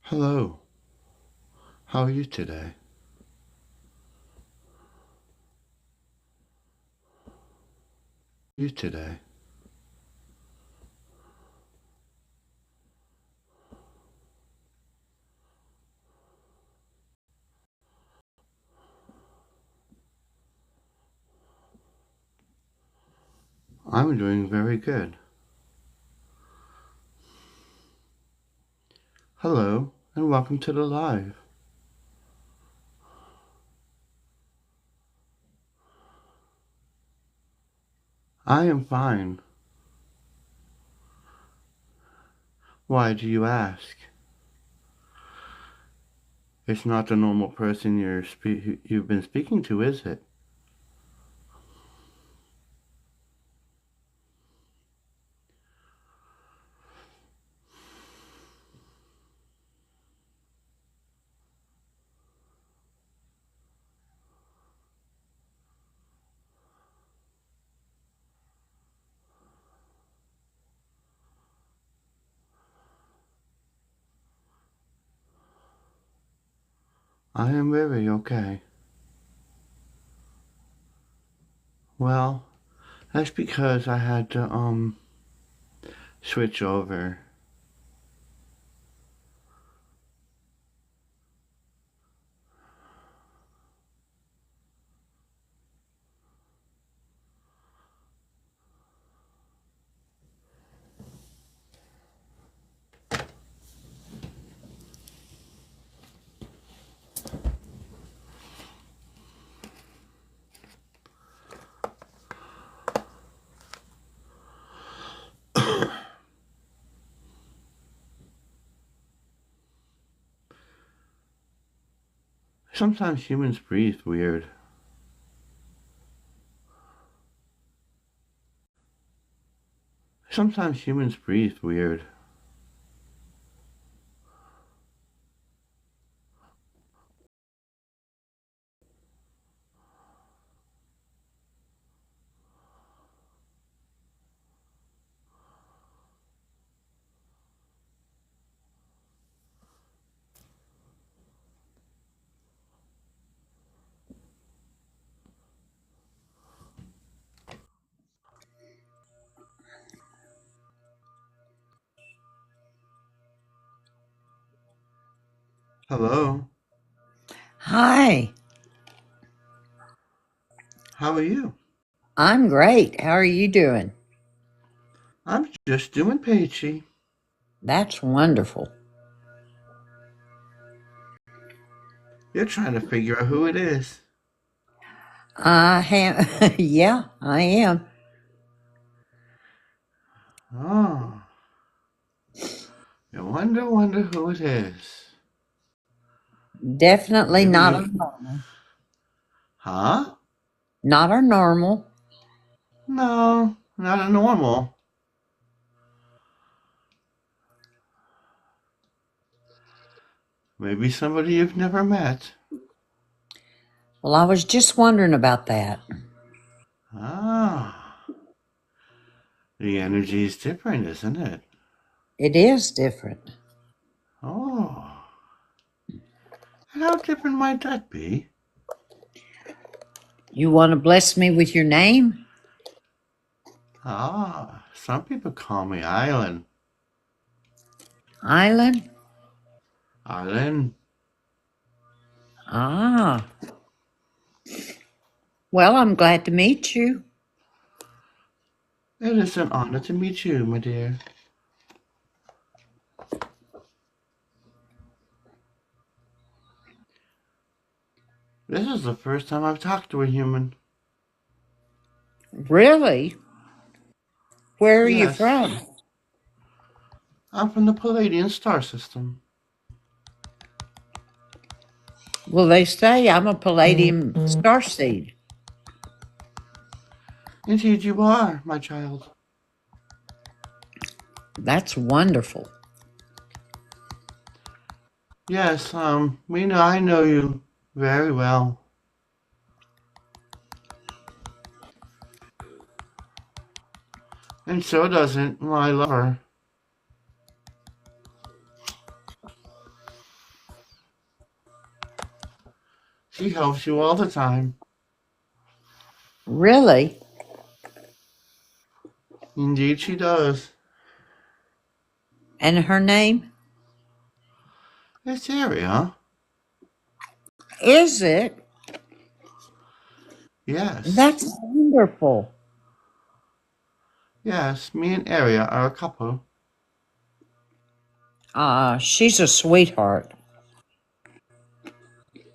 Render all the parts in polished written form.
Hello, how are you today? You today? I'm doing very good. Hello, and welcome to the live. I am fine. Why do you ask? It's not the normal person you've been speaking to, is it? I am very okay. Well, that's because I had to, switch over. Sometimes humans breathe weird. Sometimes humans breathe weird. Hello, Hi, how are you? I'm great. How are you doing? I'm just doing peachy. That's wonderful. You're trying to figure out who it is. I am, yeah, I am. Oh, you wonder who it is. Definitely Maybe not you, our normal. huh? Not our normal. No, not a normal. Maybe somebody you've never met. Well, I was just wondering about that. Ah, the energy is different, isn't it? It is different. Oh, and how different might that be? You want to bless me with your name? Ah, some people call me Island. Island? Island? Ah. Well, I'm glad to meet you. It is an honor to meet you, my dear. This is the first time I've talked to a human. Really? Where are you Yes, from? I'm from the Palladian star system. Well, they say I'm a palladium starseed. Indeed you are, my child. That's wonderful. Yes, I know you very well. And so doesn't my lover. She helps you all the time. Really? Indeed she does. And her name? It's Aria. Is it? Yes. That's wonderful. Yes, me and Aria are a couple. She's a sweetheart.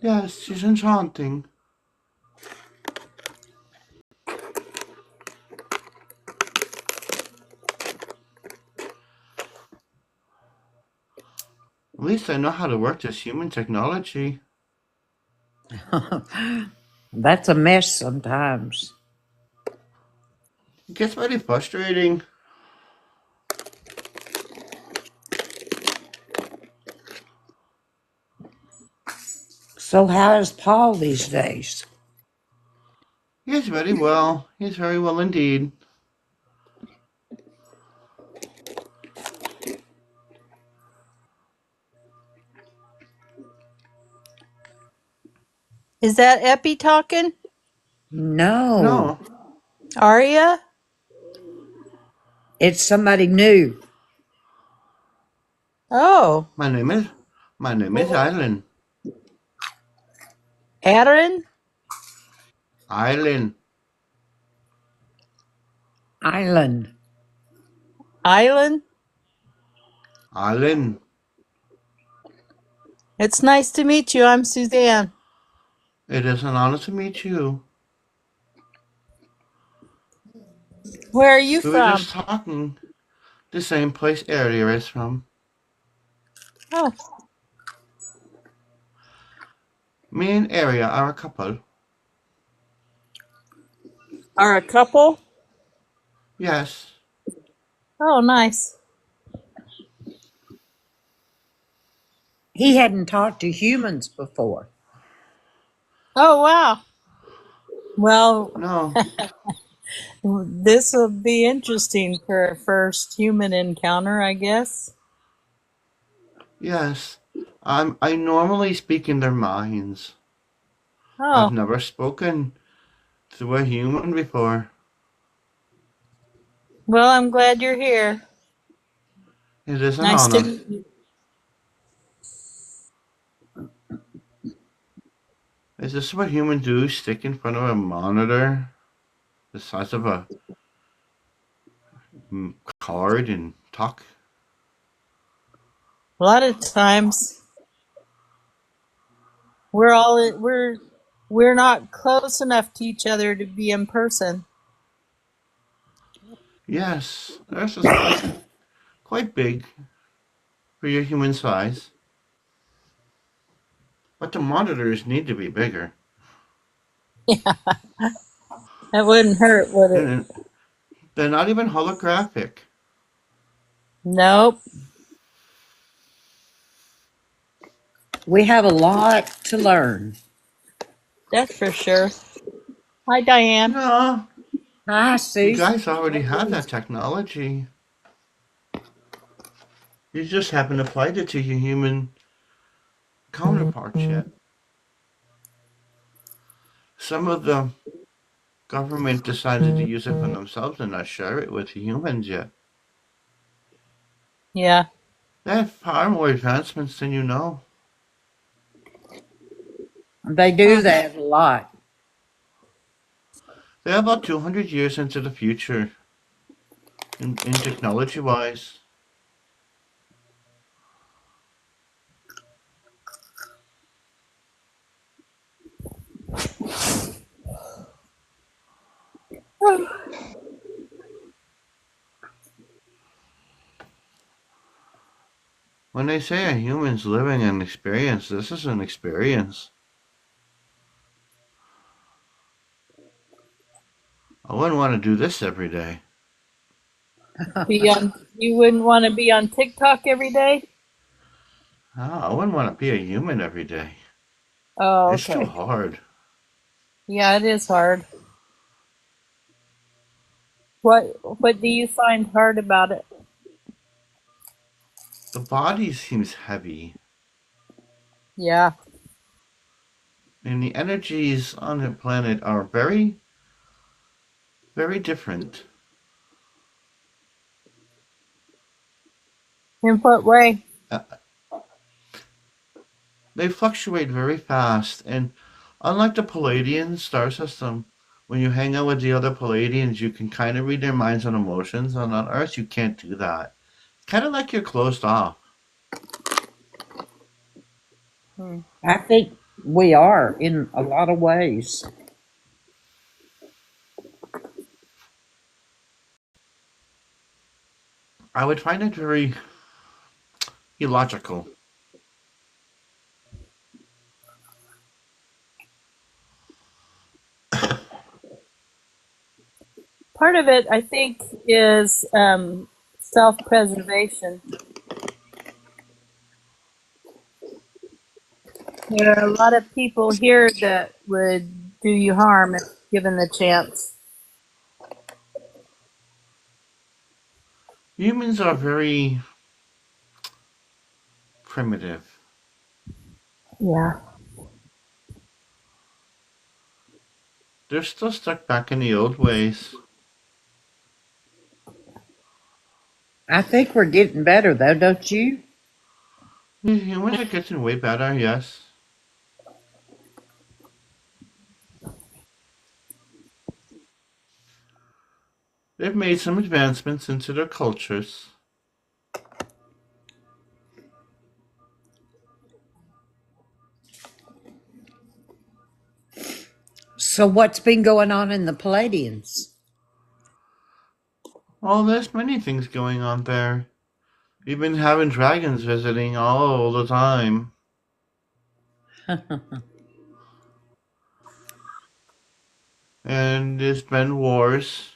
Yes, she's enchanting. At least I know how to work this human technology. That's a mess sometimes. It gets very frustrating. So how is Paul these days? He's very well. He's very well indeed. Is that Epi talking? No, No, Aria? it's somebody new. Oh, my name is Island. Aaron? Island. Island. Island? Island. It's nice to meet you. I'm Suzanne. It is an honor to meet you. Where are you We were from? just talking the same place Aria is from. Oh, Me and Aria are a couple. are a couple? Yes. Oh, nice. He hadn't talked to humans before. Oh, wow. Well, No. this will be interesting for a first human encounter, I guess. Yes. I normally speak in their minds. I've Oh, never spoken to a human before. well, I'm glad you're here. It is an Nice to honor. meet you. Is this what humans do? Stick in front of a monitor the size of a card and talk? A lot of times we're not close enough to each other to be in person. Yes. This is quite big for your human size. But the monitors need to be bigger. That wouldn't hurt, would it? And they're not even holographic. Nope. We have a lot to learn. That's for sure. Hi, Diane. No, Hi, you Susan. guys already have that technology. You just haven't applied it to your human counterparts yet. Some of the government decided to use it for themselves and not share it with the humans yet. Yeah. They have far more advancements than you know. They do Huh. that a lot. They're about 200 years into the future in technology wise. When they say a human's living an experience, this is an experience. I wouldn't want to do this every day. Be on. You wouldn't want to be on TikTok every day. I wouldn't want to be a human every day. Oh, It's too okay. hard. Yeah, it is hard. What do you find hard about it? The body seems heavy, Yeah. and the energies on the planet are very, very different. In what way? Uh, They fluctuate very fast, and unlike the Palladian star system, when you hang out with the other Palladians, you can kind of read their minds and emotions. And on Earth, you can't do that. It's kind of like you're closed off. Hmm. I think we are in a lot of ways. I would find it very illogical. Part of it, I think, is self-preservation. There are a lot of people here that would do you harm if given the chance. Humans are very primitive. Yeah. They're still stuck back in the old ways. I think we're getting better, though, don't you? Humans are getting way better, yes. They've made some advancements into their cultures. So, what's been going on in the Palladians? Oh, there's many things going on there. We've been having dragons visiting all the time. And there's been wars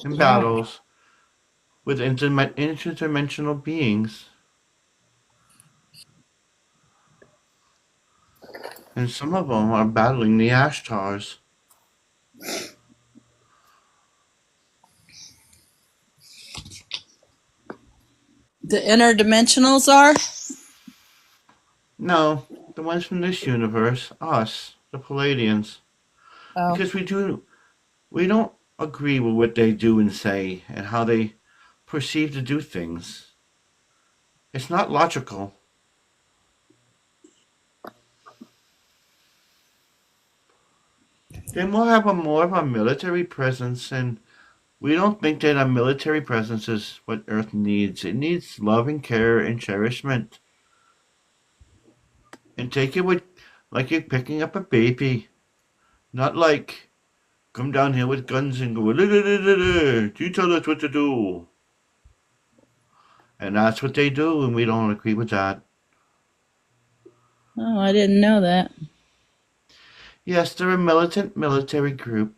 and Yeah. battles with interdimensional beings. And some of them are battling the Ashtars. The interdimensionals are? No, the ones from this universe, us, the Palladians. Oh. Because we don't agree with what they do and say and how they perceive to do things. It's not logical. They more of a military presence, and we don't think that a military presence is what Earth needs. It needs love and care and cherishment. And take it with like you're picking up a baby. Not like come down here with guns and go, you tell us what to do. And that's what they do, and we don't agree with that. Oh, I didn't know that. Yes, they're a militant military group.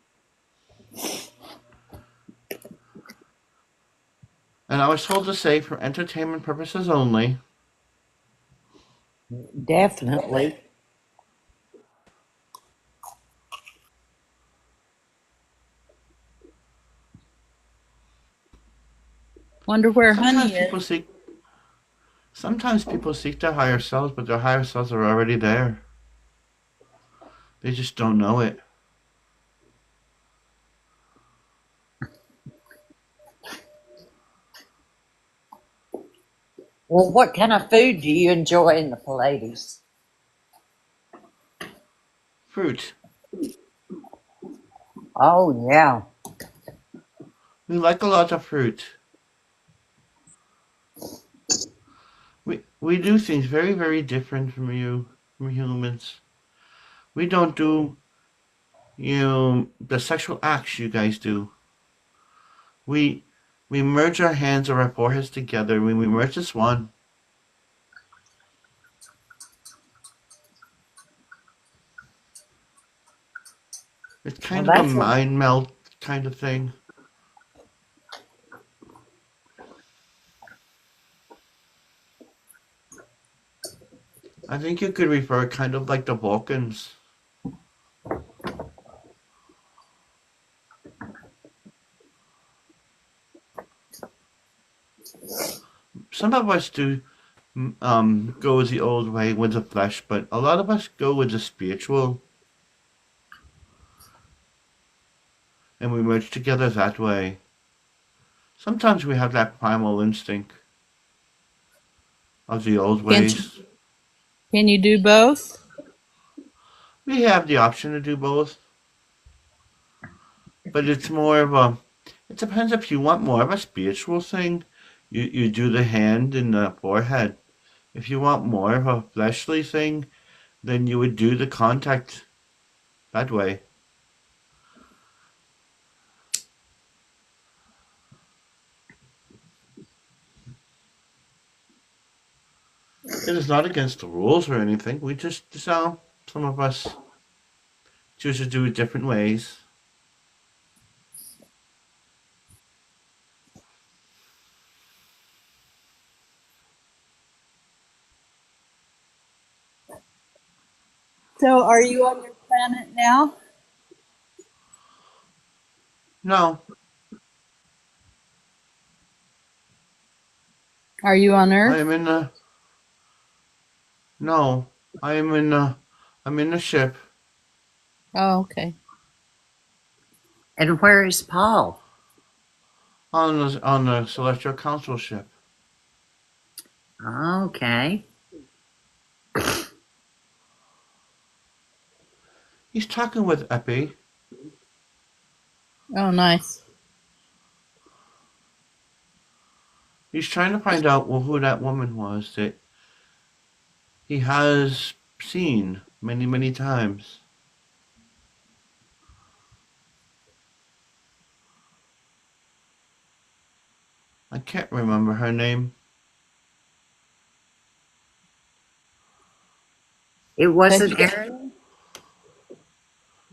And I was told to say for entertainment purposes only. Definitely. Wonder where Sometimes honey people is. seek sometimes people seek their higher selves, but their higher selves are already there. They just don't know it. Well, what kind of food do you enjoy in the Pallades? Fruit. Oh, yeah. We like a lot of fruit. We do things very, very different from humans. We don't do, the sexual acts you guys do. We we merge our hands or our foreheads together. When we merge as one, it's Well, kind of a that's what. mind melt kind of thing. I think you could refer kind of like the Vulcans. Some of us do go the old way with the flesh, but a lot of us go with the spiritual, and we merge together that way. Sometimes we have that primal instinct of the old Can't you, ways. can you do both? We have the option to do both, but it's more of a. It depends if you want more of a spiritual thing. You do the hand and the forehead. If you want more of a fleshly thing, then you would do the contact that way. It is not against the rules or anything. We just some of us choose to do it different ways. So, are you on your planet now? No, Are you on I am Earth? in the no, I am in the I'm in the ship Oh, okay. And where is Paul? on the Celestial Council ship. Okay. He's talking with Epi. Oh, nice. He's trying to find out who that woman was that he has seen many, many times. I can't remember her name. It But wasn't Ariel?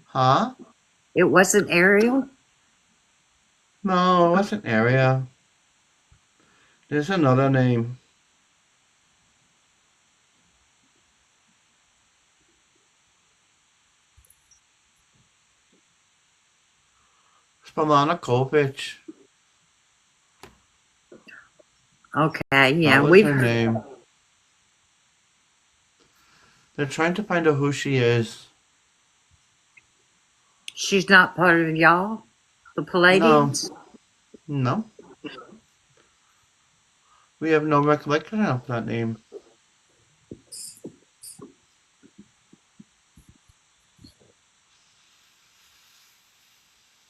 Huh? It wasn't Ariel? No, it wasn't Area. There's another name. Spalana Kovic. Okay, That yeah. was We've her heard. name. They're trying to find out who she is. She's not part of y'all? The No, Palladians? no. We have no recollection of that name.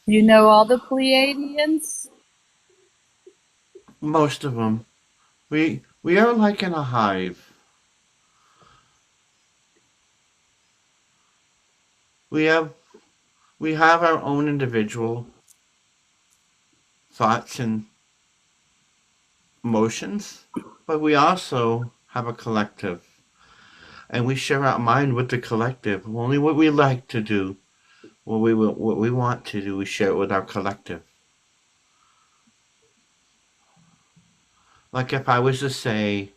you know all the Pleiadians? Most of them. We are like in a hive. We have we have our own individual thoughts and emotions, but we also have a collective, and we share our mind with the collective. Only what we like to do, what we want to do, we share it with our collective. Like if I was to say,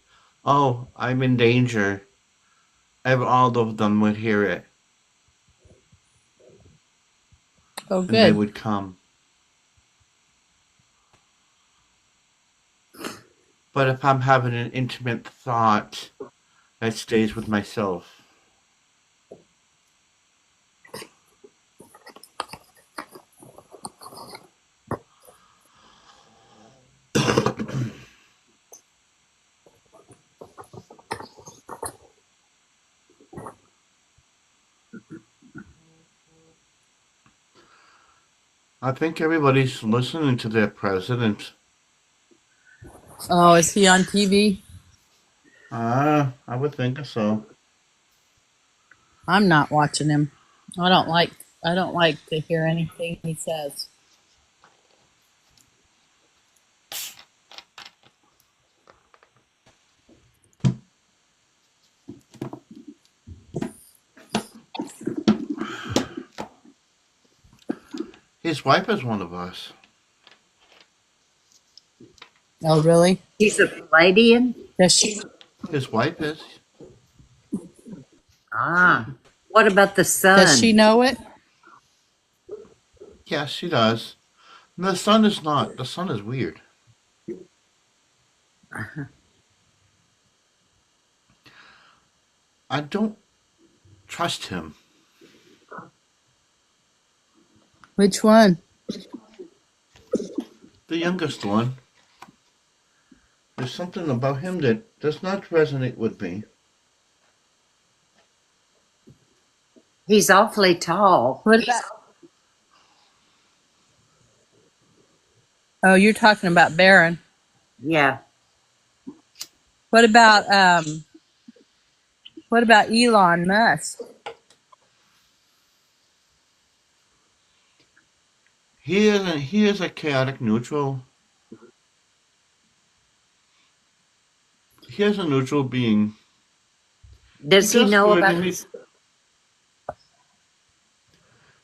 "Oh, I'm in danger," all of them would hear it, Oh, and they good. would come. But if I'm having an intimate thought, that stays with myself. I think everybody's listening to their president. Oh, is he on TV? I would think so. I'm not watching him. I don't like to hear anything he says. His wife is one of us. Oh, really? He's a Palladian? Does she His wife is. Ah. What about the does she sun? know it? Yes, she does. And the son is not. The son is weird. I don't trust him. Which one? The youngest one. There's something about him that does not resonate with me. He's awfully tall. What about? Oh, you're talking about Barron. Yeah. What about Elon Musk? He is a chaotic neutral. He is a neutral being. Does he does know good about and this?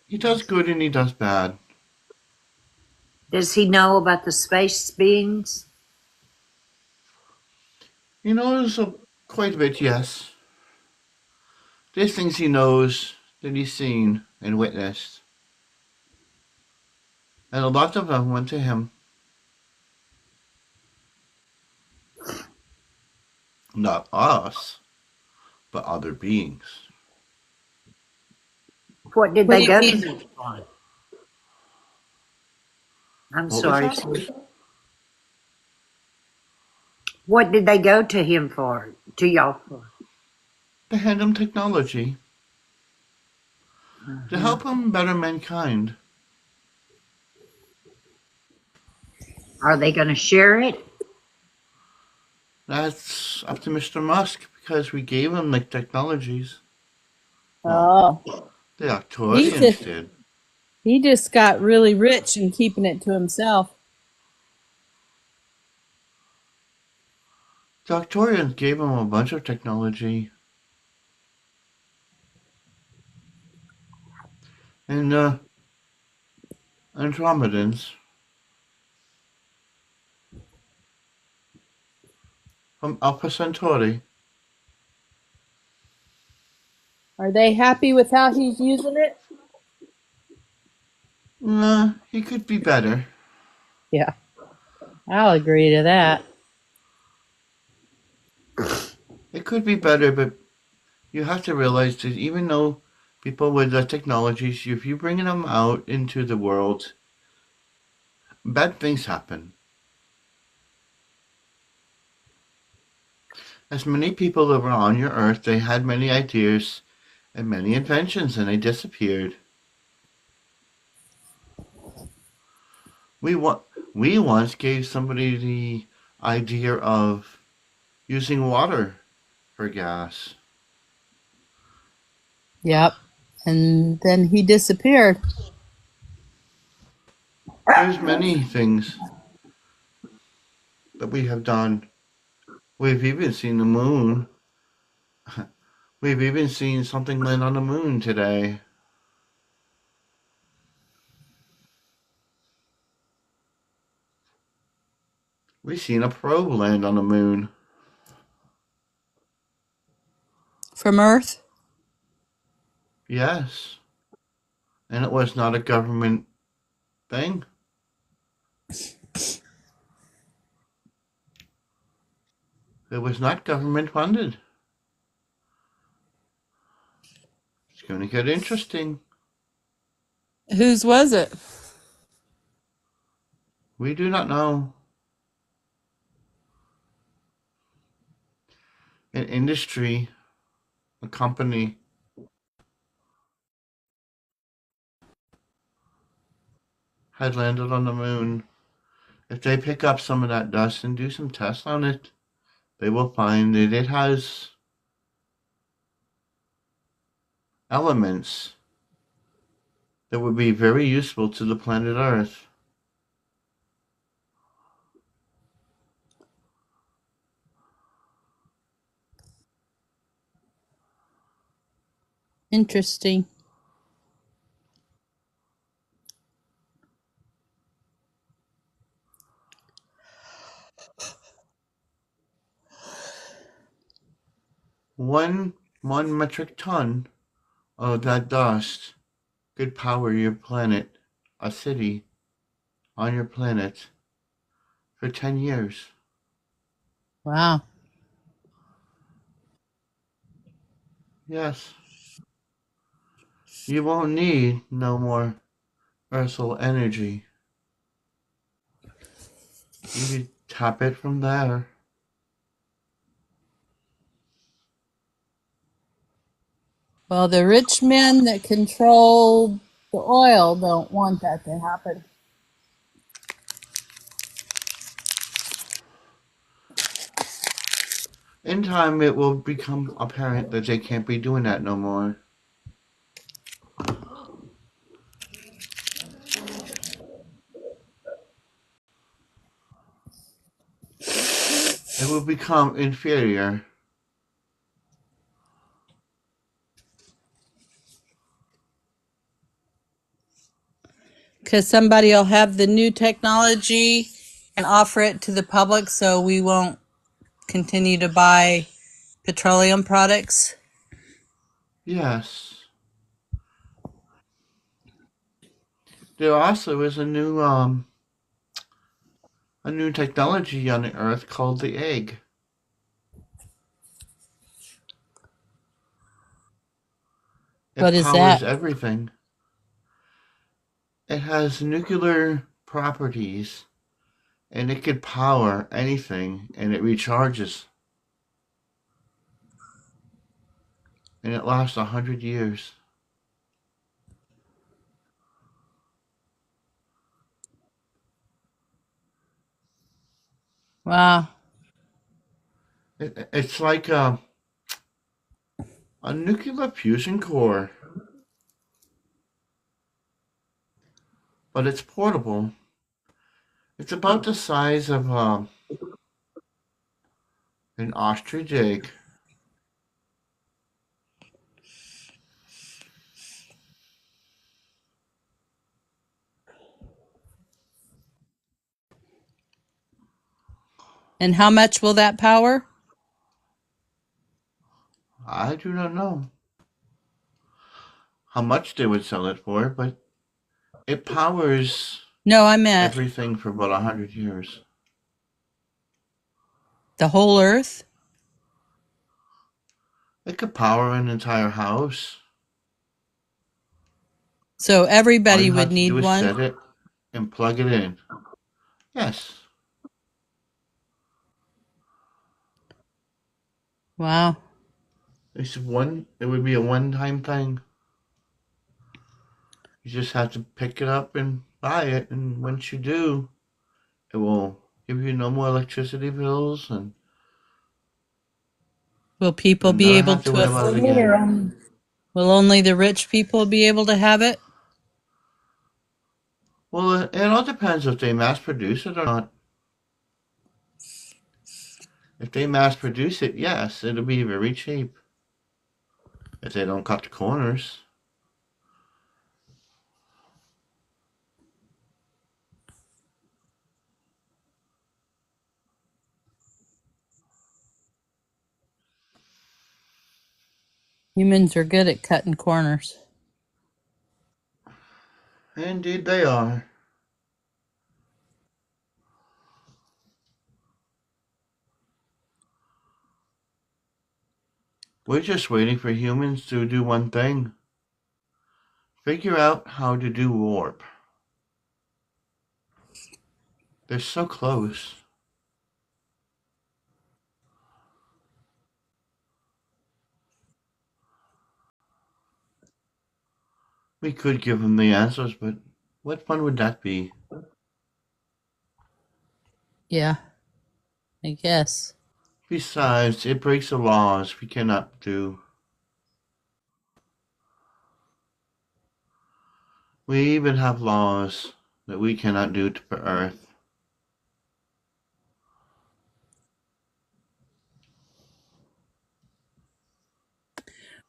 he does good and he does bad. Does he know about the space beings? He knows quite a bit, yes. There's things he knows that he's seen and witnessed. And a lot of them went to him. Not us, but other beings. What did What they do you go to mean? him for? I'm What was sorry. that? What did they go to him for? To y'all for? To hand him technology. To help him better mankind. Are they going to share it? That's up to Mr. Musk because we gave him the technologies. Oh, The he Arcturians just did. he just got really rich and keeping it to himself. The Arcturians gave him a bunch of technology. And Andromedans from Alpha Centauri. Are they happy with how he's using it? Nah, he could be better. Yeah, I'll agree to that. It could be better, but you have to realize that even though people with the technologies, if you bring them out into the world, bad things happen. As many people that were on your earth, they had many ideas and many inventions, and they disappeared. We wa- we once gave somebody the idea of using water for gas. Yep. And then he disappeared. There's many things that we have done. We've even seen the moon. We've even seen something land on the moon today. We've seen a probe land on the moon. From Earth? Yes. And it was not a government thing. It was not government funded. It's going to get interesting. Whose was it? We do not know. An industry, a company, had landed on the moon. If they pick up some of that dust and do some tests on it, they will find that it has elements that would be very useful to the planet Earth. Interesting. One metric ton of that dust could power your planet, a city on your planet, for 10 years. Wow. Yes. You won't need no more Earthal energy. You could tap it from there. Well, the rich men that control the oil don't want that to happen. In time, it will become apparent that they can't be doing that no more. It will become inferior. Because somebody will have the new technology and offer it to the public so we won't continue to buy petroleum products. Yes. There also is a new technology on the Earth called the egg. It What is powers that? everything. It has nuclear properties and it could power anything and it recharges. And it lasts 100 years. Wow. It's like a nuclear fusion core, but it's portable. It's about the size of an ostrich egg. And how much will that power? I do not know how much they would sell it for, but it powers No, I meant everything for about 100 years. the whole Earth. It could power an entire house. So All everybody you would have to do need is one. set it and plug it in. Yes. Wow. It would be a one-time thing. You just have to pick it up and buy it, and once you do, it will give you no more electricity bills and Will people you'll be never able have to to worry about it afford it, or again. will only the rich people be able to have it? Well, it all depends if they mass produce it or not. If they mass produce it, yes, it'll be very cheap. If they don't cut the corners. Humans are good at cutting corners. Indeed, they are. We're just waiting for humans to do one thing. Figure out how to do warp. They're so close. We could give them the answers, but what fun would that be? Yeah, I guess. Besides, it breaks the laws we cannot do. We even have laws that we cannot do to Earth.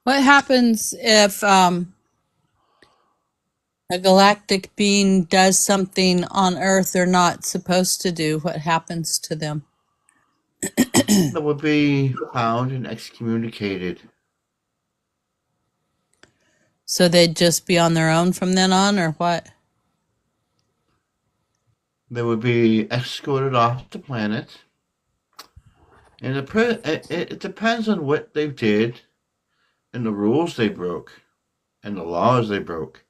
What happens if a galactic being does something on Earth they're not supposed to do? What happens to them? That would be found and excommunicated. So they'd just be on their own from then on, or what? They would be escorted off the planet. And it depends on what they did and the rules they broke and the laws they broke.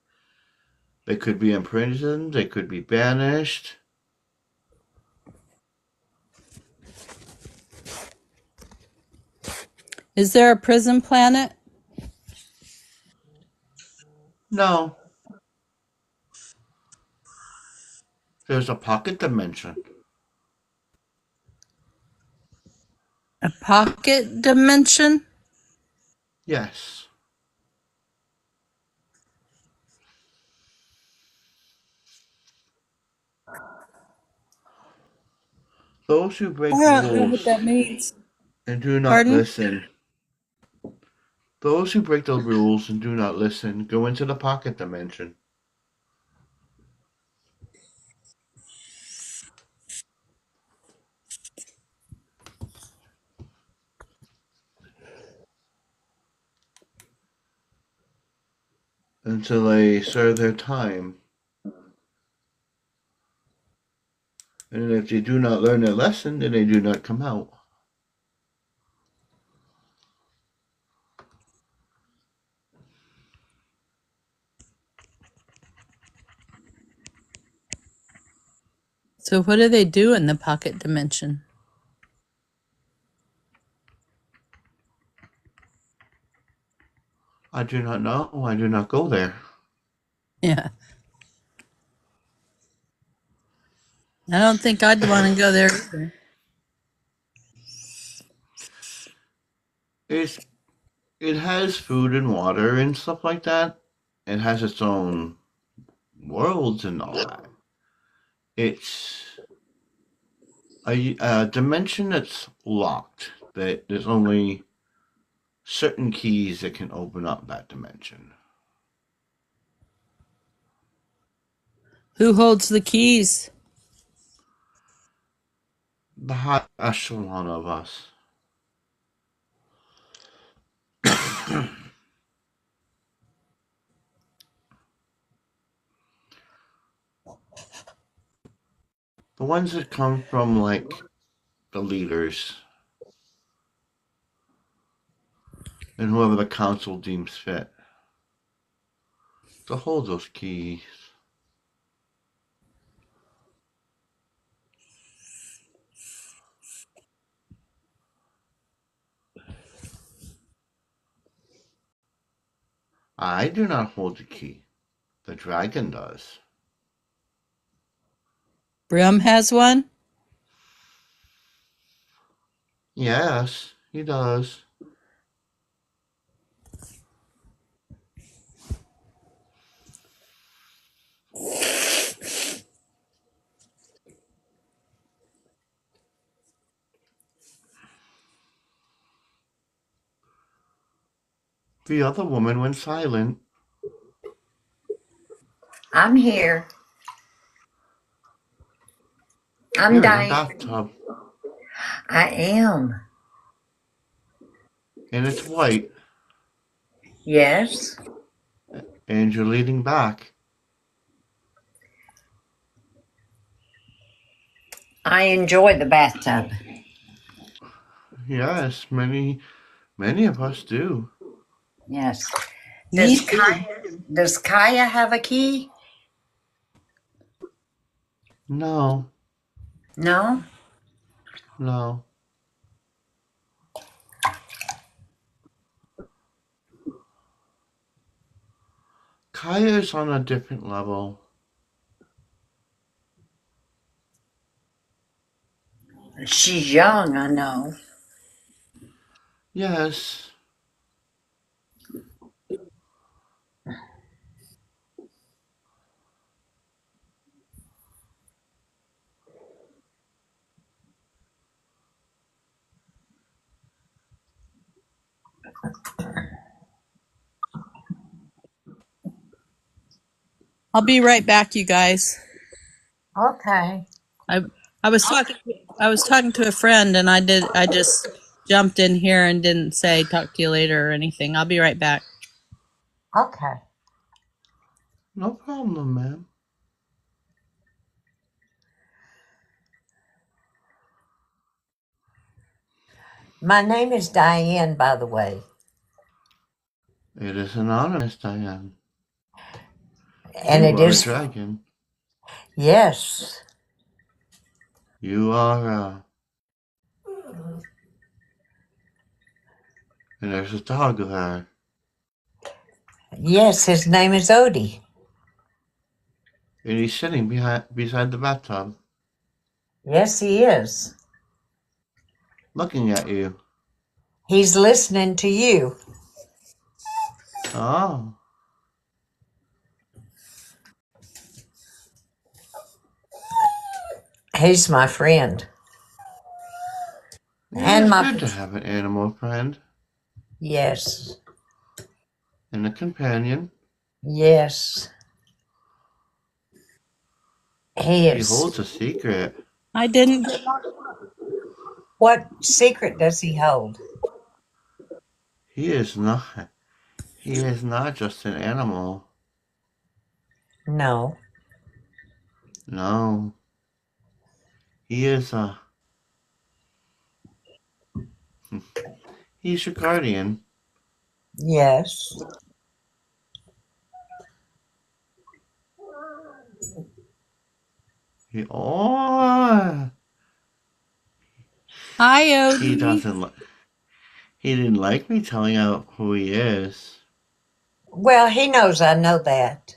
They could be imprisoned, they could be banished. Is there a prison planet? No. There's a pocket dimension. A pocket dimension? Yes. Those who break I don't know what rules that means. and do not Pardon? listen. Those who break the rules and do not listen go into the pocket dimension. Until they serve their time. And if they do not learn their lesson, then they do not come out. So what do they do in the pocket dimension? I do not know. I do not go there. Yeah. I don't think I'd want to go there either. It has food and water and stuff like that. It has its own worlds and all that. It's a dimension that's locked. That there's only certain keys that can open up that dimension. Who holds the keys? The high echelon of us. The ones that come from, like, the leaders. And whoever the council deems fit to hold those keys. I do not hold the key. The dragon does. Brim has one? Yes, he does. The other woman went silent. I'm here. I'm You're in a dying. bathtub, I am. and it's white, Yes. and you're leaning back. I enjoy the bathtub. Yes, Many of us do. Yes. Me Does Kaya have a key? No, No? no. Kaya is on a different level. She's young, I know. Yes. I'll be right back, you guys. Okay. I I was talking to a friend and I just jumped in here and didn't say talk to you later or anything. I'll be right back. Okay. No problem, ma'am. My name is Diane, by the way. It is an honor, Miss Diane. And You it are a is, dragon. yes. You are, and there's a dog there. Yes, his name is Odie. And he's sitting beside the bathtub, Yes, he is. looking at you. He's listening to you. Oh. He's my friend. It And is my, good to have an animal friend yes, and a companion. yes. He He is. holds a secret. I didn't. What secret does he hold? He is not. He is not just an animal. No. No. He is a. He's your guardian. Yes. Oh. Hi, He Odie. doesn't. He didn't like me telling out who he is. Well, he knows I know that.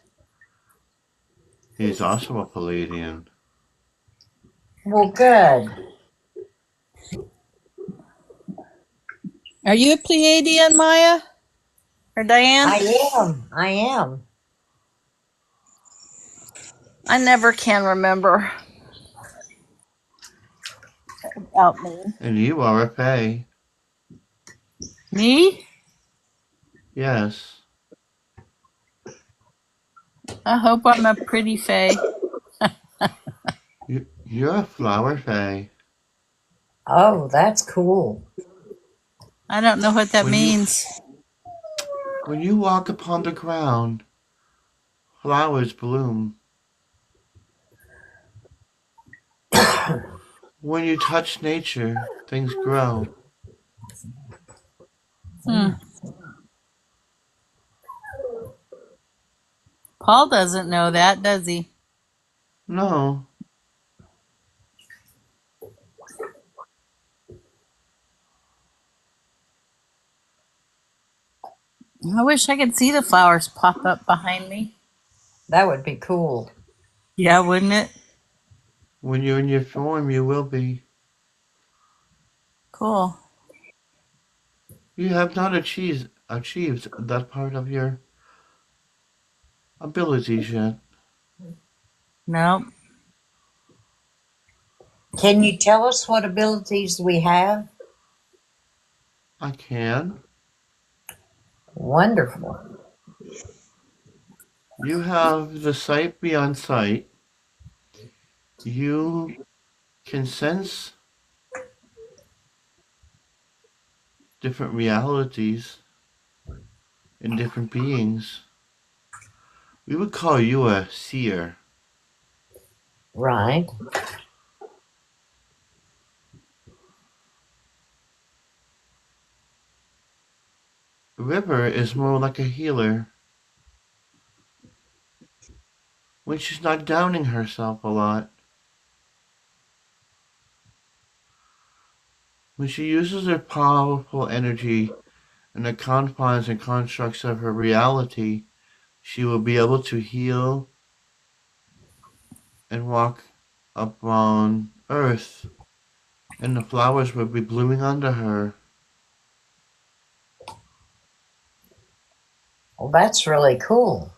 He's also a Palladian. Well, good. Are you a Pleiadian, Maya or Diane? I am. I am. I never can remember about me. And you are a Fae. Me? Yes. I hope I'm a pretty fae. You're a flower Fae. Oh, that's cool. I don't know what that When you means. when you walk upon the ground, flowers bloom. When you touch nature, things grow. Hmm. Paul doesn't know that, does he? No. I wish I could see the flowers pop up behind me. That would be cool. Yeah, wouldn't it? When you're in your form, you will be. Cool. You have not achieved that part of your abilities yet. No. Can you tell us what abilities we have? I can. Wonderful. You have the sight beyond sight. You can sense different realities and different beings. We would call you a seer. Right. River is more like a healer. When she's not downing herself a lot. When she uses her powerful energy in the confines and constructs of her reality, she will be able to heal and walk upon earth, and the flowers will be blooming under her. Well, that's really cool.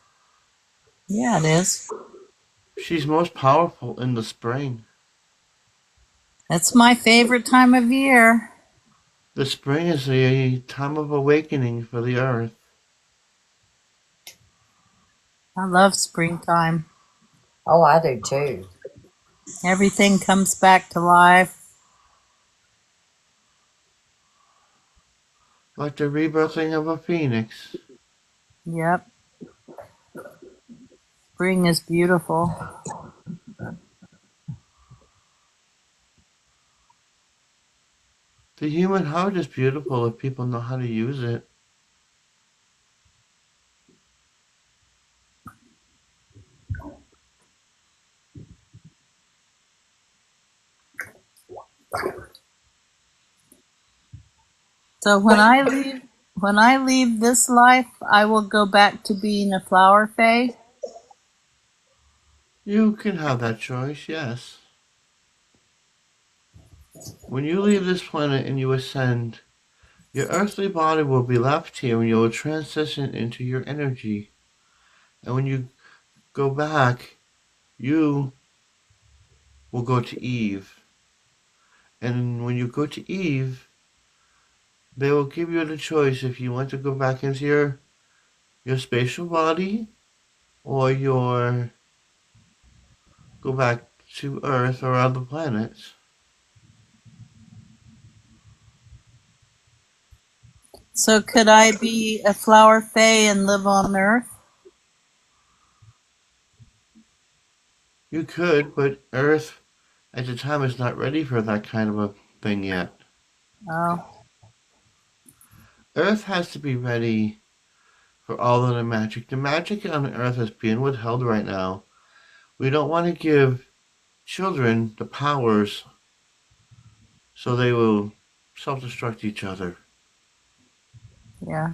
Yeah, it is. She's most powerful in the spring. That's my favorite time of year. The spring is a time of awakening for the earth. I love springtime. Oh, I do too. Everything comes back to life. Like the rebirthing of a phoenix. Yep. Spring is beautiful. The human heart is beautiful if people know how to use it. So when I leave this life, I will go back to being a flower fae. You can have that choice, yes. When you leave this planet and you ascend, your earthly body will be left here and you will transition into your energy. And when you go back, you will go to Eve. And when you go to Eve, they will give you the choice if you want to go back into your spatial body or go back to Earth or other planets. So could I be a flower fae and live on Earth? You could, but Earth at the time is not ready for that kind of a thing yet. Oh, Earth has to be ready for all of the magic. The magic on Earth is being withheld right now. We don't want to give children the powers so they will self-destruct each other. yeah.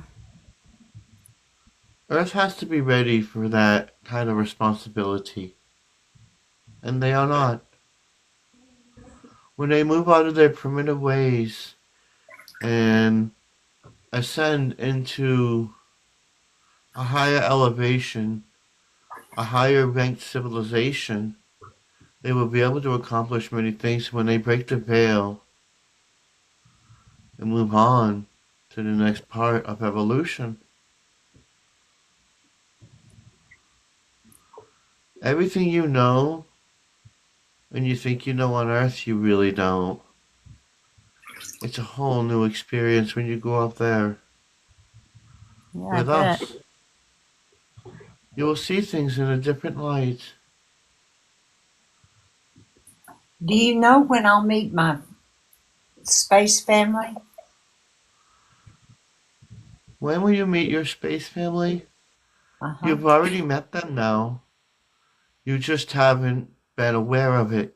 Earth has to be ready for that kind of responsibility. And they are not. When they move out of their primitive ways and ascend into a higher elevation, a higher ranked civilization, they will be able to accomplish many things when they break the veil and move on to the next part of evolution. Everything you know and you think you know on Earth, you really don't. It's a whole new experience when you go up there Yeah, I with bet. us. You will see things in a different light. Do you know when I'll meet my space family? When will you meet your space family? Uh-huh. You've already met them now. You just haven't been aware of it.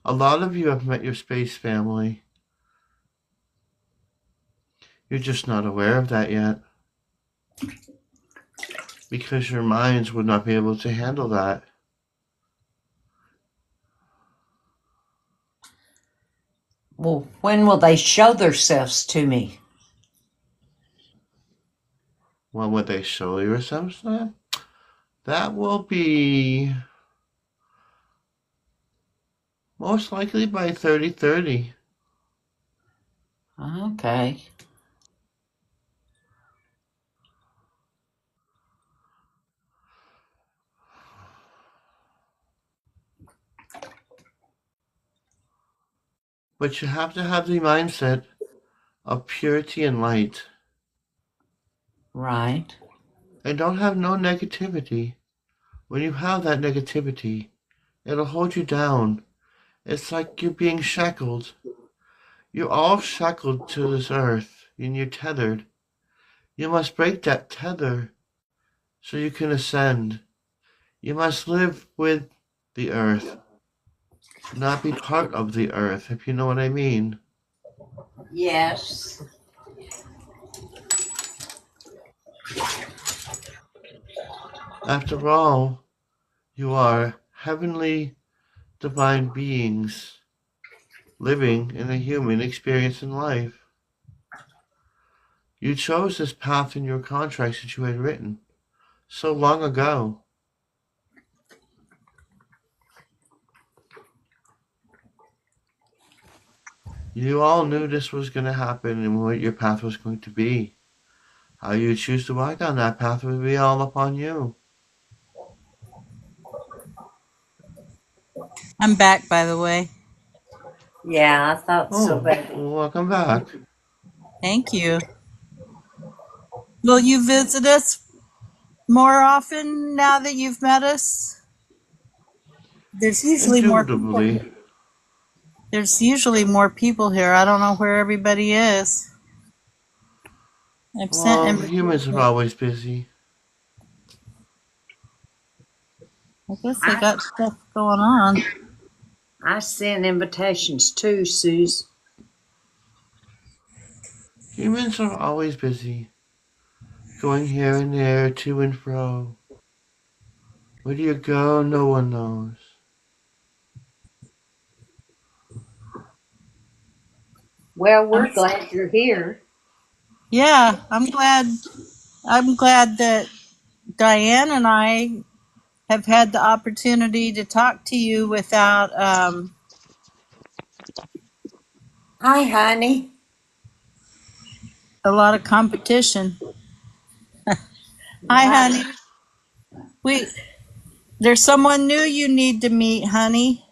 A lot of you have met your space family. You're just not aware of that yet. Because your minds would not be able to handle that. Well, when will they show themselves to me? When would they show yourselves that? That will be most likely by 3030. Okay. But you have to have the mindset of purity and light. Right. And don't have no negativity. When you have that negativity, it'll hold you down It's like you're being shackled. You're all shackled to this earth, and you're tethered. You must break that tether so you can ascend. You must live with the earth, not be part of the earth, if you know what I mean. Yes. After all, you are heavenly divine beings living in a human experience in life. You chose this path in your contracts that you had written so long ago. You all knew this was going to happen and what your path was going to be. How you choose to walk down that path would be all upon you. I'm back, by the way. Yeah, I thought so, Oh, baby. well, welcome back. Thank you. Will you visit us more often now that you've met us? There's usually more people. Indubitably. There's usually more people here. I don't know where everybody is. I've sent Well, invitations. humans are always busy. I guess they got stuff going on. I sent invitations too, Suze. Humans are always busy, going here and there, to and fro. Where do you go? No one knows. Well, we're glad you're here. Yeah, I'm glad. I'm glad that Diane and I have had the opportunity to talk to you without Hi, honey. a lot of competition. Hi, Hi. honey. We There's someone new you need to meet, honey.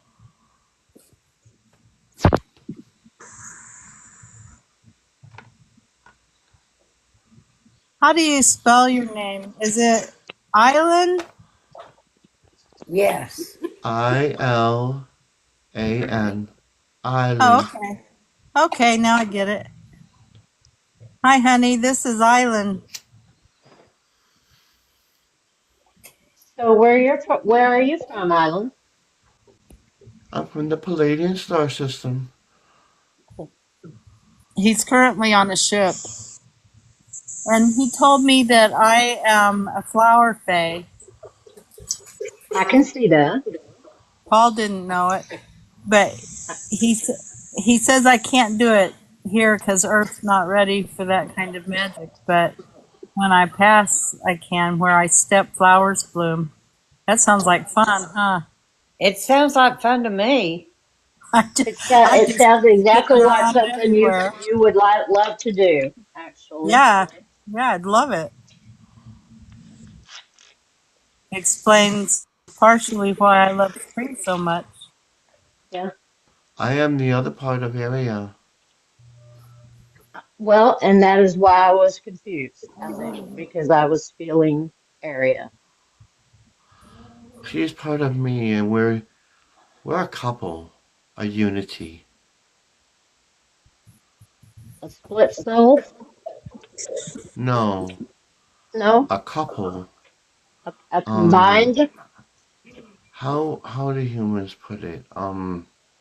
How do you spell your name? Is it Island? Yes. ILAN. Oh, Island. okay. Okay, now I get it. Hi, honey. This is Island. So where are you from, Island? I'm from the Palladian star system. He's currently on a ship. And he told me that I am a flower fae. I can see that. Paul didn't know it, but he says I can't do it here because Earth's not ready for that kind of magic. But when I pass, I can, where I step flowers bloom. That sounds like fun, huh? It sounds like fun to me. I It just sounds get exactly like around something everywhere. you would love to do, actually. Yeah, yeah, I'd love it. Explains partially why I love spring so much. Yeah. I am the other part of Area. Well, and that is why I was confused, I think, because I was feeling area. She's part of me, and we're a couple, a unity. A split soul? No, No? a couple. A Um, combined? how do humans put it?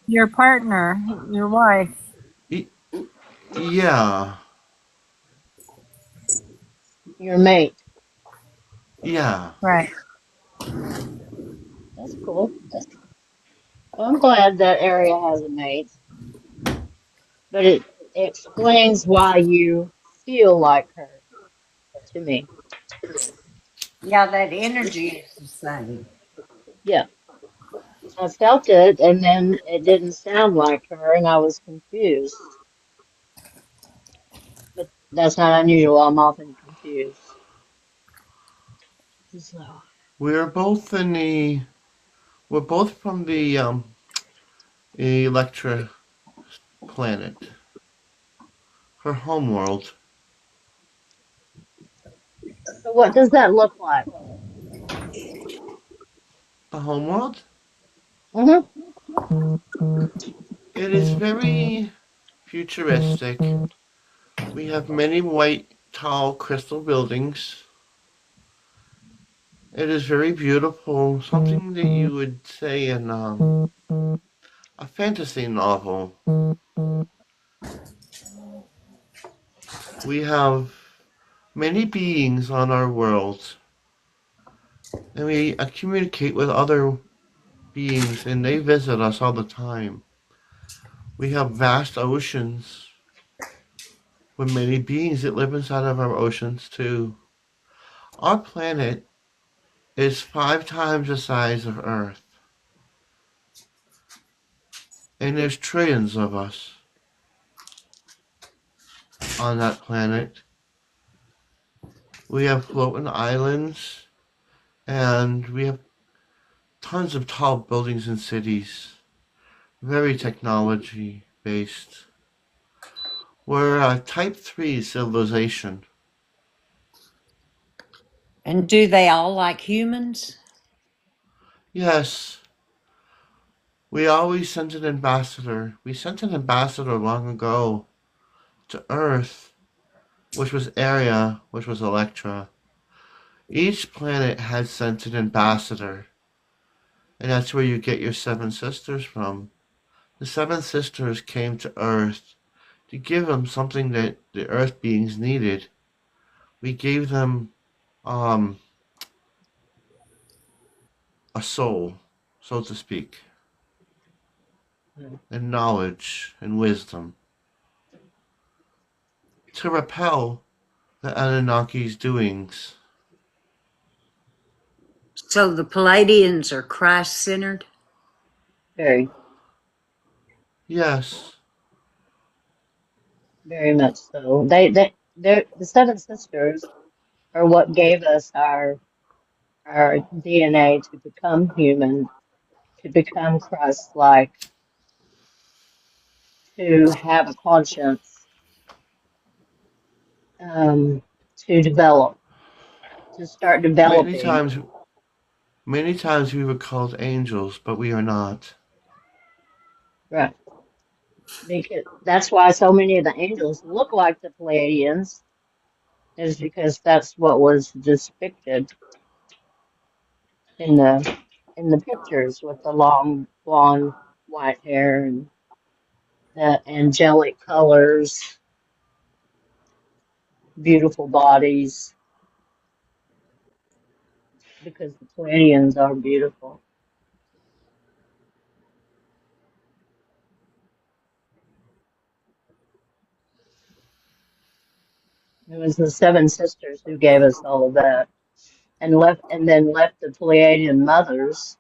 Your partner, your wife. Y- yeah, Your mate. yeah. Right. That's cool. Well, I'm glad that area has a mate, but it explains why you feel like her to me. Yeah, that energy is the same. Yeah. I felt it, and then it didn't sound like her, and I was confused. But that's not unusual. I'm often confused. So, We're both in the. We're both from the Electra planet, her homeworld. so what does that look like? The homeworld? Mm-hmm. It is very futuristic. We have many white, tall crystal buildings. It is very beautiful, something that you would say in a fantasy novel. We have many beings on our world, and we communicate with other beings, and they visit us all the time. We have vast oceans with many beings that live inside of our oceans, too. Our planet is 5 times the size of Earth, and there's trillions of us on that planet. We have floating islands, and we have tons of tall buildings and cities, very technology based. We're a type 3 civilization. And do they all like humans? Yes, we always sent an ambassador. We sent an ambassador long ago to Earth, which was Aria, which was Electra. Each planet has sent an ambassador, and that's where you get your seven sisters from. The seven sisters came to Earth to give them something that the Earth beings needed. We gave them um, a soul, so to speak, and knowledge and wisdom to repel the Anunnaki's doings. So the Palladians are Christ centered? Very, Yes, very much so. They're the seven sisters are what gave us our DNA to become human, to become Christ-like, to have a conscience, um, to develop, to start many developing. times, many times we were called angels, but we are not. Right. Because that's why so many of the angels look like the Pleiadians, is because that's what was depicted in the pictures with the long blonde white hair and the angelic colors, beautiful bodies, because the Pleiadians are beautiful. It was the seven sisters who gave us all of that and then left the Pleiadian mothers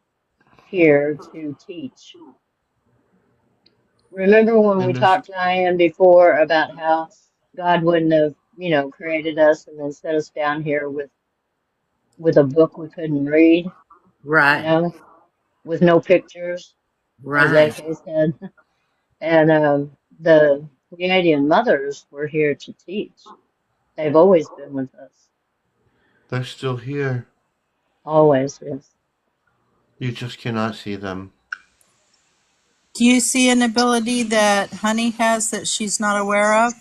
here to teach. Remember when we And this, talked, Diane, before about how God wouldn't have, created us and then set us down here with a book we couldn't read, you Right, know, with no pictures, as right. AK said. And the Pleiadian mothers were here to teach. They've always been with us. they're still here. Always, yes. You just cannot see them. Do you see an ability that Honey has that she's not aware of?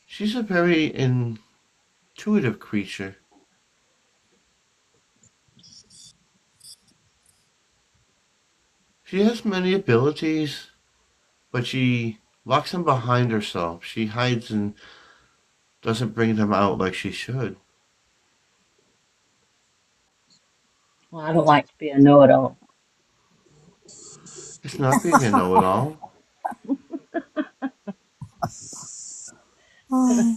She's a very intuitive creature. She has many abilities, but she locks them behind herself. She hides and doesn't bring them out like she should. Well, I don't like to be a know-it-all. It's not being a know it all. Oh.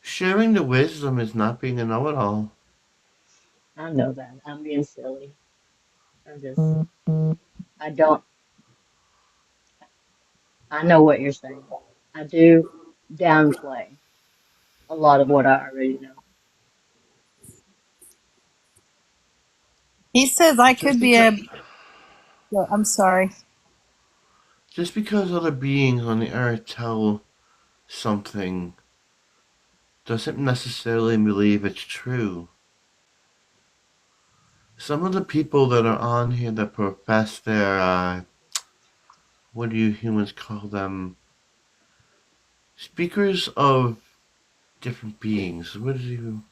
Sharing the wisdom is not being a know it all. I know that. I'm being silly. I'm just, I don't, I know what you're saying. I do downplay a lot of what I already know. He says I Just could be because a. I'm sorry. just because other beings on the earth tell something doesn't necessarily believe it's true. Some of the people that are on here that profess their, what do you humans call them? Speakers of different beings. How do you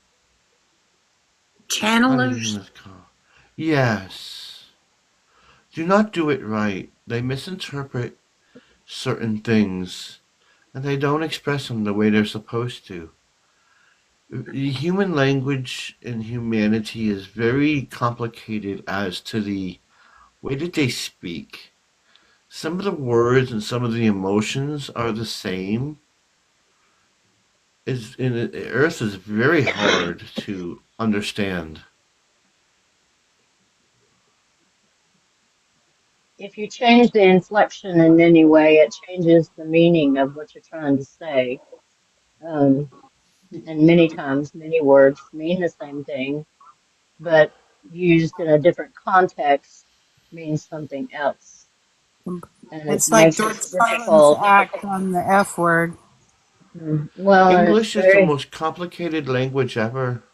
Channelers? humans call? Yes. Do not do it right. They misinterpret certain things and they don't express them the way they're supposed to. Human language and humanity is very complicated as to the way that they speak. Some of the words and some of the emotions are the same. Earth is very hard to understand. If you change the inflection in any way, it changes the meaning of what you're trying to say. Um, and many times, many words mean the same thing, but used in a different context means something else. And it It's like makes it George Carlin's difficult. act on the F word. Well, and it's English is the very, most complicated language ever.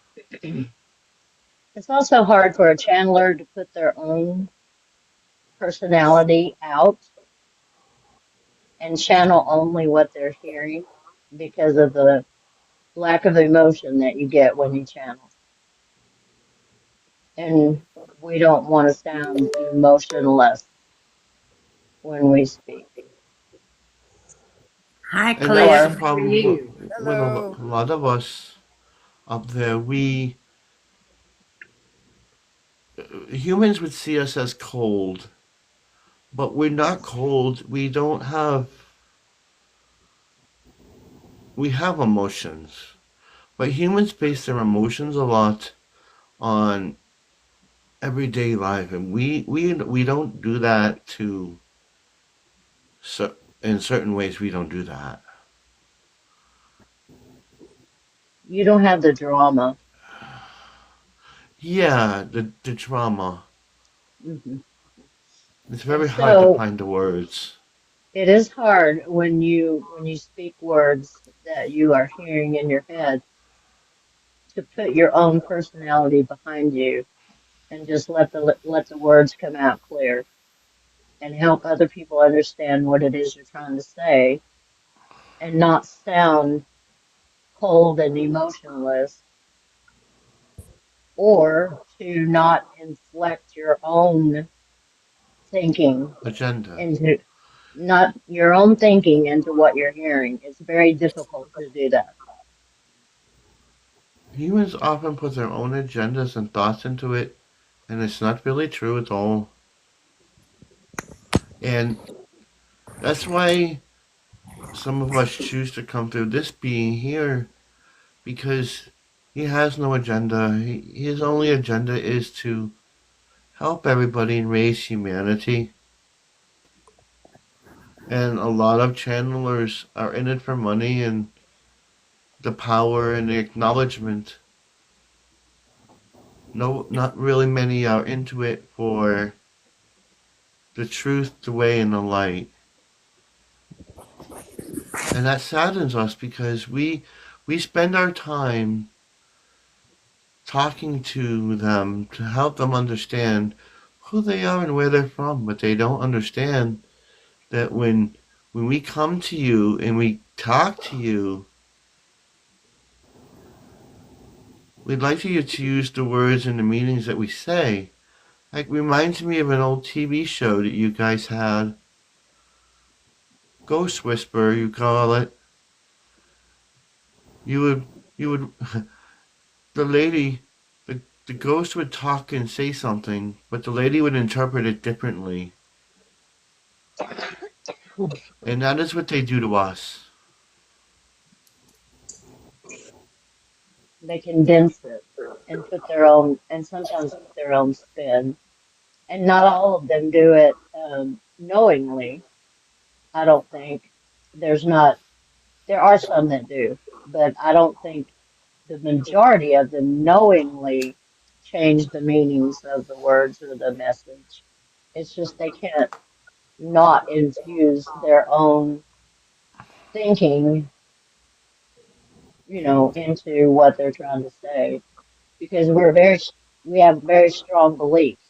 it's also hard for a channeler to put their own personality out and channel only what they're hearing because of the lack of emotion that you get when you channel. And we don't want to sound emotionless when we speak. Hi, And that's the Cliff. Or How are problem you? with a lot of us up there. Humans would see us as cold, but we're not cold. We have emotions. But humans base their emotions a lot on everyday life, and we don't do that to. So in certain ways, we don't do that. you don't have the drama. Yeah, the trauma. Hmm. It's And very hard to so find the words. it is hard when you speak words that you are hearing in your head to put your own personality behind you and just let the words come out clear and help other people understand what it is you're trying to say and not sound cold and emotionless or to not inflect your own thinking Agenda. into not your own thinking into what you're hearing. It's very difficult to do that. Humans often put their own agendas and thoughts into it, and it's not really true at all. And that's why some of us choose to come through this being here, because he has no agenda. His only agenda is to help everybody and raise humanity. And a lot of channelers are in it for money and the power and the acknowledgement. No, not really many are into it for the truth, the way, and the light. And that saddens us because we spend our time talking to them to help them understand who they are and where they're from, but they don't understand that when we come to you and we talk to you, we'd like you to use the words and the meanings that we say. Like reminds me of an old TV show that you guys had, Ghost Whisperer, you call it. You would the lady the ghost would talk and say something, but the lady would interpret it differently. And that is what they do to us. They condense it and put their own, and sometimes put their own spin. And not all of them do it knowingly. I don't think there's not, there are some that do, but I don't think the majority of them knowingly change the meanings of the words or the message. It's just they can't not infuse their own thinking into what they're trying to say because we have very strong beliefs.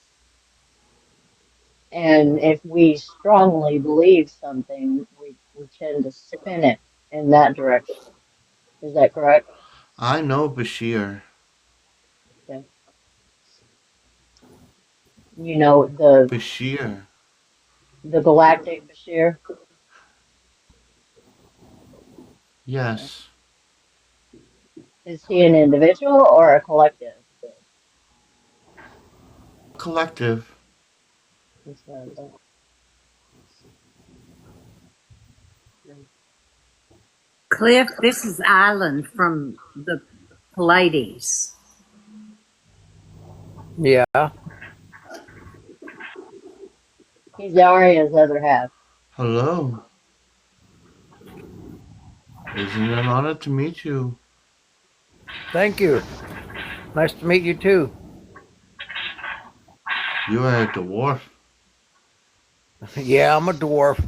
And if we strongly believe something, we tend to spin it in that direction. Is that correct? I know Bashir. Yeah. You know, Bashir. the galactic Bashir? Yeah. Yes. Is he an individual or a collective? Collective. That's what I thought. Cliff, this is Island from the Pallades. Yeah. He's Arya's other half. Hello. Isn't it an honor to meet you? Thank you. Nice to meet you too. You are a dwarf. Yeah, I'm a dwarf.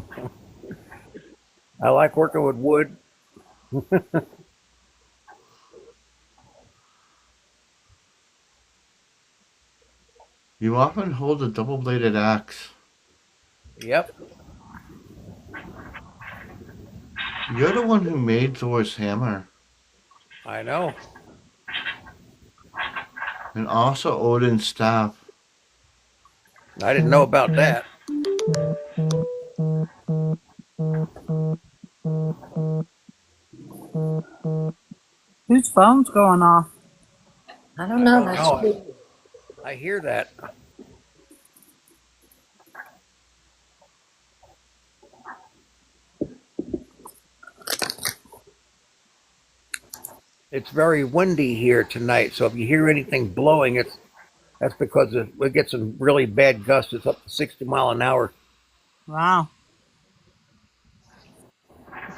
I like working with wood. You often hold a double-bladed axe. Yep. You're the one who made Thor's hammer, I know. and also Odin's staff. I didn't know about that. Whose phone's going off? I don't I know. don't That's know. weird. I hear that. It's very windy here tonight, so if you hear anything blowing, that's because we get some really bad gusts. It's up to 60 mile an hour. Wow.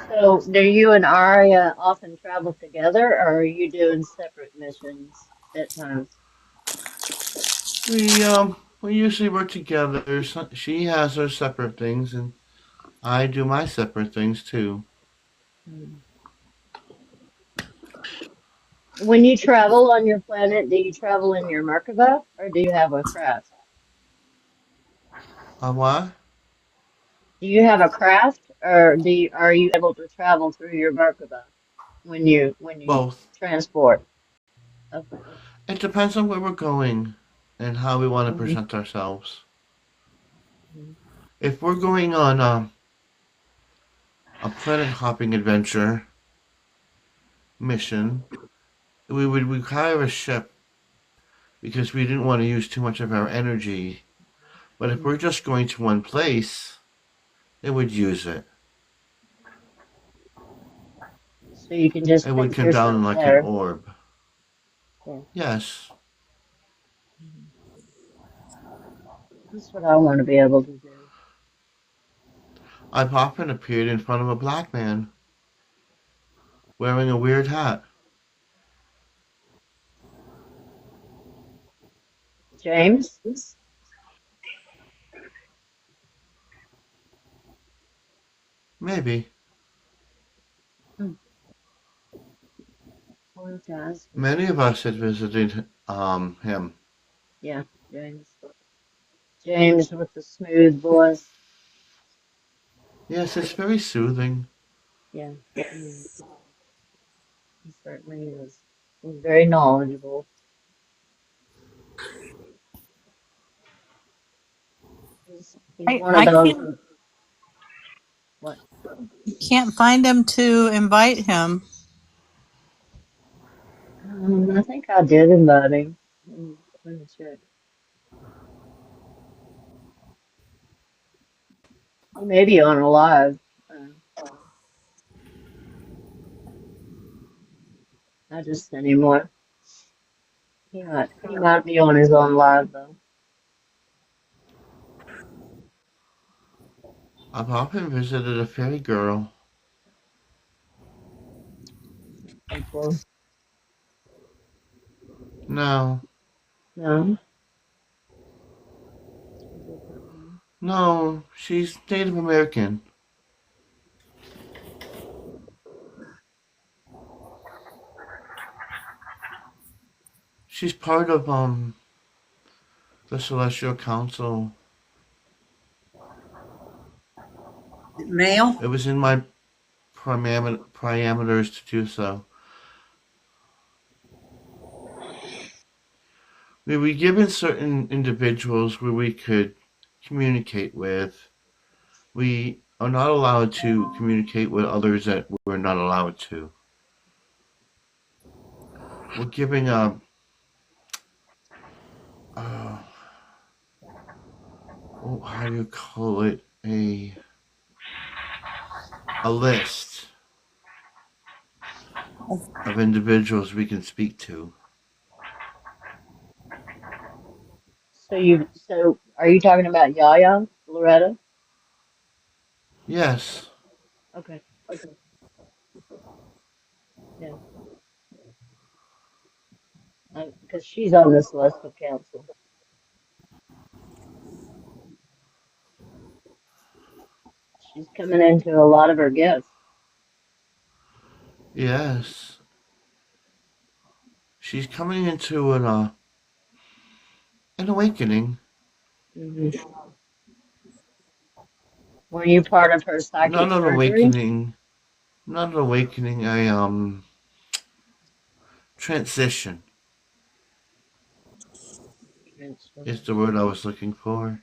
So, do you and Arya often travel together, or are you doing separate missions at times? We usually work together. She has her separate things, and I do my separate things too. Hmm. When you travel on your planet, do you travel in your Merkaba, or do you have a craft? What? Do you have a craft, or are you able to travel through your Merkaba when you Both. transport? Okay. It depends on where we're going and how we want to Hmm. present ourselves. If we're going on a planet hopping adventure mission, we would require a ship because we didn't want to use too much of our energy. But if we're just going to one place, it would use it. So you can just It would fix come down yourself like an there. orb. Yeah. Yes. That's what I want to be able to do. I've often appeared in front of a black man wearing a weird hat. James? Maybe. Hmm. Wanted to ask him. Many of us had visited him. Yeah, James. James with the smooth voice. Yes, it's very soothing. Yeah, he certainly is. He's very knowledgeable. He's one of I those. What? can't find him to invite him. I think I did invite him. Let me check. He may be on a live. Uh, I just sent him one. He might be on his own live though. I've often visited a fairy girl. April. No, No. A different one. no, she's Native American. She's part of the Celestial Council. Male? It was in my parameters to do so. We were given certain individuals where we could communicate with. We are not allowed to communicate with others that we're not allowed to. We're giving uh, how do you call it? A list of individuals we can speak to. So are you talking about Yaya, Loretta? Yes, Okay. Yeah. Because she's on this list of council. She's coming into a lot of her gifts. yes. She's coming into an awakening. Hmm. Were you part of her Not psychic an surgery? awakening. Not an awakening. A transition is the word I was looking for.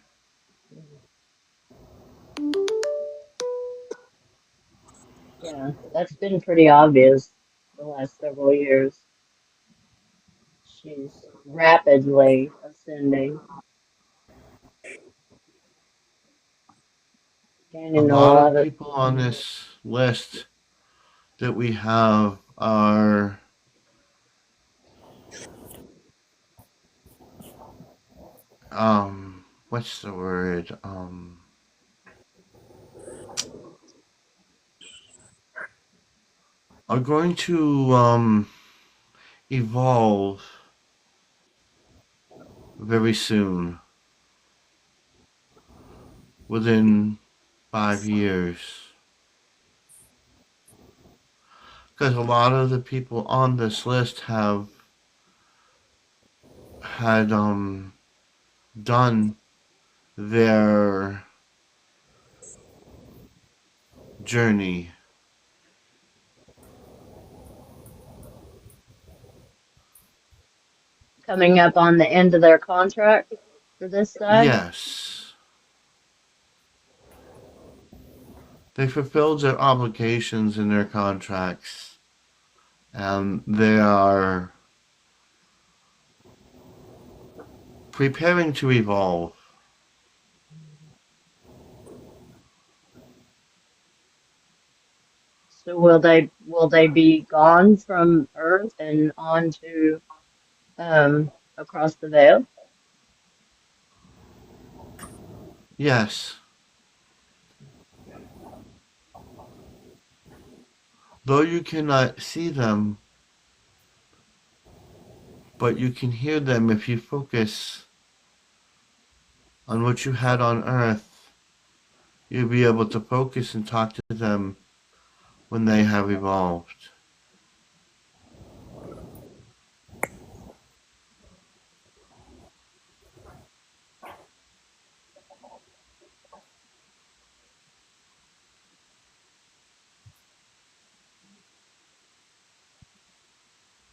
Yeah, that's been pretty obvious the last several years. She's rapidly ascending, A gaining a lot lot of of. people on this list that we have are what's the word? Are going to evolve very soon, within 5 years. Because a lot of the people on this list have had done their journey. Coming up on the end of their contract for this side. Yes, they fulfilled their obligations in their contracts, and they are preparing to evolve. So will they be gone from Earth and on to across the veil? Yes, though you cannot see them, but you can hear them if you focus on what you had on Earth. You'll be able to focus and talk to them when they have evolved.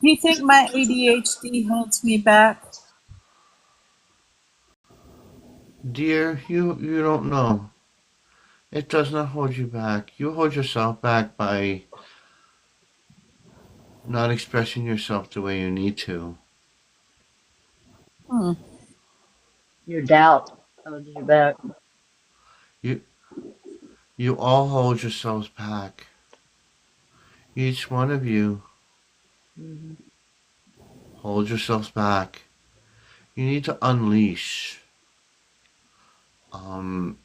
Do you think my ADHD holds me back? Dear, you don't know. It does not hold you back. You hold yourself back by not expressing yourself the way you need to. Hmm. Your doubt holds you back. You you all hold yourselves back. Each one of you Hmm. hold yourselves back. You need to unleash. Um,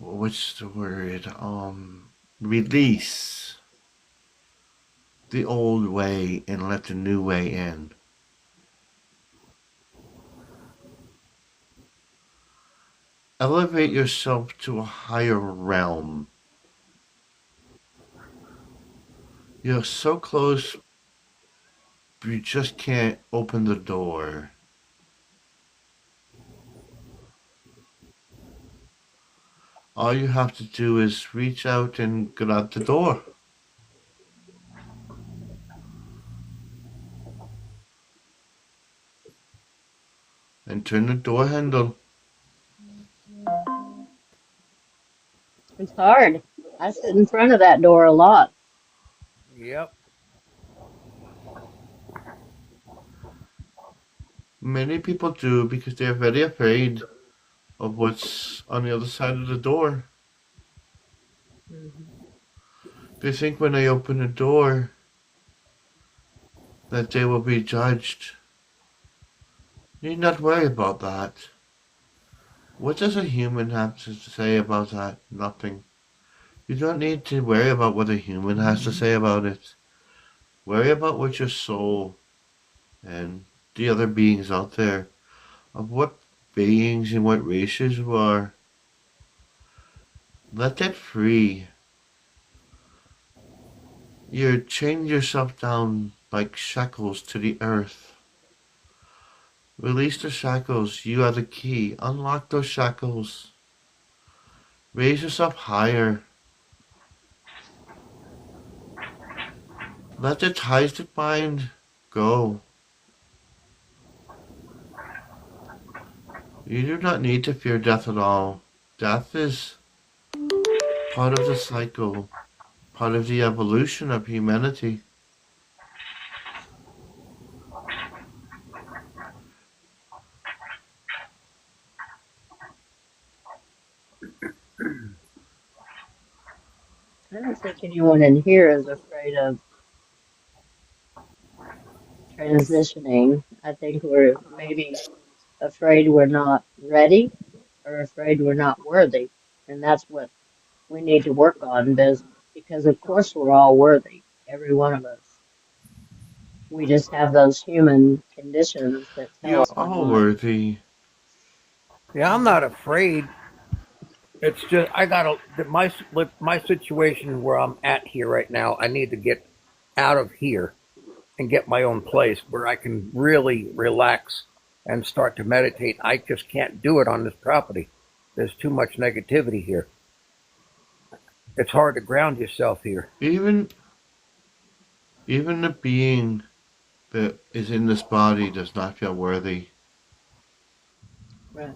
what's the word? Release the old way and let the new way in. Elevate yourself to a higher realm. You're so close you just can't open the door. All you have to do is reach out and grab the door. And turn the door handle. It's hard. I sit in front of that door a lot. Yep. Many people do because they're very afraid of what's on the other side of the door. Mhm. They think when they open the door that they will be judged. You need not worry about that. What does a human have to say about that? Nothing. You don't need to worry about what a human has to say about it. Worry about what your soul and the other beings out there, of what beings and what races you are. Let that free. You chain yourself down like shackles to the earth. Release the shackles. You are the key. Unlock those shackles. Raise yourself higher. Let the ties that bind go. You do not need to fear death at all. Death is part of the cycle, part of the evolution of humanity. I don't think anyone in here is afraid of transitioning. I think we're maybe afraid we're not ready or afraid we're not worthy. And that's what we need to work on because of course we're all worthy, every one of us. We just have those human conditions that tell You're us we're all not. worthy. Yeah, I'm not afraid. It's just I gotta my situation where I'm at here right now. I need to get out of here and get my own place where I can really relax and start to meditate. I just can't do it on this property. There's too much negativity here. It's hard to ground yourself here. Even the being that is in this body does not feel worthy. Right.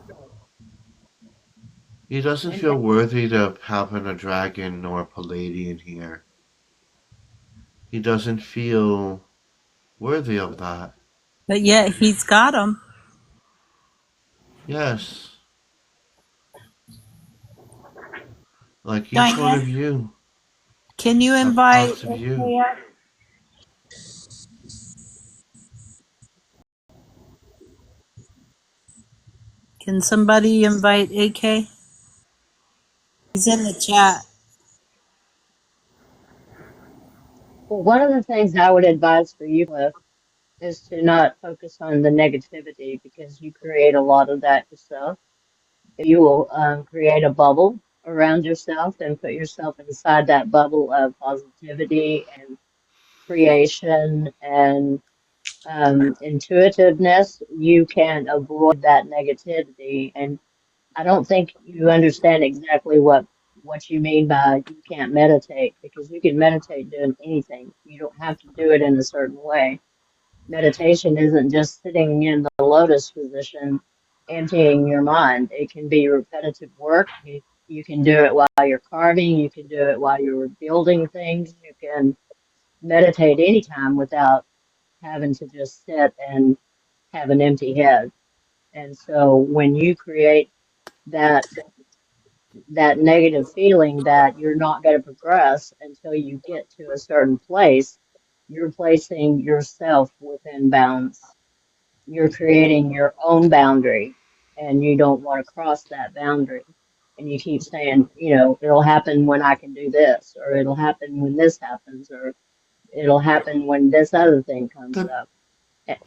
He doesn't And feel worthy of having a dragon or a Palladian here. He doesn't feel worthy of that. But yet he's got them. Yes, like each one Diane, of you can you have invite parts of you. AK up? Can somebody invite AK? He's in the chat. well, one of the things I would advise for you, Cliff, is to not focus on the negativity because you create a lot of that yourself. You will create a bubble around yourself and put yourself inside that bubble of positivity and creation and intuitiveness. You can avoid that negativity. And I don't think you understand exactly what you mean by you can't meditate because you can meditate doing anything. You don't have to do it in a certain way. Meditation isn't just sitting in the lotus position, emptying your mind. It can be repetitive work. You can do it while you're carving. You can do it while you're building things. You can meditate anytime without having to just sit and have an empty head. And so when you create that that negative feeling that you're not going to progress until you get to a certain place, you're placing yourself within bounds. You're creating your own boundary and you don't want to cross that boundary. And you keep saying, it'll happen when I can do this, or it'll happen when this happens, or it'll happen when this other thing comes The up.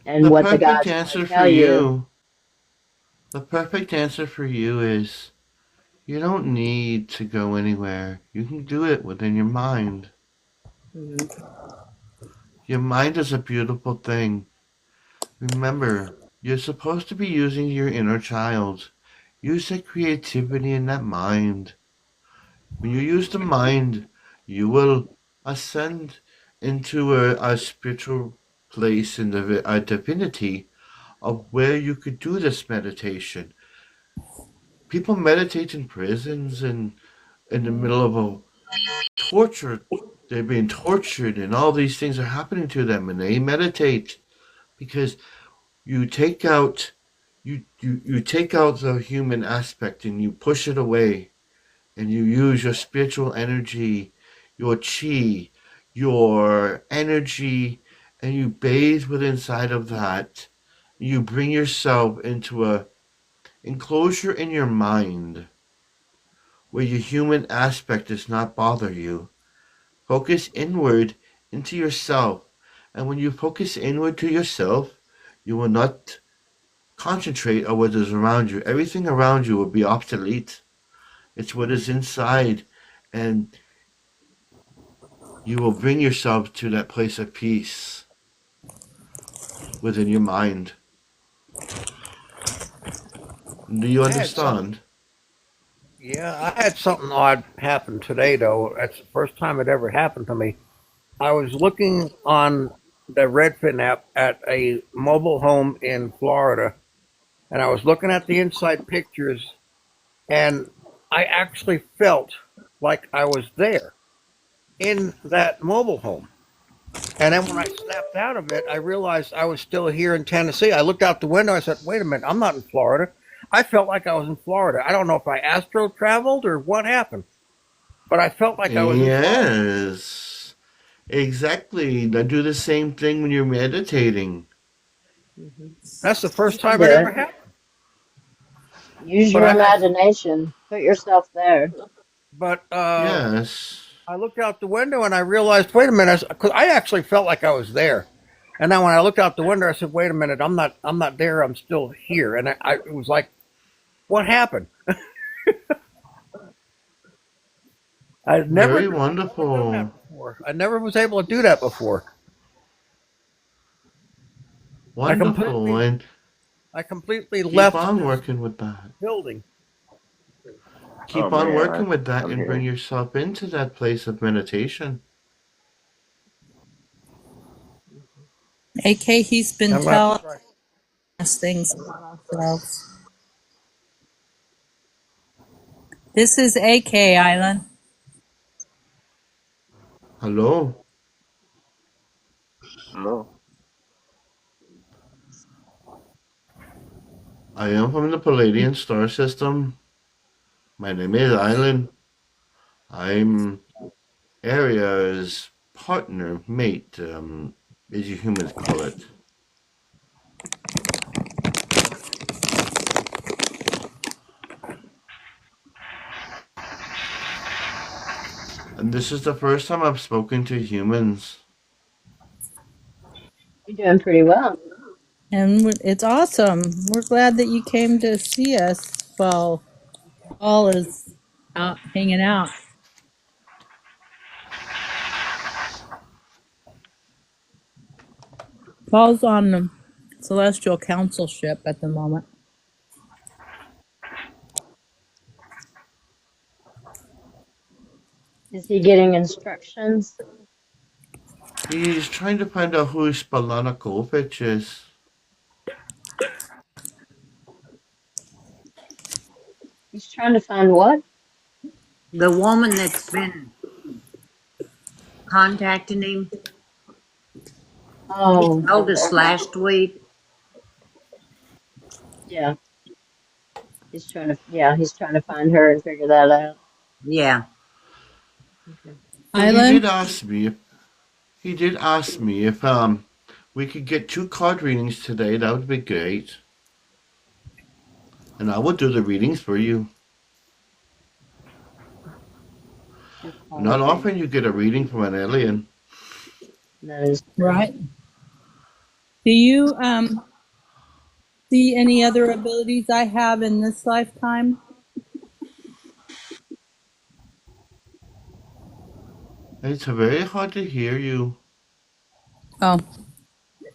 And the what the perfect guides want to answer for tell you, you, the perfect answer for you is you don't need to go anywhere. You can do it within your mind. mhm, Your mind is a beautiful thing. Remember, you're supposed to be using your inner child. Use that creativity in that mind. When you use the mind, you will ascend into a spiritual place in a divinity of where you could do this meditation. People meditate in prisons and in the middle of a torture. They're being tortured and all these things are happening to them and they meditate because you take out you take out the human aspect and you push it away and you use your spiritual energy, your chi, your energy, and you bathe with inside of that. You bring yourself into a enclosure in your mind where your human aspect does not bother you. Focus inward into yourself. And when you focus inward to yourself, you will not concentrate on what is around you. Everything around you will be obsolete. It's what is inside. And you will bring yourself to that place of peace within your mind. Do you I had something. understand? Yeah, I had something odd happen today, though. That's the first time it ever happened to me. I was looking on the Redfin app at a mobile home in Florida, and I was looking at the inside pictures, and I actually felt like I was there in that mobile home. And then when I snapped out of it, I realized I was still here in Tennessee. I looked out the window. I said, wait a minute, I'm not in Florida. I felt like I was in Florida. I don't know if I astro traveled or what happened, but I felt like I was in Florida. Yes. Exactly. Now do the same thing when you're meditating. Hmm. That's the first You can time do it ever it. happened. Use But your I had, imagination. Put yourself there. but Yes. I looked out the window and I realized, wait a minute, because I actually felt like I was there. And then when I looked out the window, I said, wait a minute, I'm not there. I'm still here. And it was like, what happened? Very I've never done that wonderful. before. I never was able to do that before. I Wonderful. completely, And I completely keep left on this working with that. building. Oh Keep on man, working with that I'm and bring here. yourself into that place of meditation. AK, he's been I'm gonna have to telling try. us things about ourselves. This is AK Island. Hello. No. I am from the Palladian star system. My name is Island. I'm Aria's partner, mate, as you humans call it. And this is the first time I've spoken to humans. You're doing pretty well. And it's awesome. We're glad that you came to see us while Paul is out hanging out. Paul's on the Celestial Council ship at the moment. Is he getting instructions? He's trying to find out who Spalana Kolfich is. He's trying to find what? The woman that's been contacting him, he Oh, told us last week. yeah. He's trying to find her and figure that out. Yeah. Okay. Well, he Island? did ask me. He did ask me if we could get 2 card readings today. That would be great, and I will do the readings for you. Two Not card often reading. you get a reading from an alien. That is true. Right. Do you see any other abilities I have in this lifetime? It's very hard to hear you. Oh,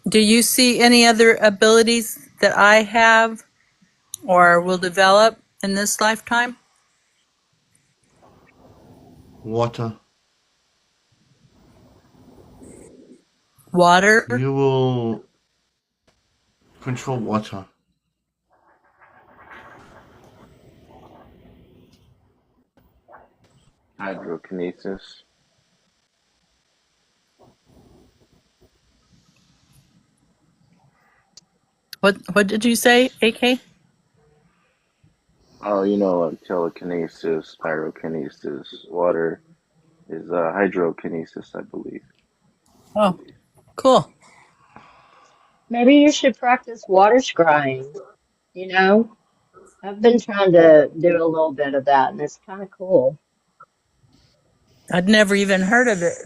do you see any other abilities that I have or will develop in this lifetime? Water. Water? You will control water. Hydrokinesis. What did you say, AK? Oh, you know, like telekinesis, pyrokinesis. Water is hydrokinesis, I believe. Oh, cool. Maybe you should practice water scrying. You know, I've been trying to do a little bit of that, and it's kind of cool. I'd never even heard of it.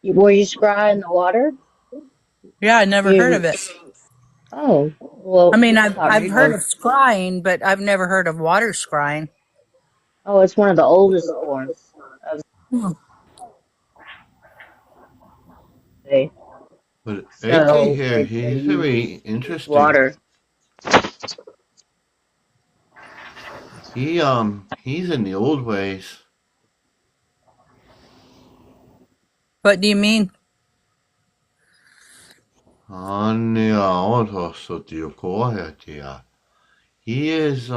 Were you scry in the water? Yeah, I never heard of You, it. oh, I well, mean, I I've thought, heard of scrying, but I've never heard of water scrying. oh, it's one of the oldest forms of Hmm. the, But AK so here, they he's very use interesting. water. He's in the old ways. What do you mean? Anja Autosso Diokohetia. He is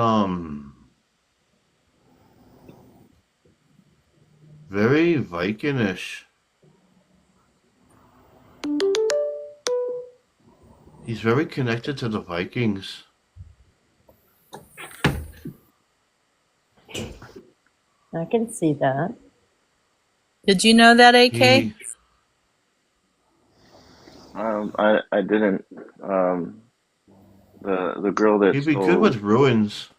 very Vikingish. He's very connected to the Vikings. I can see that. Did you know that, AK? He I didn't. The girl that he'd be good with stole. ruins.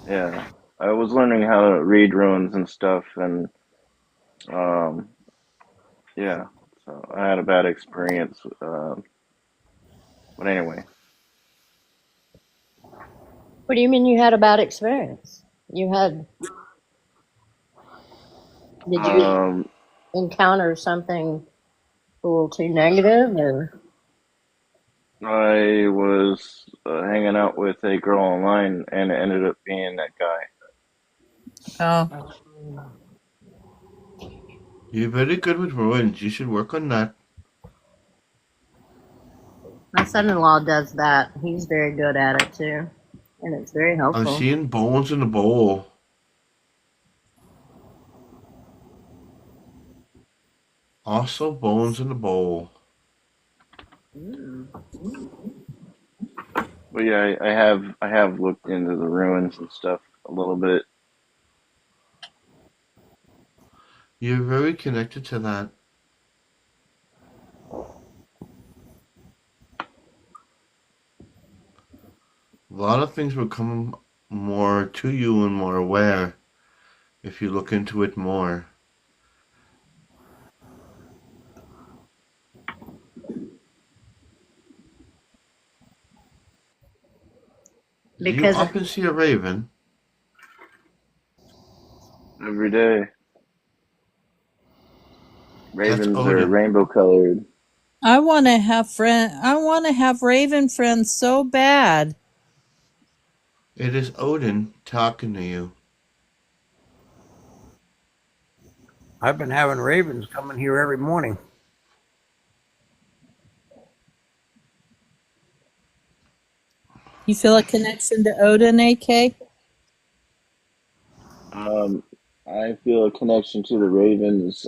Yeah, I was learning how to read runes and stuff, and um, yeah. So I had a bad experience. But anyway, What do you mean you had a bad experience? Did you um, encounter something a little too negative or? I was hanging out with a girl online, and it ended up being that guy. Oh, You're very good with ruins. You should work on that. My son-in-law does that. He's very good at it too, and it's very I'm helpful. seeing bones in the bowl. Also bones in the bowl. But yeah, I have looked into the ruins and stuff a little bit. You're very connected to that. A lot of things will come more to you and more aware if you look into it more. Do you Because often see a raven? Every day, That's ravens are Odin. rainbow colored. I want to have I want to have raven friends so bad. It is Odin talking to you. I've been having ravens coming here every morning. You feel a connection to Odin, AK? Um, I feel a connection to the ravens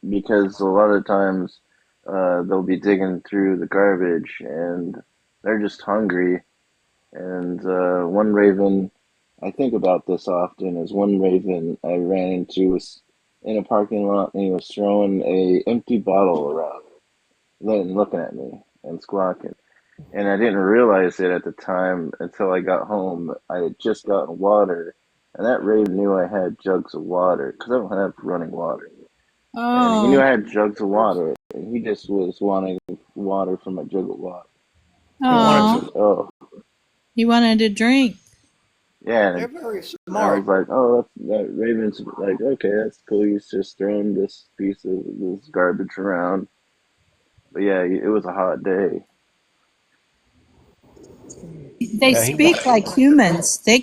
because a lot of times they'll be digging through the garbage and they're just hungry. And one raven, I think about this often, is one raven I ran into was in a parking lot and he was throwing a empty bottle around, then looking at me and squawking. And I didn't realize it at the time until I got home. I had just gotten water, and that raven knew I had jugs of water because I don't have running water. And he knew Oh, I had jugs of water, and he just was wanting water from a jug of water. He And I wanted said, oh, "Oh, you wanted to drink. Yeah, They're and very I was smart. like, oh, that Raven's like, okay, that's cool. He's just throwing this piece of this garbage around. But yeah, it was a hot day. They Yeah, he wants. speak like humans. They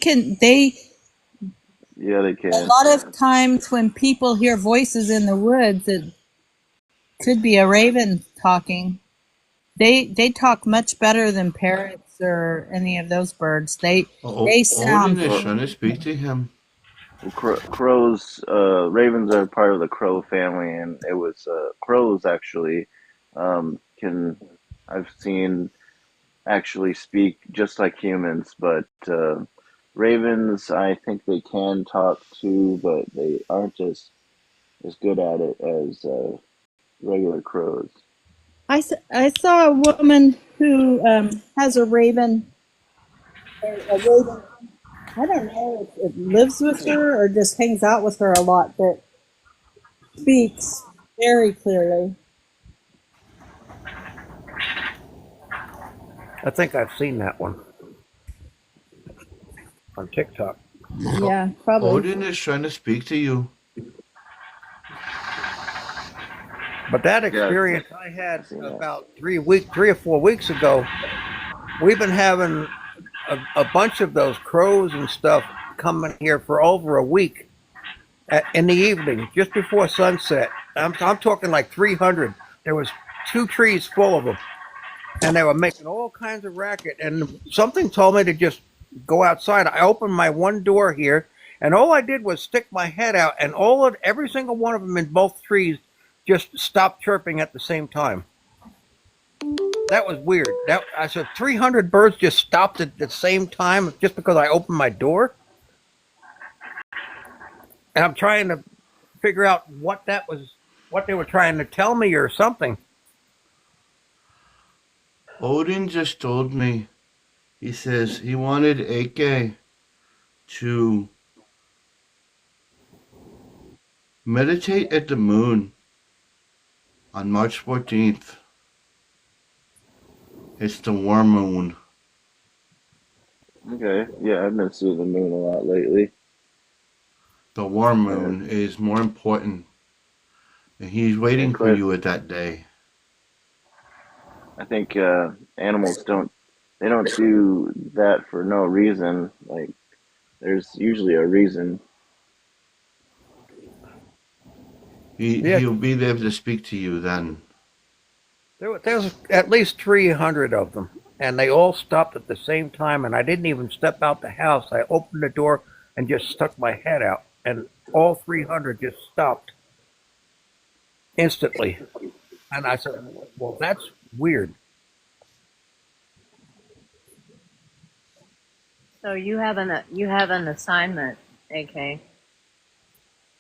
Yeah, they a can. lot of times when people hear voices in the woods, it could be a raven talking. They talk much better than parrots or any of those birds. They Odin sound is Well, trying to speak to him. crows, ravens are part of the crow family, and it was crows actually can I've seen actually speak just like humans, but ravens I think they can talk too, but they aren't as good at it as regular crows. I saw a woman who has a raven. A raven. I don't know if it lives with her or just hangs out with her a lot, but speaks very clearly. I think I've seen that one on TikTok. Yeah, probably. Odin is trying to speak to you. But that Yeah, experience I I've had seen that. about 3 or 4 weeks ago, we've been having a bunch of those crows and stuff coming here for over a week in the evening, just before sunset. I'm talking like 300. There was 2 trees full of them, and they were making all kinds of racket. And something told me to just go outside. I opened my one door here, and all I did was stick my head out, and every single one of them in both trees just stopped chirping at the same time. That was weird. That I said 300 birds just stopped at the same time just because I opened my door, and I'm trying to figure out what that was, what they were trying to tell me or something. Odin just told me. He says he wanted AK to meditate at the moon on March 14th. It's the warm moon. Okay, yeah, I've been seeing the moon a lot lately. The warm And moon is more important. And he's yeah, waiting for Cliff, you at that day. I think animals they don't do that for no reason. Like there's usually a reason. Yeah, He'll be there to speak to you then. there was at least 300 of them, and they all stopped at the same time. And I didn't even step out the house. I opened the door and just stuck my head out, and all 300 just stopped instantly. And I said, "Well, that's weird." So you have an assignment, AK.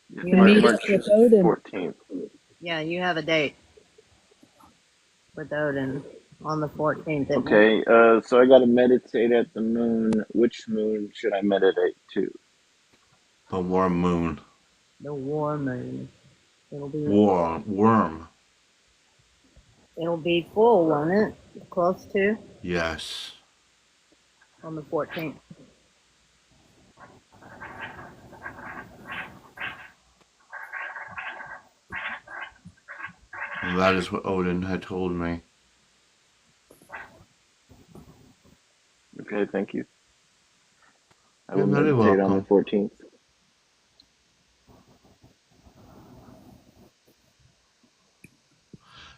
Yeah, You have a March date. With Odin. 14th. Yeah, you have a date with Odin on the 14th. Okay, so I got to meditate at the moon. Which moon should I meditate to? The warm moon. The war moon. It'll be Worm. it'll be full, won't it? Close to Yes. on the 14th. And that is what Odin had told me. Okay, thank you. I You're will very meditate on the welcome. 14th.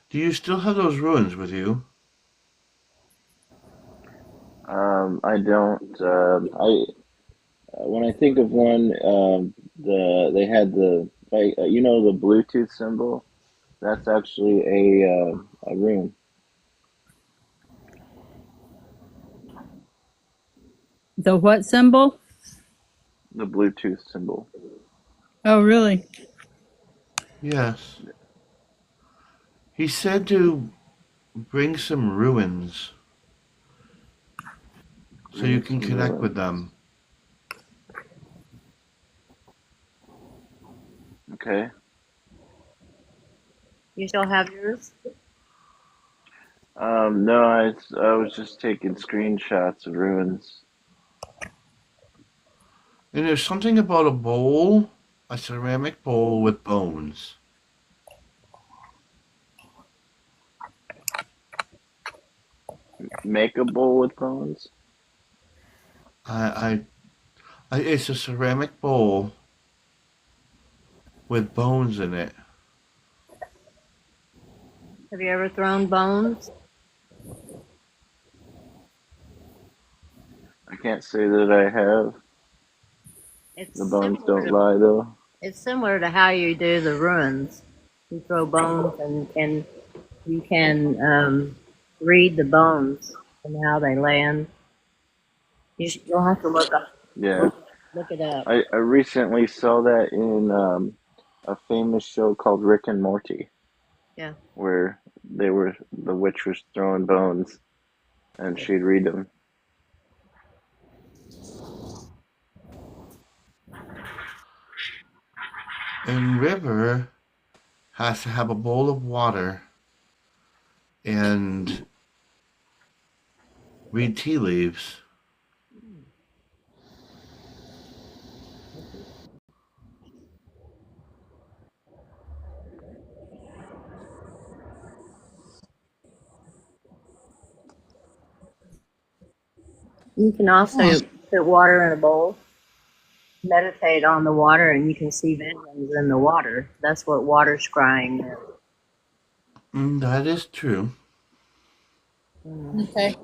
Do you still have those ruins with you? I don't. I when I think of one, they had the like you know the Bluetooth symbol. That's actually a rune. The what symbol? The Bluetooth symbol. Oh, really? Yes. He said to bring some ruins so you Bring can some connect with ruins. them. Okay. You still have yours? No, I was just taking screenshots of ruins. And there's something about a bowl, a ceramic bowl with bones. Make a bowl with bones. I, it's a ceramic bowl with bones in it. Have you ever thrown bones? I can't say that I have. It's The bones similar don't to, lie, though. it's similar to how you do the ruins. You throw bones and you can read the bones and how they land. You'll have to Yeah. look it up. I recently saw that in a famous show called Rick and Morty, Yeah. where the witch was throwing bones and she'd read them. And River has to have a bowl of water and read tea leaves. You can also put water in a bowl, meditate on the water, and you can see visions in the water. That's what water scrying is. That is true. Okay.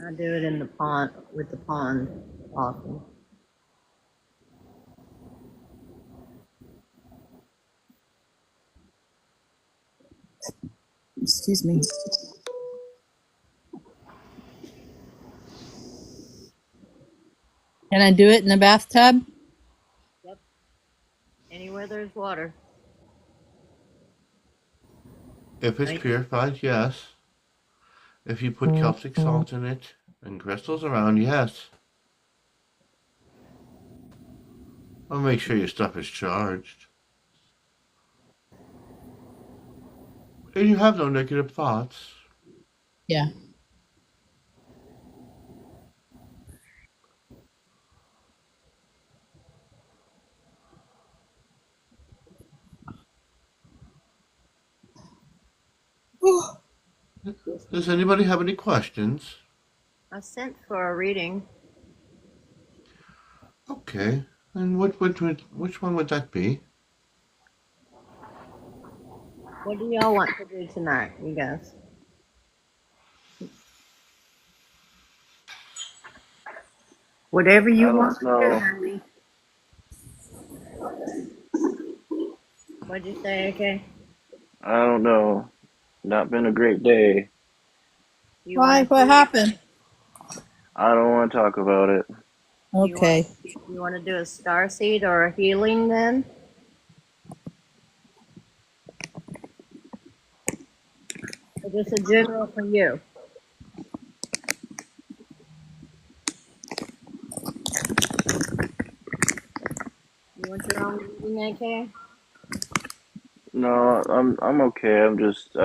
I do it in the pond with the pond often. Excuse me. Can I do it in the bathtub? Yep. Anywhere there's water. If it's Right. purified, yes. If you put Celtic salt in it and crystals around, yes. I'll make sure your stuff is charged. And you have no negative thoughts. Yeah. Does anybody have any questions? I sent for a reading. Okay. And which one would that be? What do y'all want to do tonight, you guys? Whatever I you want don't to do, know. honey. What'd you say, okay? I don't know. Not been a great day. You Why? want What happened? I don't want to talk about it. Okay. you want to do a star seed or a healing then? Or just a general for you? You want your own reading, AK? No, I'm okay. I'm just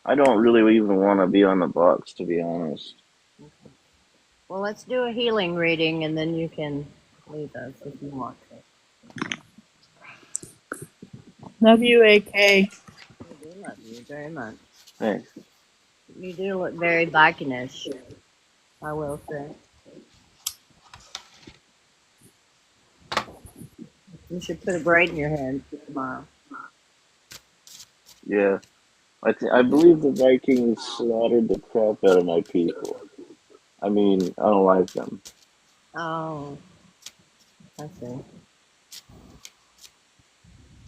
I don't really even want to be on the box, to be honest. Well, let's do a healing reading and then you can leave us if you want to. Love you, AK. I do love you very much. Thanks. You do look very Vikinish, I will say. You should put a braid in your head tomorrow. Yeah, I believe the Vikings slaughtered the crap out of my people. I mean, I don't like them. Oh, I see.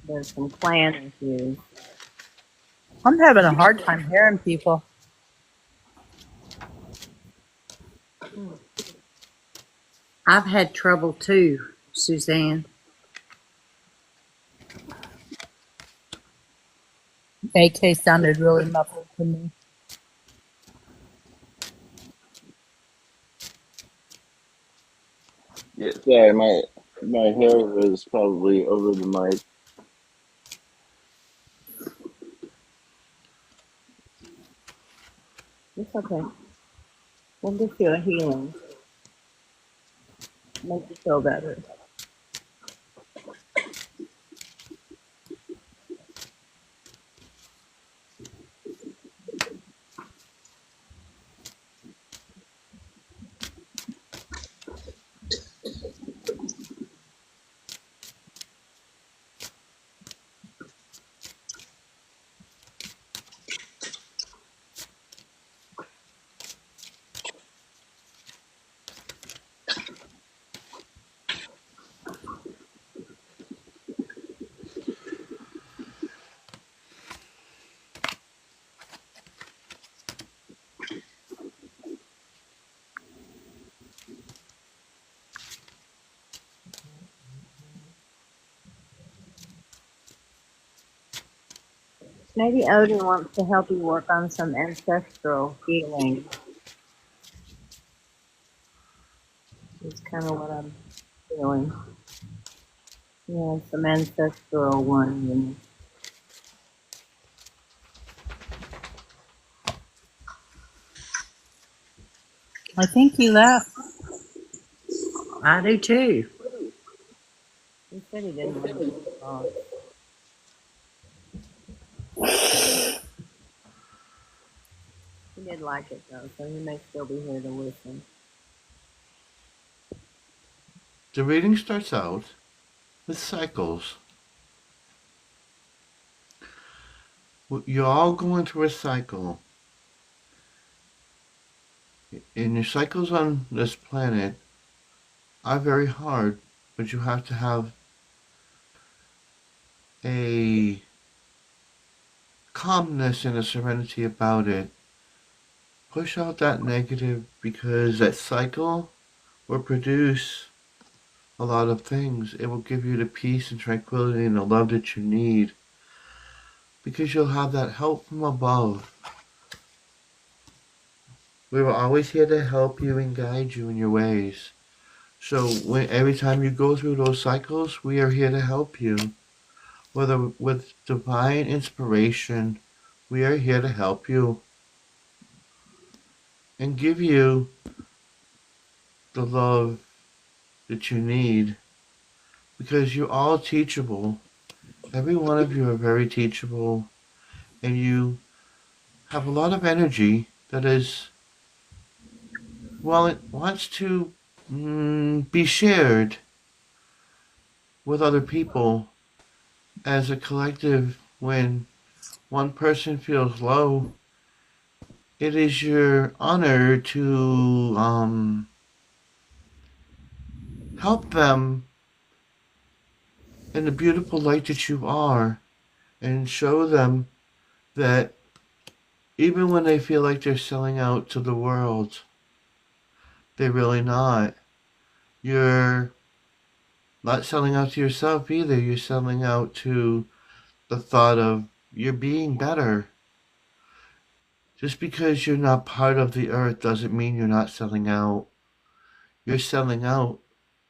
There's some clan issues. I'm having a hard time hearing people. I've had trouble too, Suzanne. AK sounded really muffled to me. Yeah, sorry, my hair was probably over the mic. It's okay. We'll get you a healing. make you feel better. Maybe Odin wants to help you work on some ancestral healing. It's kind of what I'm feeling. Yeah, some ancestral one. And I think he left. I do too. He said he didn't want to be lost. He did like it though, so he may still be here to listen. The reading starts out with cycles. You're all going through a cycle. And your cycles on this planet are very hard, but you have to have a calmness and a serenity about it. Push out that negative because that cycle will produce a lot of things. It will give you the peace and tranquility and the love that you need because you'll have that help from above. We were always here to help you and guide you in your ways. So every time you go through those cycles, we are here to help you. Whether with divine inspiration, we are here to help you and give you the love that you need because you're all teachable. Every one of you are very teachable and you have a lot of energy that is, well, it wants to be shared with other people as a collective. When one person feels low, it is your honor to help them in the beautiful light that you are and show them that even when they feel like they're selling out to the world, they're really not. You're not selling out to yourself either. You're selling out to the thought of you're being better. Just because you're not part of the earth doesn't mean you're not selling out. You're selling out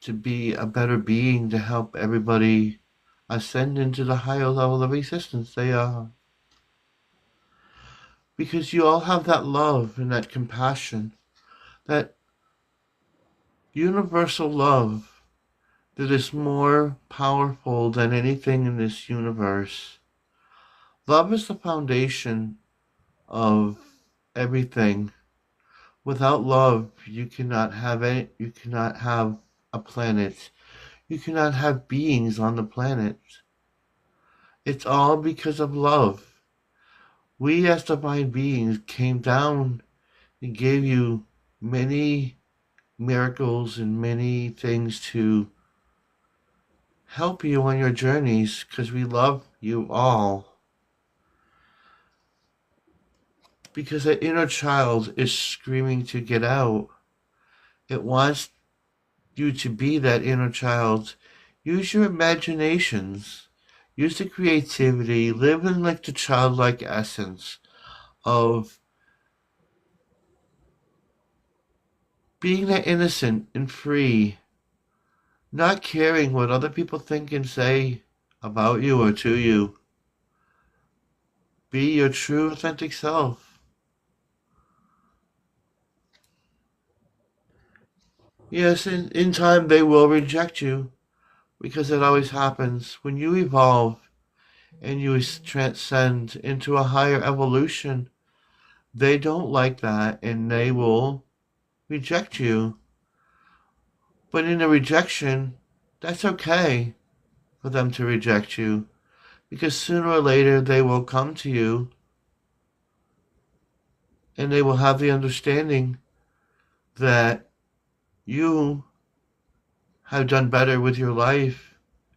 to be a better being to help everybody ascend into the higher level of existence they are. Because you all have that love and that compassion, that universal love that is more powerful than anything in this universe. Love is the foundation of everything. Without love, you cannot have any, you cannot have a planet. You cannot have beings on the planet. It's all because of love. We as divine beings came down and gave you many miracles and many things to help you on your journeys because we love you all. Because that inner child is screaming to get out. It wants you to be that inner child. Use your imaginations. Use the creativity. Live in like the childlike essence of being that innocent and free, not caring what other people think and say about you or to you. Be your true authentic self. Yes, in time they will reject you because it always happens. When you evolve and you transcend into a higher evolution, they don't like that and they will reject you. But in a rejection, that's okay for them to reject you because sooner or later they will come to you and they will have the understanding that you have done better with your life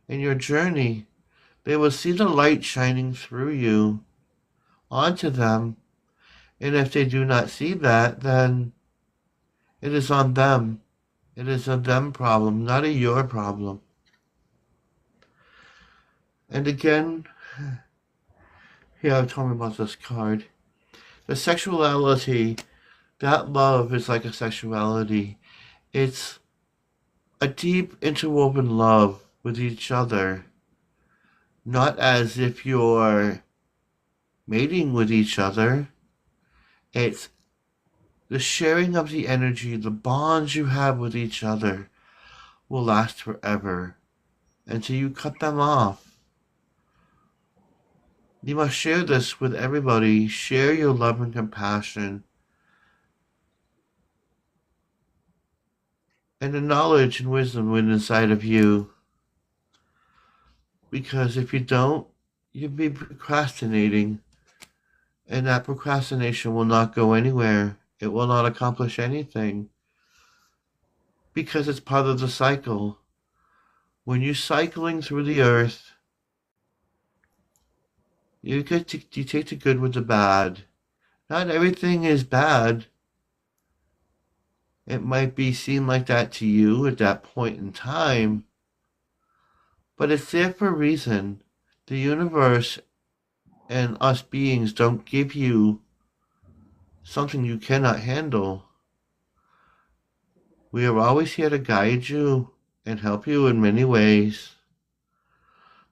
and your journey. They will see the light shining through you onto them. And if they do not see that, then it is on them. It is a them problem, not a your problem. And again, here I've told me about this card. The sexuality, that love is like a sexuality. It's a deep interwoven love with each other, not as if you're mating with each other. It's the sharing of the energy, the bonds you have with each other will last forever until you cut them off. You must share this with everybody. Share your love and compassion and the knowledge and wisdom within inside of you. Because if you don't, you'll be procrastinating, and that procrastination will not go anywhere. It will not accomplish anything because it's part of the cycle. When you're cycling through the earth, you take the good with the bad. Not everything is bad. It might be seen like that to you at that point in time, but it's there for a reason. The universe and us beings don't give you something you cannot handle. We are always here to guide you and help you in many ways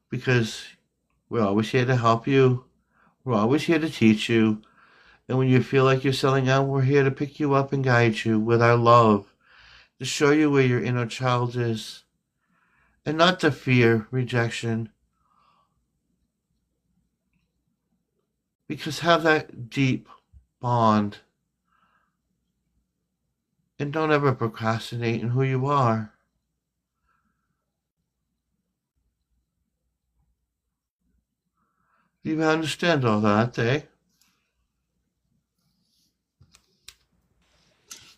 because we're always here to help you. We're always here to teach you. And when you feel like you're selling out, we're here to pick you up and guide you with our love, to show you where your inner child is, and not to fear rejection. Because have that deep bond and don't ever procrastinate in who you are. Do you understand all that, eh?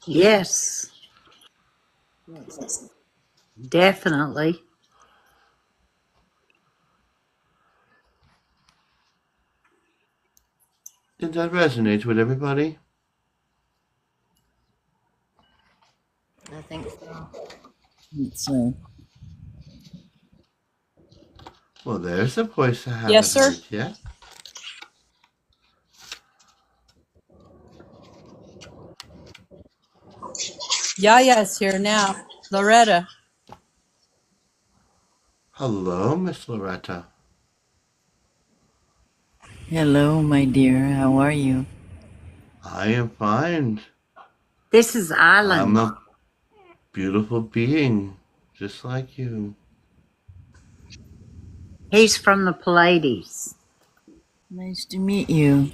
Yes, definitely. Did that resonate with everybody? I think so. So, Well, there's a voice I haven't Yes, sir. heard yet. Yaya's here now. Loretta. Hello, Miss Loretta. hello, my dear. How are you? I am fine. This is I'm Island. a beautiful being, just like you. He's from the Pallades. Nice to meet you.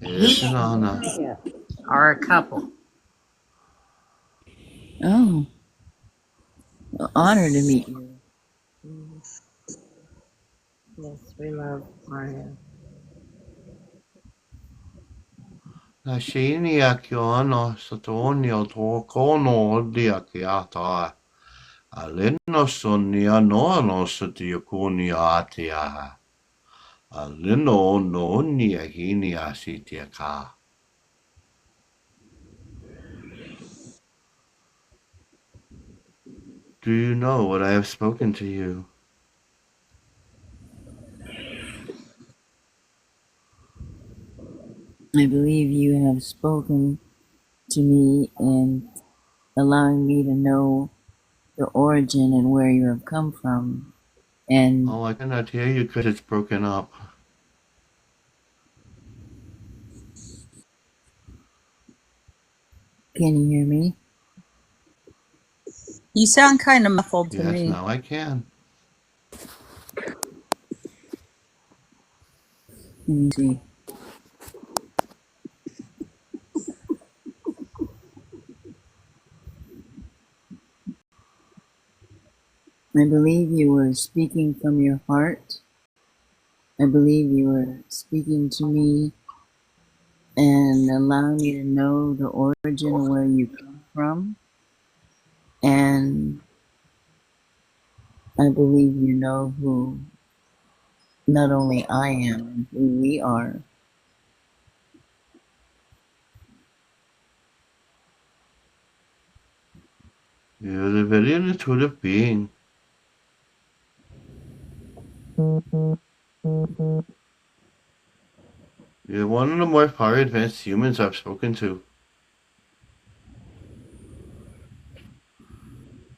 It's an honor. Are a couple. Oh, honor to meet you. Mhm. Yes, we love Mario. Nashini akiona satonio to kono dia kiata. Alino sonia no no satiakuni atia. Alino no nia hini asitiaka. Do you know what I have spoken to you? I believe you have spoken to me and allowing me to know the origin and where you have come from. And Oh, I cannot hear you because it's broken up. can you hear me? You sound kind of muffled to Yes, me. now I can. Let me see. I believe you were speaking from your heart. I believe you were speaking to me and allowing me to know the origin of where you come from. And I believe you know who not only I am and who we are. You're a very intuitive being. You're one of the more far advanced humans I've spoken to.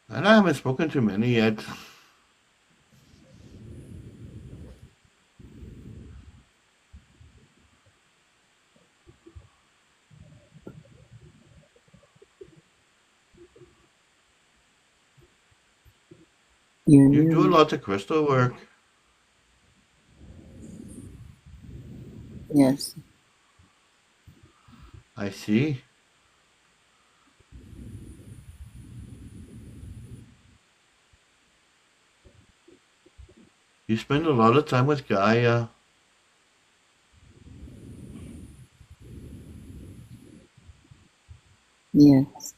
And I haven't spoken to many yet. You're You do a new. lot of crystal work. Yes. I see. You spend a lot of time with Gaia. Yes.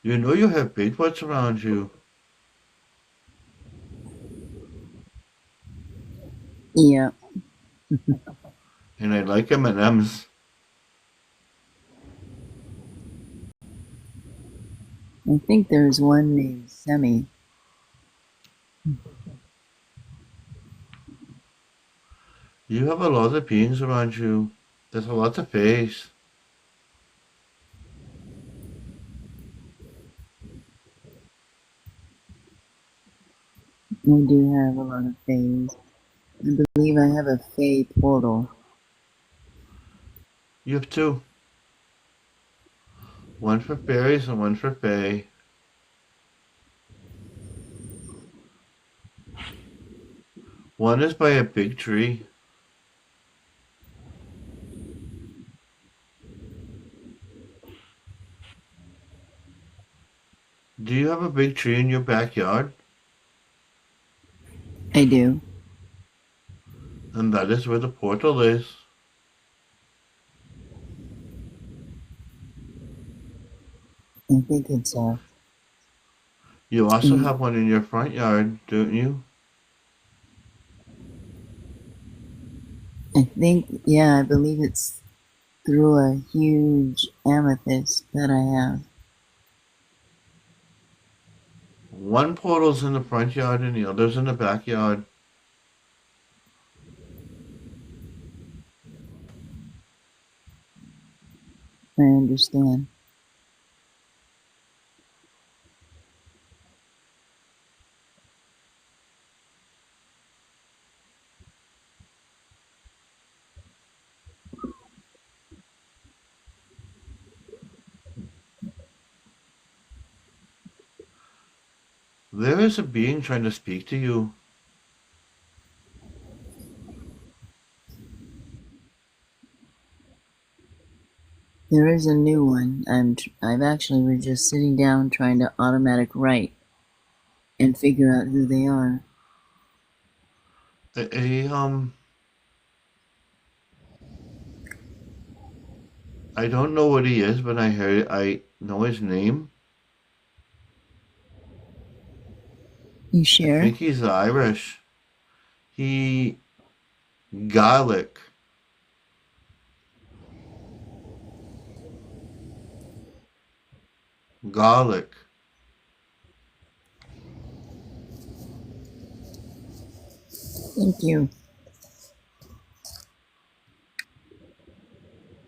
You know you have Bigfoots around you. Yeah. And I like M&Ms. I think there's one named Semi. You have a lot of beings around you. There's a lot of face. I do have a lot of fays. I believe I have a fay portal. You have two. One for fairies and one for fae. One is by a big tree. Do you have a big tree in your backyard? I do. And that is where the portal is. I think it's You also in, have one in your front yard, don't you? I believe it's through a huge amethyst that I have. One portal's in the front yard and the other's in the backyard. I understand. There is a being trying to speak to you. There is a new one. I've actually was just sitting down trying to automatic write and figure out who they are. A, I don't know what he is, but I know his name. You I share? think he's Irish. He Gaelic. Garlic. Thank you.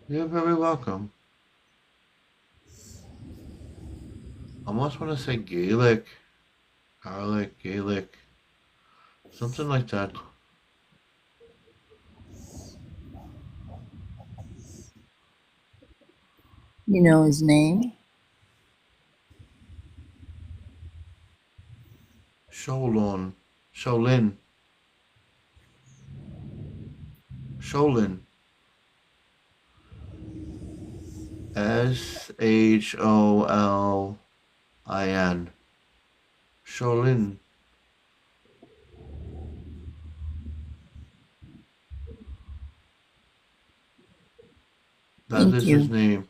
You're very welcome. I almost want to say Gaelic. Garlic, Gaelic. Something like that. You know his name? Shaolin. Shaolin. Shaolin. Sholin. Shaolin. That Thank is his you. name.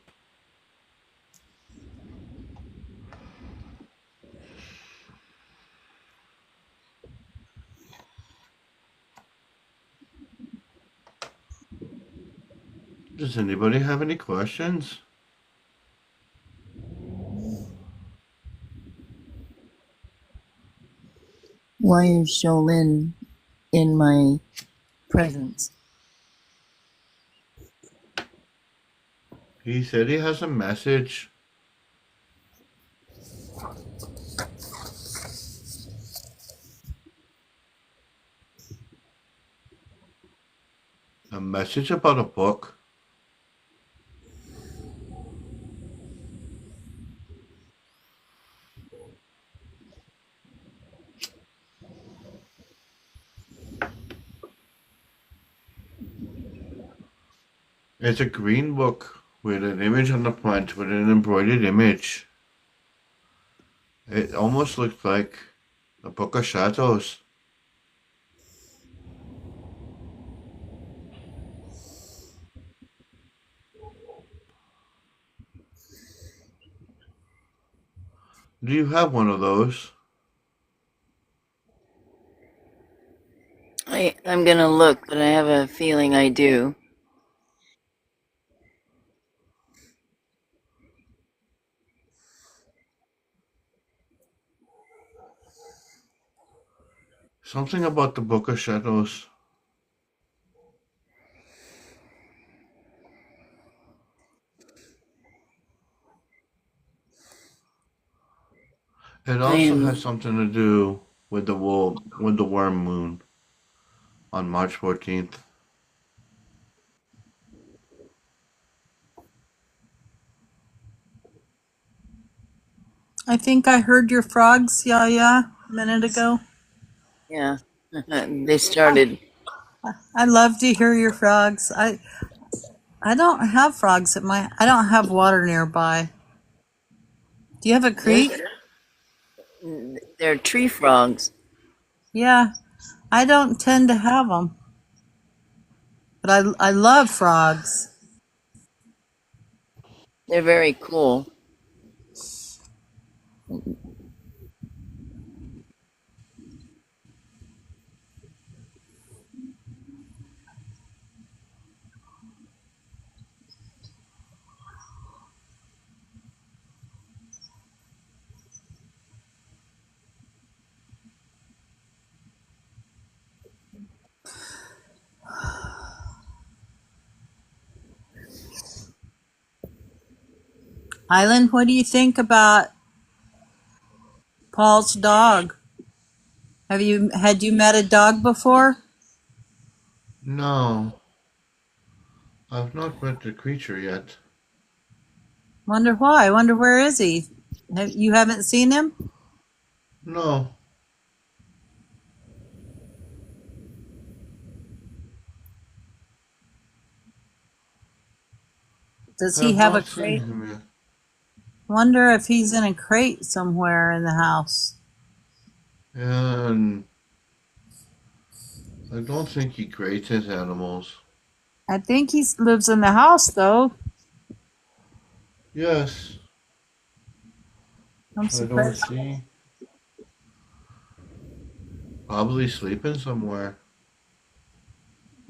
Does anybody have any questions? Why is Sholin in my presence? He said he has a message. A message about a book. It's a green book with an image on the front with an embroidered image. It almost looks like a Book of Shadows. Do you have one of those? I'm gonna look, but I have a feeling I do. Something about the Book of Shadows. It I also has am. something to do with the worm moon on March 14th. I think I heard your frogs, yeah, a minute ago. Yeah. They started. I love to hear your frogs. I don't have frogs I don't have water nearby. Do you have a There's. creek? They're tree frogs. Yeah, I don't tend to have them, but I love frogs. They're very cool. Island, what do you think about Paul's dog? Had you met a dog before? No, I've not met the creature yet. Wonder why. Wonder where is he? You haven't seen him? No, Does I he have have a not seen crate? him yet. Wonder if he's in a crate somewhere in the house. And I don't think he crates his animals. I think he lives in the house though. Yes, I'm I don't surprised. see. Probably sleeping somewhere.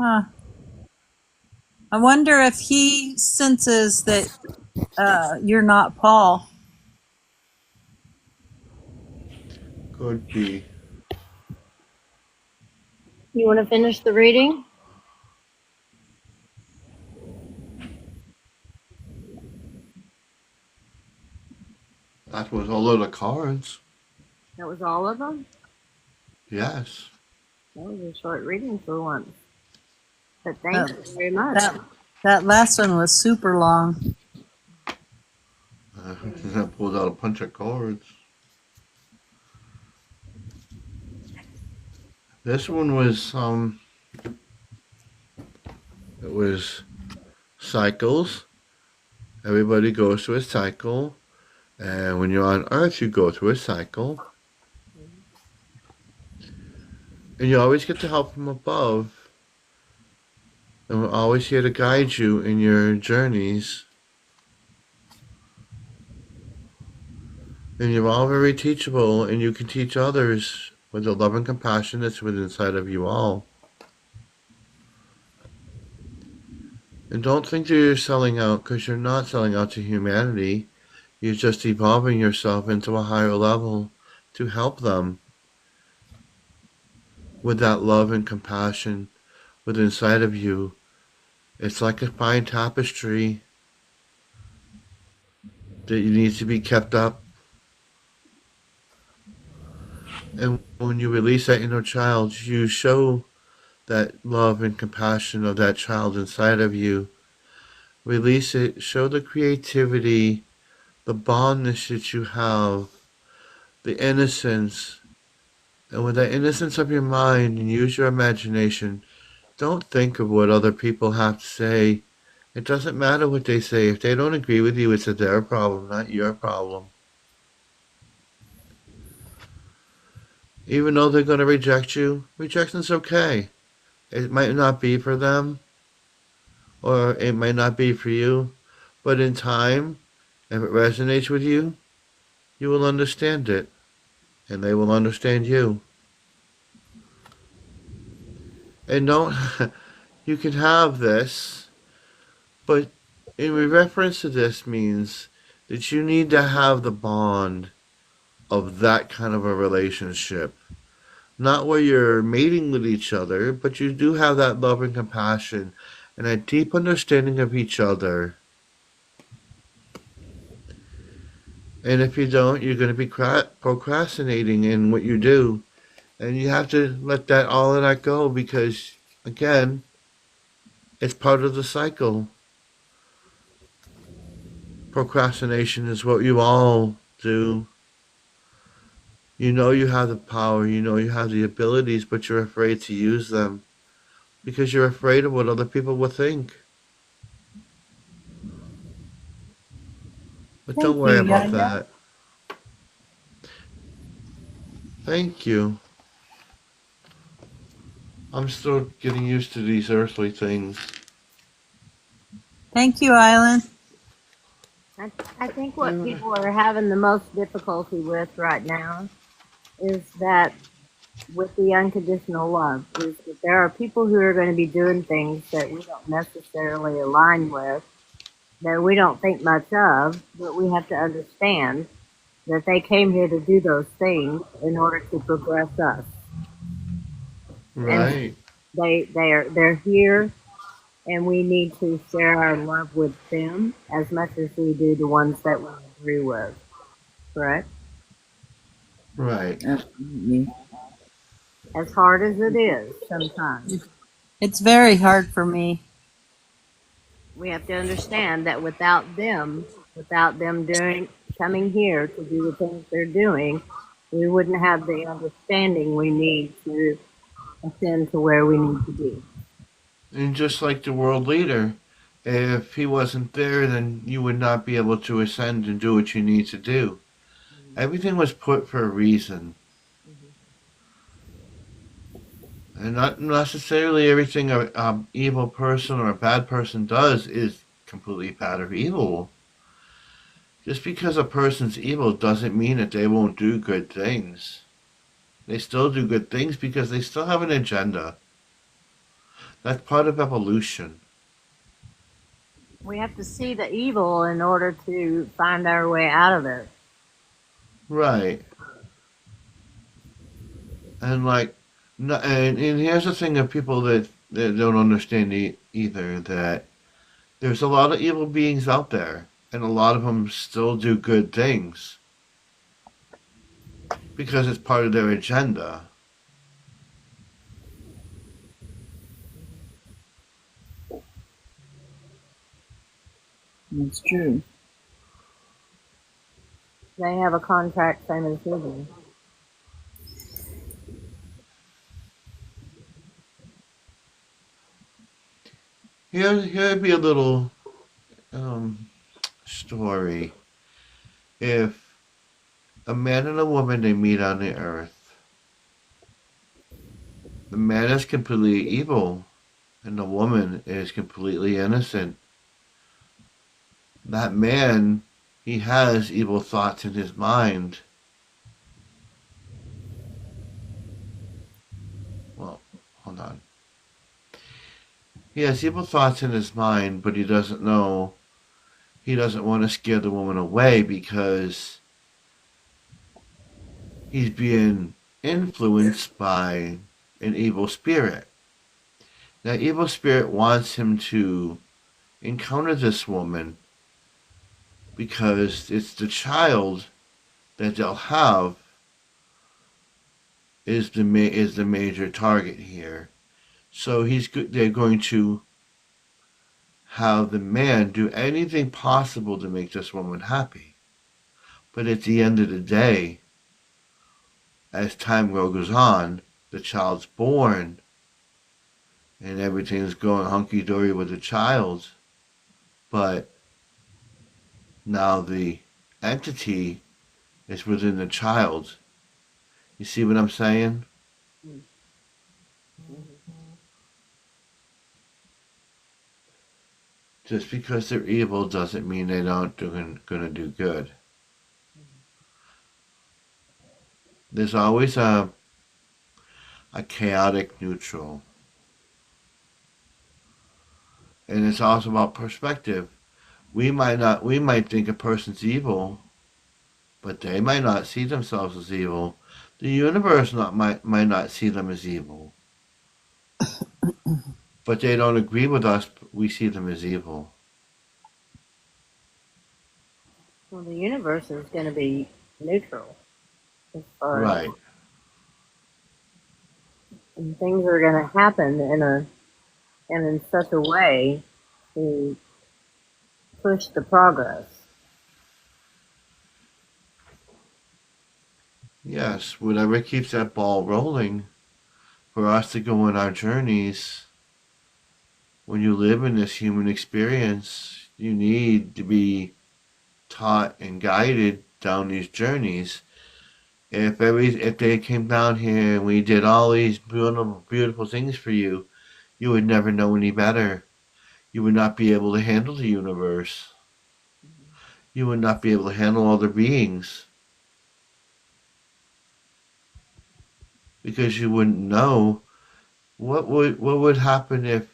Huh. I wonder if he senses that you're not Paul. Could be. You want to finish the reading? That was all of the cards. That was all of them? Yes. That was a short reading for once. But thank Uh, you very much. that that last one was super long. I pulled out a bunch of cards. This one was it was cycles. Everybody goes through a cycle, and when you're on Earth, you go through a cycle, and you always get the help from above, and we're always here to guide you in your journeys. And you're all very teachable, and you can teach others with the love and compassion that's within inside of you all. And don't think that you're selling out, because you're not selling out to humanity. You're just evolving yourself into a higher level to help them with that love and compassion within inside of you. It's like a fine tapestry that needs to be kept up. And when you release that inner child, you show that love and compassion of that child inside of you. Release it, show the creativity, the bondness that you have, the innocence. And with that innocence of your mind, and use your imagination, don't think of what other people have to say. It doesn't matter what they say. If they don't agree with you, it's their problem, not your problem. Even though they're going to reject you, rejection's okay. It might not be for them, or it might not be for you, but in time, if it resonates with you, you will understand it, and they will understand you. And don't, you can have this, but in reference to this means that you need to have the bond of that kind of a relationship. Not where you're mating with each other, but you do have that love and compassion and a deep understanding of each other. And if you don't, you're going to be procrastinating in what you do. And you have to let that all of that go because, again, it's part of the cycle. Procrastination is what you all do. You know you have the power, you know you have the abilities, but you're afraid to use them because you're afraid of what other people will think. But Thank don't you, worry about Yaya. that. Thank you. I'm still getting used to these earthly things. Thank you, Island. I think what people are having the most difficulty with right now is that with the unconditional love is that there are people who are going to be doing things that we don't necessarily align with, that we don't think much of, but we have to understand that they came here to do those things in order to progress us. And Right. they're here, and we need to share our love with them as much as we do the ones that we agree with. Correct? Right. Absolutely. As hard as it is sometimes. It's very hard for me. We have to understand that without them coming here to do the things they're doing, we wouldn't have the understanding we need to ascend to where we need to be. And just like the world leader, if he wasn't there, then you would not be able to ascend and do what you need to do. Everything was put for a reason. And not necessarily everything an evil person or a bad person does is completely bad or evil. Just because a person's evil doesn't mean that they won't do good things. They still do good things because they still have an agenda. That's part of evolution. We have to see the evil in order to find our way out of it. Right. And like, and here's the thing of people that don't understand either, that there's a lot of evil beings out there, and a lot of them still do good things because it's part of their agenda. That's true. They have a contract same as we do. Here'd be a little story. If a man and a woman they meet on the earth, the man is completely evil and the woman is completely innocent. That man, he has evil thoughts in his mind. Well, hold on. He has evil thoughts in his mind, but he doesn't know. He doesn't want to scare the woman away because he's being influenced by an evil spirit. That evil spirit wants him to encounter this woman because it's the child that they'll have is the major target here. So they're going to have the man do anything possible to make this woman happy. But at the end of the day, as time goes on, the child's born and everything's going hunky-dory with the child. But now the entity is within the child. You see what I'm saying? Just because they're evil doesn't mean they don't gonna do good. There's always a chaotic neutral. And it's also about perspective. We might think a person's evil, but they might not see themselves as evil. The universe might not see them as evil. But they don't agree with us, we see them as evil. Well, the universe is going to be neutral as far as, Right. and things are going to happen in such a way to push the progress. Yes, whatever keeps that ball rolling for us to go on our journeys. When you live in this human experience, you need to be taught and guided down these journeys. If they came down here and we did all these beautiful things for you, you would never know any better. You would not be able to handle the universe. You would not be able to handle other beings. Because you wouldn't know what would happen if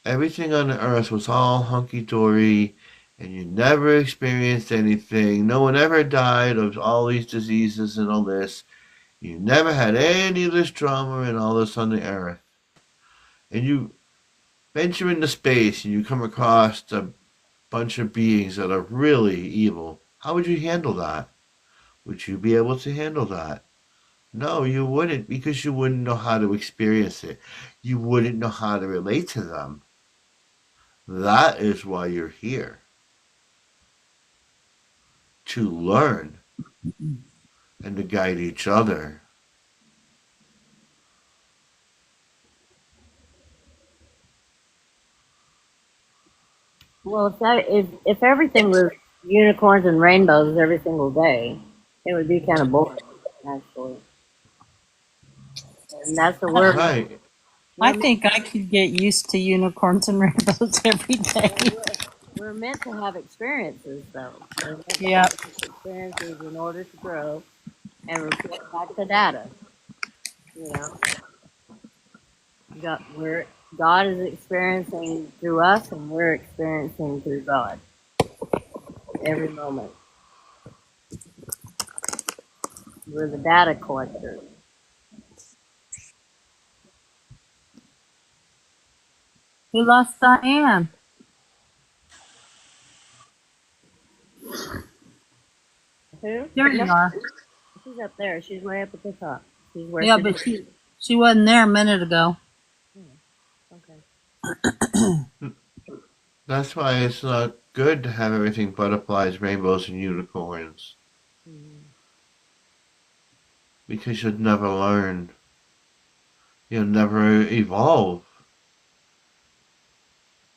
everything on the earth was all hunky-dory and you never experienced anything. No one ever died of all these diseases and all this. You never had any of this drama and all this on the earth. And you venture into space and you come across a bunch of beings that are really evil. How would you handle that? Would you be able to handle that? No, you wouldn't, because you wouldn't know how to experience it. You wouldn't know how to relate to them. That is why you're here. To learn and to guide each other. Well, if everything was unicorns and rainbows every single day, it would be kind of boring, actually. And that's the word. Right. I think I could get used to unicorns and rainbows every day. We're meant to have experiences, though. We're meant to Yeah. have experiences in order to grow and report back the data. You know, God is experiencing through us, and we're experiencing through God every moment. We're the data collectors. We lost Diane. Who? There you are. She's up there. She's way up at the top. She's where Yeah, but she wasn't there a minute ago. Okay. That's why it's not good to have everything butterflies, rainbows, and unicorns. because you'll never learn. You'll never evolve.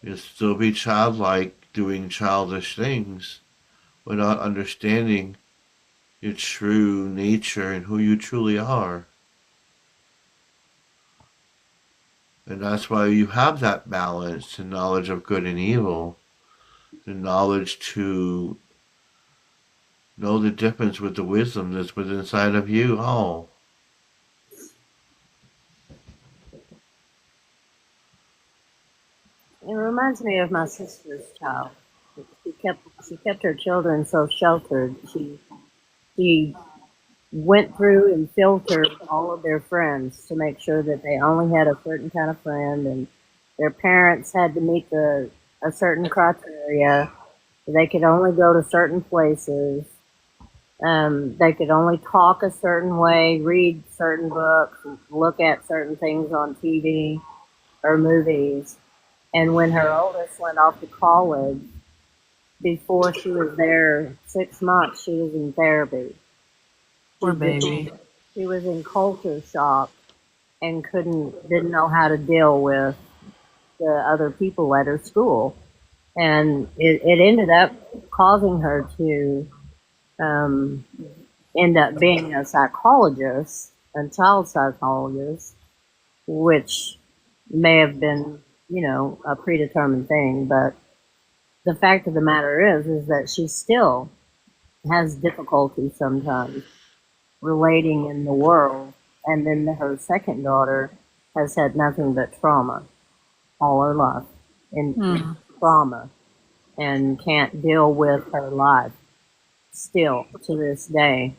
You'll still be childlike, doing childish things without understanding your true nature and who you truly are. And that's why you have that balance, the knowledge of good and evil, the knowledge to know the difference with the wisdom that's within inside of you all. It reminds me of my sister's child. She kept her children so sheltered. She went through and filtered all of their friends to make sure that they only had a certain kind of friend, and their parents had to meet a certain criteria. They could only go to certain places. They could only talk a certain way, read certain books, look at certain things on TV or movies. And when her oldest went off to college, before she was there 6 months, she was in therapy. Poor baby. She was in culture shock and didn't know how to deal with the other people at her school. And it ended up causing her to end up being a psychologist, a child psychologist, which may have been, a predetermined thing. But the fact of the matter is that she still has difficulty sometimes relating in the world. And then her second daughter has had nothing but trauma all her life, and trauma, and can't deal with her life still to this day,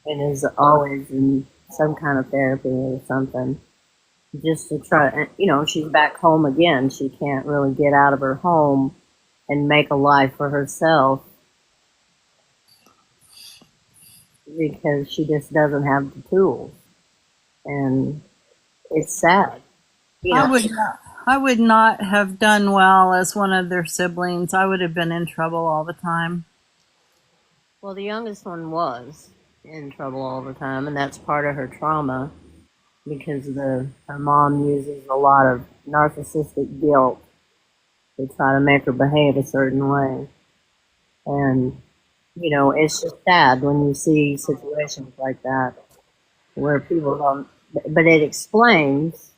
and is always in some kind of therapy or something, just to try. She's back home again. She can't really get out of her home and make a life for herself because she just doesn't have the tools, and it's sad. I would not have done well as one of their siblings. I would have been in trouble all the time. Well, the youngest one was in trouble all the time, and that's part of her trauma because her mom uses a lot of narcissistic guilt to try to make her behave a certain way. And, it's just sad when you see situations like that where people don't. But it explains,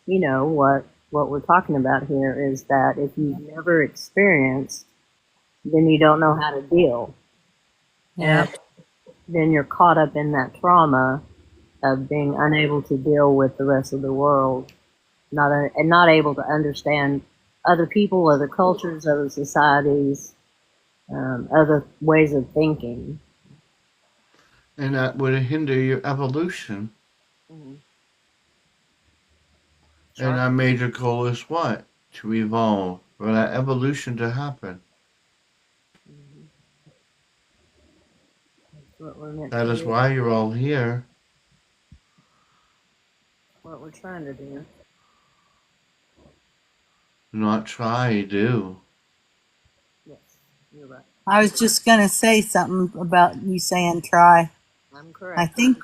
what we're talking about here is that if you've never experienced, then you don't know how to deal. Yeah. And then you're caught up in that trauma of being unable to deal with the rest of the world, and not able to understand other people, other cultures, other societies, other ways of thinking. And that would hinder your evolution. Mm-hmm. Sure. And our major goal is what? To evolve, for that evolution to happen. That is why you're all here. What we're trying to do. Not try, do. Yes, you're right. I was just going to say something about you saying try. I'm correct. I think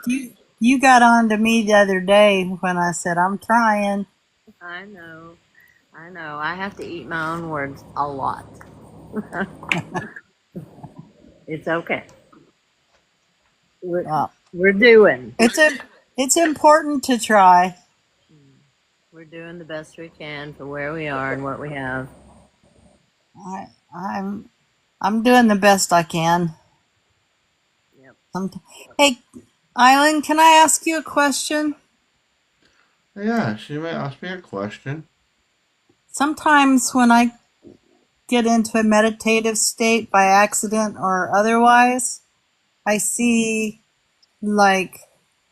you got on to me the other day when I said I'm trying. I know. I have to eat my own words a lot. It's okay. We're doing. It's important to try. We're doing the best we can for where we are and what we have. I'm doing the best I can. Yep. Hey, Eileen, can I ask you a question? Yeah, she may ask me a question. Sometimes when I get into a meditative state by accident or otherwise, I see like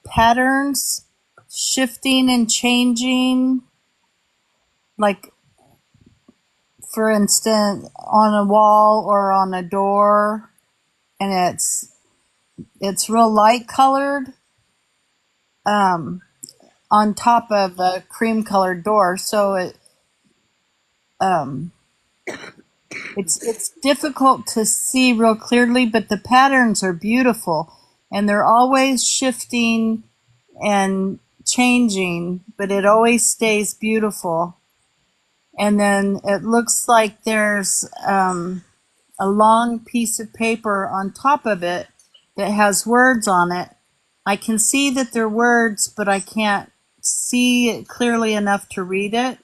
patterns shifting and changing, like for instance on a wall or on a door, and it's real light colored on top of a cream colored door, so It's difficult to see real clearly, but the patterns are beautiful, and they're always shifting and changing, but it always stays beautiful. And then it looks like there's a long piece of paper on top of it that has words on it. I can see that they're words, but I can't see it clearly enough to read it.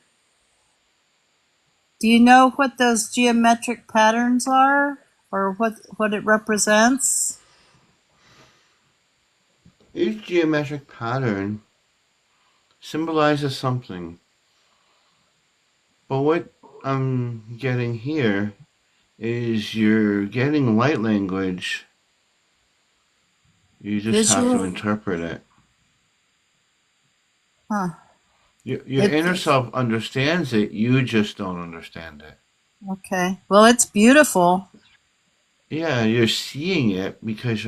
Do you know what those geometric patterns are, or what it represents? Each geometric pattern symbolizes something. But what I'm getting here is you're getting light language. You just have to Visual? interpret it. Huh. Your inner It's self understands it, you just don't understand it. okay. Well, it's beautiful. Yeah, you're seeing it because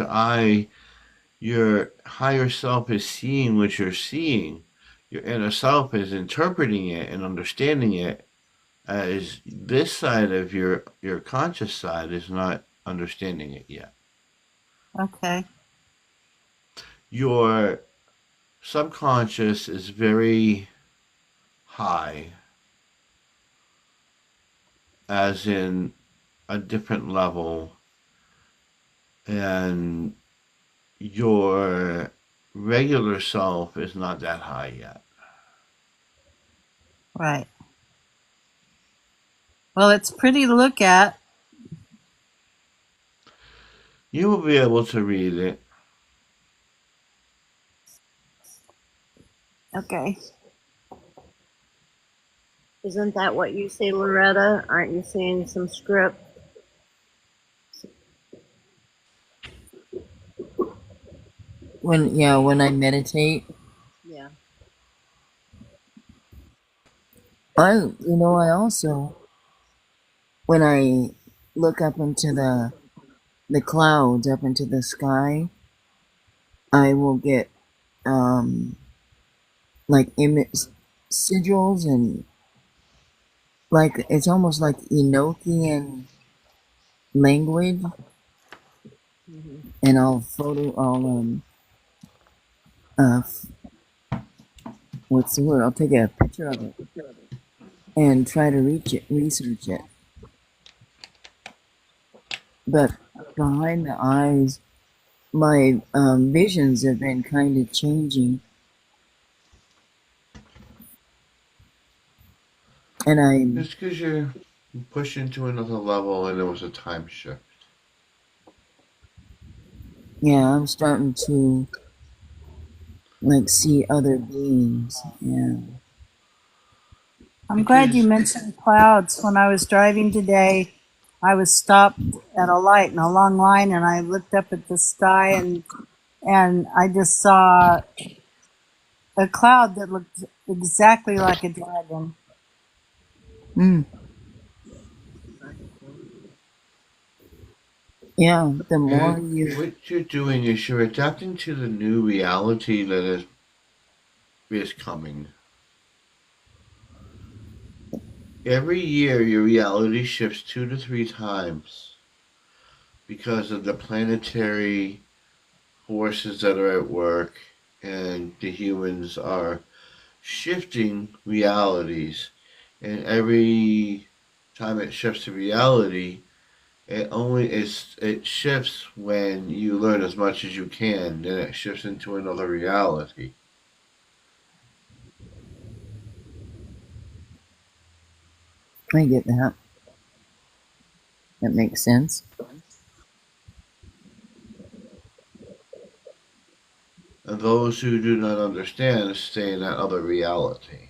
your higher self is seeing what you're seeing. Your inner self is interpreting it and understanding it, as this side of your conscious side is not understanding it yet. Okay. Your subconscious is very high, as in a different level, and your regular self is not that high yet. Right. Well, it's pretty to look at. You will be able to read it. Okay. Isn't that what you see, Loretta? Aren't you seeing some script? When I meditate, Yeah. I also, when I look up into the clouds, up into the sky, I will get like image sigils, and like it's almost like Enochian language, Hmm. and I'll what's the word? I'll take a picture of it and try to research it. But behind the eyes, my visions have been kind of changing, and It's because you're pushed into another level and there was a time shift. I'm starting to like see other beings. Yeah. I'm glad you Because mentioned clouds. When I was driving today, I was stopped at a light in a long line, and I looked up at the sky, and I just saw a cloud that looked exactly like a dragon. Mm. Yeah. The more you. what you're doing is you're adapting to the new reality that is coming. Every year, your reality shifts 2 to 3 times because of the planetary forces that are at work, and the humans are shifting realities. And every time it shifts to reality, it shifts when you learn as much as you can. Then it shifts into another reality. I get that. That makes sense. And those who do not understand stay in that other reality.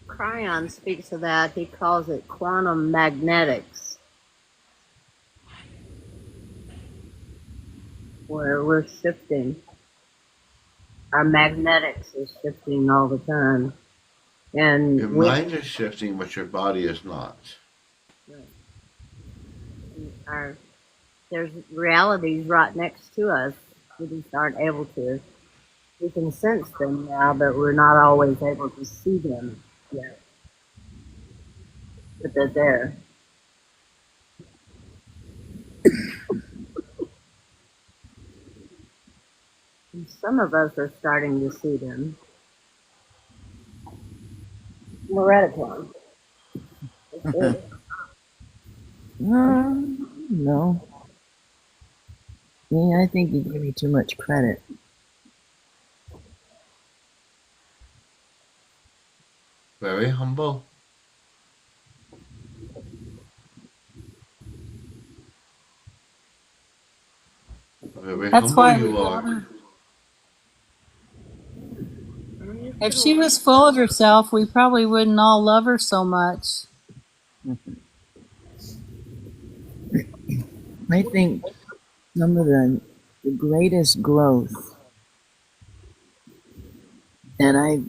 Cryon speaks of that. He calls it quantum magnetics, where we're shifting. Our magnetics is shifting all the time. And Your mind is shifting, but your body is not. there's realities right next to us. We just aren't able to. We can sense them now, but we're not always able to see them yet. But they're there. some of us are starting to see them. Loretta can. No. Yeah, I think you give me too much credit. Very humble. Very That's humble why you are. if she was full of herself, we probably wouldn't all love her so much. I think some of the greatest growth that I've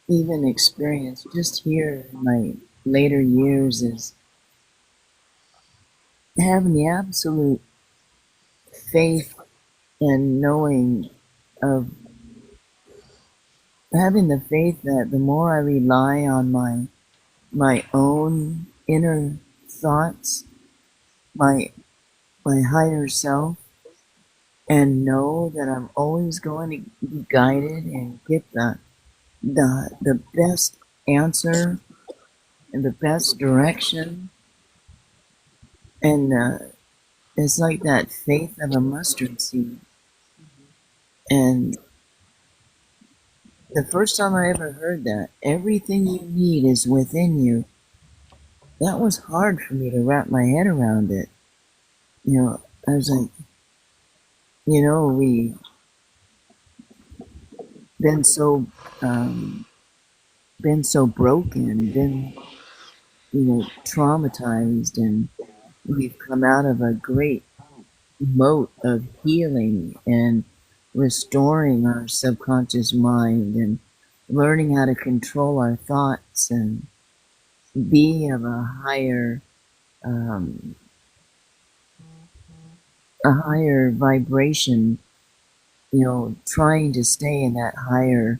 even experienced just here in my later years is having the absolute faith and knowing of having the faith that the more I rely on my own inner thoughts, my higher self, and know that I'm always going to be guided and get the best answer and the best direction, and it's like that faith of a mustard seed. And the first time I ever heard that, everything you need is within you, that was hard for me to wrap my head around it. You know, I was like, we been so broken, been traumatized, and we've come out of a great moat of healing and restoring our subconscious mind and learning how to control our thoughts and be of a higher vibration, trying to stay in that higher,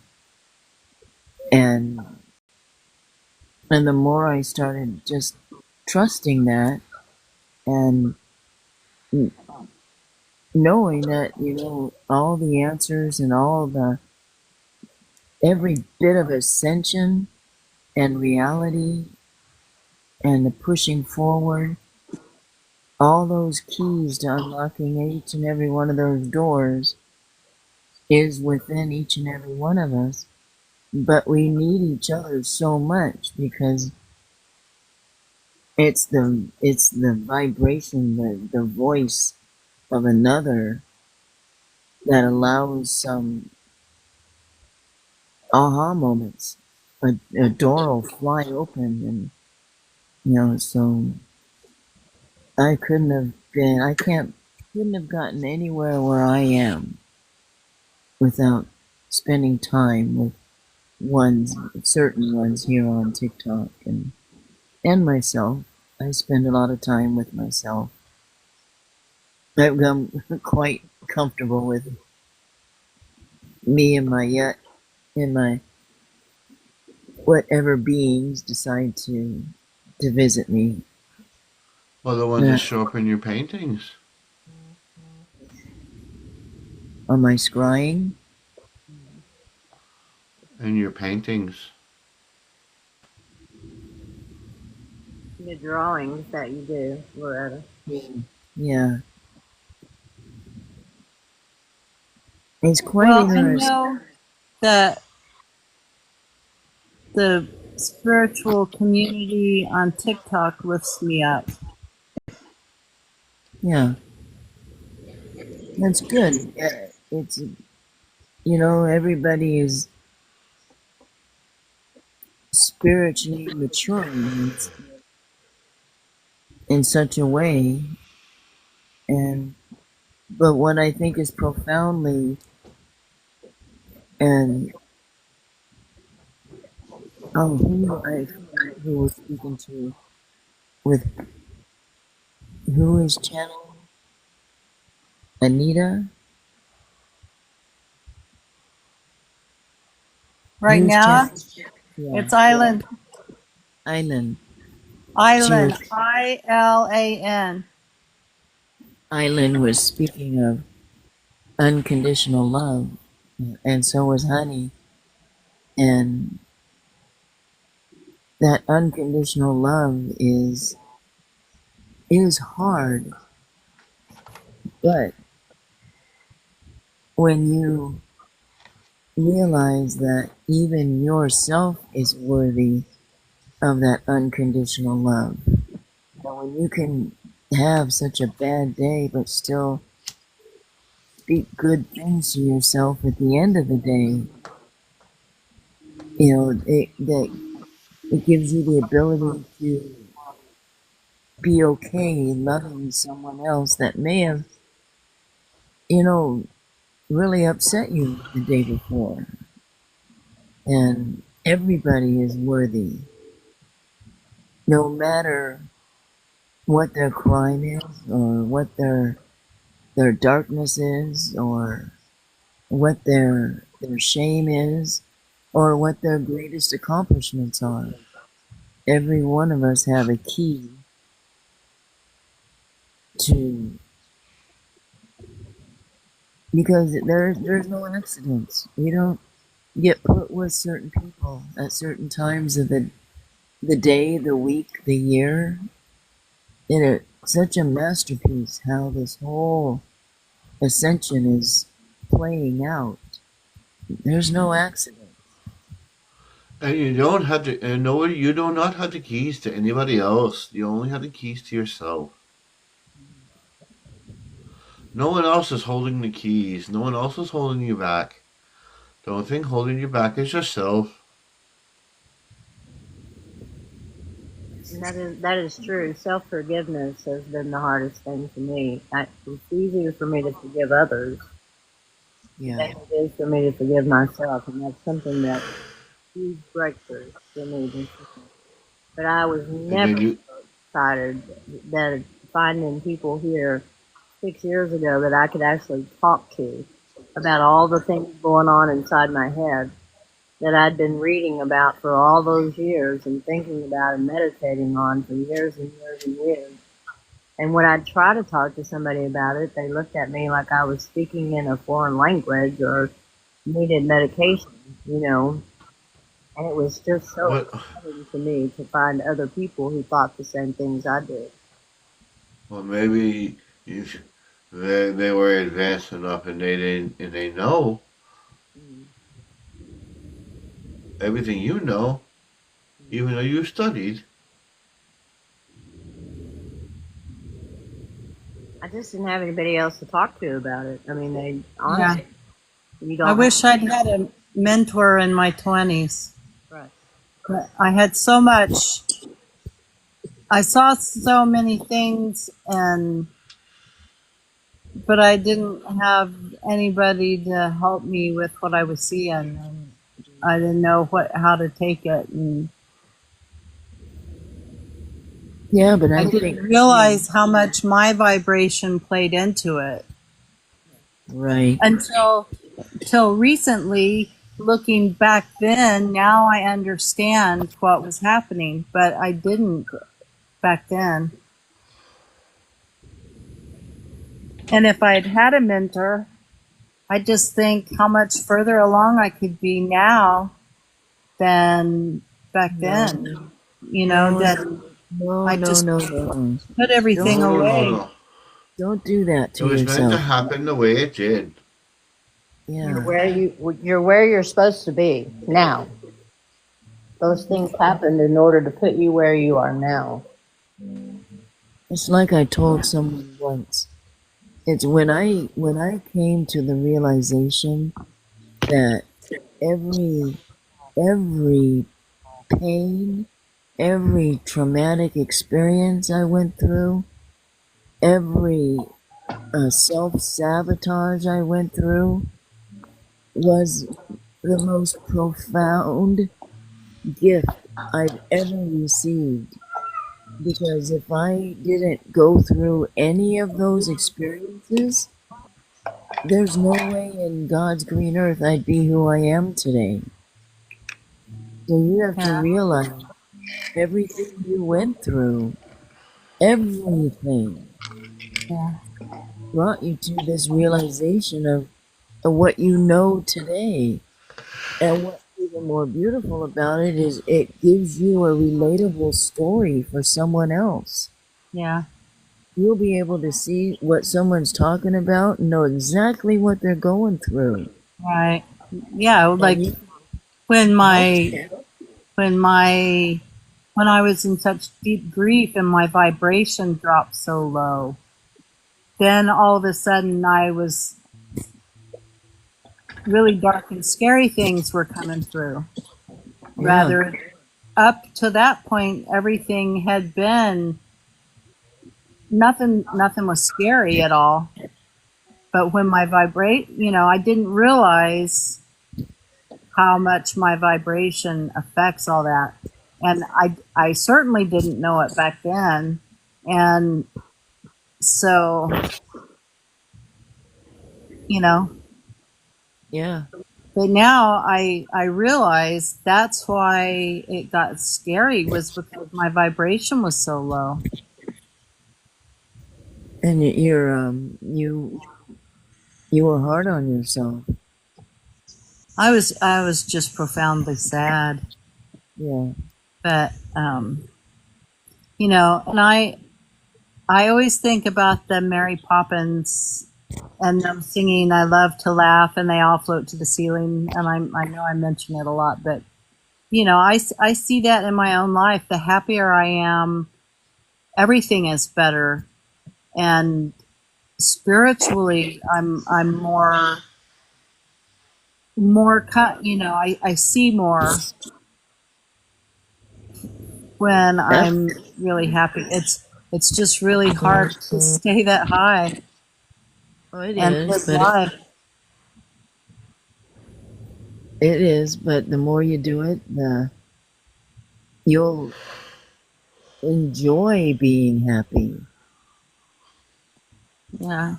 and the more I started just trusting that and knowing that, all the answers and every bit of ascension and reality and the pushing forward, all those keys to unlocking each and every one of those doors is within each and every one of us. But we need each other so much because it's the vibration, the voice of another that allows some aha moments. A door will fly open, and so I couldn't have gotten anywhere where I am without spending time with certain ones here on TikTok and myself. I spend a lot of time with myself. I've become quite comfortable with me and my whatever beings decide to visit me. Well, the ones that show up in your paintings. On my scrying. In your paintings. The drawings that you do, Loretta. Yeah. It's quite interesting. I know that the spiritual community on TikTok lifts me up. Yeah. That's good. It's, everybody is spiritually maturing in such a way. But what I think is profoundly who was speaking to who is channeling Anita? Right now, it's Island. Island. Island. ILAN. Island was speaking of unconditional love and so was honey. And that unconditional love is hard, but when you realize that even yourself is worthy of that unconditional love, and when you can have such a bad day but still speak good things to yourself at the end of the day, it gives you the ability to be okay loving someone else that may have, really upset you the day before. And everybody is worthy, no matter what their crime is, or what their darkness is, or what their shame is, or what their greatest accomplishments are. Every one of us have a key to, because there's no accidents. We don't get put with certain people at certain times of the day, the week, the year. It's such a masterpiece how this whole ascension is playing out. There's no accident. And you don't have to, and no, you do not have the keys to anybody else. You only have the keys to yourself. No one else is holding the keys. No one else is holding you back. The only thing holding you back is yourself. And that is true. Self forgiveness has been the hardest thing for me. It's easier for me to forgive others Yeah. than it is for me to forgive myself, and that's something that's a huge breakthrough for me. But I was And never then you, excited that finding people here 6 years ago that I could actually talk to about all the things going on inside my head that I'd been reading about for all those years and thinking about and meditating on for years and years and years. And when I'd try to talk to somebody about it, they looked at me like I was speaking in a foreign language or needed medication, And it was just so what? exciting to me to find other people who thought the same things I did. Well, maybe they were advanced enough, and they know everything you know, even though you studied. I just didn't have anybody else to talk to about it. I mean, they Yeah. honestly, you don't. I wish I'd had a mentor in my 20s. Right. But I had so much. I saw so many things, but I didn't have anybody to help me with what I was seeing, and I didn't know how to take it, and Yeah, but I I didn't think, realize how much my vibration played into it right. until recently. Looking back then, now I understand what was happening, but I didn't back then. And if I had had a mentor, I just think how much further along I could be now than back then. No, That no, I no, just no, no. put everything No, no, away. no. Don't do that It to was meant to yourself. happen the way it did. You're Yeah. where you're supposed to be now. Those things happened in order to put you where you are now. It's like I told someone once. It's when I came to the realization that every pain, every traumatic experience I went through, every self-sabotage I went through was the most profound gift I've ever received. Because if I didn't go through any of those experiences, there's no way in God's green earth I'd be who I am today. So you have to Yeah. realize everything you went through, everything Yeah. brought you to this realization of what you know today. And what's even more beautiful about it is it gives you a relatable story for someone else. Yeah. You'll be able to see what someone's talking about and know exactly what they're going through. Right. Yeah. And Like you when help them. when I was in such deep grief and my vibration dropped so low, then all of a sudden I was really dark and scary things were coming through. Yeah. Rather, up to that point, everything had been nothing. Nothing was scary at all. But when my I didn't realize how much my vibration affects all that, and I certainly didn't know it back then, and so you know. Yeah. But now I realize that's why it got scary was because my vibration was so low. And you were hard on yourself. I was just profoundly sad. Yeah. But and I always think about the Mary Poppins and them singing "I love to laugh" and they all float to the ceiling. And I know I mention it a lot, but I see that in my own life. The happier I am, everything is better, and spiritually, I'm I see more when I'm really happy. It's just really hard to stay that high Oh, it and is, live but life. it is, but the more you do it, you'll enjoy being happy. Yeah.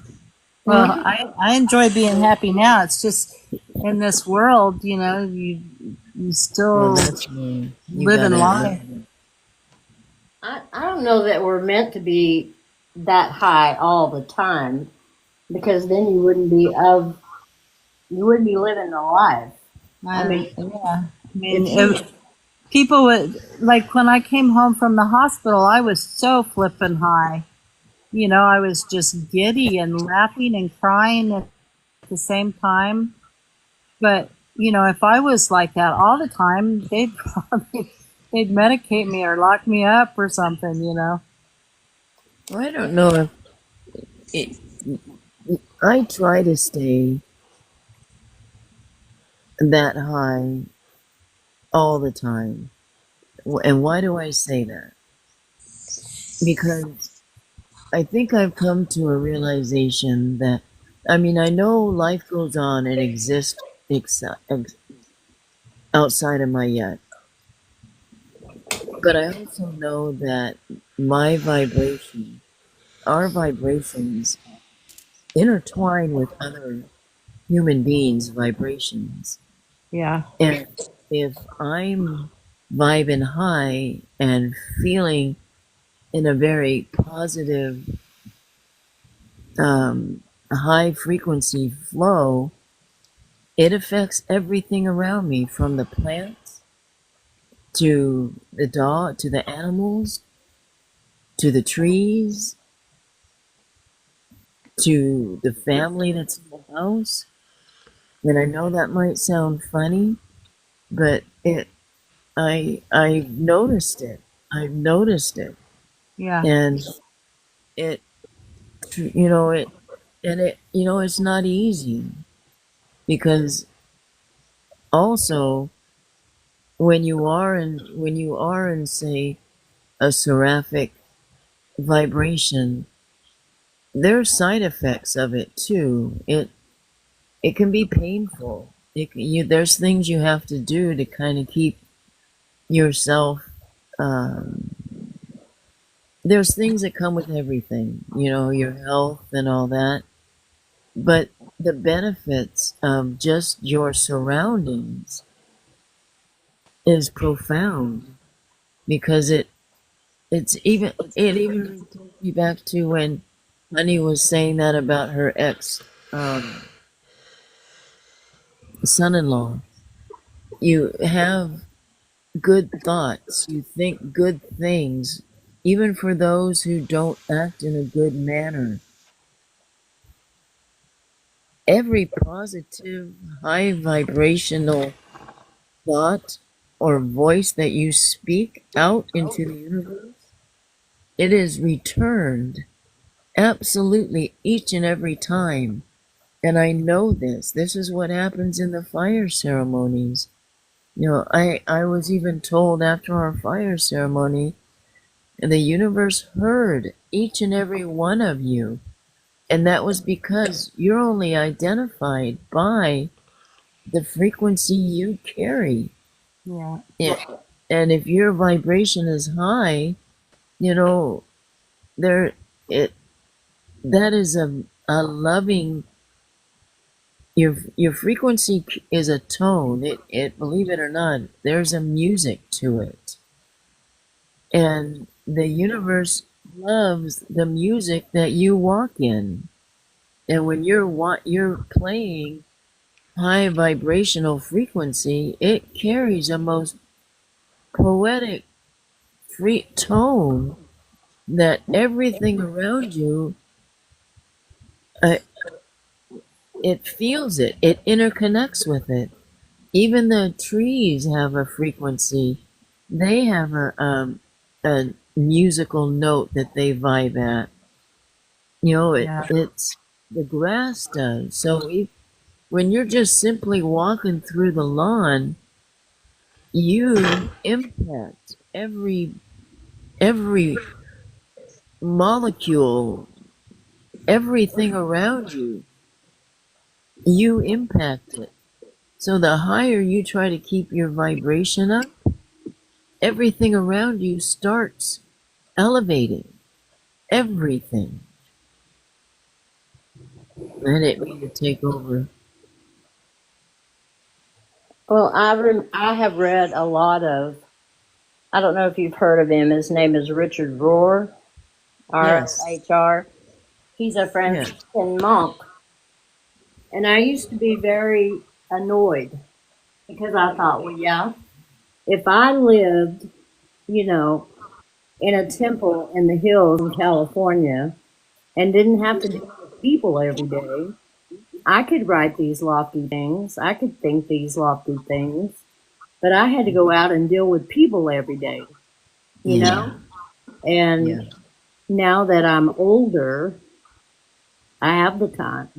Well, I enjoy being happy now. It's just in this world, you Well, still that's me. You live in gotta life. I don't know that we're meant to be that high all the time, because then you wouldn't be living the life. I mean, Yeah. I if mean, you people would, like when I came home from the hospital, I was so flippin' high. I was just giddy and laughing and crying at the same time. But, if I was like that all the time, they'd medicate me or lock me up or something. I don't know if I try to stay that high all the time. And why do I say that? Because I think I've come to a realization that, I know life goes on and exists outside of my yet. But I also know that my vibration, our vibrations, intertwine with other human beings' vibrations. Yeah. And if I'm vibing high and feeling in a very positive, high frequency flow, it affects everything around me, from the plants to the dog, to the animals, to the trees, to the family that's in the house. And I know that might sound funny, but I've noticed it. I've noticed it. Yeah. And it you know it and it it's not easy, because also when you are in, say, a seraphic vibration, there are side effects of it too. It can be painful. There's things you have to do to kind of keep yourself. There's things that come with everything, your health and all that. But the benefits of just your surroundings is profound, because it even takes me back to when Honey was saying that about her ex son-in-law. You have good thoughts. You think good things, even for those who don't act in a good manner. Every positive, high vibrational thought or voice that you speak out into the universe, it is returned absolutely each and every time. And I know this. This is what happens in the fire ceremonies. You know, I was even told after our fire ceremony, the universe heard each and every one of you. And that was because you're only identified by the frequency you carry. Yeah. Yeah. And if your vibration is high, you know, that is a loving. Your frequency is a tone. It believe it or not, there's a music to it, and the universe loves the music that you walk in. And when you're playing high vibrational frequency, it carries a most poetic free tone that everything around you, uh, it feels it. It interconnects with it. Even the trees have a frequency. They have a musical note that they vibe at. You know, Yeah. it's the grass does. So when you're just simply walking through the lawn, you impact every molecule, everything around you. You impact it. So the higher you try to keep your vibration up, everything around you starts elevating. Everything. I didn't mean to take over. Well, I have read a lot of. I don't know if you've heard of him. His name is Richard Rohr, Yes. RHR. He's a Yeah. Franciscan monk, and I used to be very annoyed because I thought, well, yeah, if I lived, you know, in a temple in the hills in California and didn't have to deal with people every day, I could write these lofty things. I could think these lofty things, but I had to go out and deal with people every day, you Yeah. know? And Yeah. now that I'm older, I have the time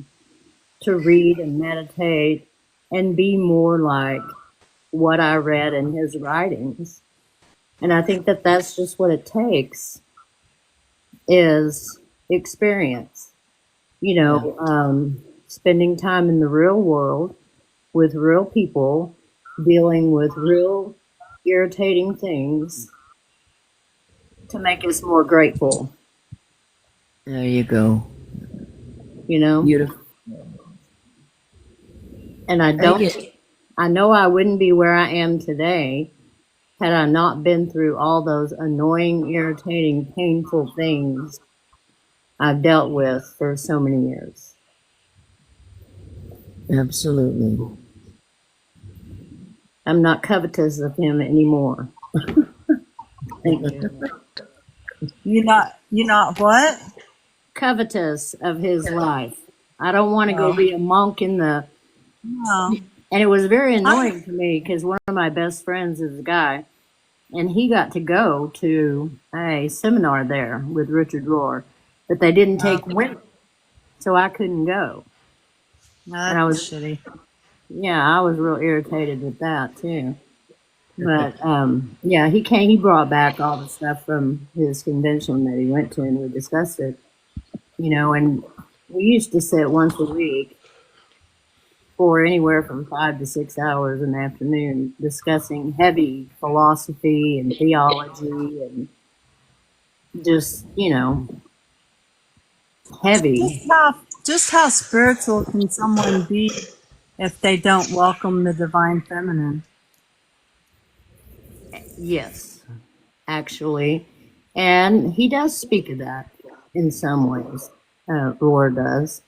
to read and meditate and be more like what I read in his writings. And I think that that's just what it takes is experience, you know, spending time in the real world with real people, dealing with real irritating things to make us more grateful, There you go. you know? Beautiful. And I know I wouldn't be where I am today had I not been through all those annoying, irritating, painful things I've dealt with for so many years. Absolutely. I'm not covetous of him anymore. Thank you. You not what? Covetous of his life. I don't want to go be a monk in the. No. And it was very annoying to me because one of my best friends is a guy, and he got to go to a seminar there with Richard Rohr, but they didn't take women, so I couldn't go. That's And I was shitty. Yeah, I was real irritated with that too. But yeah, he brought back all the stuff from his convention that he went to, and we discussed it. You know, and we used to sit once a week for anywhere from 5 to 6 hours in the afternoon discussing heavy philosophy and theology and just, you know, heavy. Just how spiritual can someone be if they don't welcome the divine feminine? Yes, actually. And he does speak of that in some ways. Rohr does,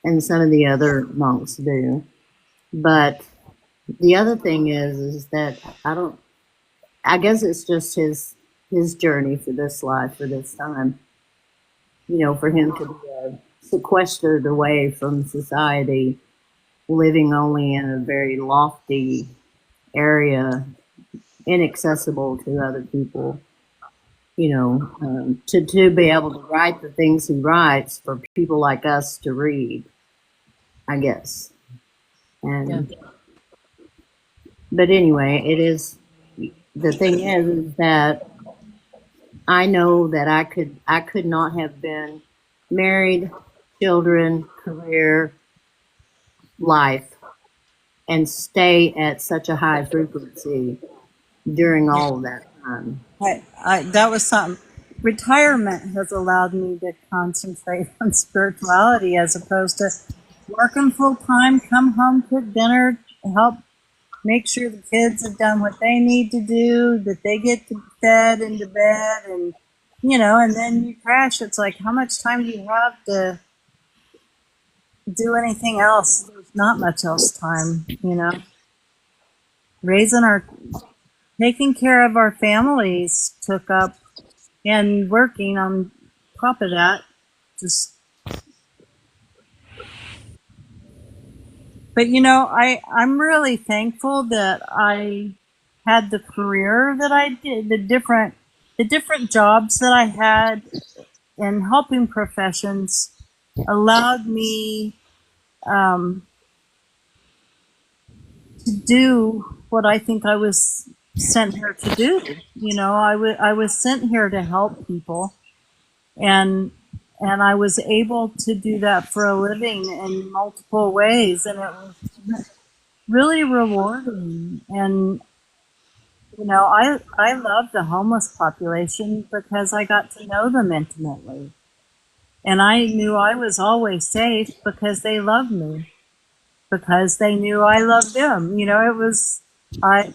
and some of the other monks do. But The other thing is that I don't. I guess it's just his journey for this life for this time. You know, for him to be sequestered away from society, living only in a very lofty area, inaccessible to other people. You know, to be able to write the things he writes for people like us to read, I guess. And but anyway, it is the thing is that I know that I could not have been married, children, career, life, and stay at such a high frequency during all of that time. That was something. Retirement has allowed me to concentrate on spirituality as opposed to working full time, come home, cook dinner, help make sure the kids have done what they need to do, that they get to fed into bed, and and then you crash. It's like, how much time do you have to do anything else? There's not much else time, Raising taking care of our families took up, and working on top of that, just. But I'm really thankful that I had the career that I did, the different jobs that I had in helping professions allowed me to do what I think I was sent here to do. I was sent here to help people, and I was able to do that for a living in multiple ways, and it was really rewarding. And I love the homeless population because I got to know them intimately, and I knew I was always safe because they loved me, because they knew I loved them. It was I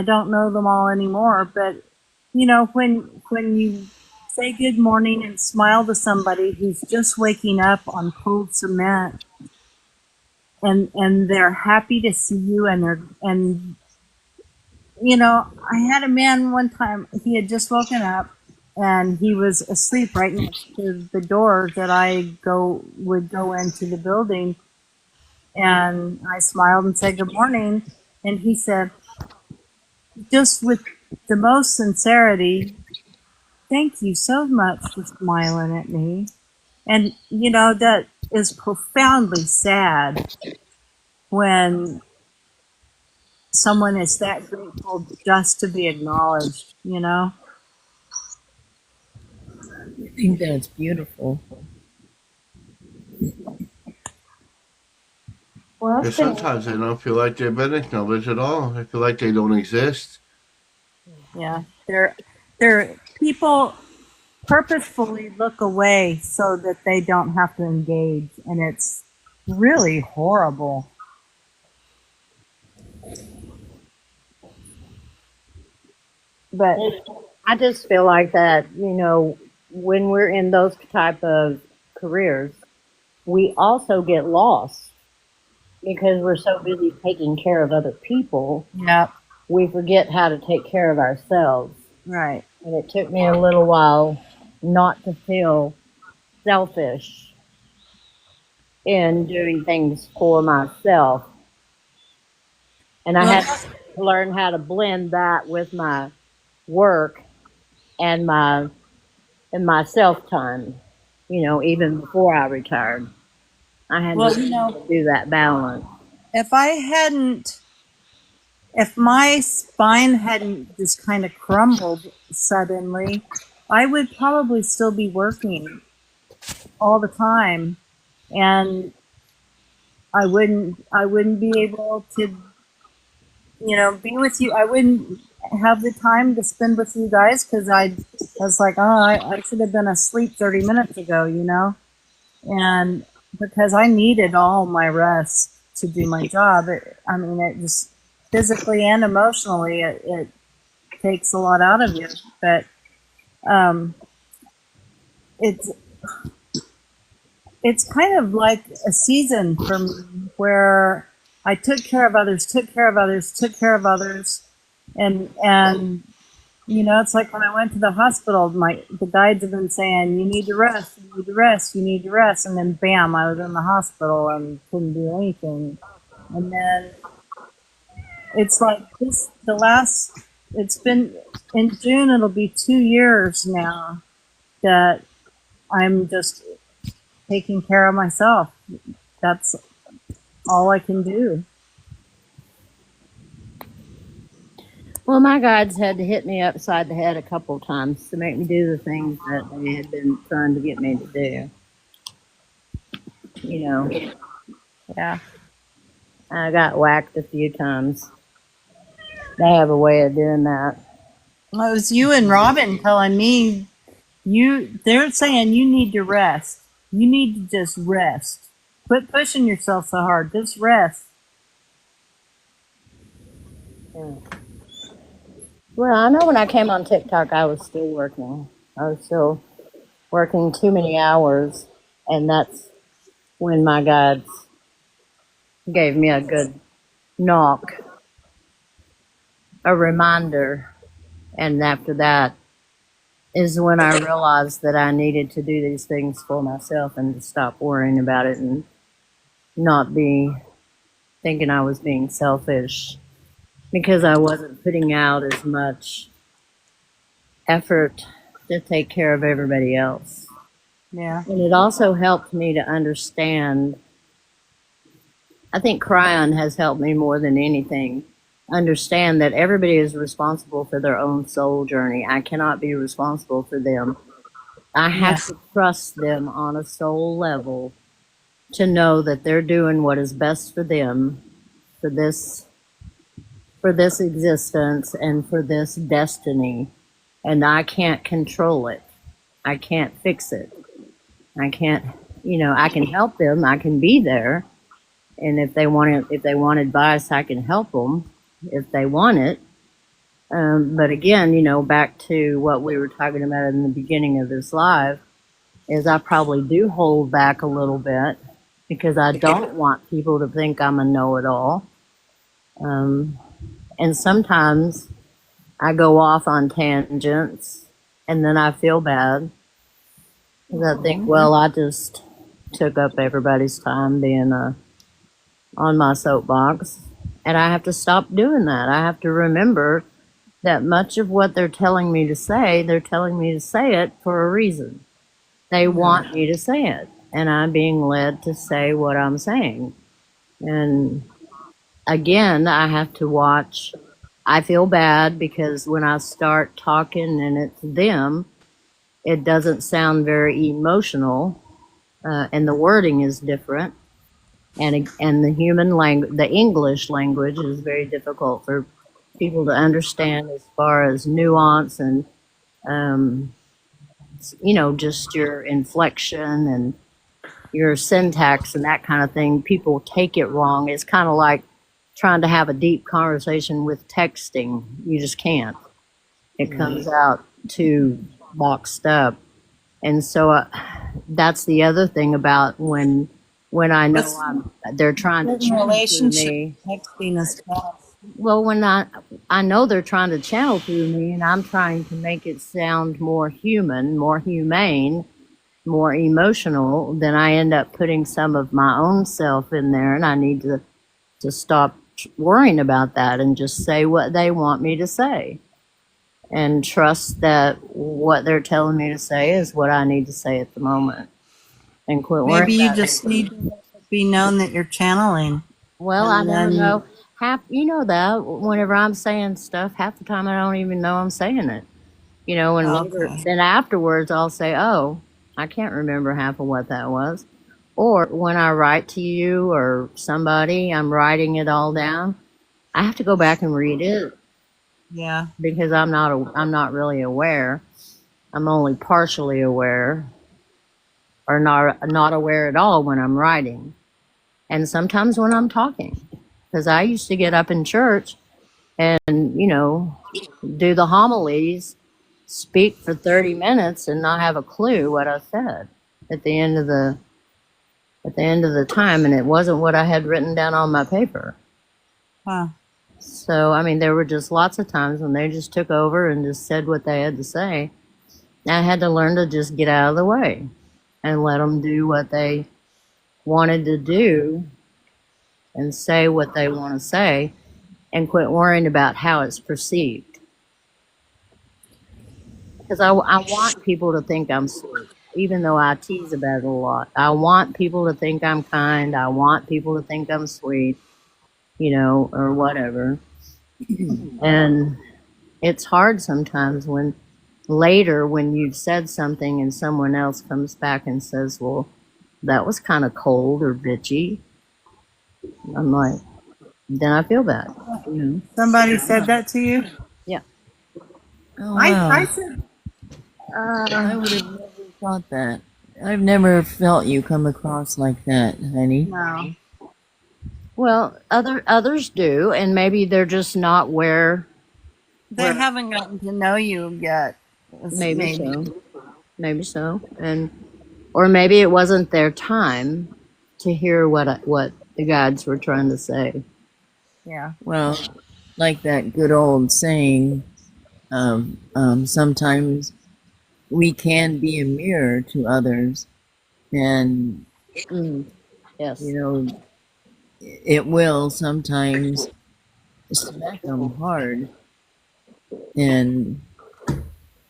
don't know them all anymore, but when you say good morning and smile to somebody who's just waking up on cold cement, and they're happy to see you, and I had a man one time, he had just woken up and he was asleep right next to the door that I would go into the building, and I smiled and said good morning, and he said, just with the most sincerity, thank you so much for smiling at me. And that is profoundly sad when someone is that grateful just to be acknowledged. I think that's beautiful. Well, Because sometimes they don't feel like they've been acknowledged at all. They feel like they don't exist. Yeah, they're people purposefully look away so that they don't have to engage, and it's really horrible. But I just feel like that, when we're in those type of careers, we also get lost because we're so busy taking care of other people. yeah, We forget how to take care of ourselves. right. And it took me a little while not to feel selfish in doing things for myself. And I had to learn how to blend that with my work and my self time, even before I retired. I had to do that balance. If my spine hadn't just kind of crumbled suddenly, I would probably still be working all the time, and I wouldn't be able to, be with you. I wouldn't have the time to spend with you guys because I was like, oh, I should have been asleep 30 minutes ago, and because I needed all my rest to do my job. It just physically and emotionally, it takes a lot out of you. But it's kind of like a season for me where I took care of others, took care of others, took care of others, and you know, it's like when I went to the hospital, the guides have been saying, you need to rest, you need to rest, you need to rest, and then bam, I was in the hospital and couldn't do anything. And then it's like it's been, in June, it'll be 2 years now that I'm just taking care of myself. That's all I can do. Well, my guides had to hit me upside the head a couple of times to make me do the things that they had been trying to get me to do. You know, Yeah. I got whacked a few times. They have a way of doing that. Well, it was you and Robin telling me they're saying you need to rest. You need to just rest. Quit pushing yourself so hard. Just rest. Yeah. Well, I know when I came on TikTok, I was still working. I was still working too many hours, and that's when my guides gave me a good knock, a reminder, and after that is when I realized that I needed to do these things for myself and to stop worrying about it and not be thinking I was being selfish because I wasn't putting out as much effort to take care of everybody else. Yeah. And it also helped me to understand. I think Cryon has helped me more than anything understand that everybody is responsible for their own soul journey. I cannot be responsible for them. I have Yes. to trust them on a soul level to know that they're doing what is best for them for this existence and for this destiny. And I can't control it. I can't fix it. I can't, I can help them. I can be there. And if they want advice, I can help them if they want it. But again, back to what we were talking about in the beginning of this live, is I probably do hold back a little bit because I don't want people to think I'm a know-it-all. And sometimes I go off on tangents and then I feel bad because I think, well, I just took up everybody's time being on my soapbox. And I have to stop doing that. I have to remember that much of what they're telling me to say, they're telling me to say it for a reason. They want me to say it. And I'm being led to say what I'm saying. And again, I have to watch. I feel bad because when I start talking and it's them, it doesn't sound very emotional. And the wording is different. And the human language, the English language, is very difficult for people to understand as far as nuance and, just your inflection and your syntax and that kind of thing. People take it wrong. It's kind of like trying to have a deep conversation with texting. You just can't. It comes out too boxed up. And so that's the other thing about when I know they're trying to channel through me. Texting is tough. Well, when I know they're trying to channel through me, and I'm trying to make it sound more human, more humane, more emotional, then I end up putting some of my own self in there, and I need to stop worrying about that and just say what they want me to say, and trust that what they're telling me to say is what I need to say at the moment. And quit worrying. Maybe you just need to be known that you're channeling. Well, I never know. That whenever I'm saying stuff, half the time I don't even know I'm saying it. Then afterwards I'll say, oh, I can't remember half of what that was. Or when I write to you or somebody, I'm writing it all down. I have to go back and read it. Yeah. Because I'm not really aware. I'm only partially aware. Or not aware at all when I'm writing. And sometimes when I'm talking. Because I used to get up in church and, do the homilies, speak for 30 minutes and not have a clue what I said at the end of at the end of the time, and it wasn't what I had written down on my paper. Huh. So, I mean, there were just lots of times when they just took over and just said what they had to say. I had to learn to just get out of the way and let them do what they wanted to do and say what they want to say and quit worrying about how it's perceived. Because I want people to think I'm sweet, even though I tease about it a lot. I want people to think I'm kind. I want people to think I'm sweet, or whatever. And it's hard sometimes when later when you've said something and someone else comes back and says, well, that was kind of cold or bitchy. I'm like, then I feel bad. Somebody said that to you? Yeah. Oh, wow. I said, I would have never thought that. I've never felt you come across like that, honey. no. Well, others do, and maybe they're just not where. They haven't gotten to know you yet. Maybe so, or maybe it wasn't their time to hear what the gods were trying to say. Yeah. Well, like that good old saying, sometimes we can be a mirror to others, and Yes. it will sometimes smack them hard, and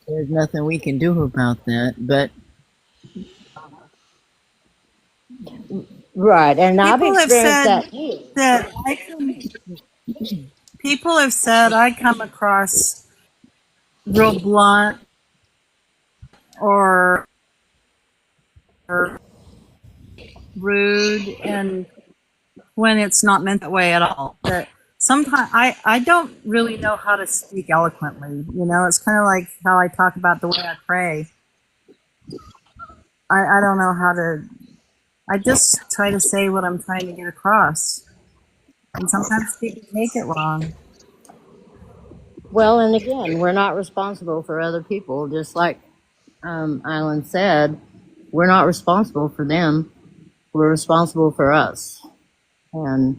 there's nothing we can do about that. But Right, and I've People have experienced said that. people have said I come across real blunt or rude, and when it's not meant that way at all. That sometimes I don't really know how to speak eloquently. It's kind of like how I talk about the way I pray. I don't know how to. I just try to say what I'm trying to get across, and sometimes people take it wrong. Well, and again, we're not responsible for other people. Just like Island said, we're not responsible for them. We're responsible for us. And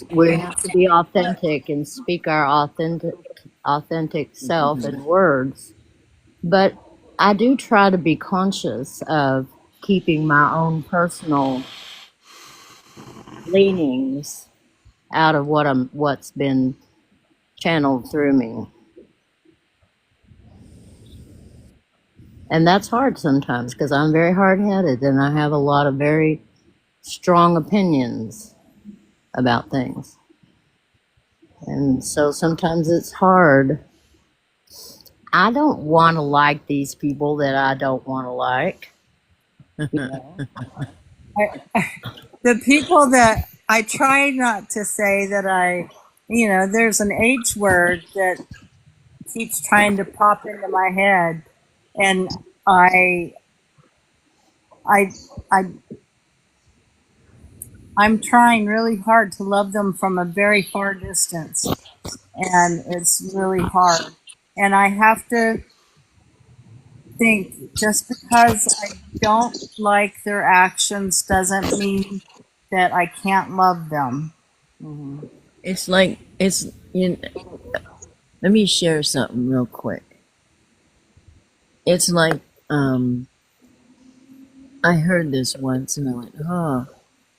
we have to be authentic and speak our authentic self in words. But I do try to be conscious of keeping my own personal leanings out of what's been channeled through me. And that's hard sometimes because I'm very hard-headed and I have a lot of very strong opinions about things. And so sometimes it's hard. I don't want to like these people that I don't want to like. The people that I try not to say that there's an H word that keeps trying to pop into my head, and I'm trying really hard to love them from a very far distance, and it's really hard. And I have to think just because I don't like their actions doesn't mean that I can't love them. it's like let me share something real quick. It's like I heard this once and I went, oh,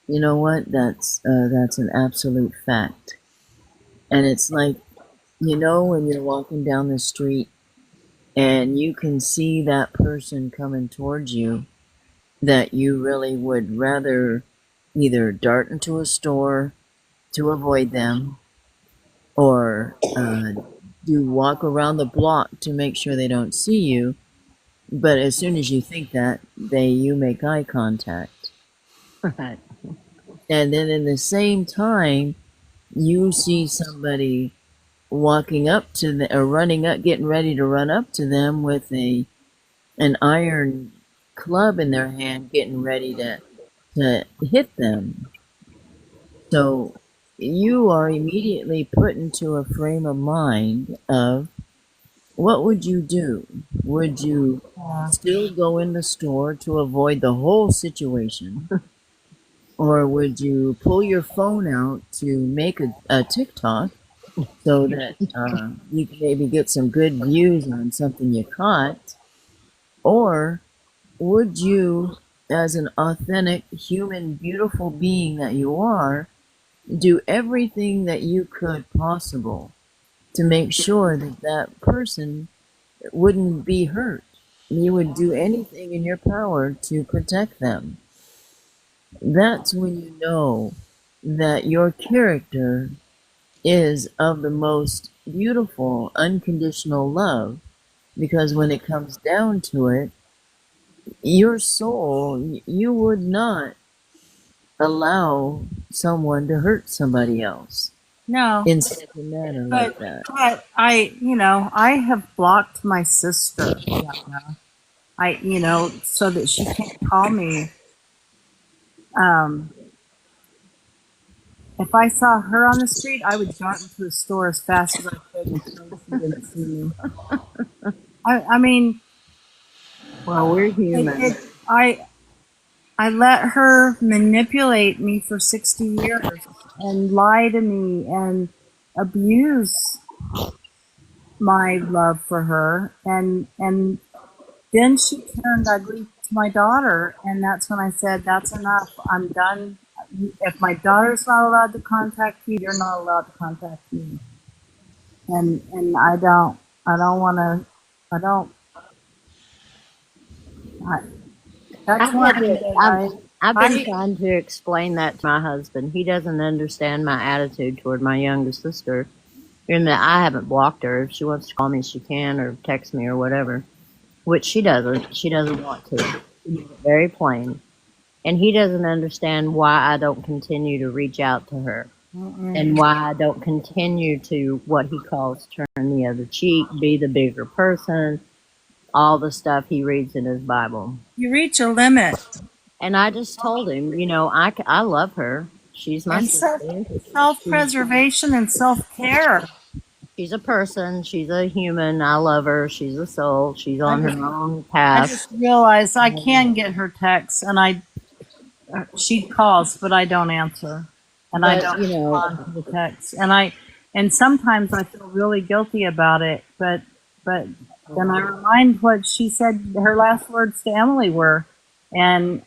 you know what? That's an absolute fact. And it's like, when you're walking down the street and you can see that person coming towards you that you really would rather either dart into a store to avoid them or do walk around the block to make sure they don't see you. But as soon as you think that, you make eye contact. Right. And then in the same time, you see somebody walking up to them or running up, getting ready to run up to them with an iron club in their hand, getting ready to hit them. So you are immediately put into a frame of mind of what would you do? Would you still go in the store to avoid the whole situation? Or would you pull your phone out to make a TikTok so that you can maybe get some good views on something you caught? Or would you, as an authentic, human, beautiful being that you are, do everything that you could possible to make sure that that person wouldn't be hurt? You would do anything in your power to protect them. That's when you know that your character is of the most beautiful, unconditional love. Because when it comes down to it, your soul, you would not allow someone to hurt somebody else No, in such a manner like but that. I have blocked my sister. So that she can't call me. If I saw her on the street, I would dart into the store as fast as I could and pretend she didn't see me. I mean, Well, we're it, human. it, I let her manipulate me for 60 years and lie to me and abuse my love for her, and then she turned ugly to my daughter, and that's when I said, that's enough, I'm done. If my daughter's not allowed to contact you, you're not allowed to contact me. And I don't want to, I don't, I, that's one thing that I've been I trying to explain that to my husband. He doesn't understand my attitude toward my youngest sister. In that I haven't blocked her. If she wants to call me, she can, or text me, or whatever. Which she doesn't. She doesn't want to. She makes it very plain. And he doesn't understand why I don't continue to reach out to her. And why I don't continue to, what he calls, turn the other cheek, be the bigger person, all the stuff he reads in his Bible. you reach a limit. And I just told him, I love her. She's my And sister. self-preservation and self-care. She's a person. She's a human. I love her. She's a soul. She's on her own I path. just realized I can get her texts, and she calls, but I don't answer, and I But, don't respond to the texts, and sometimes I feel really guilty about it, but then I remind what she said her last words to Emily were, and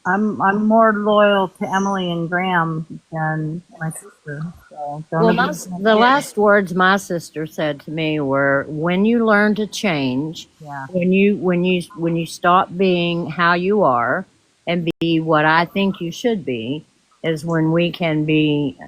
I'm more loyal to Emily and Graham than my sister. So Well, the last words my sister said to me were, "When you learn to change, Yeah. when you stop being how you are and be what I think you should be, is when we can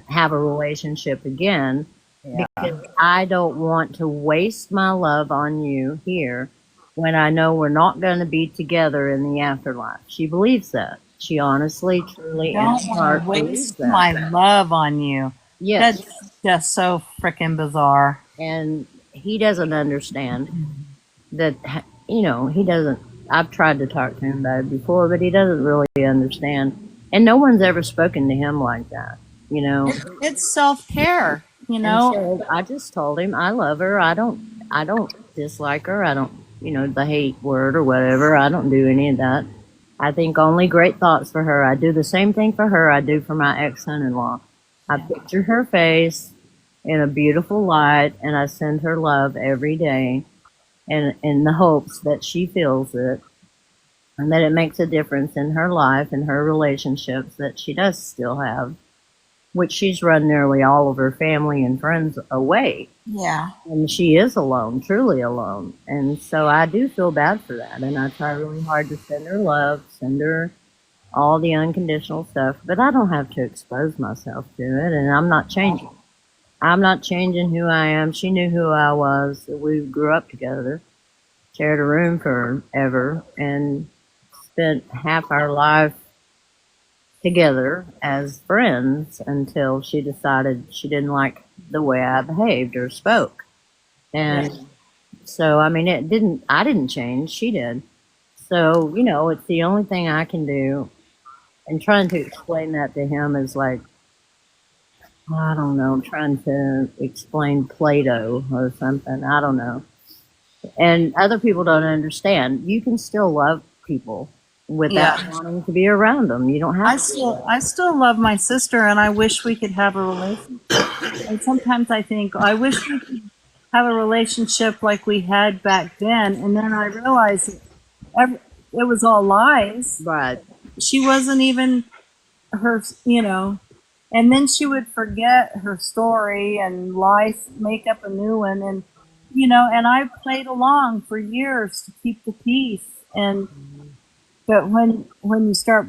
have a relationship again." Yeah. Because I don't want to waste my love on you here when I know we're not going to be together in the afterlife. She believes that. She honestly, truly, in Don't her want heart to believes waste that. my love on you. Yes. That's just so freaking bizarre. And he doesn't understand that, he doesn't. I've tried to talk to him about it before, but he doesn't really understand. And no one's ever spoken to him like that, It's self-care, And so I just told him I love her. I don't dislike her. I don't, the hate word or whatever. I don't do any of that. I think only great thoughts for her. I do the same thing for her I do for my ex-son-in-law. I picture her face in a beautiful light, and I send her love every day, and in the hopes that she feels it, and that it makes a difference in her life and her relationships that she does still have, which she's run nearly all of her family and friends away. Yeah. And she is alone, truly alone. And so I do feel bad for that. And I try really hard to send her love, send her all the unconditional stuff. But I don't have to expose myself to it. And I'm not changing. I'm not changing who I am. She knew who I was. We grew up together, shared a room forever, and spent half our life together as friends until she decided she didn't like the way I behaved or spoke. And so, I didn't change, she did. So, it's the only thing I can do. And trying to explain that to him is like, I don't know, trying to explain Plato or something. I don't know. And other people don't understand. You can still love people without Yeah. wanting to be around them. You don't have to. I still love my sister, and I wish we could have a relationship. And sometimes I think I wish we could have a relationship like we had back then. And then I realized it was all lies. Right. She wasn't even her, you know. And then she would forget her story and life, make up a new one, and you know. And I played along for years to keep the peace. And but when you start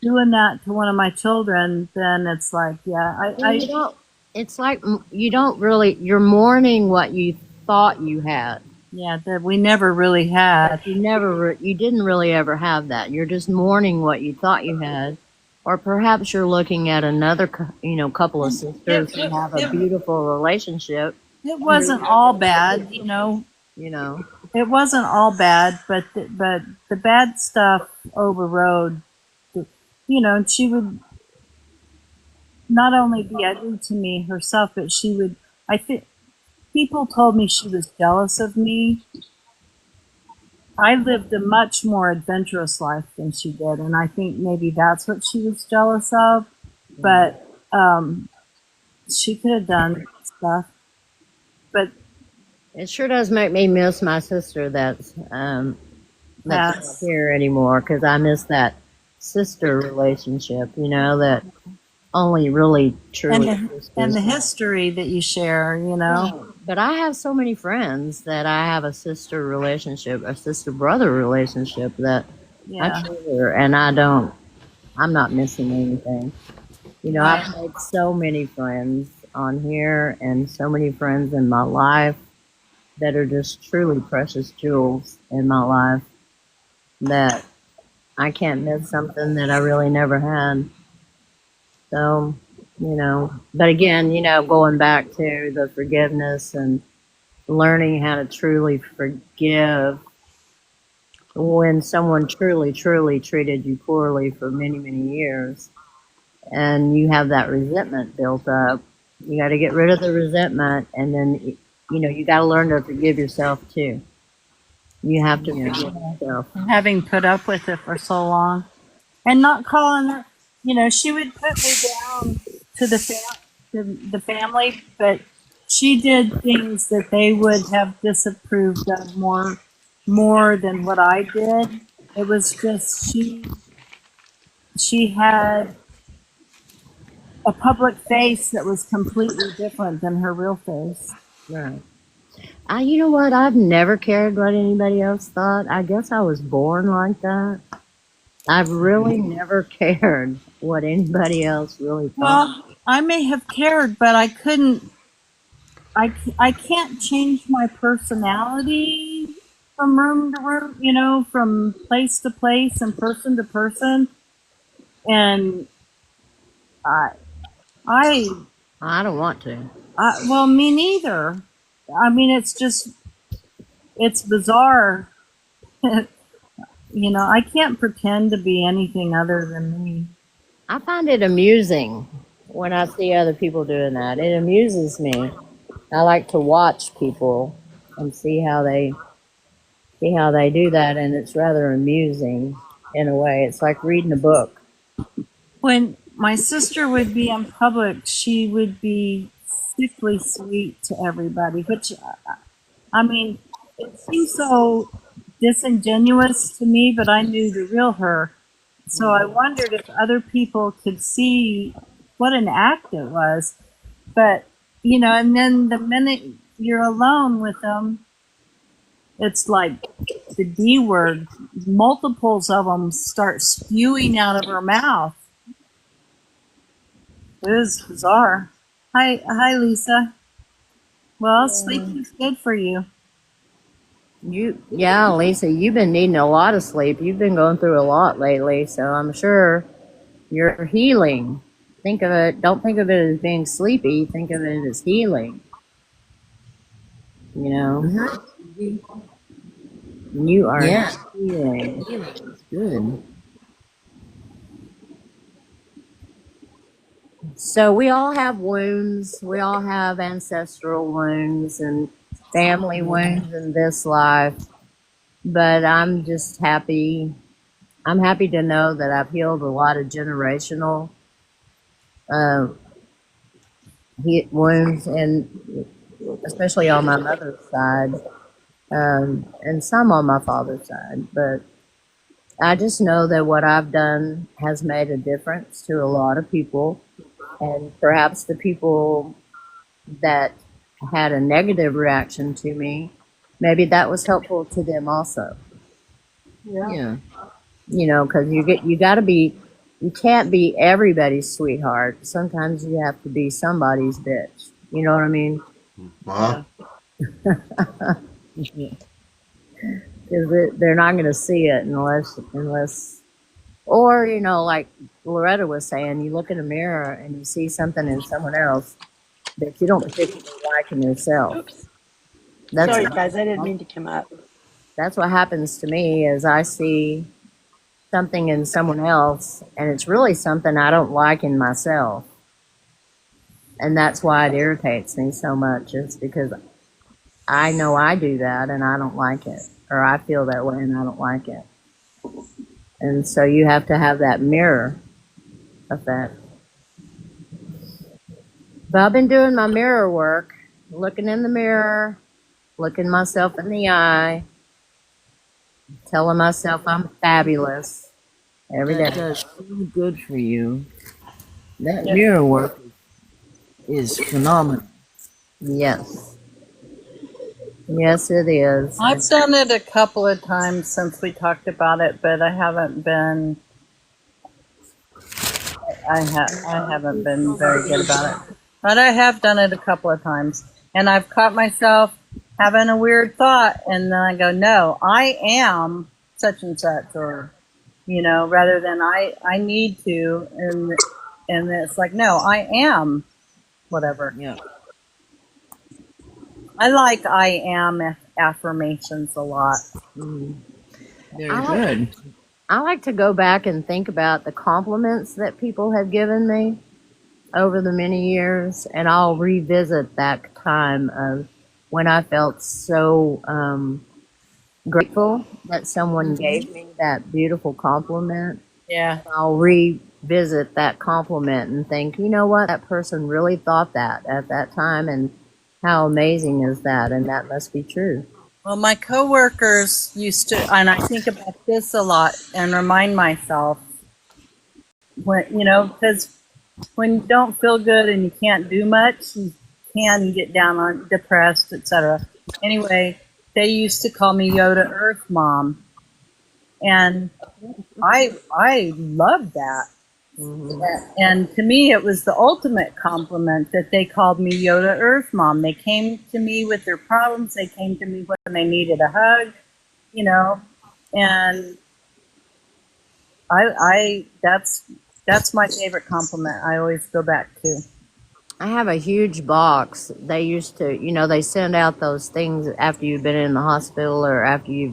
doing that to one of my children, then it's like, yeah, And you don't. It's like you don't really. You're mourning what you thought you had. yeah, that we never really had. You never. You didn't really ever have that. You're just mourning what you thought you had, or perhaps you're looking at another, couple of sisters who have a beautiful relationship. It wasn't all bad, you know. You know. It wasn't all bad, but the bad stuff overrode. You know, and she would not only be ugly to me herself, but she would. I think people told me she was jealous of me. I lived a much more adventurous life than she did, and I think maybe that's what she was jealous of. But she could have done stuff. But It sure does make me miss my sister that's not yes, here anymore, because I miss that sister relationship, that only really truly and the sisters. history that you share, you know. But I have so many friends that I have a sister relationship, a sister brother relationship that Yeah. I treasure, and I'm not missing anything. I've made so many friends on here and so many friends in my life that are just truly precious jewels in my life that I can't miss something that I really never had. So, but again, going back to the forgiveness and learning how to truly forgive when someone truly, truly treated you poorly for many, many years and you have that resentment built up. You got to get rid of the resentment, and then, you got to learn to forgive yourself too. You have to forgive yourself. Having put up with it for so long and not calling her, she would put me down to the family, but she did things that they would have disapproved of more than what I did. It was just she had a public face that was completely different than her real face. Right. You know what? I've never cared what anybody else thought. I guess I was born like that. I've really never cared what anybody else really thought. Well, I may have cared, but I couldn't. I can't change my personality from room to room, from place to place and person to person. And I don't want to. well, me neither. I mean, it's bizarre. I can't pretend to be anything other than me. I find it amusing when I see other people doing that. It amuses me. I like to watch people and see how they do that, and it's rather amusing in a way. It's like reading a book. When my sister would be in public, she would be sickly sweet to everybody, which, I mean, it seems so disingenuous to me, but I knew the real her. So I wondered if other people could see what an act it was. But, and then the minute you're alone with them, it's like the D word. Multiples of them start spewing out of her mouth. It is bizarre. Hi, Lisa. Well, sleeping's good for you. Yeah, Lisa, you've been needing a lot of sleep. You've been going through a lot lately, so I'm sure you're healing. Don't think of it as being sleepy. Think of it as healing. You are healing. It's good. So we all have wounds. We all have ancestral wounds and family wounds in this life. But I'm just happy I'm happy to know that I've healed a lot of generational uh, wounds, and especially on my mother's side, and some on my father's side. But I just know that what I've done has made a difference to a lot of people, and perhaps the people that had a negative reaction to me, maybe that was helpful to them also. Yeah. You know, because you got to be, you can't be everybody's sweetheart. Sometimes you have to be somebody's bitch. You know what I mean? Huh? Yeah. Because they're not going to see it unless, or you know, like Loretta was saying, you look in a mirror and you see something in someone else that you don't particularly like in yourself. Oops. That's Sorry, guys. I didn't mean to come up. that's what happens to me is I see something in someone else and it's really something I don't like in myself. And that's why it irritates me so much. It's because I know I do that and I don't like it. Or I feel that way and I don't like it. And so you have to have that mirror effect. But I've been doing my mirror work, looking in the mirror, looking myself in the eye, telling myself I'm fabulous every That day. does so good for you. That mirror work is phenomenal. Yes. Yes, it is. I've done it a couple of times since we talked about it, but I haven't been. I haven't been very good about it. But I have done it a couple of times, and I've caught myself having a weird thought, and then I go, "No, I am such and such," or you know, rather than I need to, and it's like, "No, I am whatever." Yeah. I like I am affirmations a lot. Very I like, good. I like to go back and think about the compliments that people have given me over the many years, and I'll revisit that time of when I felt so grateful that someone gave me that beautiful compliment. Yeah. I'll revisit that compliment and think, you know what, that person really thought that at that time, and how amazing is that? And that must be true. Well, my coworkers used to, and I think about this a lot and remind myself when, you know, because when you don't feel good and you can't do much, you can get down on depressed, etc. Anyway, they used to call me Yoda Earth Mom, and I loved that. And to me, it was the ultimate compliment that they called me Yoda Earth Mom. They came to me with their problems. They came to me when they needed a hug, you know, and that's my favorite compliment. I always go back to. I have a huge box. They used to, you know, they send out those things after you've been in the hospital or after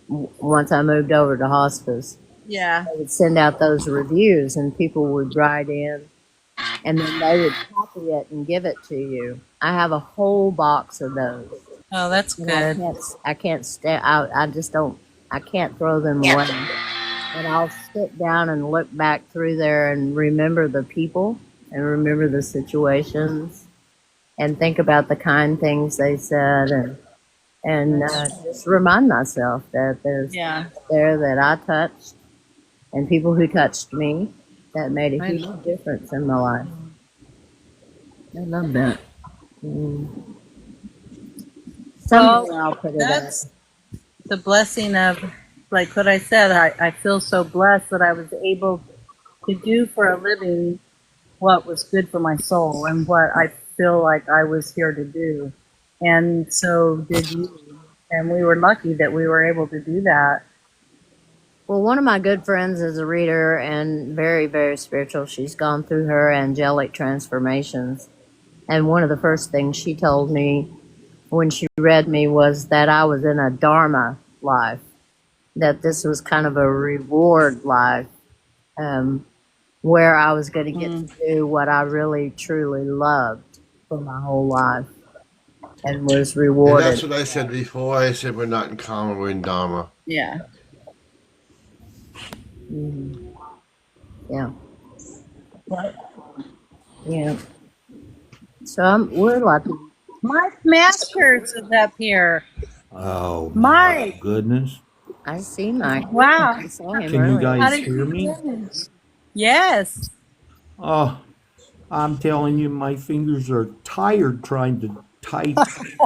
once I moved over to hospice. Yeah. They would send out those reviews and people would write in and then they would copy it and give it to you. I have a whole box of those. Oh, that's And good. I can't stay out. I just don't, I can't throw them away. And I'll sit down and look back through there and remember the people and remember the situations and think about the kind things they said and just remind myself that there's there that I touched and people who touched me that made a I huge love difference in my life. I love that. Someday I'll put it up. That's the blessing of, like what I said, I feel so blessed that I was able to do for a living what was good for my soul and what I feel like I was here to do. And so did you. And we were lucky that we were able to do that. Well, one of my good friends is a reader and very, very spiritual. She's gone through her angelic transformations. And one of the first things she told me when she read me was that I was in a Dharma life, that this was kind of a reward life, where I was going to get to do what I really, truly loved for my whole life and was And rewarded. that's what I said before. I said we're not in karma, we're in dharma. Yeah. Mhm. Yeah. Yeah. So we're lucky. Mike Masters is up here. Oh my Mike, goodness. I see Mike. Yeah, wow. I saw him Can you earlier. How guys did hear you me? manage? Yes. Oh, I'm telling you, my fingers are tired trying to type,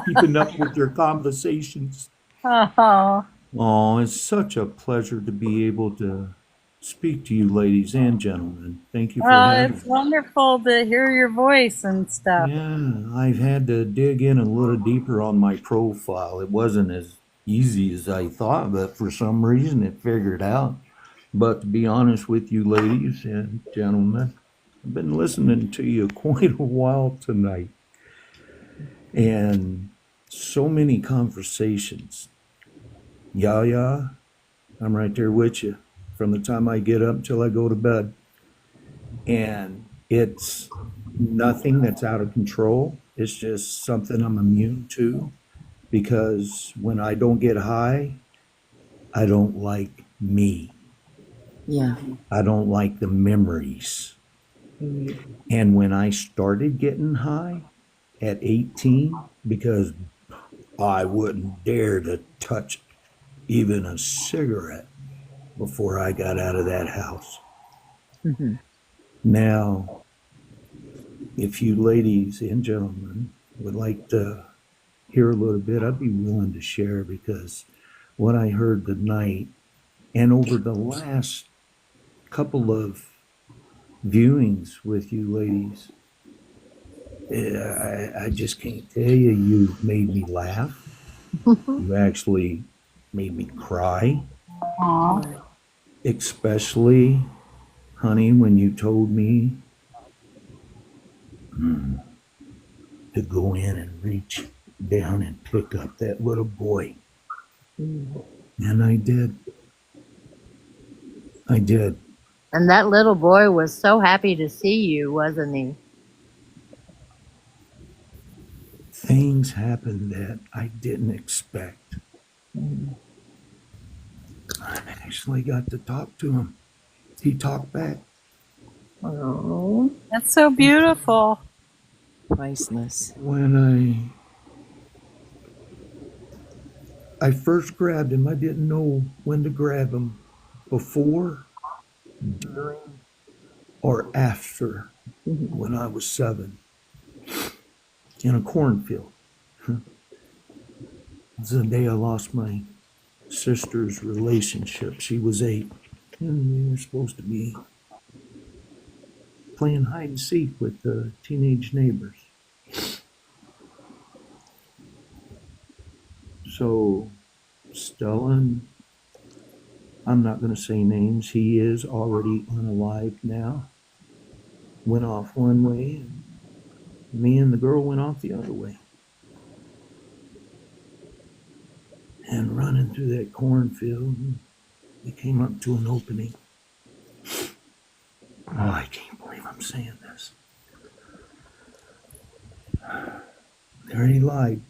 keeping up with your conversations. Oh, Oh, it's such a pleasure to be able to speak to you, ladies and gentlemen. Thank you for well, having it's me. wonderful to hear your voice and stuff. Yeah, I've had to dig in a little deeper on my profile. It wasn't as easy as I thought, but for some reason it figured out. But to be honest with you, ladies and gentlemen, I've been listening to you quite a while tonight, and so many conversations. Yeah, I'm right there with you from the time I get up till I go to bed. And it's nothing that's out of control. It's just something I'm immune to because when I don't get high, I don't like me. Yeah. I don't like the memories. And when I started getting high at 18, because I wouldn't dare to touch even a cigarette before I got out of that house. Mhm. Now, if you ladies and gentlemen would like to hear a little bit, I'd be willing to share because what I heard tonight and over the last couple of viewings with you ladies, I just can't tell you. You made me laugh. You actually made me cry, Aw. especially, honey, when you told me to go in and reach down and pick up that little boy. And I did. I did. And that little boy was so happy to see you, wasn't he? Things happened that I didn't expect. I actually got to talk to him. He talked back. Oh. That's so beautiful. Priceless. When I first grabbed him, I didn't know when to grab him, before, during, or after, when I was 7 in a cornfield. It's the day I lost my sister's relationship. She was 8, and we were supposed to be playing hide and seek with the teenage neighbors. So Stella, and I'm not going to say names, he is already unalive now, went off one way, and me and the girl went off the other way. And running through that cornfield, we came up to an opening. Oh, I can't believe I'm saying this. There he lied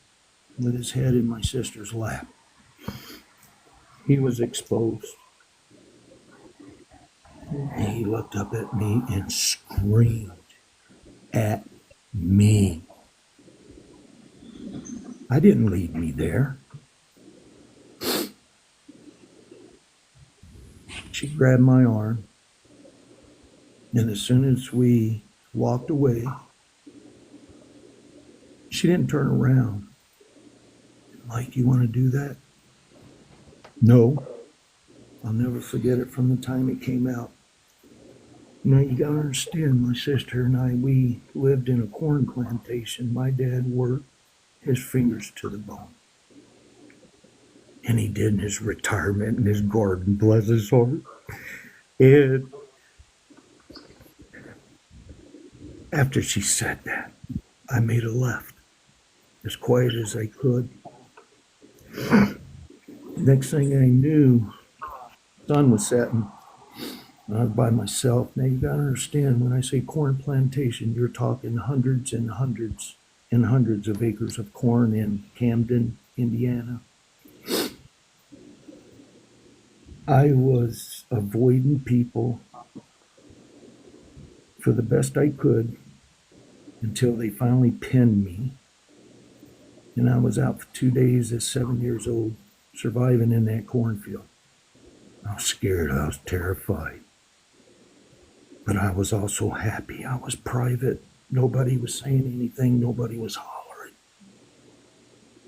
with his head in my sister's lap. He was exposed. And he looked up at me and screamed at me. I didn't lead me there. She grabbed my arm, and as soon as we walked away, she didn't turn around. Mike, you want to do that? No. I'll never forget it from the time it came out. Now, you gotta understand, my sister and I, we lived in a corn plantation. My dad worked his fingers to the bone. And he did in his retirement in his garden, bless his heart. And after she said that, I made a left as quiet as I could. Next thing I knew, the sun was setting. I was by myself. Now you gotta understand, when I say corn plantation, you're talking hundreds and hundreds and hundreds of acres of corn in Camden, Indiana. I was avoiding people for the best I could until they finally pinned me. And I was out for 2 days at 7 years old, surviving in that cornfield. I was scared. I was terrified. But I was also happy. I was private. Nobody was saying anything. Nobody was hollering.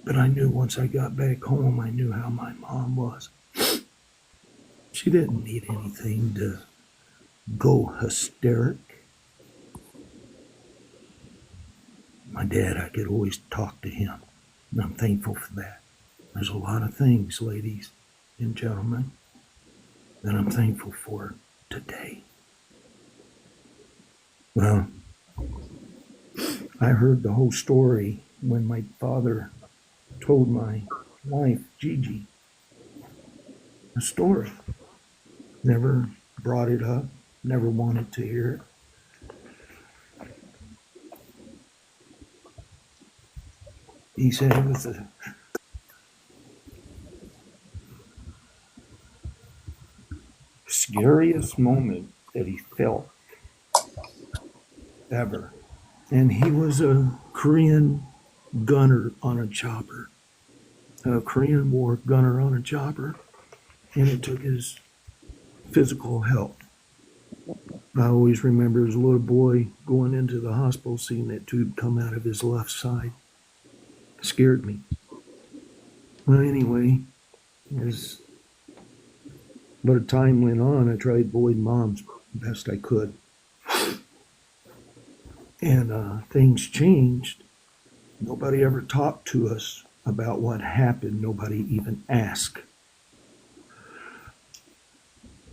But I knew once I got back home, I knew how my mom was. She didn't need anything to go hysteric. My dad, I could always talk to him, and I'm thankful for that. There's a lot of things, ladies and gentlemen, that I'm thankful for today. Well, I heard the whole story when my father told my wife, Gigi, a story. Never brought it up, never wanted to hear it. He said it was the scariest moment that he felt ever. And he was a Korean gunner on a chopper, a Korean War gunner on a chopper, and it took his physical health. I always remember as a little boy going into the hospital, seeing that tube come out of his left side. It scared me. Well, anyway, but time went on, I tried to avoid Mom's best I could. And things changed. Nobody ever talked to us about what happened. Nobody even asked.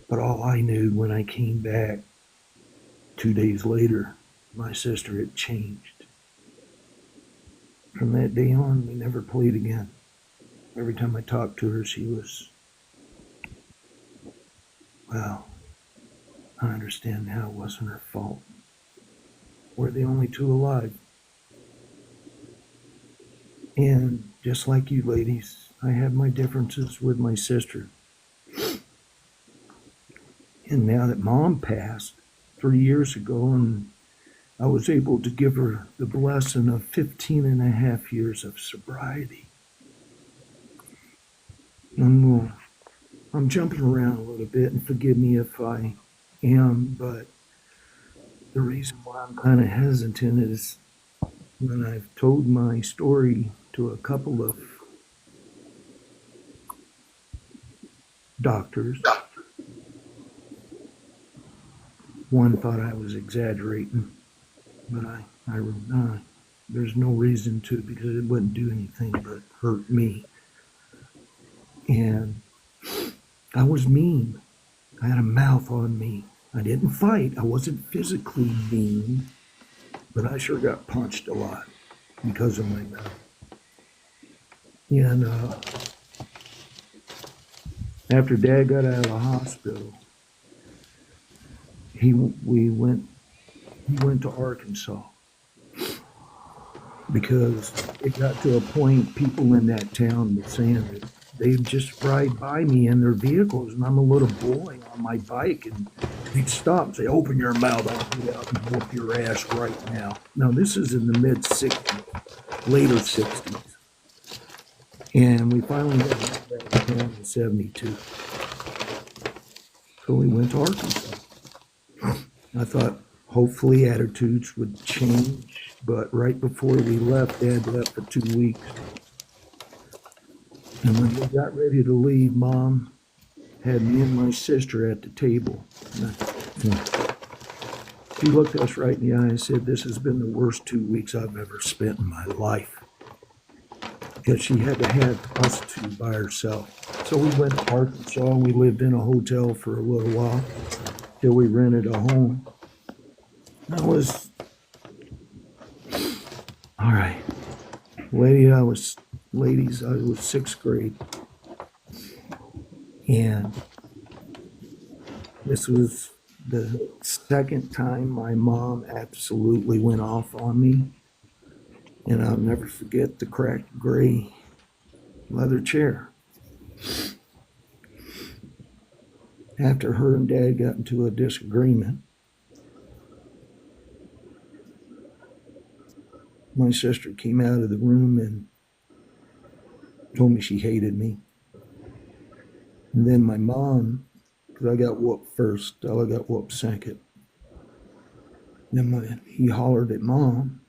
But all I knew when I came back 2 days later, my sister had changed. From that day on, we never played again. Every time I talked to her, she was, well, I understand now it wasn't her fault. We're the only two alive. And just like you ladies, I have my differences with my sister. And now that Mom passed 3 years ago, and I was able to give her the blessing of 15 and a half years of sobriety. I'm jumping around a little bit, and forgive me if I am, but the reason why I'm kind of hesitant is when I've told my story to a couple of doctors, one thought I was exaggerating, but there's no reason to, because it wouldn't do anything but hurt me. And I was mean. I had a mouth on me. I didn't fight. I wasn't physically mean, but I sure got punched a lot because of my mouth. And after Dad got out of the hospital, he went to Arkansas, because it got to a point people in that town were saying that they'd just ride by me in their vehicles, and I'm a little boy on my bike, and they'd stop and say, "Open your mouth, I'll get out and whoop your ass right now." Now, this is in the mid-'60s, later 60s. And we finally got back to town in 72. So we went to Arkansas. I thought hopefully attitudes would change, but right before we left, Dad left for 2 weeks. And when we got ready to leave, Mom had me and my sister at the table. She looked us right in the eye and said, "This has been the worst 2 weeks I've ever spent in my life." Because she had to have us two by herself. So we went to Arkansas, and we lived in a hotel for a little while till we rented a home. All right. Ladies, I was 6th grade. And this was the second time my mom absolutely went off on me. And I'll never forget the cracked gray leather chair. After her and Dad got into a disagreement, my sister came out of the room and told me she hated me. And then my mom, because I got whooped first, Stella got whooped second. Then he hollered at Mom.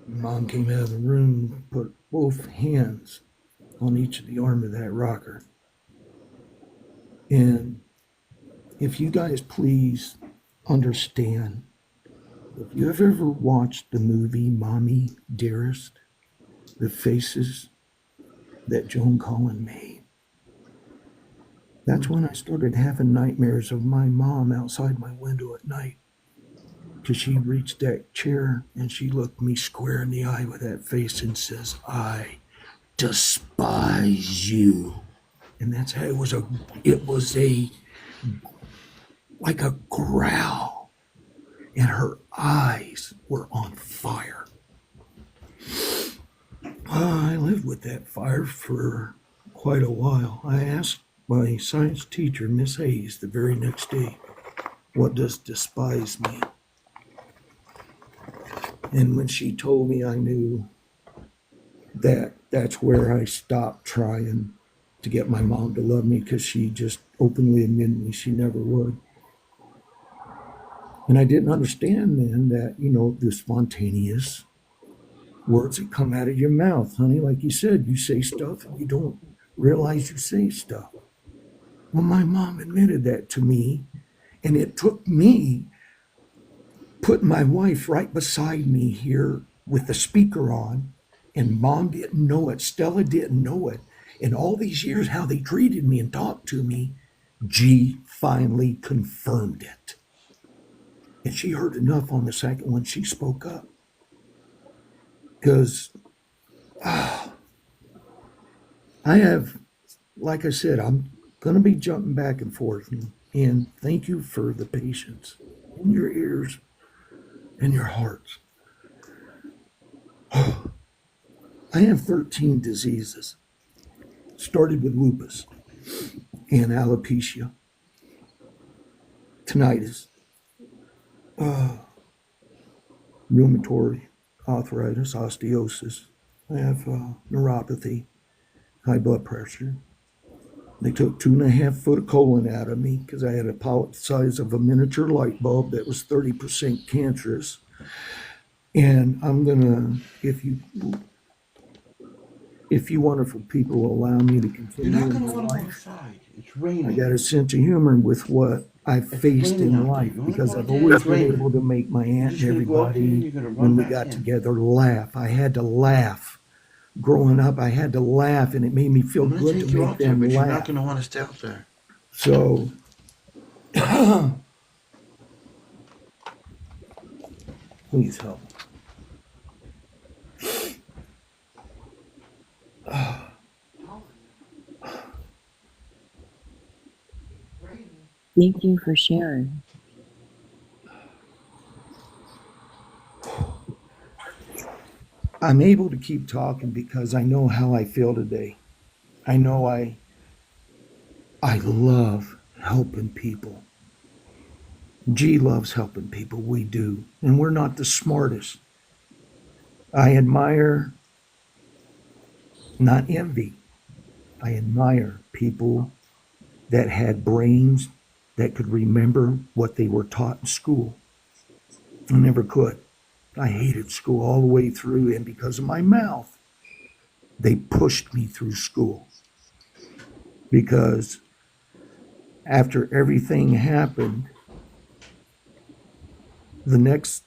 Mom came out of the room, put both hands on each of the arm of that rocker. And if you guys please understand, if you have ever watched the movie Mommy Dearest, the faces that Joan Collin made, that's when I started having nightmares of my mom outside my window at night. Because she reached that chair and she looked me square in the eye with that face and says, "I despise you." And that's how it was like a growl. And her eyes were on fire. I lived with that fire for quite a while. I asked my science teacher, Miss Hayes, the very next day, "What does despise mean?" And when she told me, I knew that that's where I stopped trying to get my mom to love me, because she just openly admitted me she never would. And I didn't understand then that, the spontaneous words that come out of your mouth, honey, like you said, you say stuff and you don't realize you say stuff. Well, my mom admitted that to me, and it took me putting my wife right beside me here with the speaker on, and Mom didn't know it, Stella didn't know it, and all these years how they treated me and talked to me, G finally confirmed it. And she heard enough on the second one, she spoke up. Because I have, like I said, I'm going to be jumping back and forth. And thank you for the patience in your ears and your hearts. I have 13 diseases. Started with lupus and alopecia, tinnitus, rheumatoid arthritis, osteosis. I have neuropathy, high blood pressure. They took 2.5 foot of colon out of me because I had a polyp the size of a miniature light bulb that was 30% cancerous. And I'm gonna, if you wonderful people will allow me to continue You're not in going to my want to go life, outside. It's I raining. got a sense of humor with what I've It's faced raining in out there. life, You wanna because go I've out there? always It's been raining. able to make my You're aunt just and going to go out there everybody, and you're going to run when we back got in. together, laugh. I had to laugh. Growing up, I had to laugh, and it made me feel I'm going to good take to you make out there, them but you're not laugh. going to want to stay out there. So, please help. Thank you for sharing. I'm able to keep talking because I know how I feel today. I know I love helping people. G loves helping people. We do. And we're not the smartest. I admire, not envy, I admire people that had brains that could remember what they were taught in school. I never could. I hated school all the way through, and because of my mouth, they pushed me through school. Because after everything happened, the next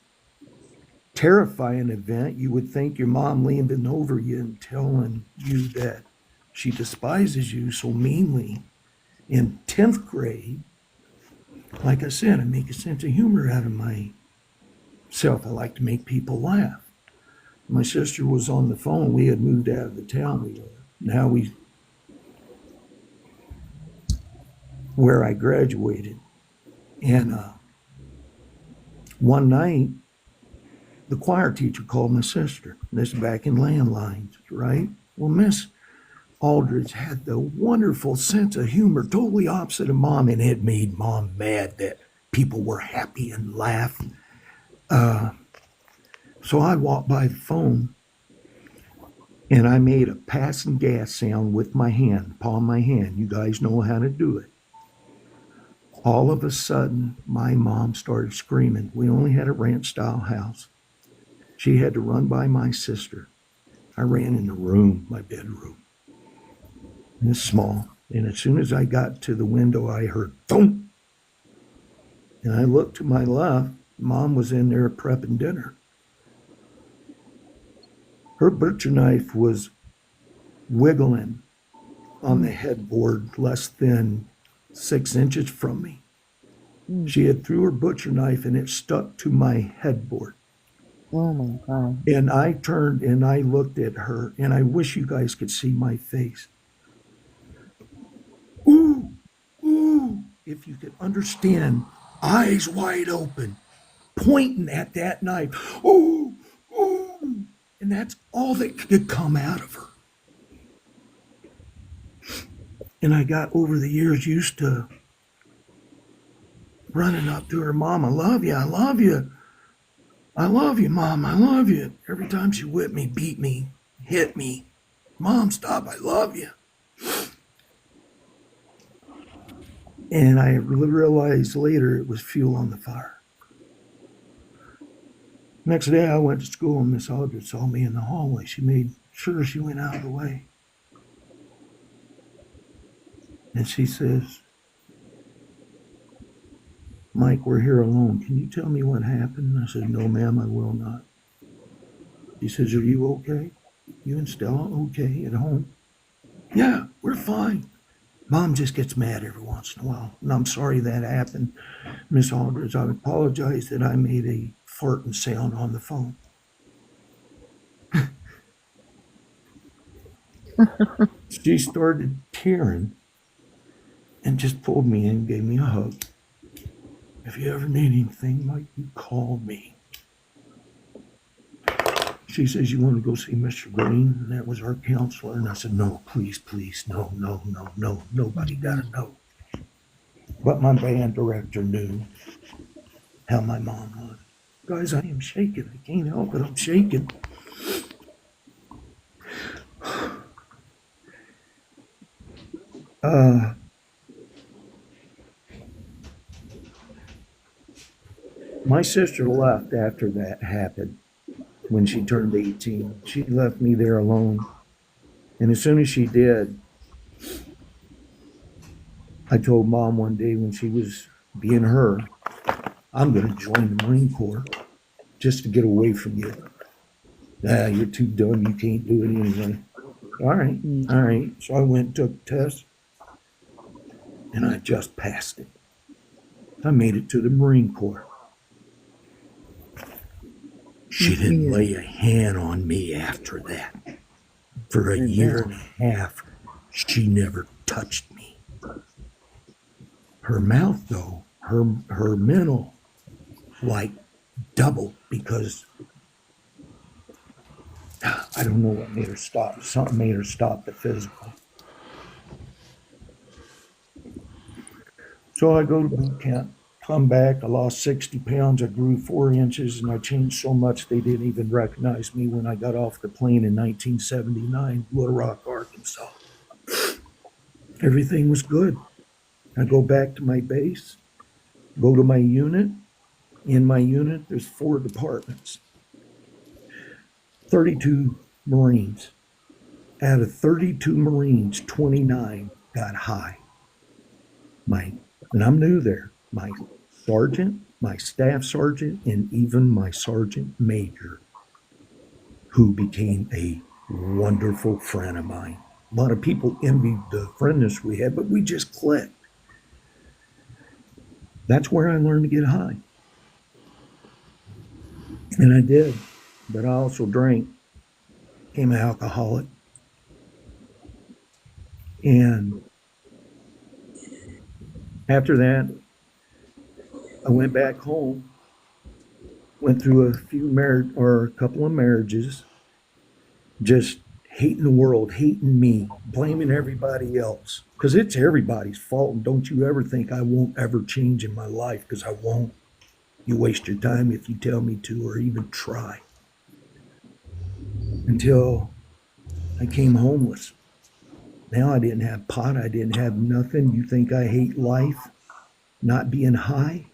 terrifying event, you would think your mom leaning over you and telling you that she despises you so meanly. In 10th grade, like I said, I make a sense of humor out of myself. I like to make people laugh. My sister was on the phone. We had moved out of the town we were. Now where I graduated. And one night, the choir teacher called my sister. This is back in landlines, right? Well, Miss, Aldridge had the wonderful sense of humor, totally opposite of Mom, and it made Mom mad that people were happy and laughed. So I walked by the phone and I made a passing gas sound with my hand, palm of my hand. You guys know how to do it. All of a sudden, my mom started screaming. We only had a ranch style house. She had to run by my sister. I ran in the room, my bedroom. It's small. And as soon as I got to the window, I heard thump. And I looked to my left. Mom was in there prepping dinner. Her butcher knife was wiggling on the headboard less than 6 inches from me. She had threw her butcher knife and it stuck to my headboard. Oh my God. And I turned and I looked at her, and I wish you guys could see my face. Ooh, ooh, if you could understand, eyes wide open, pointing at that knife. Ooh, ooh. And that's all that could come out of her. And I got over the years used to running up to her, Mom, I love you, I love you. I love you, Mom, I love you. Every time she whipped me, beat me, hit me. Mom, stop, I love you. And I realized later it was fuel on the fire. Next day I went to school and Miss Aldridge saw me in the hallway. She made sure she went out of the way. And she says, Mike, we're here alone. Can you tell me what happened? I said, no, ma'am, I will not. She says, are you okay? You and Stella okay at home? Yeah, we're fine. Mom just gets mad every once in a while. And I'm sorry that happened, Miss Aldridge. I apologize that I made a farting sound on the phone. She started tearing and just pulled me in and gave me a hug. If you ever need anything, Mike, you call me. She says, you want to go see Mr. Green? And that was our counselor. And I said, no, please, please, no, no, no, no. Nobody got to know. But my band director knew how my mom was. Guys, I am shaking. I can't help it. I'm shaking. My sister left after that happened. When she turned 18, she left me there alone. And as soon as she did, I told Mom one day when she was being her, I'm going to join the Marine Corps just to get away from you. You're too dumb. You can't do it anyway. All right. All right. So I went and took the test and I just passed it. I made it to the Marine Corps. She didn't lay a hand on me after that. For a year and a half, she never touched me. Her mouth, though, her mental, like doubled because I don't know what made her stop. Something made her stop the physical. So I go to boot camp. Come back, I lost 60 pounds, I grew 4 inches, and I changed so much they didn't even recognize me when I got off the plane in 1979, Little Rock, Arkansas. Everything was good. I go back to my base, go to my unit. In my unit, there's 4 departments, 32 Marines. Out of 32 Marines, 29 got high. And I'm new there. My sergeant, my staff sergeant, and even my sergeant major, who became a wonderful friend of mine. A lot of people envied the friendness we had, but we just clicked. That's where I learned to get high. And I did, but I also drank, became an alcoholic. And after that, I went back home, went through a couple of marriages, just hating the world, hating me, blaming everybody else. Because it's everybody's fault. And don't you ever think I won't ever change in my life, because I won't. You waste your time if you tell me to or even try. Until I came homeless. Now I didn't have pot. I didn't have nothing. You think I hate life? Not being high?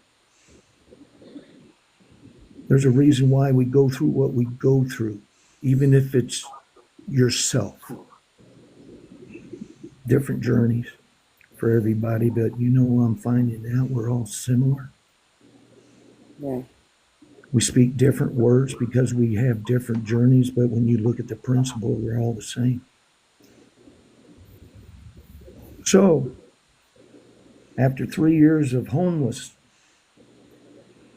There's a reason why we go through what we go through, even if it's yourself. Different journeys for everybody, but you know what I'm finding out? We're all similar. Yeah. We speak different words because we have different journeys, but when you look at the principle, we're all the same. So, after 3 years of homeless,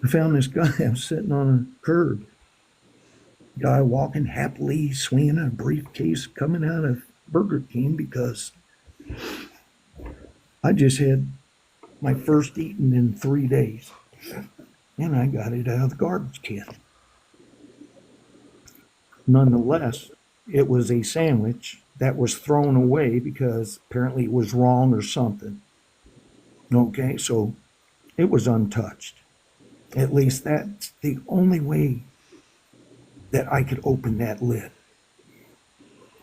I found this guy. I was sitting on a curb. Guy walking happily, swinging a briefcase, coming out of Burger King because I just had my first eating in 3 days. And I got it out of the garbage can. Nonetheless, it was a sandwich that was thrown away because apparently it was wrong or something. Okay, so it was untouched. At least that's the only way that I could open that lid.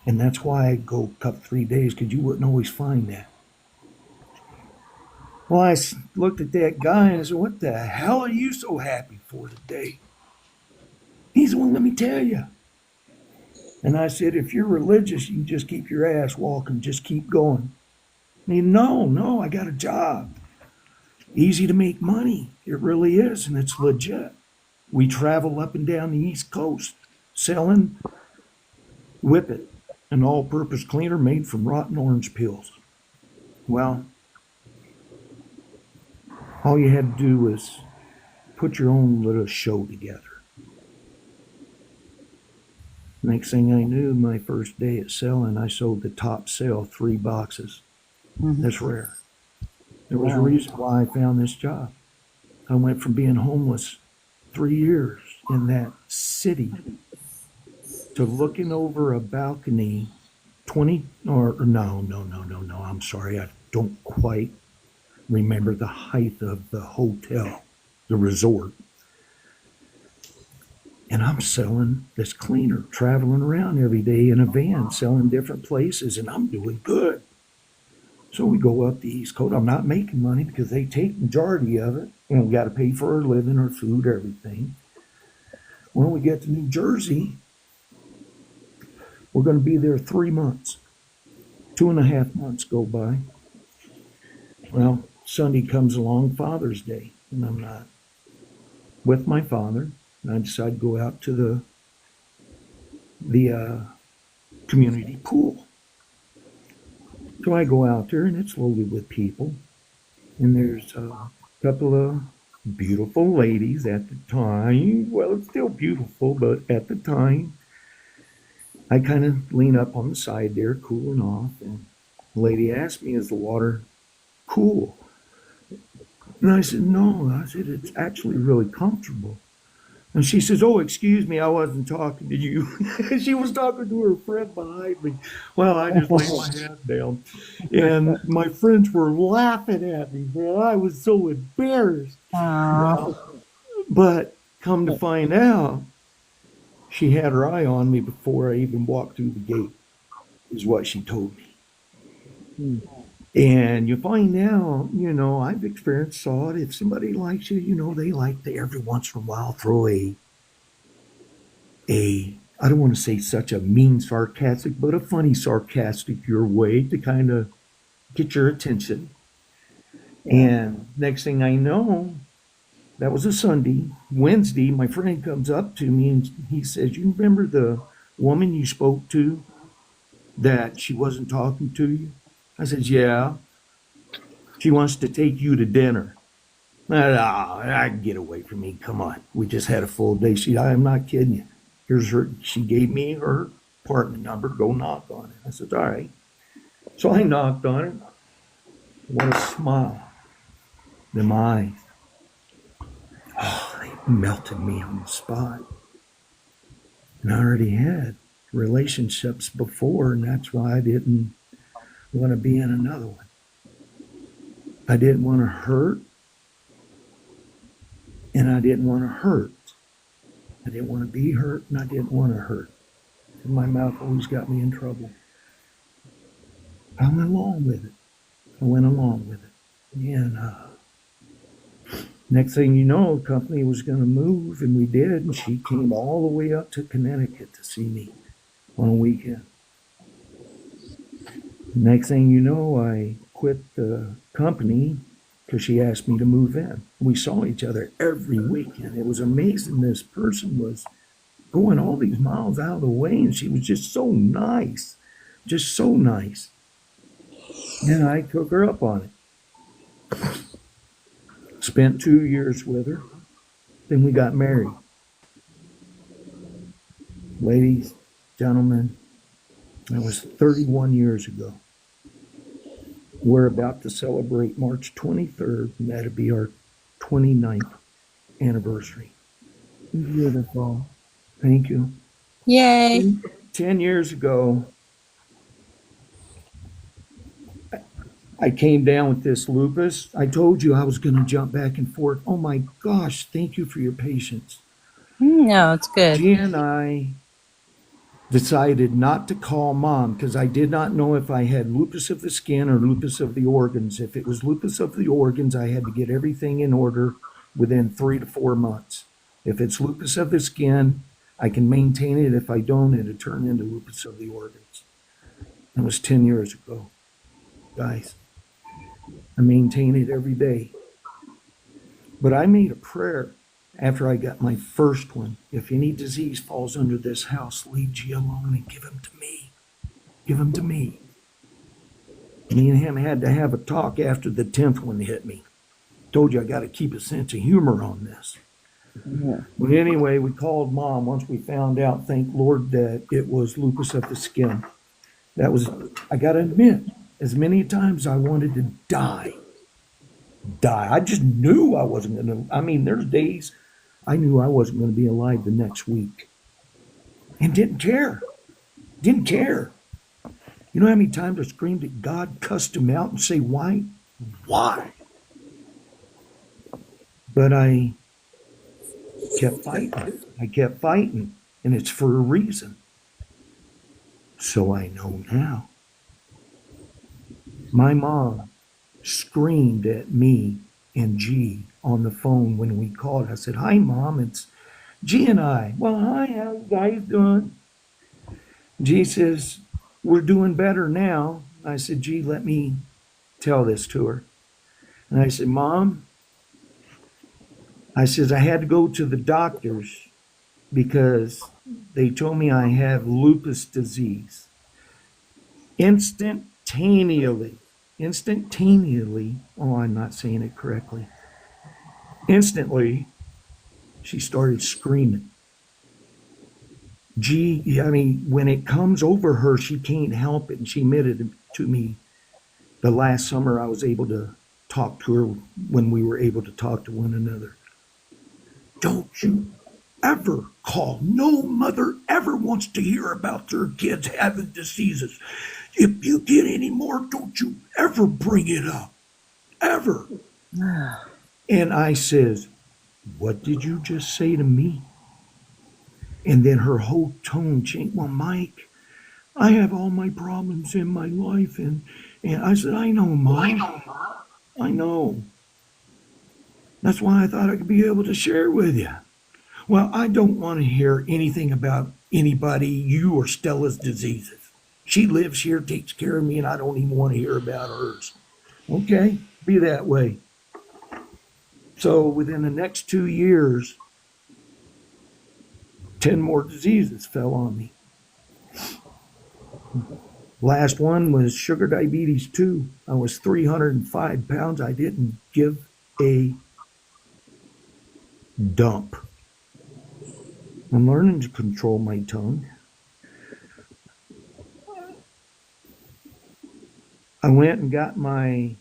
And that's why I go cut 3 days, because you wouldn't always find that. Well, I looked at that guy and I said, what the hell are you so happy for today? He said, well, let me tell you. And I said, if you're religious, you can just keep your ass walking, just keep going. And he said, no, I got a job. Easy to make money. It really is, and it's legit. We travel up and down the East Coast selling Whippet, an all-purpose cleaner made from rotten orange peels. Well, all you had to do was put your own little show together. Next thing I knew, my first day at selling, I sold the top sale 3 boxes. That's rare. There was a reason why I found this job. I went from being homeless 3 years in that city to looking over a balcony 20, or no, I'm sorry, I don't quite remember the height of the hotel, the resort. And I'm selling this cleaner, traveling around every day in a van, selling different places, and I'm doing good. So we go up the East Coast. I'm not making money because they take majority of it, and we got to pay for our living, our food, everything. When we get to New Jersey, we're going to be there 3 months. 2.5 months go by. Well, Sunday comes along, Father's Day, and I'm not with my father. And I decide to go out to the community pool. So I go out there, and it's loaded with people. And there's a couple of beautiful ladies at the time. Well, it's still beautiful, but at the time, I kind of lean up on the side there, cooling off. And the lady asked me, is the water cool? And I said, no. I said, it's actually really comfortable. And she says, oh, excuse me, I wasn't talking to you. She was talking to her friend behind me. Well, I just laid my head down. And my friends were laughing at me, man. I was so embarrassed. But come to find out, she had her eye on me before I even walked through the gate, is what she told me. And you find out, I've experienced, saw it. If somebody likes you, they like to every once in a while throw I don't want to say such a mean sarcastic, but a funny sarcastic your way to kind of get your attention. And next thing I know, that was a Sunday. Wednesday, my friend comes up to me and he says, you remember the woman you spoke to that she wasn't talking to you? I said, yeah. She wants to take you to dinner. Get away from me. Come on. We just had a full day. I'm not kidding you. Here's her. She gave me her apartment number. Go knock on it. I said, all right. So I knocked on it. What a smile. Them eyes. Oh, they melted me on the spot. And I already had relationships before, and that's why I didn't want to be in another one. I didn't want to hurt, and I didn't want to hurt. I didn't want to be hurt, and I didn't want to hurt. And my mouth always got me in trouble. I went along with it. And next thing you know, the company was going to move, and we did. And she came all the way up to Connecticut to see me on a weekend. Next thing you know, I quit the company because she asked me to move in. We saw each other every weekend. It was amazing. This person was going all these miles out of the way, and she was just so nice. Just so nice. And I took her up on it. Spent 2 years with her. Then we got married. Ladies, gentlemen, that was 31 years ago. We're about to celebrate March 23rd, and that'll be our 29th anniversary. Beautiful. Thank you. Yay. 10 years ago, I came down with this lupus. I told you I was going to jump back and forth. Oh my gosh, thank you for your patience. No, it's good. G and I decided not to call Mom because I did not know if I had lupus of the skin or lupus of the organs. If it was lupus of the organs, I had to get everything in order within 3 to 4 months. If it's lupus of the skin, I can maintain it. If I don't, it'll turn into lupus of the organs. That was 10 years ago, guys. I maintain it every day. But I made a prayer after I got my first one. If any disease falls under this house, leave G alone and give him to me. Give him to me. Me and him had to have a talk after the 10th one hit me. Told you I got to keep a sense of humor on this. But anyway, we called Mom once we found out, thank Lord, that it was lupus of the skin. That was, I got to admit, as many times I wanted to die. I just knew I wasn't going to, I mean, there's days I knew I wasn't going to be alive the next week. And didn't care. Didn't care. You know how many times I screamed at God, cussed him out, and say, why? Why? But I kept fighting. I kept fighting. And it's for a reason. So I know now. My mom screamed at me and G on the phone when we called. I said, hi, Mom, it's G and I. Well, hi, how you guys doing? G says, we're doing better now. I said, G, let me tell this to her. And I said, Mom, I says, I had to go to the doctors because they told me I have lupus disease. Instantaneously, oh, I'm not saying it correctly. Instantly, she started screaming. Gee, I mean, when it comes over her, she can't help it. And she admitted it to me the last summer I was able to talk to her when we were able to talk to one another. Don't you ever call. No mother ever wants to hear about their kids having diseases. If you get any more, don't you ever bring it up. Ever. And I says, what did you just say to me? And then her whole tone changed. Well, Mike, I have all my problems in my life. And I said, I know, Mom. I know. That's why I thought I could be able to share with you. Well, I don't want to hear anything about anybody, you or Stella's diseases. She lives here, takes care of me, and I don't even want to hear about hers. Okay, be that way. So within the next 2 years, 10 more diseases fell on me. Last one was sugar diabetes 2. I was 305 pounds. I didn't give a dump. I'm learning to control my tongue. I went and got my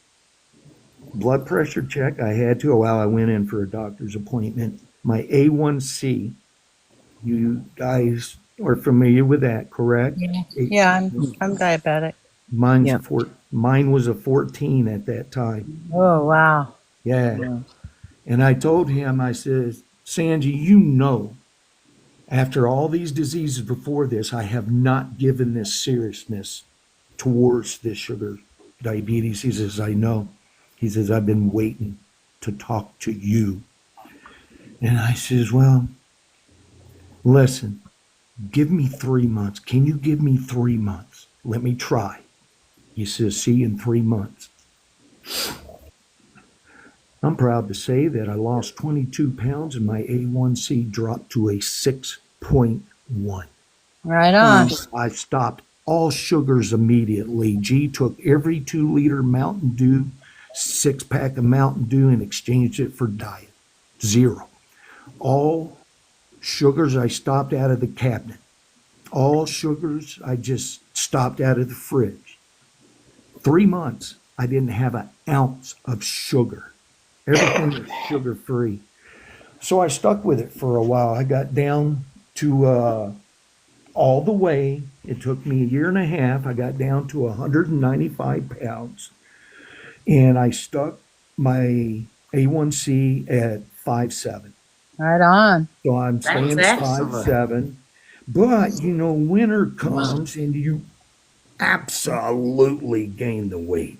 blood pressure check. I had to while I went in for a doctor's appointment. My A1C, you guys are familiar with that, correct? Yeah, It- yeah, I'm diabetic. Yeah. Mine was a 14 at that time. Oh wow. Yeah. Yeah. And I told him, I said, Sanji, you know, after all these diseases before this, I have not given this seriousness towards this sugar diabetes. He says, I know. He says, I've been waiting to talk to you. And I says, well, listen, give me 3 months. Can you give me 3 months? Let me try. He says, see you in 3 months. I'm proud to say that I lost 22 pounds and my A1C dropped to a 6.1. Right on. I stopped all sugars immediately. G took every 2-liter Mountain Dew, 6-pack of Mountain Dew, and exchanged it for diet. 0. All sugars I stopped out of the cabinet. All sugars I just stopped out of the fridge. 3 months, I didn't have an ounce of sugar. Everything was sugar free. So I stuck with it for a while. I got down to all the way. It took me a year and a half. I got down to 195 pounds. And I stuck my A1C at 5.7. Right on. So I'm staying at excellent. 5.7. But, you know, winter comes and you absolutely gain the weight.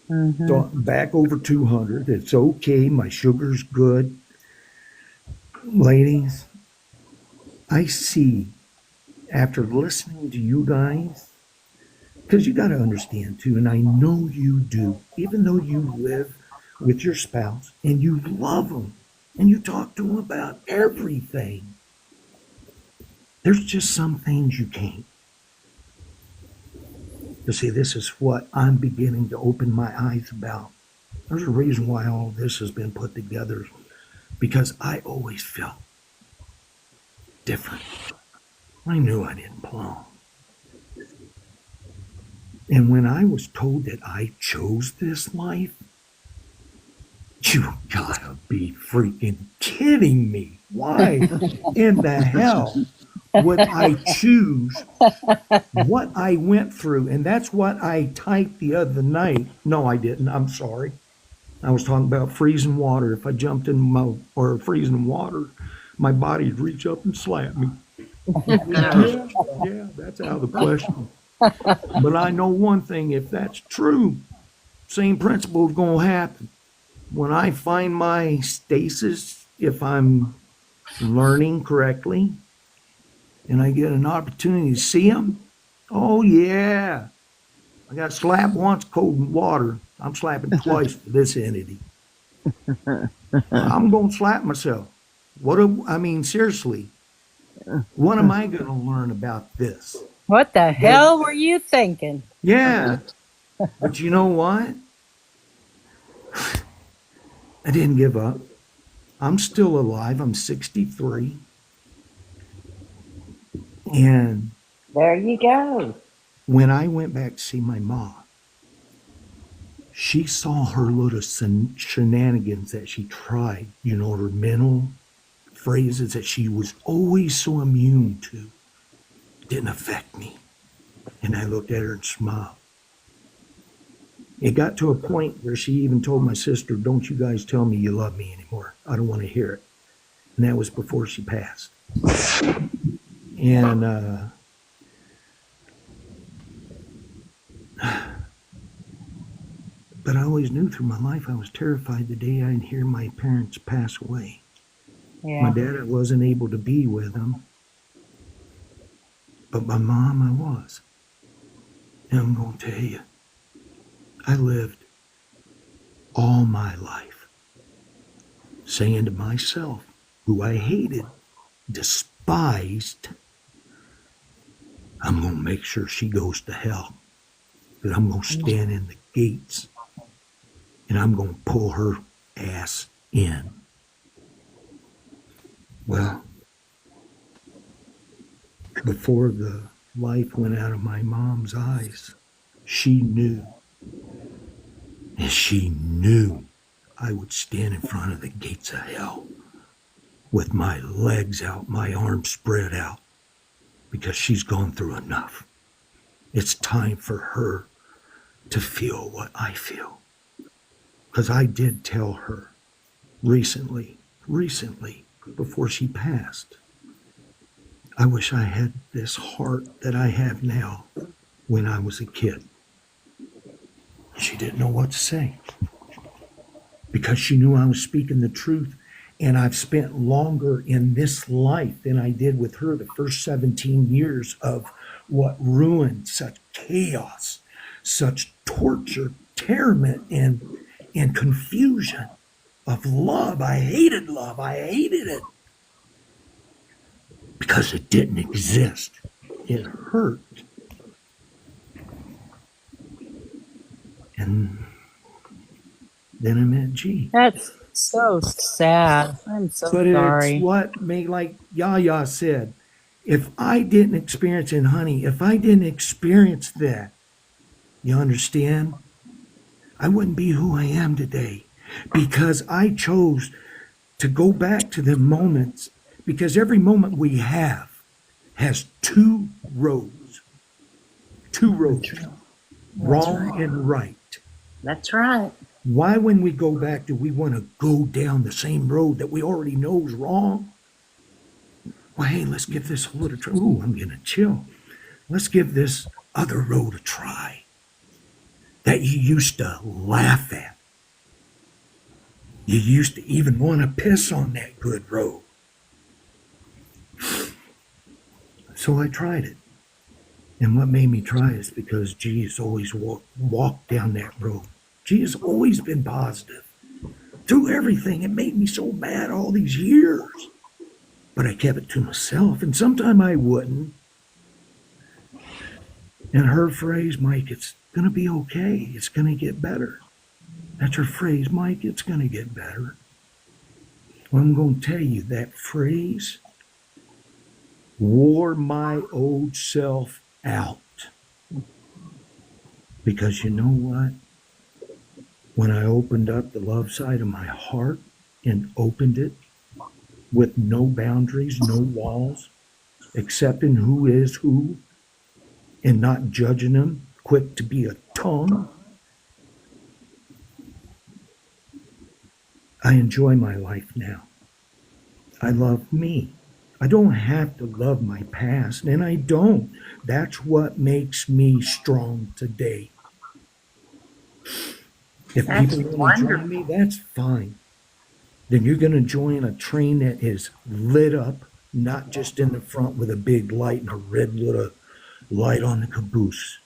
Hmm. So I'm back over 200. It's okay. My sugar's good. Ladies, I see after listening to you guys, because you got to understand too, and I know you do, even though you live with your spouse and you love them and you talk to them about everything, there's just some things you can't. You see, this is what I'm beginning to open my eyes about. There's a reason why all this has been put together, because I always felt different. I knew I didn't belong. And when I was told that I chose this life, you gotta be freaking kidding me. Why in the hell would I choose what I went through? And that's what I typed the other night. No, I didn't. I'm sorry. I was talking about freezing water. If I jumped in or freezing water, my body'd reach up and slap me. Yeah, that's out of the question. But I know one thing, if that's true, same principle is going to happen. When I find my stasis, if I'm learning correctly, and I get an opportunity to see them, oh yeah, I got slapped once cold in water. I'm slapping twice for this entity. I'm going to slap myself. Seriously, what am I going to learn about this? What the hell were you thinking? Yeah, but you know what? I didn't give up. I'm still alive. I'm 63. And There you go. when I went back to see my mom, she saw her little shenanigans that she tried, you know, her mental phrases that she was always so immune to. Didn't affect me. And I looked at her and smiled. It got to a point where she even told my sister, don't you guys tell me you love me anymore. I don't want to hear it. And that was before she passed. And but I always knew through my life I was terrified the day I'd hear my parents pass away. My Yeah. dad, I wasn't able to be with him. But my mom, I was. And I'm going to tell you, I lived all my life saying to myself, who I hated, despised, I'm going to make sure she goes to hell. That I'm going to stand in the gates and I'm going to pull her ass in. Well, before the life went out of my mom's eyes, she knew. And she knew I would stand in front of the gates of hell with my legs out, my arms spread out. because she's gone through enough. It's time for her to feel what I feel. Because I did tell her recently, before she passed, I wish I had this heart that I have now when I was a kid. She didn't know what to say because she knew I was speaking the truth. And I've spent longer in this life than I did with her the first 17 years of what ruined such chaos, such torture, torment, and confusion of love. I hated love. I hated it because it didn't exist. It hurt. And then I met G. That's so sad. I'm so But sorry. it's what made, like Yaya said, if I didn't experience it, honey, if I didn't experience that, you understand? I wouldn't be who I am today because I chose to go back to the moments, because every moment we have has two roads, wrong and right. That's right. Why, when we go back, do we want to go down the same road that we already know is wrong? Well, hey, let's give this a little try. Ooh, I'm going to chill. Let's give this other road a try that you used to laugh at. You used to even want to piss on that good road. So I tried it. And what made me try is because G has always walked down that road. G has always been positive through everything. It made me so mad all these years. But I kept it to myself, and sometimes I wouldn't. And her phrase, Mike, it's going to be okay. It's going to get better. That's her phrase, Mike, it's going to get better. Well, I'm going to tell you, that phrase wore my old self out. Because you know what? When I opened up the love side of my heart and opened it with no boundaries, no walls, accepting who is who and not judging them, quick to be a tongue, I enjoy my life now. I love me. I don't have to love my past, and I don't. That's what makes me strong today. If That's people want to join wonderful. me, that's fine. Then you're going to join a train that is lit up, not just in the front with a big light and a red little light on the caboose.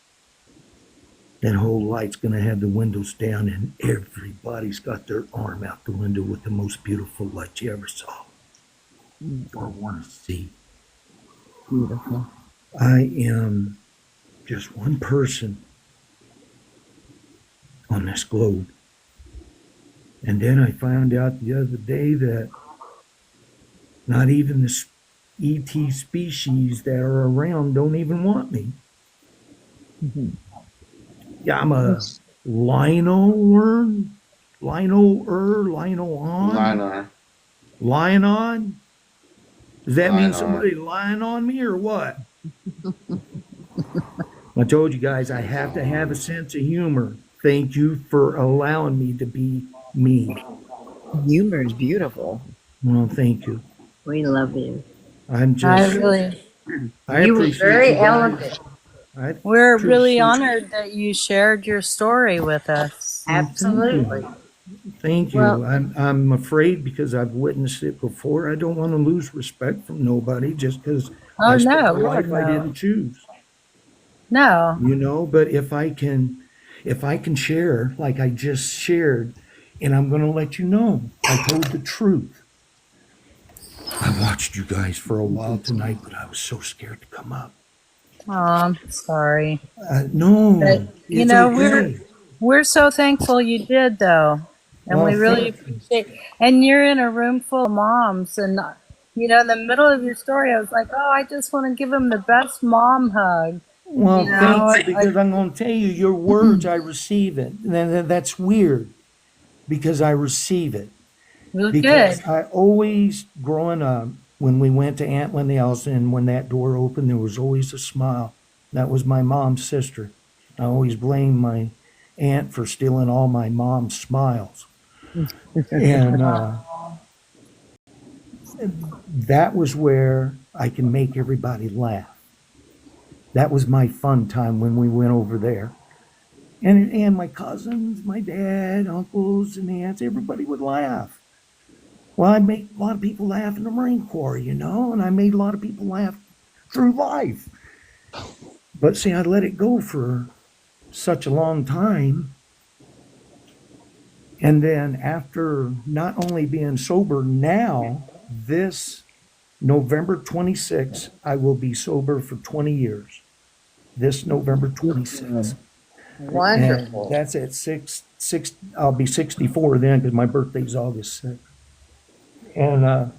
That whole light's going to have the windows down, and everybody's got their arm out the window with the most beautiful light you ever saw or want to see. Beautiful. I am just one person on this globe. And then I found out the other day that not even the ET species that are around don't even want me. Mhm. Yeah, I'm a lino-on, Linar. lion-on. Does that mean Lion-on. somebody lying on me or what? I told you guys I have to have a sense of humor. Thank you for allowing me to be me. Humor is beautiful. Well, thank you. We love you. I'm I just, really, I You were appreciate very you guys. elegant. I we're really appreciate- honored that you shared your story with us. Absolutely. Thank you. Well- I'm afraid because I've witnessed it before. I don't want to lose respect from nobody just because Oh, I spent no, a life Lord, I no. didn't choose. No. You know, but if I can share like I just shared, and I'm going to let you know, I told the truth. I watched you guys for a while tonight, but I was so scared to come up. Oh, I'm sorry. No, But, you it's know, okay. we're so thankful you did, though. And Well, we really thank you. appreciate. And you're in a room full of moms, and you know, in the middle of your story, I was like, oh, I just want to give them the best mom hug. Well, You know, thank you, because I'm going to tell you, your words, I receive it. That's weird, because I receive it. Well, Because good. I always, growing up, when we went to Aunt Linnell's, and when that door opened, there was always a smile. That was my mom's sister. I always blamed my aunt for stealing all my mom's smiles. And that was where I can make everybody laugh. That was my fun time when we went over there. And my cousins, my dad, uncles, and aunts, everybody would laugh. Well, I make a lot of people laugh in the Marine Corps, and I made a lot of people laugh through life. But see, I let it go for such a long time. And then after not only being sober now, this November 26th, I will be sober for 20 years. This November 26th. Wonderful. And that's at six. I'll be 64 then because my birthday's August 6th. And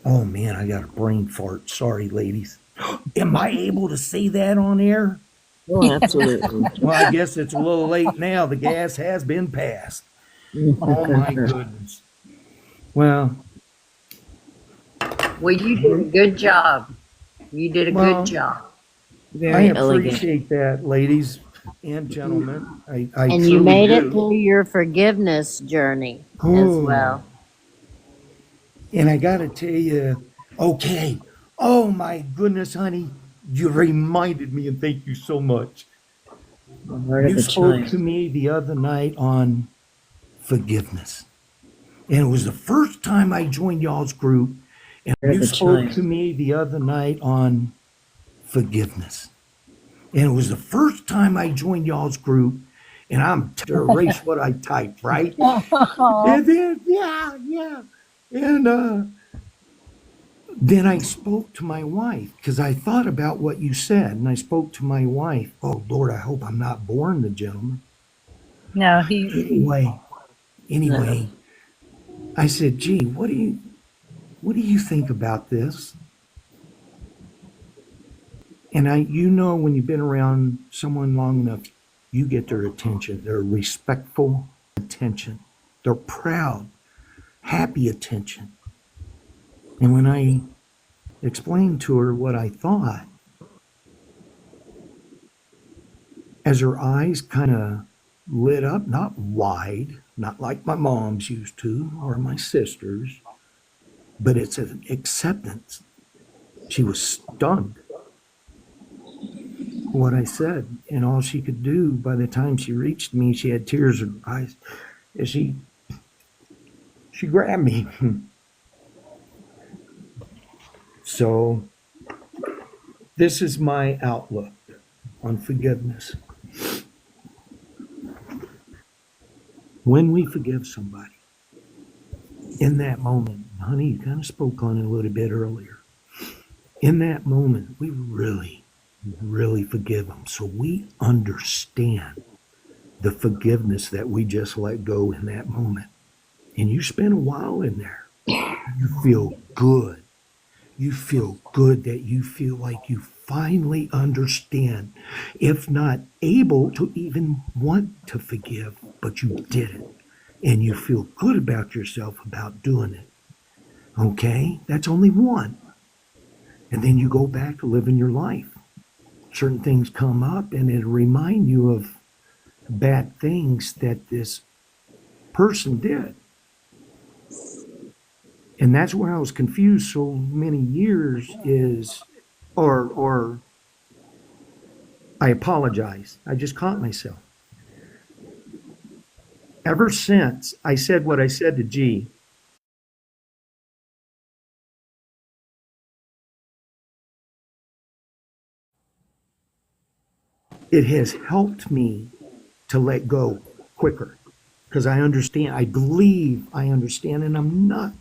oh man, I got a brain fart. Sorry, ladies. Am I able to say that on air? Oh, absolutely. Well, I guess it's a little late now. The gas has been passed. Oh my goodness. Well, You did a good job. You did a Well, good job. Very I elegant. appreciate that, ladies and gentlemen. I And you truly made it do. through your forgiveness journey as Oh. well. And I got to tell you, okay. Oh my goodness, honey. You reminded me, and thank you so much. The heart of You the spoke child. to me the other night on forgiveness. And it was the first time I joined y'all's group. And Heart of you the spoke child. to me the other night on forgiveness. And it was the first time I joined y'all's group. And I'm to erase what I typed, right? And then, yeah. And then I spoke to my wife because I thought about what you said. And I spoke to my wife. Oh, Lord, I hope I'm not boring the gentleman. No, he. Anyway, I said, gee, what do you think about this? And when you've been around someone long enough, you get their attention. They're respectful attention. They're proud, happy attention. And when I explained to her what I thought, as her eyes kind of lit up, not wide, not like my mom's used to or my sister's, but it's an acceptance. She was stunned what I said, and all she could do by the time she reached me, she had tears in her eyes, and she grabbed me. So this is my outlook on forgiveness. When we forgive somebody, in that moment, honey, you kind of spoke on it a little bit earlier. In that moment, we really forgive them. So we understand the forgiveness that we just let go in that moment. And you spend a while in there. You feel good. You feel good that you feel like you finally understand, if not able to even want to forgive, but you did it. And you feel good about yourself about doing it. Okay? That's only one. And then you go back to living your life. Certain things come up and it'll remind you of bad things that this person did. And that's where I was confused so many years or I apologize. I just caught myself. Ever since I said what I said to G, it has helped me to let go quicker because I understand. I believe I understand, and I'm not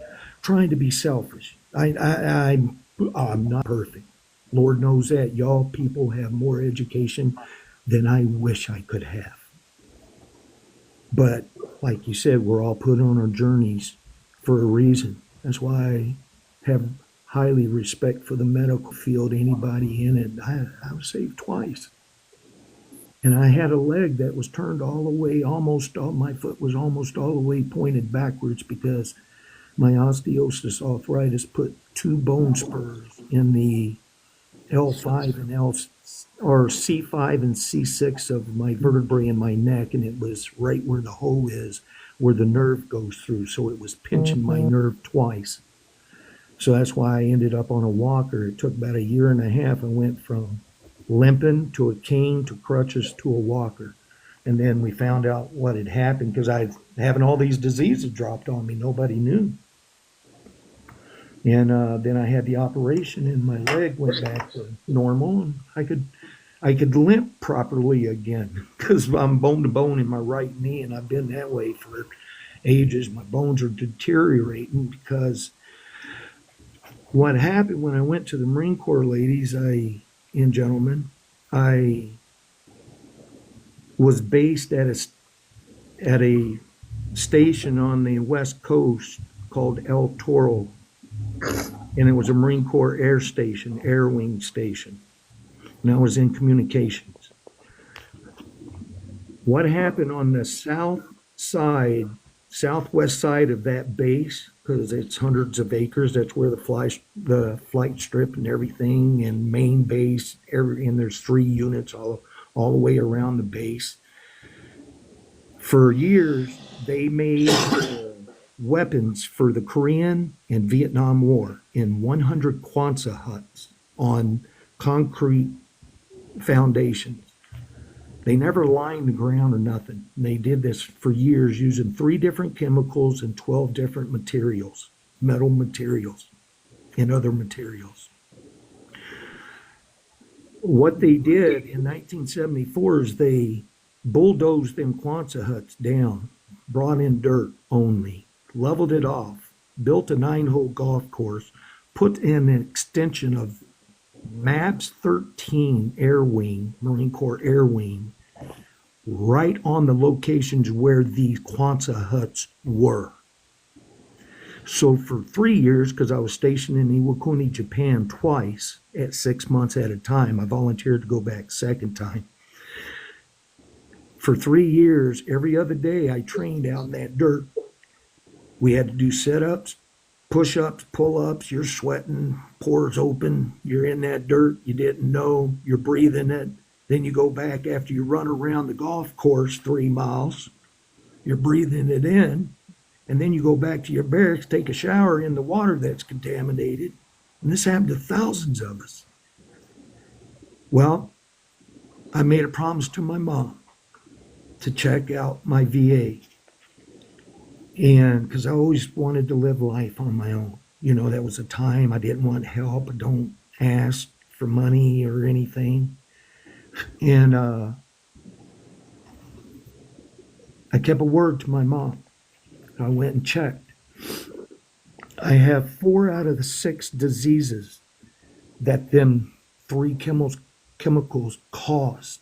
trying to be selfish. I'm not perfect. Lord knows that. Y'all people have more education than I wish I could have. But like you said, we're all put on our journeys for a reason. That's why I have highly respect for the medical field. Anybody in it, I was saved twice. And I had a leg that was turned all the way, my foot was almost all the way pointed backwards because My osteosis arthritis put two bone spurs in the L5 and L or C5 and C6 of my vertebrae in my neck, and it was right where the hoe is, where the nerve goes through. So it was pinching my nerve twice. So that's why I ended up on a walker. It took about a year and a half. I went from limping to a cane to crutches to a walker. And then we found out what had happened because I having all these diseases dropped on me. Nobody knew. And then I had the operation, and my leg went back to normal, and I could limp properly again because I'm bone to bone in my right knee, and I've been that way for ages. My bones are deteriorating because what happened when I went to the Marine Corps, ladies and gentlemen, I was based at a station on the West Coast called El Toro, and it was a Marine Corps air station, air wing station, and I was in communications. What happened on the southwest side of that base, because it's hundreds of acres, that's where the flight strip and everything, and main base, and there's 3 units all the way around the base. For years, they made weapons for the Korean and Vietnam War in 100 Quonset huts on concrete foundations. They never lined the ground or nothing. They did this for years using 3 different chemicals and 12 different materials, metal materials and other materials. What they did in 1974 is they bulldozed them Quonset huts down, brought in dirt only, leveled it off, built a 9-hole golf course, put in an extension of MAPS 13 Air Wing, Marine Corps Air Wing, right on the locations where these Quonset huts were. So for 3 years, because I was stationed in Iwakuni, Japan twice at 6 months at a time, I volunteered to go back second time. For 3 years, every other day, I trained out in that dirt. We had to do sit-ups, push-ups, pull-ups. You're sweating, pores open. You're in that dirt. You didn't know. You're breathing it. Then you go back after you run around the golf course 3 miles. You're breathing it in. And then you go back to your barracks, take a shower in the water that's contaminated. And this happened to thousands of us. Well, I made a promise to my mom to check out my VA. And because I always wanted to live life on my own. You know, that was a time I didn't want help. I don't ask for money or anything. And I kept a word to my mom. I went and checked. I have 4 out of the 6 diseases that them 3 chemicals caused.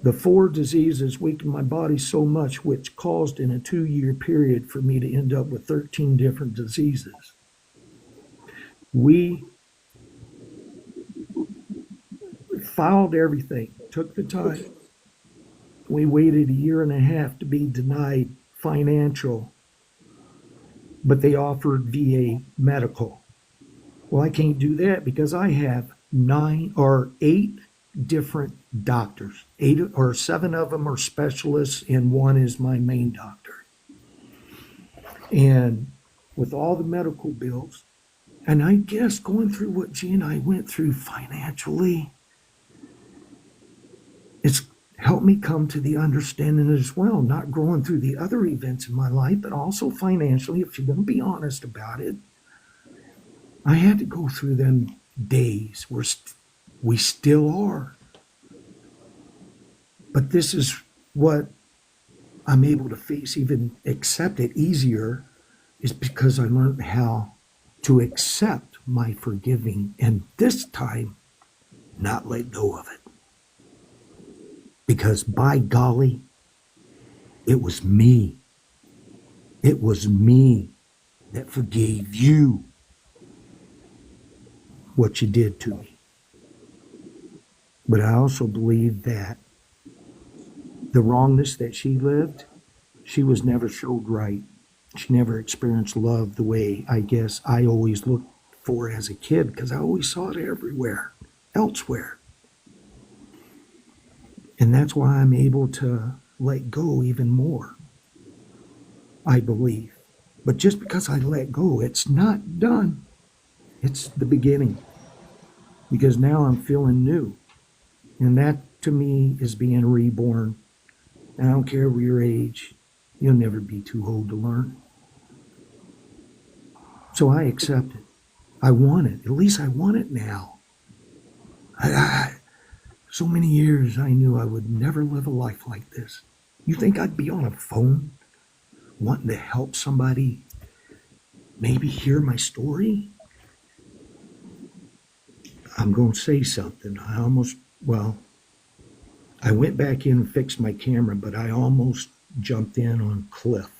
The 4 diseases weakened my body so much, which caused in a 2-year period for me to end up with 13 different diseases. We filed everything, took the time. We waited a year and a half to be denied financial, but they offered VA medical. Well, I can't do that because I have 9 or 8 different doctors. 8 or 7 of them are specialists, and 1 is my main doctor. And with all the medical bills, and I guess going through what G and I went through financially, it's helped me come to the understanding as well, not going through the other events in my life, but also financially, if you're going to be honest about it. I had to go through them days where we still are. But this is what I'm able to face, even accept it easier, is because I learned how to accept my forgiving, and this time not let go of it. Because by golly, it was me. It was me that forgave you what you did to me. But I also believe that the wrongness that she lived, she was never showed right. She never experienced love the way I guess I always looked for as a kid because I always saw it everywhere, elsewhere. And that's why I'm able to let go even more, I believe. But just because I let go, it's not done. It's the beginning because now I'm feeling new. And that to me is being reborn. And I don't care your age, you'll never be too old to learn. So I accept it. I want it. At least I want it now. So many years I knew I would never live a life like this. You think I'd be on a phone wanting to help somebody maybe hear my story? I'm going to say something. I went back in and fixed my camera, but I almost jumped in on Cliff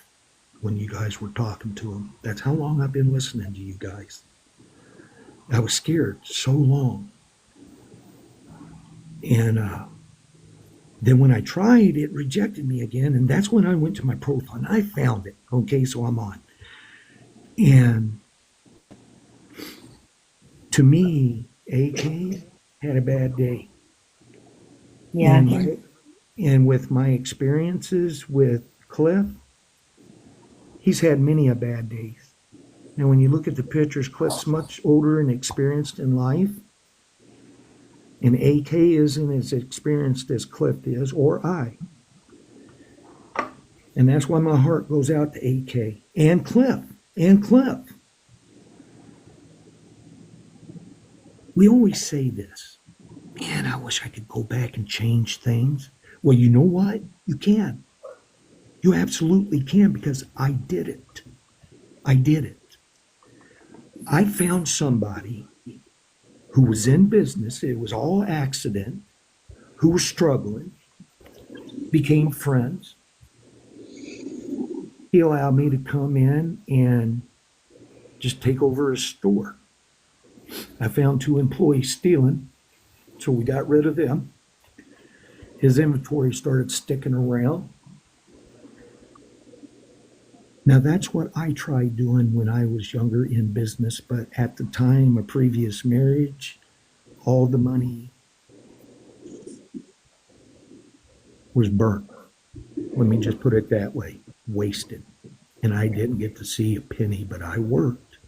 when you guys were talking to him. That's how long I've been listening to you guys. I was scared so long. And then when I tried, it rejected me again. And that's when I went to my profile and I found it. Okay, so I'm on. And to me, AK had a bad day. Yeah. And with my experiences with Cliff, he's had many a bad days. Now, when you look at the pictures, Cliff's much older and experienced in life. And AK isn't as experienced as Cliff is, or I. And that's why my heart goes out to AK and Cliff. And Cliff. We always say this. Man, I wish I could go back and change things. Well, you know what? You can. You absolutely can because I did it. I did it. I found somebody who was in business. It was all accident, who was struggling, became friends. He allowed me to come in and just take over his store. I found 2 employees stealing, so we got rid of them. His inventory started sticking around. Now, that's what I tried doing when I was younger in business, but at the time, a previous marriage, all the money was burnt. Let me just put it that way, wasted. And I didn't get to see a penny, but I worked.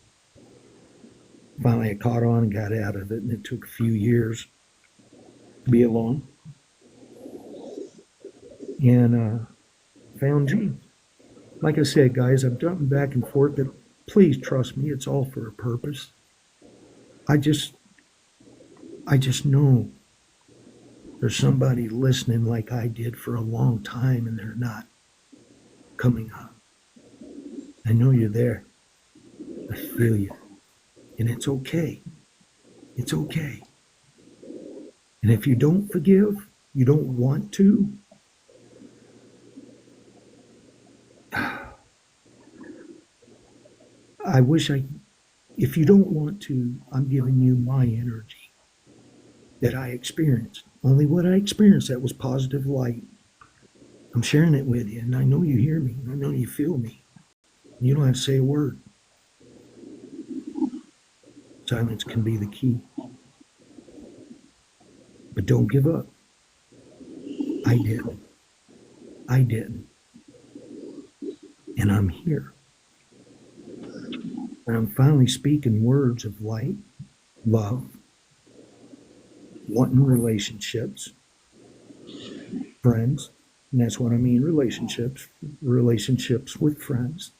Finally, I caught on and got out of it, and it took a few years to be alone. And found Gene. Like I said, guys, I'm jumping back and forth, but please trust me, it's all for a purpose. I just know there's somebody listening like I did for a long time and they're not coming up. I know you're there. I feel you. And it's okay. It's okay. And if you don't forgive, you don't want to, if you don't want to, I'm giving you my energy that I experienced. Only what I experienced that was positive light. I'm sharing it with you, and I know you hear me. I know you feel me. You don't have to say a word. Silence can be the key. But don't give up. I didn't. I didn't. And I'm here. And I'm finally speaking words of light, love, wanting relationships, friends. And that's what I mean, relationships with friends.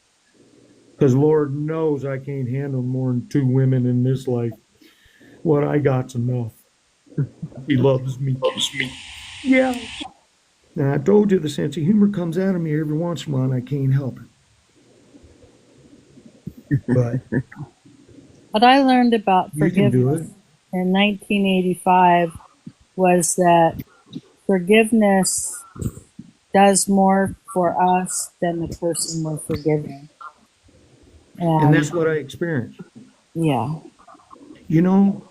Because Lord knows I can't handle more than 2 women in this life. What I got's enough. He loves me. Yeah. Now, I told you the sense of humor comes out of me every once in a while, and I can't help it. But What I learned about you can do forgiveness it. in 1985 was that forgiveness does more for us than the person we're forgiving. And that's what I experienced. Yeah. You know,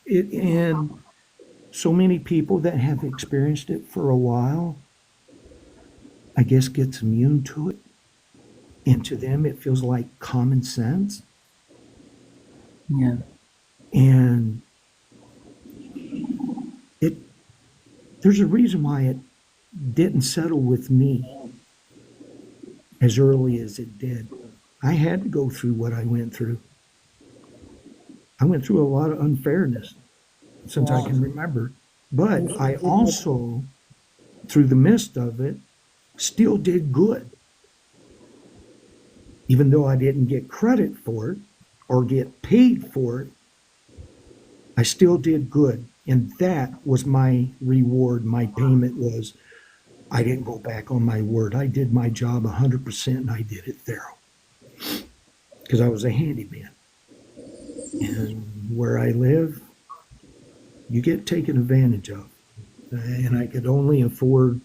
and so many people that have experienced it for a while, I guess, gets immune to it. and to them it feels like common sense. Yeah. And it there's a reason why it didn't settle with me as early as it did. I had to go through what I went through. I went through a lot of unfairness since I can remember. But I also, through the midst of it, still did good. Even though I didn't get credit for it or get paid for it, I still did good. And that was my reward. My payment was I didn't go back on my word. I did my job 100% and I did it thorough because I was a handyman. And where I live, you get taken advantage of. And I could only afford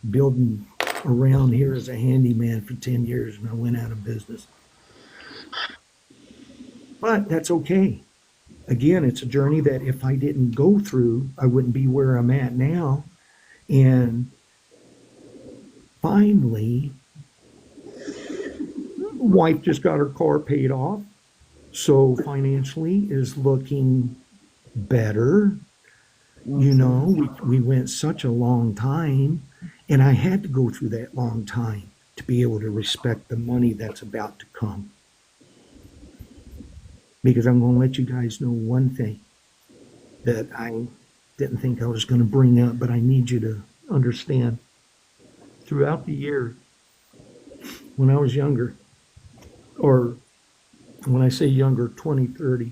building around here as a handyman for 10 years and I went out of business. But that's okay. Again, it's a journey that if I didn't go through, I wouldn't be where I'm at now. And finally, wife just got her car paid off. So financially is looking better. You know, we went such a long time, and I had to go through that long time to be able to respect the money that's about to come. Because I'm going to let you guys know one thing that I didn't think I was going to bring up, but I need you to understand. Throughout the year, when I was younger, or when I say younger, 20, 30,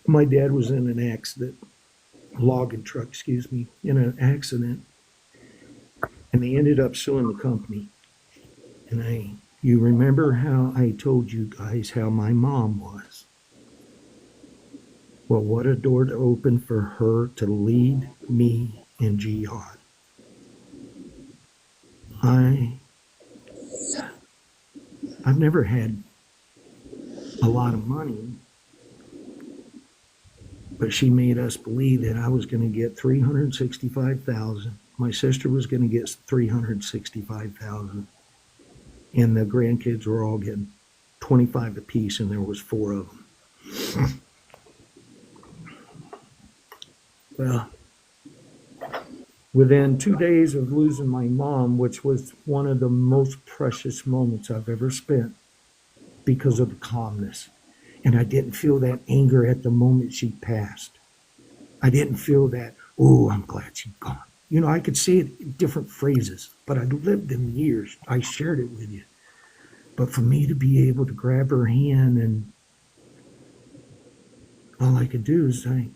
my dad was in an accident, logging truck, in an accident, and they ended up suing the company. And you remember how I told you guys how my mom was? Well, what a door to open for her to lead me in jihad. I've never had a lot of money, but she made us believe that I was going to get $365,000. My sister was going to get $365,000, and the grandkids were all getting 25 apiece, and there was 4 of them. Well, within 2 days of losing my mom, which was one of the most precious moments I've ever spent because of the calmness, and I didn't feel that anger at the moment she passed. I didn't feel that, oh, I'm glad she's gone. You know, I could say it in different phrases, but I'd lived them years. I shared it with you. But for me to be able to grab her hand, and all I could do is I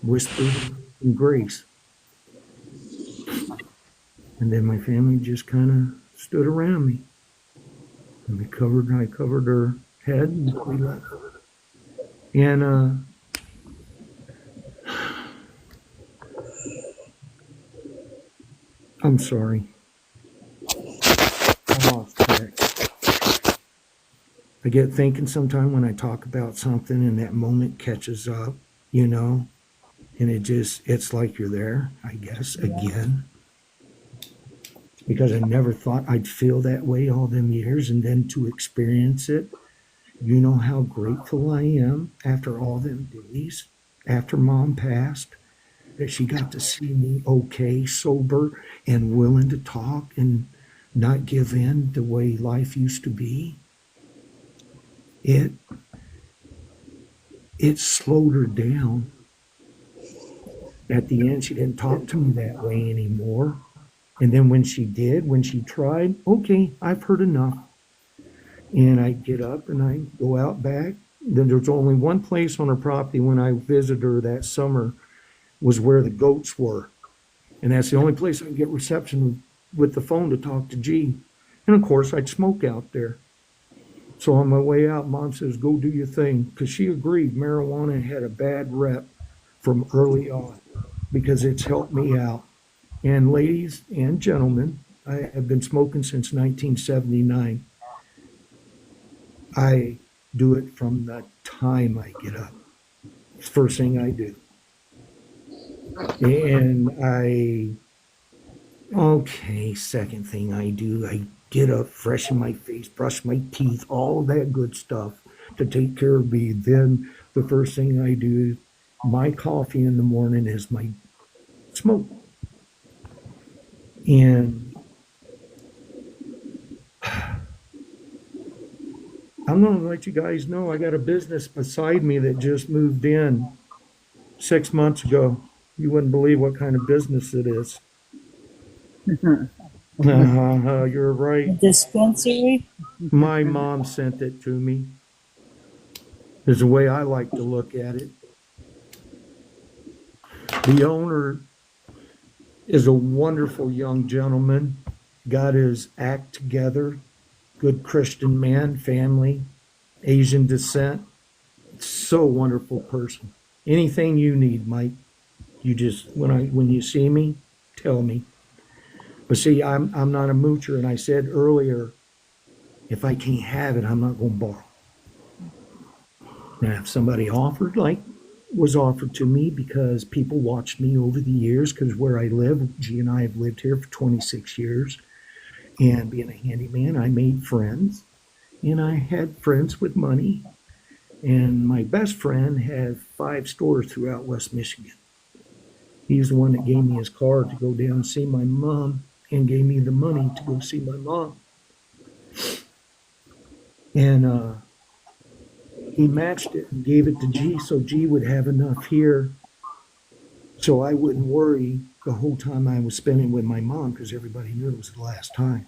whispered in grace. And then my family just kind of stood around me. And I covered her head, and we left. And I'm sorry. I lost track. I get thinking sometime when I talk about something and that moment catches up, you know, and it's like you're there, I guess, again. Because I never thought I'd feel that way all them years, and then to experience it, you know how grateful I am after all them days, after Mom passed, that she got to see me okay, sober, and willing to talk and not give in the way life used to be. It slowed her down. At the end, she didn't talk to me that way anymore. And then when she did, when she tried, okay, I've heard enough. And I get up and I go out back. Then there's only one place on her property when I visited her that summer was where the goats were. And that's the only place I can get reception with the phone to talk to G. And of course, I'd smoke out there. So on my way out, Mom says, go do your thing. Because she agreed marijuana had a bad rep from early on because it's helped me out. And ladies and gentlemen, I have been smoking since 1979. I do it from the time I get up. It's the first thing I do. And second thing I do, I get up, freshen my face, brush my teeth, all of that good stuff to take care of me. Then the first thing I do, my coffee in the morning is my smoke. And I'm going to let you guys know I got a business beside me that just moved in 6 months ago. You wouldn't believe what kind of business it is. You're A right. dispensary? My mom sent it to me. Is the way I like to look at it. The owner is a wonderful young gentleman, got his act together, good Christian man, family, Asian descent. So wonderful person. Anything you need, Mike, you just when you see me, tell me. But see, I'm not a moocher, and I said earlier, if I can't have it, I'm not going to borrow. Now, if somebody was offered to me because people watched me over the years, because where I live, G and I have lived here for 26 years, and being a handyman, I made friends, and I had friends with money, and my best friend had 5 stores throughout West Michigan. He's the one that gave me his car to go down and see my mom, and gave me the money to go see my mom. And he matched it and gave it to G, so G would have enough here so I wouldn't worry the whole time I was spending with my mom, because everybody knew it was the last time.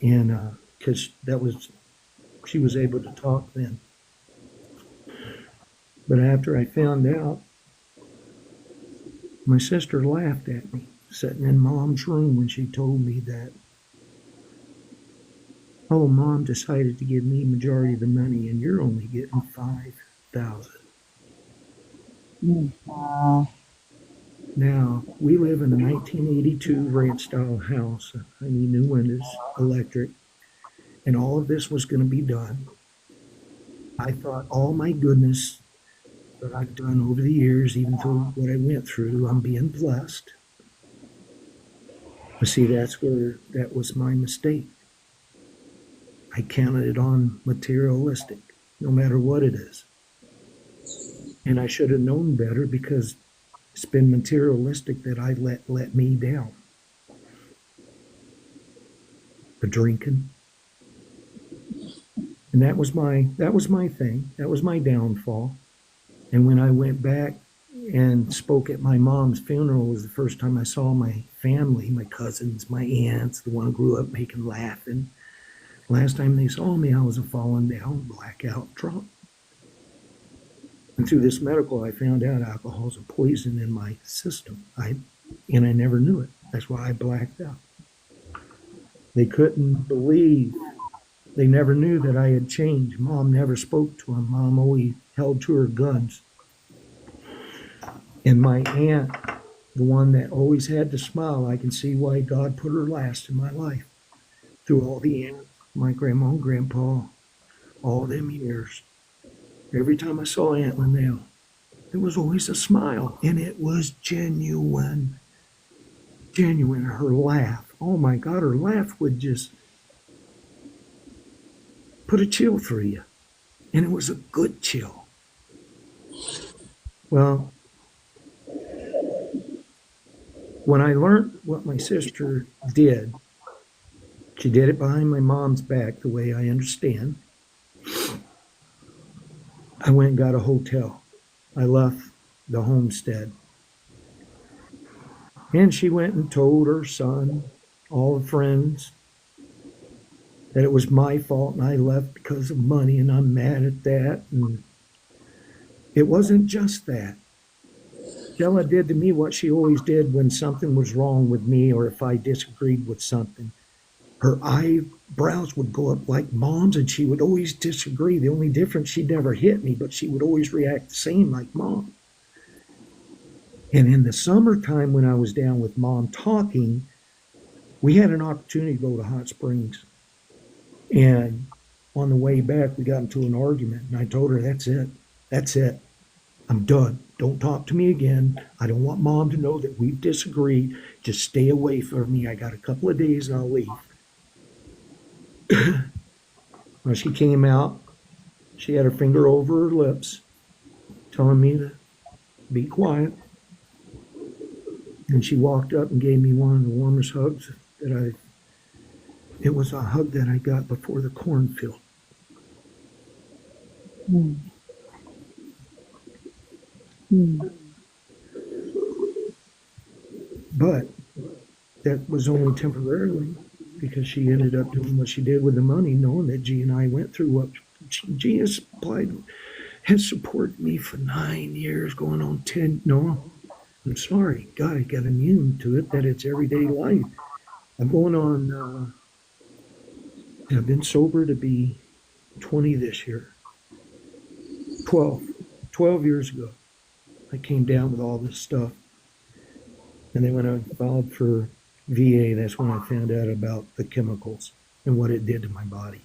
And because she was able to talk then. But after I found out, my sister laughed at me, sitting in Mom's room, when she told me that, oh, Mom decided to give me majority of the money, and you're only getting $5,000. Wow. Now, we live in a 1982 ranch-style house. I need new windows, electric, and all of this was going to be done. I thought, all my goodness that I've done over the years, even through what I went through, I'm being blessed. But see, that was my mistake. I counted it on materialistic, no matter what it is. And I should have known better, because it's been materialistic that I let me down. The drinking. And that was my thing. That was my downfall. And when I went back and spoke at my mom's funeral, was the first time I saw my family, my cousins, my aunts, the one who grew up making laughing. Last time they saw me, I was a fallen down, blackout drunk. And through this medical, I found out alcohol is a poison in my system. And I never knew it. That's why I blacked out. They couldn't believe. They never knew that I had changed. Mom never spoke to him. Mom always held to her guns. And my aunt, the one that always had to smile, I can see why God put her last in my life. Through all the aunts, my grandma and grandpa, all them years. Every time I saw Aunt Linnell, there was always a smile, and it was genuine. Genuine. Her laugh. Oh my God, her laugh would just put a chill through you. And it was a good chill. Well, when I learned what my sister did, she did it behind my mom's back, the way I understand. I went and got a hotel. I left the homestead. And she went and told her son, all the friends, that it was my fault and I left because of money, and I'm mad at that. And it wasn't just that. Stella did to me what she always did when something was wrong with me, or if I disagreed with something. Her eyebrows would go up like Mom's, and she would always disagree. The only difference, she'd never hit me, but she would always react the same like Mom. And in the summertime, when I was down with Mom talking, we had an opportunity to go to Hot Springs. And on the way back, we got into an argument, and I told her, that's it. That's it. I'm done. Don't talk to me again. I don't want Mom to know that we've disagreed. Just stay away from me. I got a couple of days and I'll leave. When she came out, she had her finger over her lips, telling me to be quiet. And she walked up and gave me one of the warmest hugs it was a hug that I got before the cornfield. Hmm. Hmm. But that was only temporarily because she ended up doing what she did with the money, knowing that G and I went through what G has supported me for 9 years, going on 10. No, I'm sorry. God, I got immune to it, that it's everyday life. I'm going on, I've been sober to be 20 this year. 12 years ago, I came down with all this stuff. And then when I filed for VA, that's when I found out about the chemicals and what it did to my body.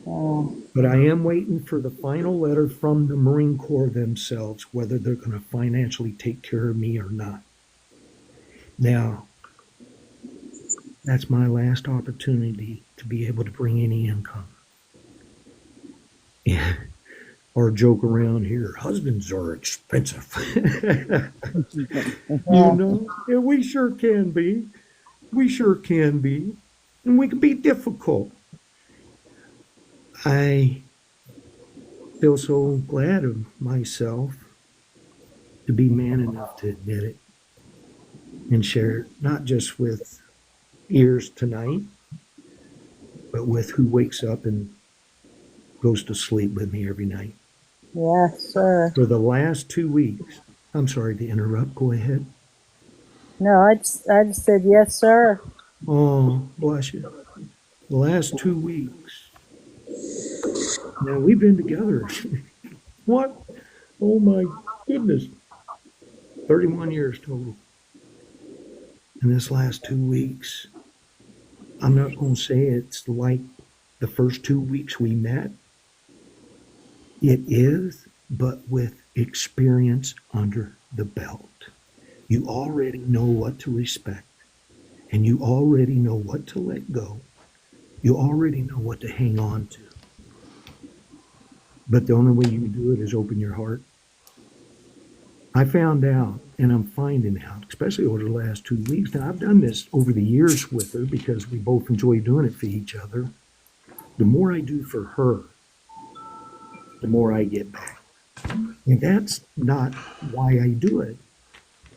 Oh. But I am waiting for the final letter from the Marine Corps themselves, whether they're going to financially take care of me or not. Now, that's my last opportunity to be able to bring any income. Yeah. Or joke around here, husbands are expensive. You know, yeah, we sure can be. We sure can be. And we can be difficult. I feel so glad of myself to be man enough to admit it and share it, not just with ears tonight, but with who wakes up and goes to sleep with me every night. Yes, sir. For the last 2 weeks, I'm sorry to interrupt, go ahead. No, I just said yes, sir. Oh, bless you. The last 2 weeks. Now, we've been together. What? Oh, my goodness. 31 years total. In this last 2 weeks, I'm not going to say it's like the first 2 weeks we met. It is, but with experience under the belt. You already know what to respect, and you already know what to let go. You already know what to hang on to. But the only way you can do it is open your heart. I found out, and I'm finding out, especially over the last 2 weeks. Now, I've done this over the years with her because we both enjoy doing it for each other. The more I do for her, the more I get back. And that's not why I do it.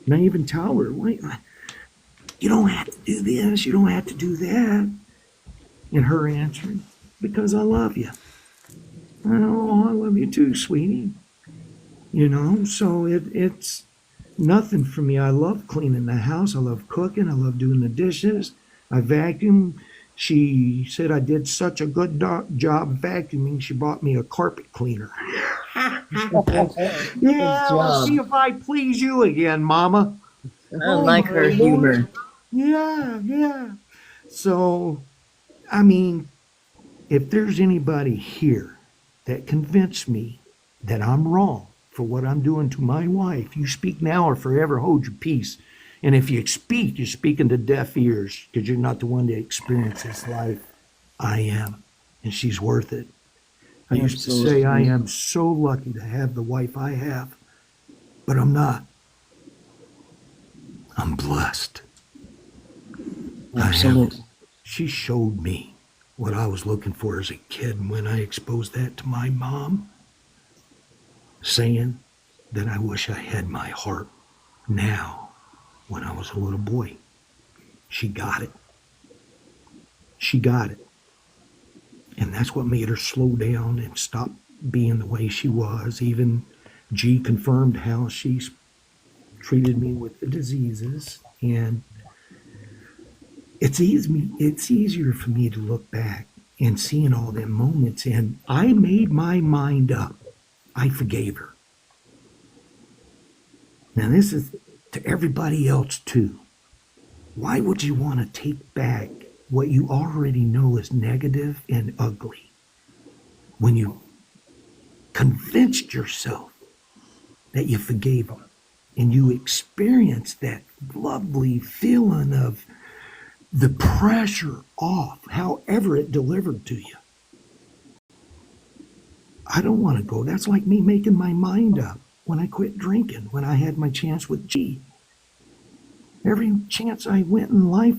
And I even tell her, wait, you don't have to do this, you don't have to do that. And her answering, because I love you. Oh, I love you too, sweetie. You know, so it's nothing for me. I love cleaning the house. I love cooking. I love doing the dishes. I vacuum. She said I did such a good job vacuuming, she bought me a carpet cleaner. Yeah, let's see if I please you again, Mama. I like her humor. Yeah. So, I mean, if there's anybody here that convinced me that I'm wrong for what I'm doing to my wife, you speak now or forever hold your peace. And if you speak, you're speaking to deaf ears because you're not the one that experiences life. I am, and she's worth it. I used to say I am so lucky to have the wife I have, but I'm not. I'm blessed. Absolutely. She showed me what I was looking for as a kid, and when I exposed that to my mom, saying that I wish I had my heart now when I was a little boy. She got it. She got it. And that's what made her slow down and stop being the way she was. Even G confirmed how she's treated me with the diseases. And it's easier for me to look back and seeing all them moments. And I made my mind up. I forgave her. Now this is to everybody else too. Why would you want to take back what you already know is negative and ugly when you convinced yourself that you forgave them and you experienced that lovely feeling of the pressure off, however it delivered to you. I don't want to go. That's like me making my mind up when I quit drinking, when I had my chance with G. Every chance I went in life,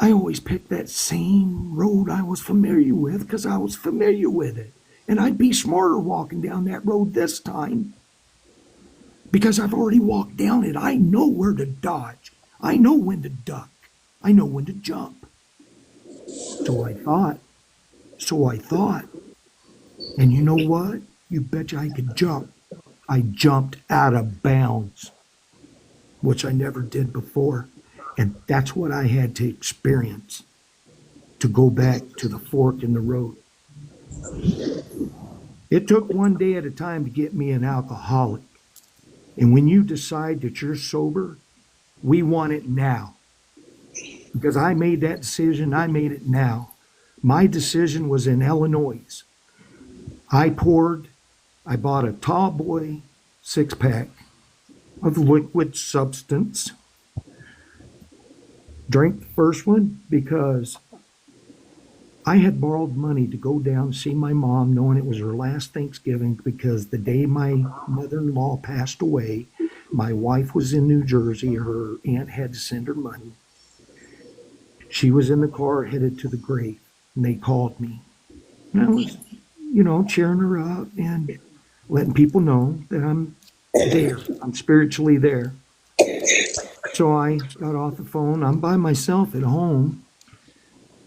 I always picked that same road I was familiar with because I was familiar with it. And I'd be smarter walking down that road this time because I've already walked down it. I know where to dodge. I know when to duck. I know when to jump. So I thought. And you know what? You betcha I could jump. I jumped out of bounds, which I never did before. And that's what I had to experience to go back to the fork in the road. It took one day at a time to get me an alcoholic. And when you decide that you're sober, we want it now. Because I made that decision, I made it now. My decision was in Illinois. I bought a tall boy 6-pack of liquid substance. Drank the first one because I had borrowed money to go down and see my mom, knowing it was her last Thanksgiving, because the day my mother-in-law passed away, my wife was in New Jersey. Her aunt had to send her money. She was in the car headed to the grave, and they called me. And I was, cheering her up and letting people know that I'm there. I'm spiritually there. So I got off the phone. I'm by myself at home.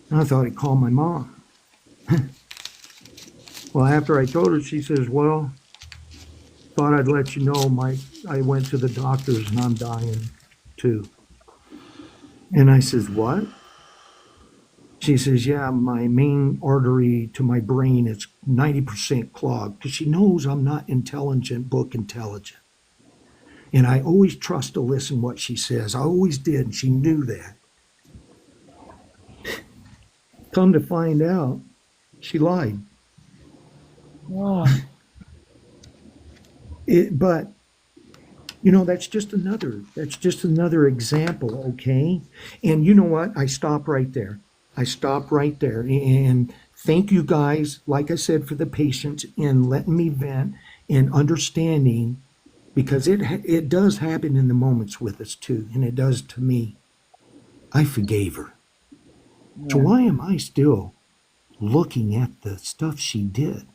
And I thought I'd call my mom. Well, after I told her, she says, well, thought I'd let you know I went to the doctors and I'm dying too. And I says, what? She says, yeah, my main artery to my brain is 90% clogged, because she knows I'm not book intelligent. And I always trust to listen what she says. I always did, and she knew that. Come to find out, she lied. Oh. But that's just another example, okay? And you know what? I stop right there. And thank you guys, like I said, for the patience in letting me vent and understanding, because it does happen in the moments with us too, and it does to me. I forgave her. Yeah. So why am I still looking at the stuff she did?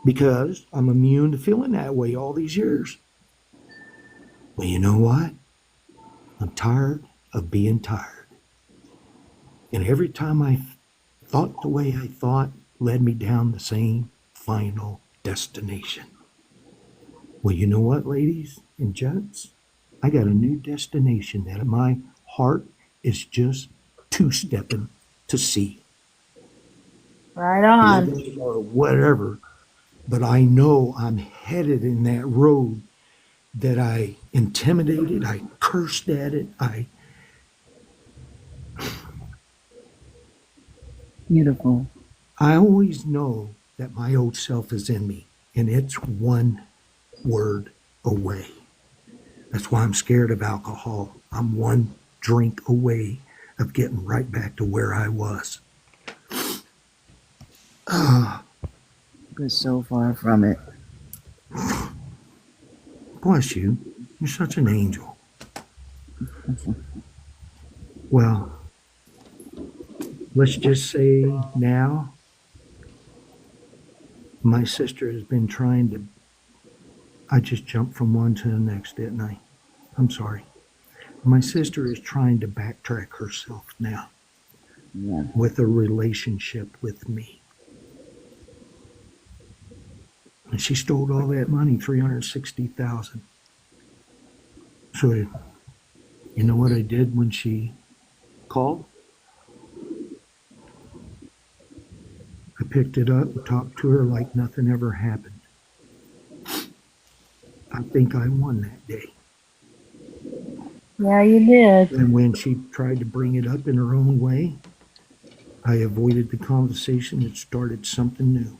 Because I'm immune to feeling that way all these years. Well, you know what? I'm tired of being tired. And every time I thought the way I thought led me down the same final destination. Well, you know what, ladies and gents? I got a new destination that my heart is just two-stepping to see. Right on. Or whatever. But I know I'm headed in that road that I intimidated, I cursed at it, Beautiful. I always know that my old self is in me, and it's one word away. That's why I'm scared of alcohol. I'm one drink away of getting right back to where I was. We're so far from it. Bless you. You're such an angel. Well, let's just say now, my sister has been trying to, I just jumped from one to the next, didn't I? I'm sorry. My sister is trying to backtrack herself now with a relationship with me. And she stole all that money, $360,000. So, you know what I did when she called? I picked it up and talked to her like nothing ever happened. I think I won that day. Yeah, you did. And when she tried to bring it up in her own way, I avoided the conversation and started something new.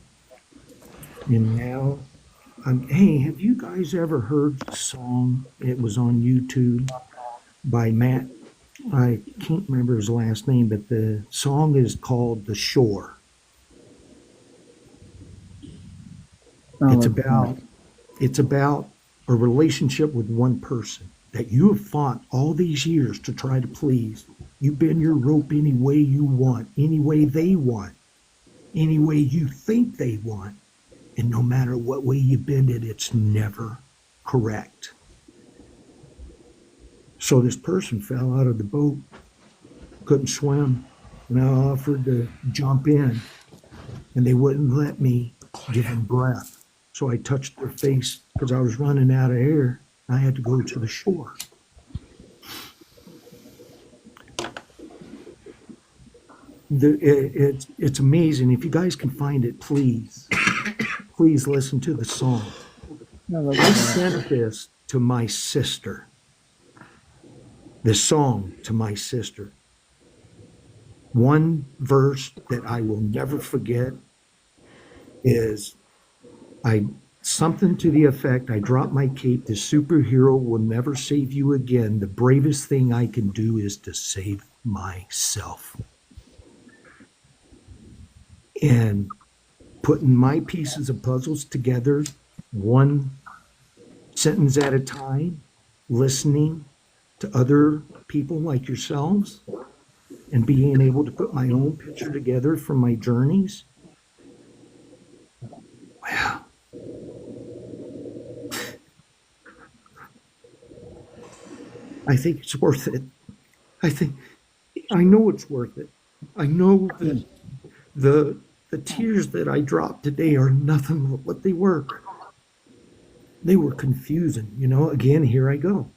And now, hey, have you guys ever heard the song? It was on YouTube by Matt I can't remember his last name, but the song is called The Shore. It's Oh, about it's about a relationship with one person that you have fought all these years to try to please. You bend your rope any way you want, any way they want, any way you think they want. And no matter what way you bend it, it's never correct. So this person fell out of the boat, couldn't swim, and I offered to jump in, and they wouldn't let me give them breath. So I touched their face because I was running out of air. I had to go to the shore. It's amazing. If you guys can find it, please listen to the song. I sent this to my sister. The song to my sister. One verse that I will never forget is something to the effect, I drop my cape, the superhero will never save you again. The bravest thing I can do is to save myself. And putting my pieces of puzzles together, one sentence at a time, listening to other people like yourselves, and being able to put my own picture together from my journeys. Wow. I think it's worth it. I know it's worth it. I know that the tears that I dropped today are nothing but what they were. They were confusing. Again, here I go.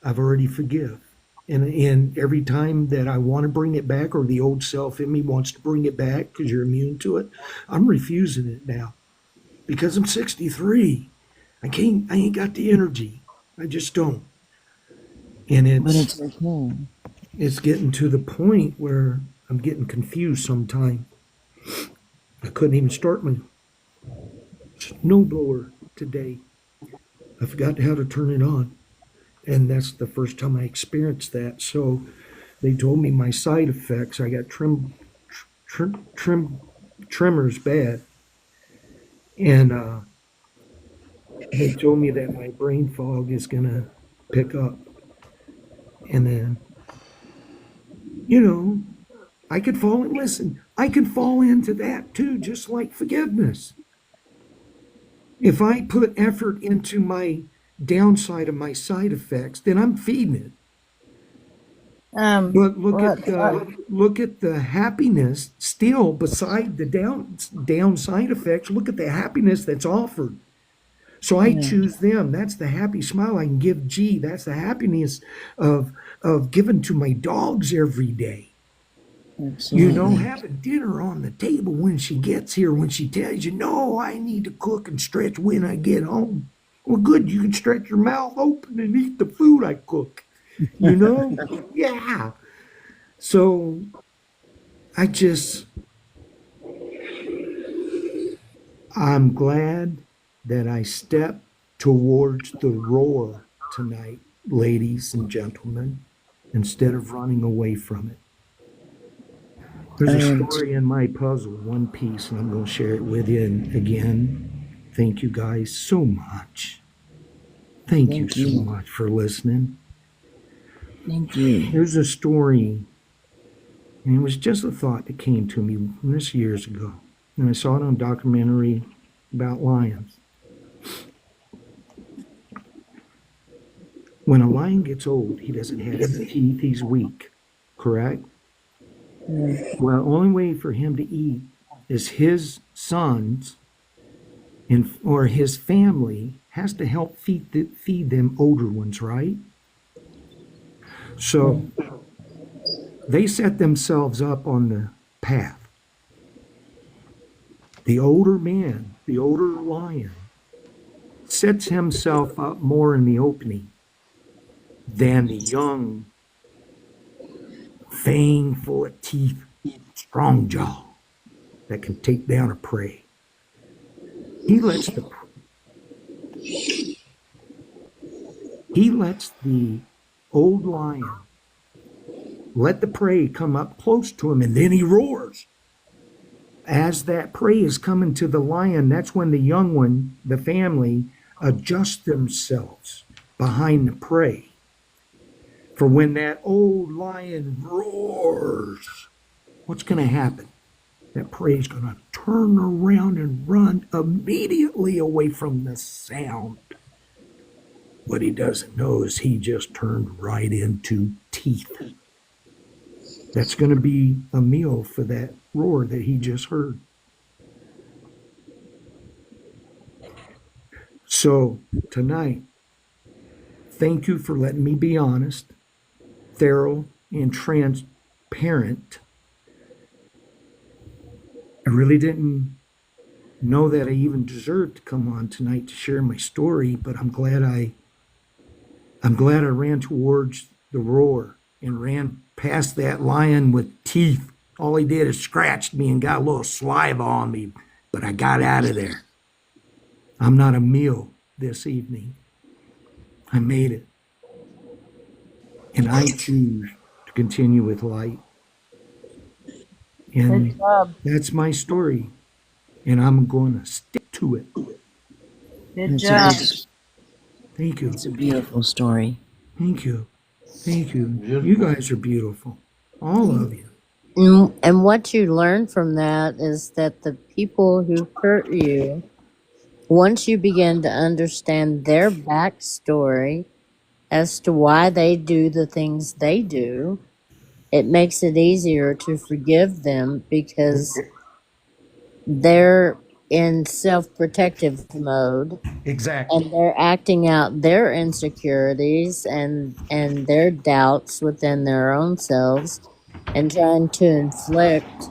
I've already forgive. And every time that I want to bring it back, or the old self in me wants to bring it back because you're immune to it, I'm refusing it now. Because I'm 63. I ain't got the energy. I just don't. And but it's okay. it's getting to the point where I'm getting confused sometimes. I couldn't even start my snowblower today. I forgot how to turn it on. And that's the first time I experienced that. So they told me my side effects. I got tremors bad. And they told me that my brain fog is going to pick up. And then, I could fall into that too, just like forgiveness. If I put effort into my downside of my side effects, then I'm feeding it. But look at the happiness still beside the down side effects. Look at the happiness that's offered. So I choose them. That's the happy smile I can give G. That's the happiness of giving to my dogs every day. Absolutely. Having dinner on the table when she gets here, when she tells you, no, I need to cook and stretch when I get home. Well, good, you can stretch your mouth open and eat the food I cook. Yeah. So I'm glad that I stepped towards the roar tonight, ladies and gentlemen, instead of running away from it. There's a story in my puzzle, one piece, and I'm going to share it with you. And again, thank you guys so much. Thank you so much for listening. Thank you. There's a story, and it was just a thought that came to me this years ago. And I saw it on a documentary about lions. When a lion gets old, he doesn't have any teeth, he's weak, correct? Well, the only way for him to eat is his sons or his family has to help feed them older ones, right? So they set themselves up on the path. The older man, the older lion, sets himself up more in the opening than the young, fang full of teeth, strong jaw that can take down a prey. He lets the old lion let the prey come up close to him, and then he roars. As that prey is coming to the lion, that's when the young one, the family, adjust themselves behind the prey. For when that old lion roars, what's going to happen? That prey is going to turn around and run immediately away from the sound. What he doesn't know is he just turned right into teeth. That's going to be a meal for that roar that he just heard. So tonight, thank you for letting me be honest, thorough, and transparent. I really didn't know that I even deserved to come on tonight to share my story, but I'm glad I ran towards the roar and ran past that lion with teeth. All he did is scratched me and got a little saliva on me, but I got out of there. I'm not a meal this evening. I made it. And I choose to continue with light. And Good job. that's my story. And I'm going to stick to it. Good It's job. Thank you. it's a beautiful story. Thank you. Thank you. You guys are beautiful. All of you. And what you learn from that is that the people who hurt you, once you begin to understand their backstory as to why they do the things they do, it makes it easier to forgive them because they're in self-protective mode Exactly. and they're acting out their insecurities and their doubts within their own selves and trying to inflict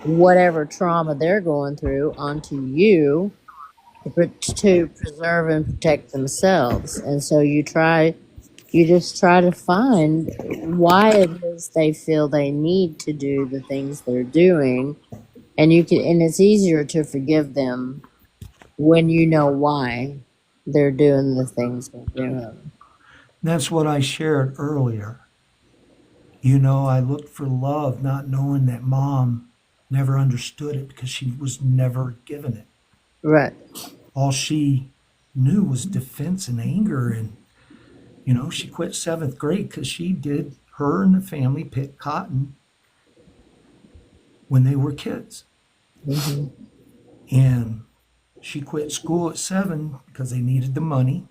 whatever trauma they're going through onto you to preserve and protect themselves. And so you just try to find why it is they feel they need to do the things they're doing, and it's easier to forgive them when you know why they're doing the things they're doing. That's what I shared earlier. You know, I looked for love, not knowing that mom never understood it because she was never given it. Right. All she knew was defense and anger. And, you know, she quit seventh grade because her and the family picked cotton when they were kids. Hmm. And she quit school at 7 because they needed the money.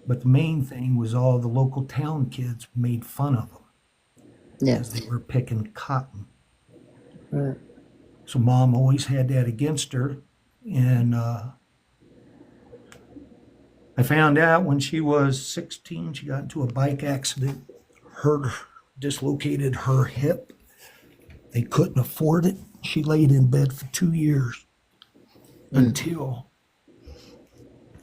But the main thing was all the local town kids made fun of them because Yes. they were picking cotton. Right. So mom always had that against her. And I found out when she was 16, she got into a bike accident, dislocated her hip. They couldn't afford it. She laid in bed for 2 years until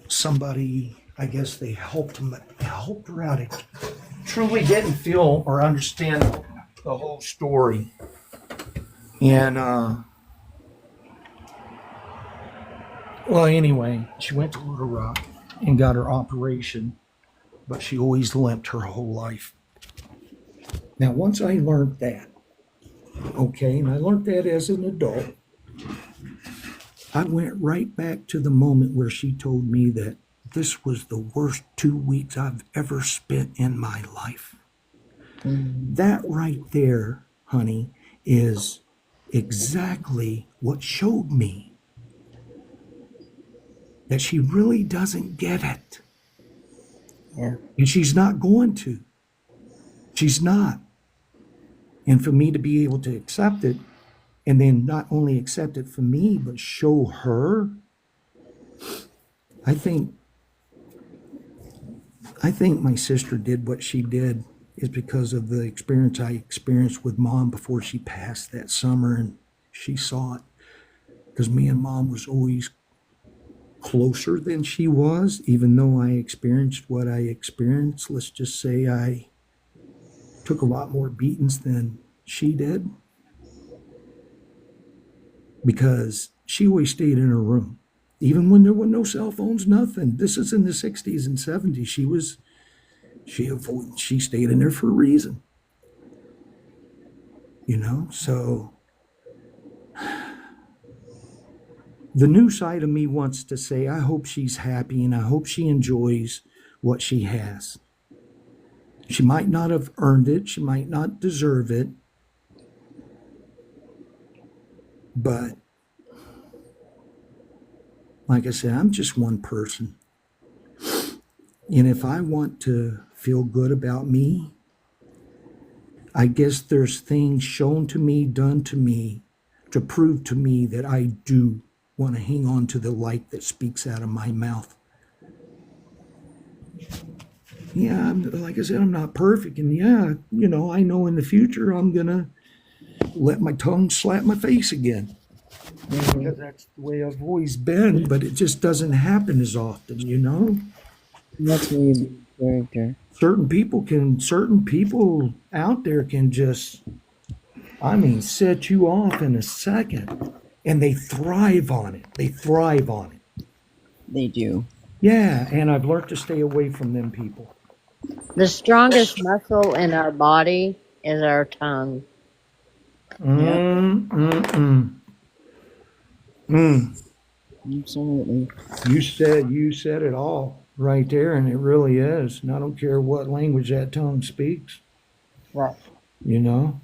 somebody, I guess they helped her out. I truly didn't feel or understand the whole story. And well, anyway, she went to Little Rock and got her operation, but she always limped her whole life. Now, once I learned that, okay, and I learned that as an adult, I went right back to the moment where she told me that this was the worst 2 weeks I've ever spent in my life. That right there, honey, is exactly what showed me that she really doesn't get it. Yeah. And she's not going to. She's not. And for me to be able to accept it, and then not only accept it for me, but show her, I think my sister did what she did is because of the experience I experienced with mom before she passed that summer, and she saw it. Because me and mom was always closer than she was, even though I experienced what I experienced. Let's just say I took a lot more beatings than she did, because she always stayed in her room, even when there were no cell phones, nothing. This is in the 60s and 70s. She stayed in there for a reason. you know? So the new side of me wants to say, I hope she's happy and I hope she enjoys what she has. She might not have earned it, she might not deserve it, but like I said, I'm just one person. And if I want to feel good about me, I guess there's things shown to me, done to me, to prove to me that I do want to hang on to the light that speaks out of my mouth. Yeah, like I said, I'm not perfect. And yeah, you know, I know in the future I'm going to let my tongue slap my face again. Because that's the way I've always been, but it just doesn't happen as often, you know? That's where you build character. Certain people out there can just, I mean, set you off in a second, and they thrive on it. They thrive on it. They do. Yeah, and I've learned to stay away from them people. The strongest muscle in our body is our tongue. Absolutely. You said it all right there, and it really is. And I don't care what language that tongue speaks. Right. You know?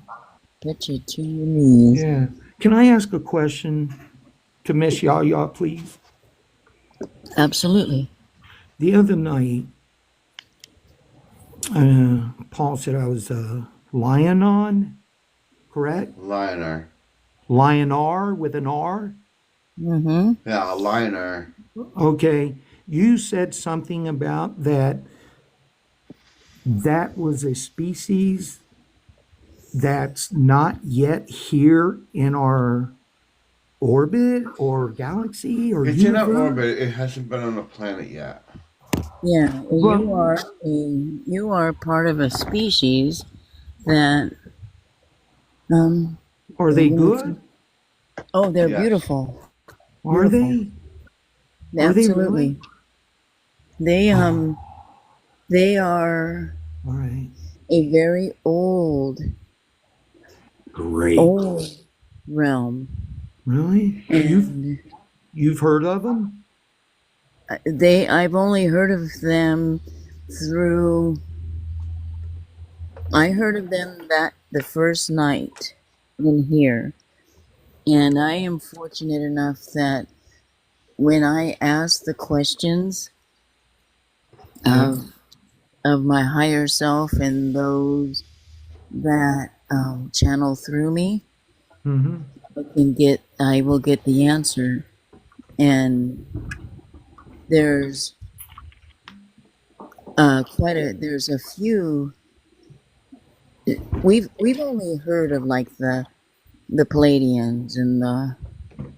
Put you to your knees. Yeah. Can I ask a question to Miss Yaya, please? Absolutely. The other night, Paul said I was lion on, correct? Lioner. Lionar with an R. Mm-hmm. Yeah, a lioner. Okay. You said something about that was a species that's not yet here in our orbit or galaxy or It's in our universe? orbit. It hasn't been on the planet yet. Yeah, Well, you are part of a species that are they good? oh, they're Yes. beautiful. Are Beautiful. they? Are they Absolutely. really? They are All right. a very old Great. realm. Really? And You've heard of them? I've only heard of them I heard of them that the first night in here. And I am fortunate enough that when I ask the questions of my higher self and those that channel through me, Mm-hmm. I will get the answer. And there's there's a few. We've only heard of like the Palladians and the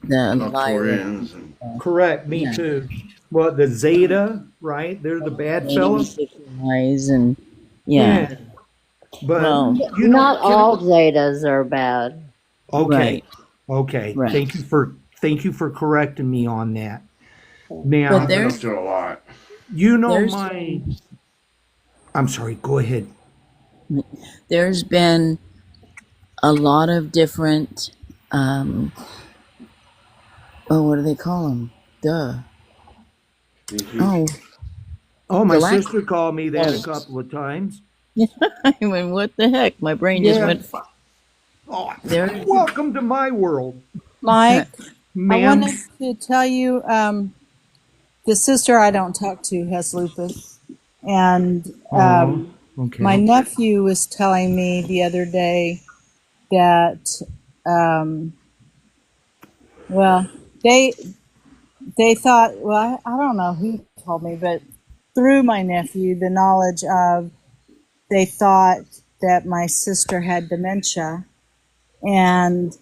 Lyra. Arcturians and Correct. Me Yeah. too. Well, the Zeta, right? They're the bad fellas. Eyes and yeah. But Well, you Not know, all Zetas are bad. okay. Right. Okay. Right. Thank you for correcting me on that. Now, But I've been up there's to a lot. you know there's I'm sorry, go ahead. there's been a lot of different what do they call them? Oh, Oh, my Galact- sister called me that a couple of times. I mean, what the heck? My brain just Yeah. went. Oh, There- welcome to my world, Mike, I ma'am. wanted to tell you, the sister I don't talk to has lupus, and Okay. my nephew was telling me the other day that, well, they thought, well, I don't know who told me, but through my nephew, the knowledge of, they thought that my sister had dementia, and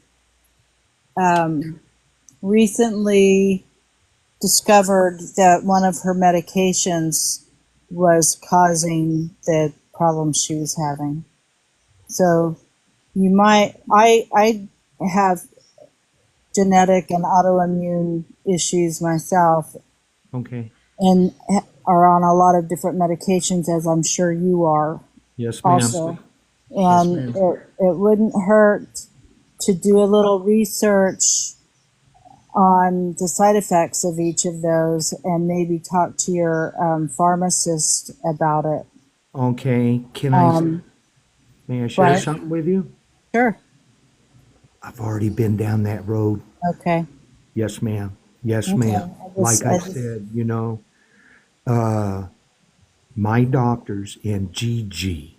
recently discovered that one of her medications was causing the problems she was having. So you might, I have genetic and autoimmune issues myself Okay. and are on a lot of different medications, as I'm sure you are Yes, ma'am. also. and ma'am. it wouldn't hurt to do a little research on the side effects of each of those and maybe talk to your pharmacist about it. Okay, may I share But something with you? sure. I've already been down that road. Okay. Yes, ma'am. Yes, Okay. ma'am. Like I said, my doctors and Gigi.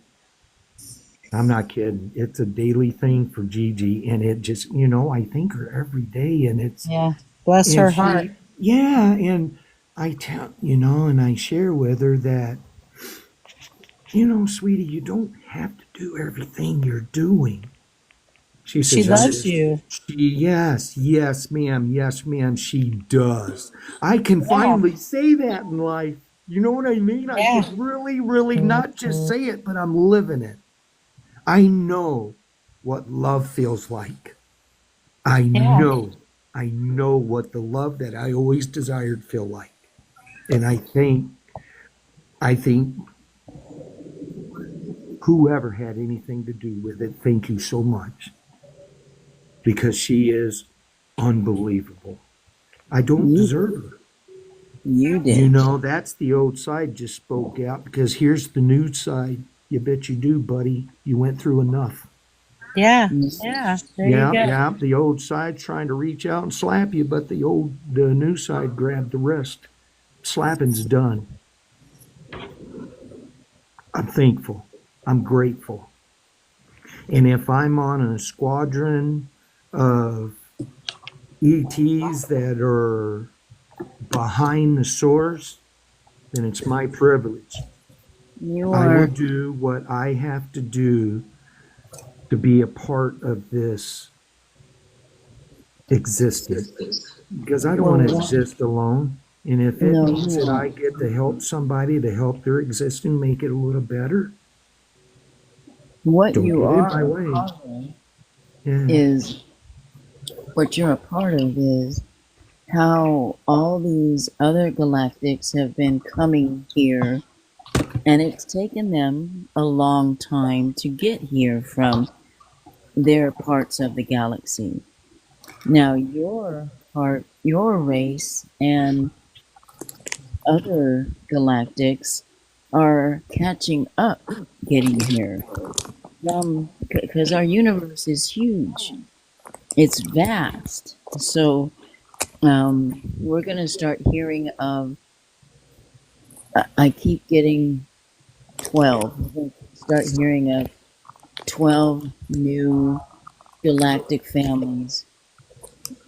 I'm not kidding. It's a daily thing for Gigi, and it just, I think her every day, and it's, Yeah. Bless and her she, heart. yeah, and I tell, and I share with her that, sweetie, you don't have to do everything you're doing. She She says, loves you. yes, ma'am, she does. I can Yeah. finally say that in life. You know what I mean? I Yeah. can really, really not just say it, but I'm living it. I know what love feels like. I Yeah. know. I know what the love that I always desired feel like. And I think whoever had anything to do with it, thank you so much. Because she is unbelievable. I don't You deserve her. you did. That's the old side just spoke out because here's the new side. You bet you do, buddy. You went through enough. Yeah. You- Yeah. There you Yeah, go. yeah. The old side trying to reach out and slap you, but the new side grabbed the wrist. Slapping's done. I'm thankful. I'm grateful. And if I'm on a squadron of ETs that are behind the source, then it's my privilege. You I will are. do what I have to do to be a part of this existence because I don't want to Well, exist alone. And if it no, means you that I won't. get to help somebody to help their existence make it a little better, What don't you get in are my a way. part of Yeah. is what you're a part of is how all these other galactics have been coming here, and it's taken them a long time to get here from their parts of the galaxy. Now, your race, and other galactics are catching up getting here. Because our universe is huge, it's vast. So we're going to start hearing of, I keep getting 12. We're going to start hearing of 12 new galactic families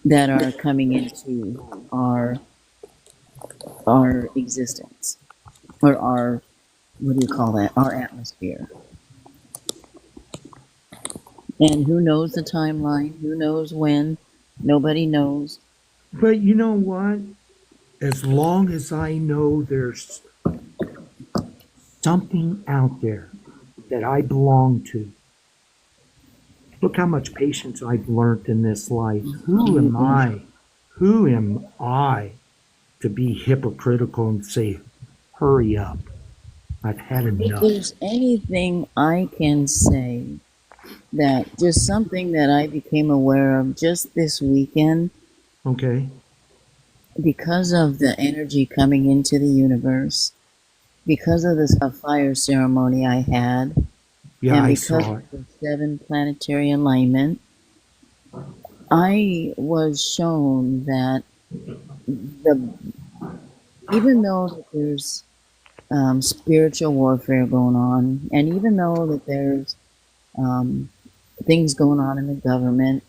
that are coming into our existence, or our, what do you call that, our atmosphere. And who knows the timeline? Who knows when? Nobody knows. But you know what? As long as I know there's something out there that I belong to, look how much patience I've learned in this life. Who am Mm-mm. I? Who am I to be hypocritical and say, hurry up? I've had If enough. there's anything I can say, that just something that I became aware of just this weekend Okay. because of the energy coming into the universe, because of the fire ceremony I had, Yeah, and I because saw it. of the 7 planetary alignment, I was shown that the even though that there's spiritual warfare going on, and even though that there's um, things going on in the government,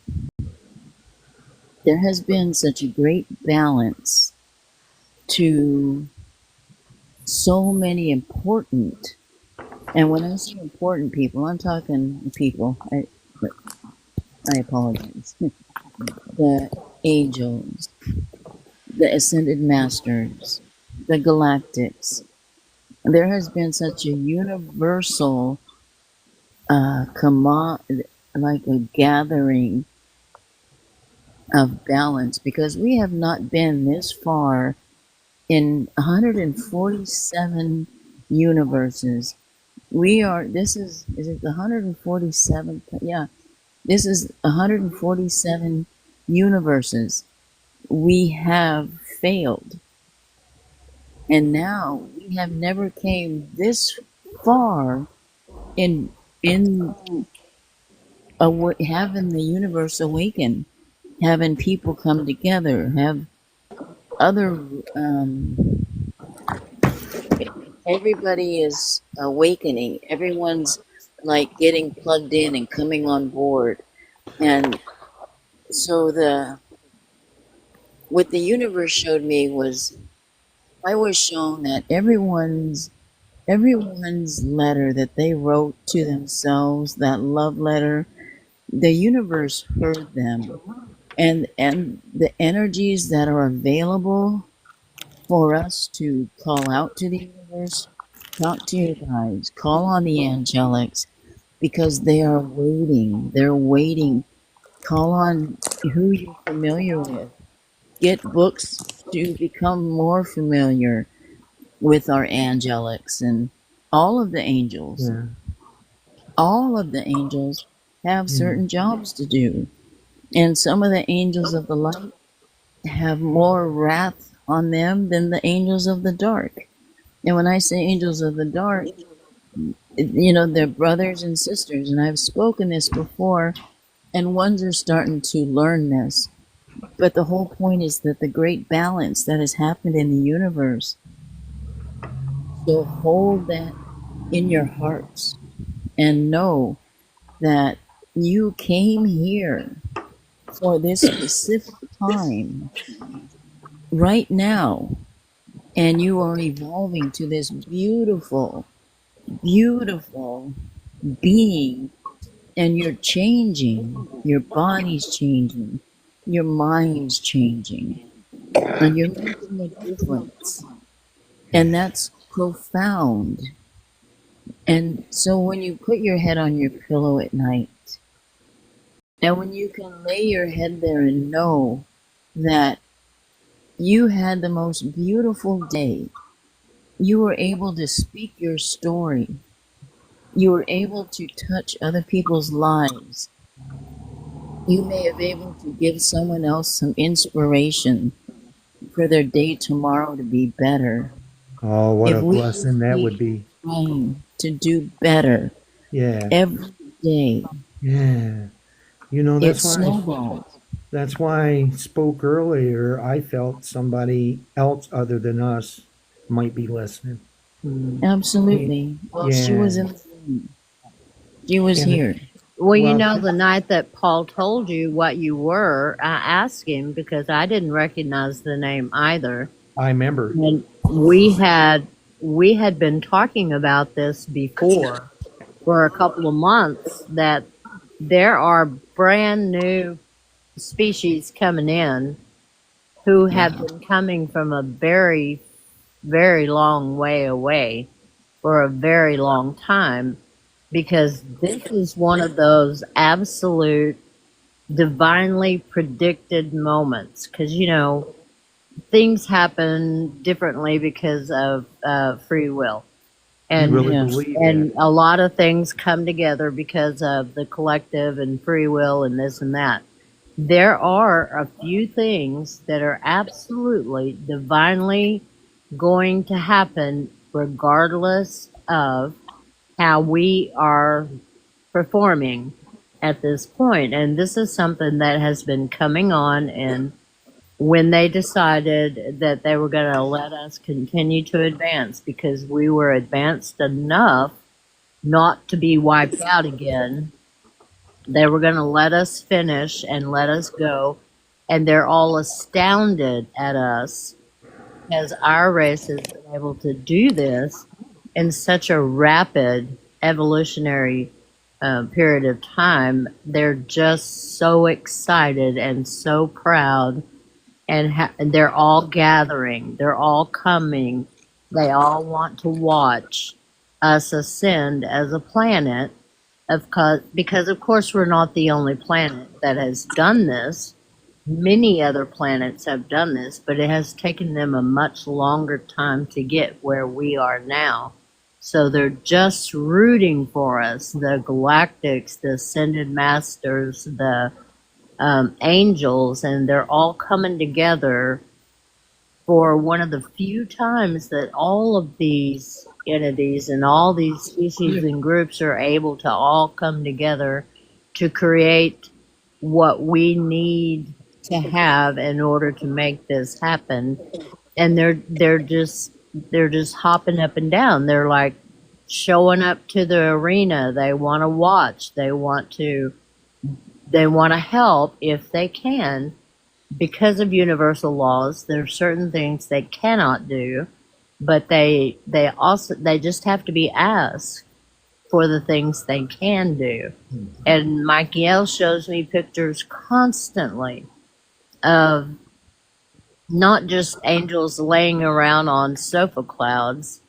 there has been such a great balance to so many important, and when I say important people, I'm talking people, I apologize, the angels, the ascended masters, the galactics. There has been such a universal like a gathering of balance, because we have not been this far in 147 universes. We are, is it the 147th? Yeah, this is 147 universes we have failed. And now we have never came this far in having the universe awaken, having people come together, have other everybody is awakening. Everyone's like getting plugged in and coming on board. And so what the universe showed me was I was shown that everyone's letter that they wrote to themselves, that love letter, the universe heard them. And the energies that are available for us to call out to the universe, talk to your guides, call on the angelics, because they are waiting. They're waiting. Call on who you're familiar with. Get books to become more familiar with our angelics and all of the angels. Yeah. All of the angels have certain jobs to do. And some of the angels of the light have more wrath on them than the angels of the dark. And when I say angels of the dark, they're brothers and sisters. And I've spoken this before, and ones are starting to learn this. But the whole point is that the great balance that has happened in the universe, so hold that in your hearts and know that you came here for this specific time right now, and you are evolving to this beautiful, beautiful being, and you're changing. Your body's changing, your mind's changing, and you're making a difference. And that's profound. And so when you put your head on your pillow at night, and when you can lay your head there and know that you had the most beautiful day, you were able to speak your story, you were able to touch other people's lives, you may have been able to give someone else some inspiration for their day tomorrow to be better. Oh, what If a we blessing that keep would be. trying to do better Yeah. every day, Yeah. it That's why snowballs. that's why I spoke earlier. I felt somebody else other than us might be listening. Absolutely. Well, she was in Yeah. the room. She was And here. Well, well, the night that Paul told you what you were, I asked him because I didn't recognize the name either. I remember. And we had been talking about this before for a couple of months, that there are brand new species coming in who have been coming from a very, very long way away for a very long time, because this is one of those absolute divinely predicted moments. Because things happen differently because of free will, You and really Yeah. believe and that? a lot of things come together because of the collective and free will and this and that. There are a few things that are absolutely divinely going to happen regardless of how we are performing at this point. And this is something that has been coming on, and when they decided that they were going to let us continue to advance because we were advanced enough not to be wiped out again, they were going to let us finish and let us go. And they're all astounded at us because our race has been able to do this in such a rapid evolutionary period of time. They're just so excited and so proud, and they're all gathering. They're all coming. They all want to watch us ascend as a planet, because of course we're not the only planet that has done this. Many other planets have done this, but it has taken them a much longer time to get where we are now. So they're just rooting for us. The galactics, the ascended masters, the angels, and they're all coming together for one of the few times that all of these entities and all these species and groups are able to all come together to create what we need to have in order to make this happen. And they're just hopping up and down. They're like showing up to the arena. They want to watch. They want to help if they can. Because of universal laws, there are certain things they cannot do, but they just have to be asked for the things they can do. And Michael shows me pictures constantly of not just angels laying around on sofa clouds,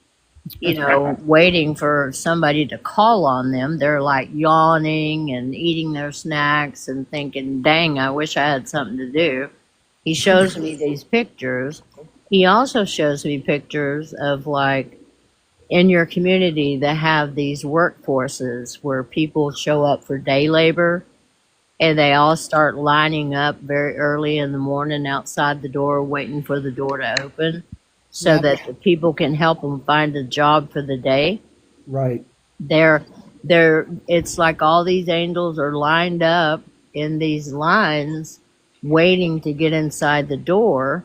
waiting for somebody to call on them. They're like yawning and eating their snacks and thinking, dang, I wish I had something to do. He shows me these pictures. He also shows me pictures of, like, in your community that have these workforces where people show up for day labor and they all start lining up very early in the morning outside the door waiting for the door to open so that the people can help them find a job for the day. Right. It's like all these angels are lined up in these lines waiting to get inside the door.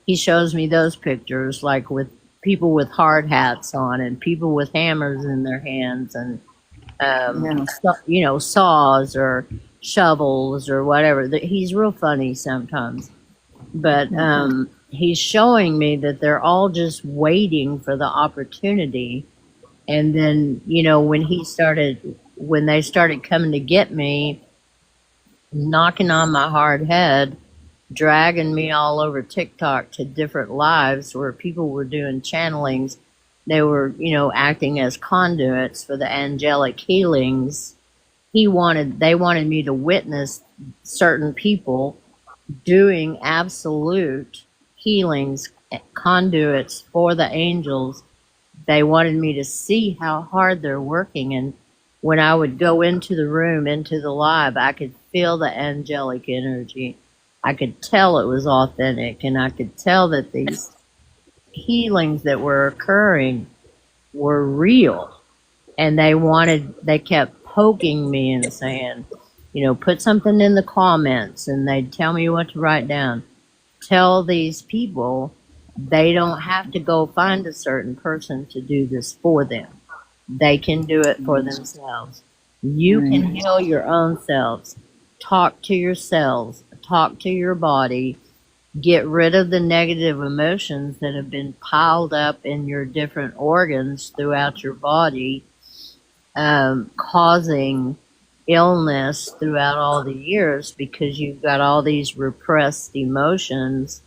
He shows me those pictures, like with people with hard hats on and people with hammers in their hands and saws or shovels or whatever. He's real funny sometimes, but he's showing me that they're all just waiting for the opportunity. And then, when they started coming to get me, knocking on my hard head, dragging me all over TikTok to different lives where people were doing channelings. They were, acting as conduits for the angelic healings. They wanted me to witness certain people doing absolute healings, conduits for the angels. They wanted me to see how hard they're working. And when I would go into the room, into the live, I could feel the angelic energy. I could tell it was authentic, and I could tell that these healings that were occurring were real. And they kept poking me and saying, put something in the comments, and they'd tell me what to write down. Tell these people they don't have to go find a certain person to do this for them. They can do it for themselves. You can heal your own selves. Talk to yourselves. Talk to your body. Get rid of the negative emotions that have been piled up in your different organs throughout your body, causing illness throughout all the years because you've got all these repressed emotions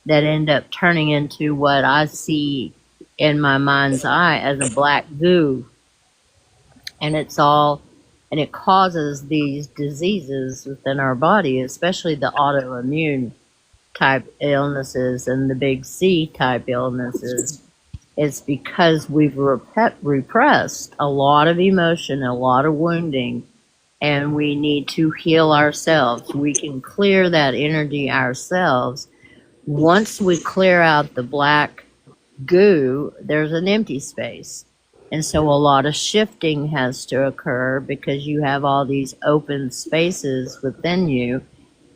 that end up turning into what I see in my mind's eye as a black goo. And it causes these diseases within our body, especially the autoimmune type illnesses and the big C type illnesses. It's because we've repressed a lot of emotion, a lot of wounding, and we need to heal ourselves. We can clear that energy ourselves. Once we clear out the black goo, there's an empty space. And so a lot of shifting has to occur because you have all these open spaces within you.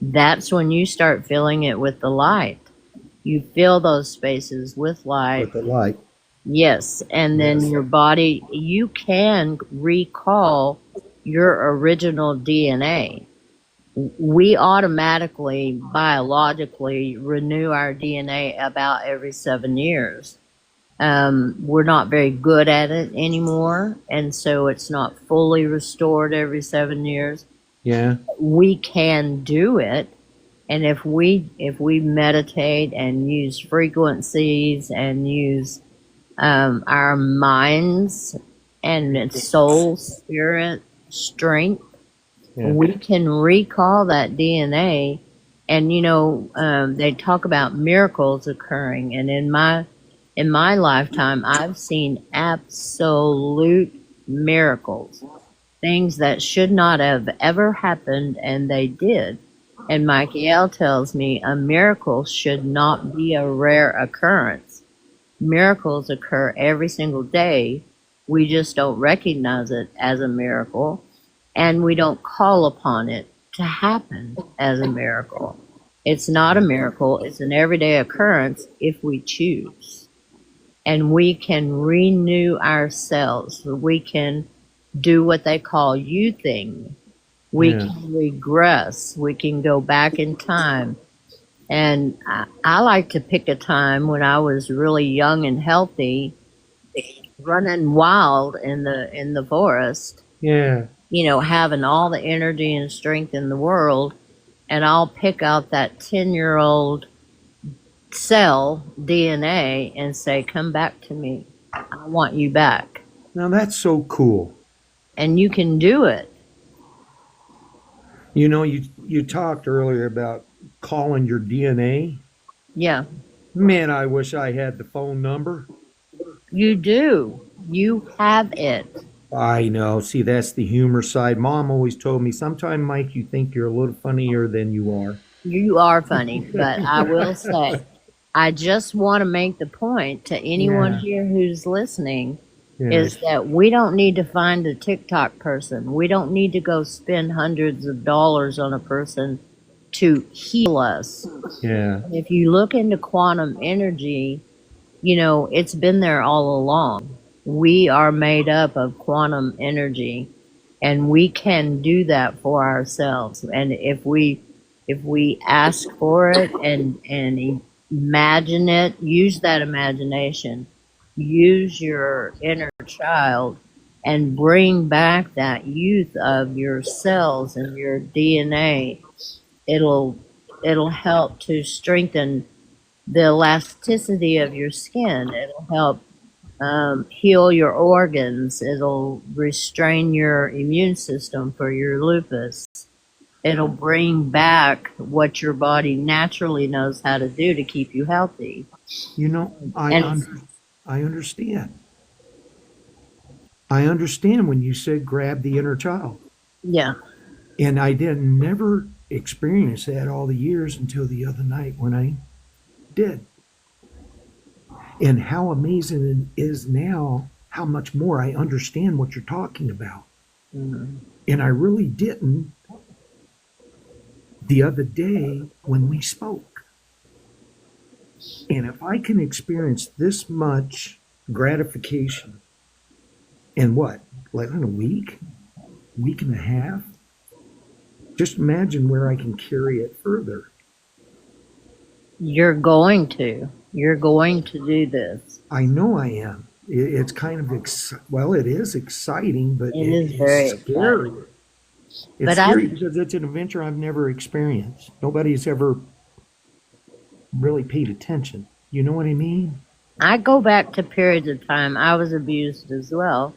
That's when you start filling it with the light. You fill those spaces with light. With the light. Yes. And then your body, you can recall your original DNA. We automatically, biologically, renew our DNA about every 7 years. We're not very good at it anymore, and so it's not fully restored every 7 years. Yeah. We can do it, and if we meditate and use frequencies and use our minds and its soul, spirit, strength, we can recall that DNA. And they talk about miracles occurring, and in in my lifetime, I've seen absolute miracles, things that should not have ever happened, and they did. And Michael tells me a miracle should not be a rare occurrence. Miracles occur every single day. We just don't recognize it as a miracle, and we don't call upon it to happen as a miracle. It's not a miracle, it's an everyday occurrence if we choose. And we can renew ourselves. We can do what they call youthing. We Yeah. can regress. We can go back in time. And I like to pick a time when I was really young and healthy, running wild in the forest, Yeah. you know, having all the energy and strength in the world, and I'll pick out that 10-year-old cell DNA and say, come back to me. I want you back. Now that's so cool. And you can do it. You know, you talked earlier about calling your DNA. Yeah, Man, I wish I had the phone number. you do. You have it. I know. See, that's the humor side. Mom always told me, sometime, Mike, you think you're a little funnier than you are. You are funny, but I will say, I just want to make the point to anyone Yeah. here who's listening Yeah. is that we don't need to find a TikTok person. We don't need to go spend hundreds of dollars on a person to heal us. Yeah. If you look into quantum energy, you know, it's been there all along. We are made up of quantum energy, and we can do that for ourselves. And if we ask for it and imagine it, use that imagination, use your inner child, and bring back that youth of your cells and your DNA. It'll help to strengthen the elasticity of your skin. It'll help heal your organs. It'll restrain your immune system for your lupus. It'll bring back what your body naturally knows how to do to keep you healthy. You know, And I understand. I understand when you said grab the inner child. yeah, And I didn't never experience that all the years until the other night when I did. And how amazing it is now, how much more I understand what you're talking about. And I really didn't the other day when we spoke. And if I can experience this much gratification in what, like in a week and a half, just imagine where I can carry it further. you're going to. You're going to do this. I know I am. It's kind of, well, it is exciting, but It is very scary. exciting. It's But scary because it's an adventure I've never experienced. Nobody's ever really paid attention. You know what I mean? I go back to periods of time. I was abused as well.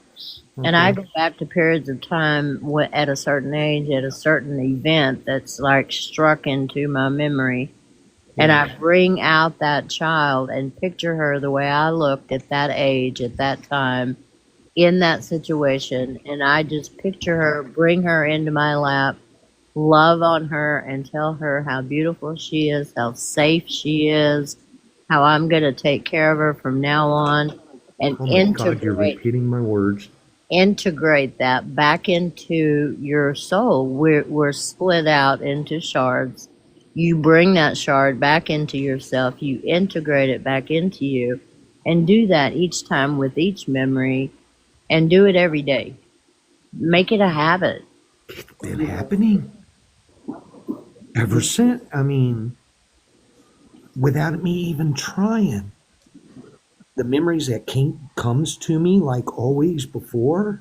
And I Okay. go back to periods of time at a certain age, at a certain event that's like struck into my memory. And I bring out that child and picture her the way I looked at that age, at that time, in that situation. And I just picture her, bring her into my lap, love on her, and tell her how beautiful she is, how safe she is, how I'm going to take care of her from now on, and Oh my God, you're integrate repeating my words. that back into your soul. We're split out into shards. You bring that shard back into yourself. You integrate it back into you, and do that each time with each memory, and do it every day. Make it a habit. It's been happening ever since. I mean, without me even trying. The memories that comes to me like always before,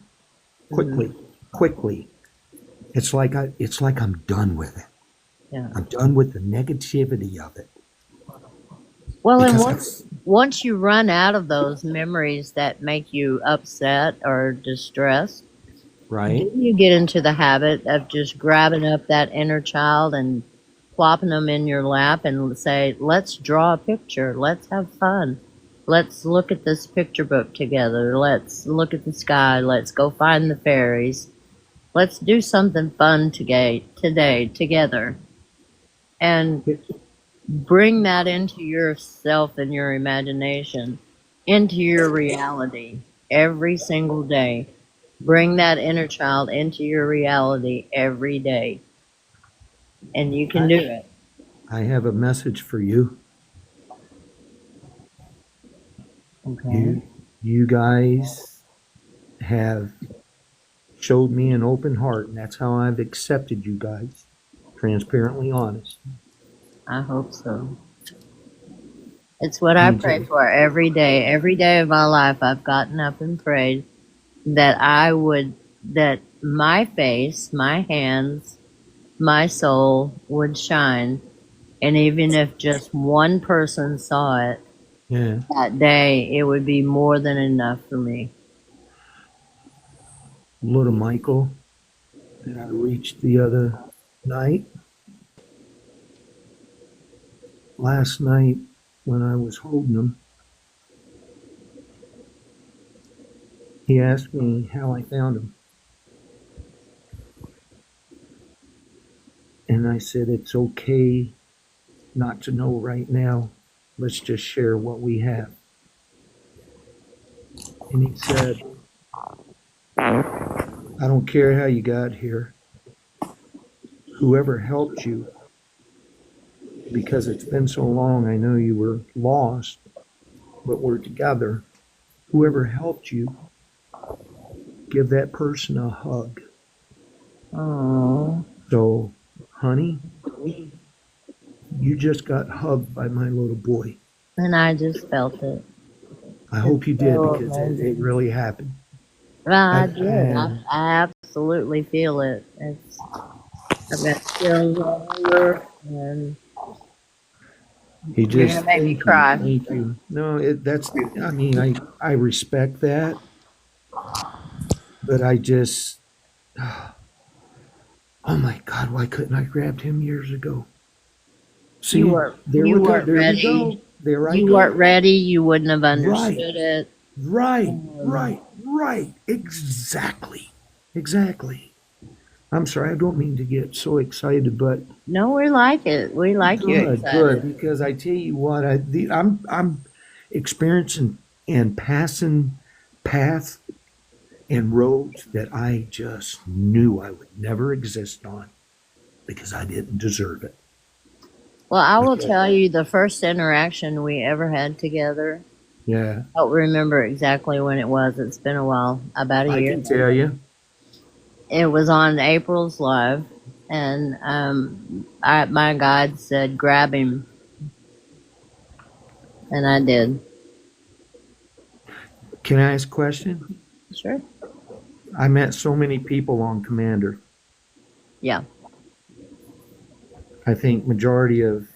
quickly. It's like I'm done with it. Yeah. I'm done with the negativity of it. Well, and Because once you run out of those memories that make you upset or distressed, right? then you get into the habit of just grabbing up that inner child and plopping them in your lap and say, let's draw a picture. Let's have fun. let's look at this picture book together. Let's look at the sky. Let's go find the fairies. Let's do something fun today together. And bring that into yourself and your imagination, into your reality every single day. Bring that inner child into your reality every day. And you can do it. I have a message for you. Okay. You guys have showed me an open heart, and that's how I've accepted you guys. Transparently honest. I hope so. It's what I Me pray too. for every day. Every day of my life, I've gotten up and prayed that that my face, my hands, my soul would shine. And even if just one person saw it Yeah. that day, it would be more than enough for me. Little Michael that I reached the other night. Last night when I was holding him, he asked me how I found him. And I said, it's okay not to know right now. Let's just share what we have. And he said, I don't care how you got here. Whoever helped you, because it's been so long, I know you were lost, but we're together. Whoever helped you, give that person a hug. Oh, So, honey, you just got hugged by my little boy. and I just felt it. I hope you did, So because it amazing. really happened. I I- did. I absolutely feel it. I've got chills all over, and He you're just gonna make me thank you, cry. Thank you. No, I mean, I respect that, but I just, oh my God, why couldn't I grabbed him years ago? See, You weren't there we ready. go. There I You go. weren't ready. You wouldn't have understood it. Right. Exactly. I'm sorry, I don't mean to get so excited, but No, we like it. We like you good, excited. because I tell you what, I'm experiencing and passing paths and roads that I just knew I would never exist on because I didn't deserve it. Well, I will Okay. tell you the first interaction we ever had together. Yeah, I don't remember exactly when it was. It's been a while, about a I year. can tell you. It was on April's Live, and my guide said, "Grab him," and I did. Can I ask a question? Sure. I met so many people on Commander. Yeah. I think majority of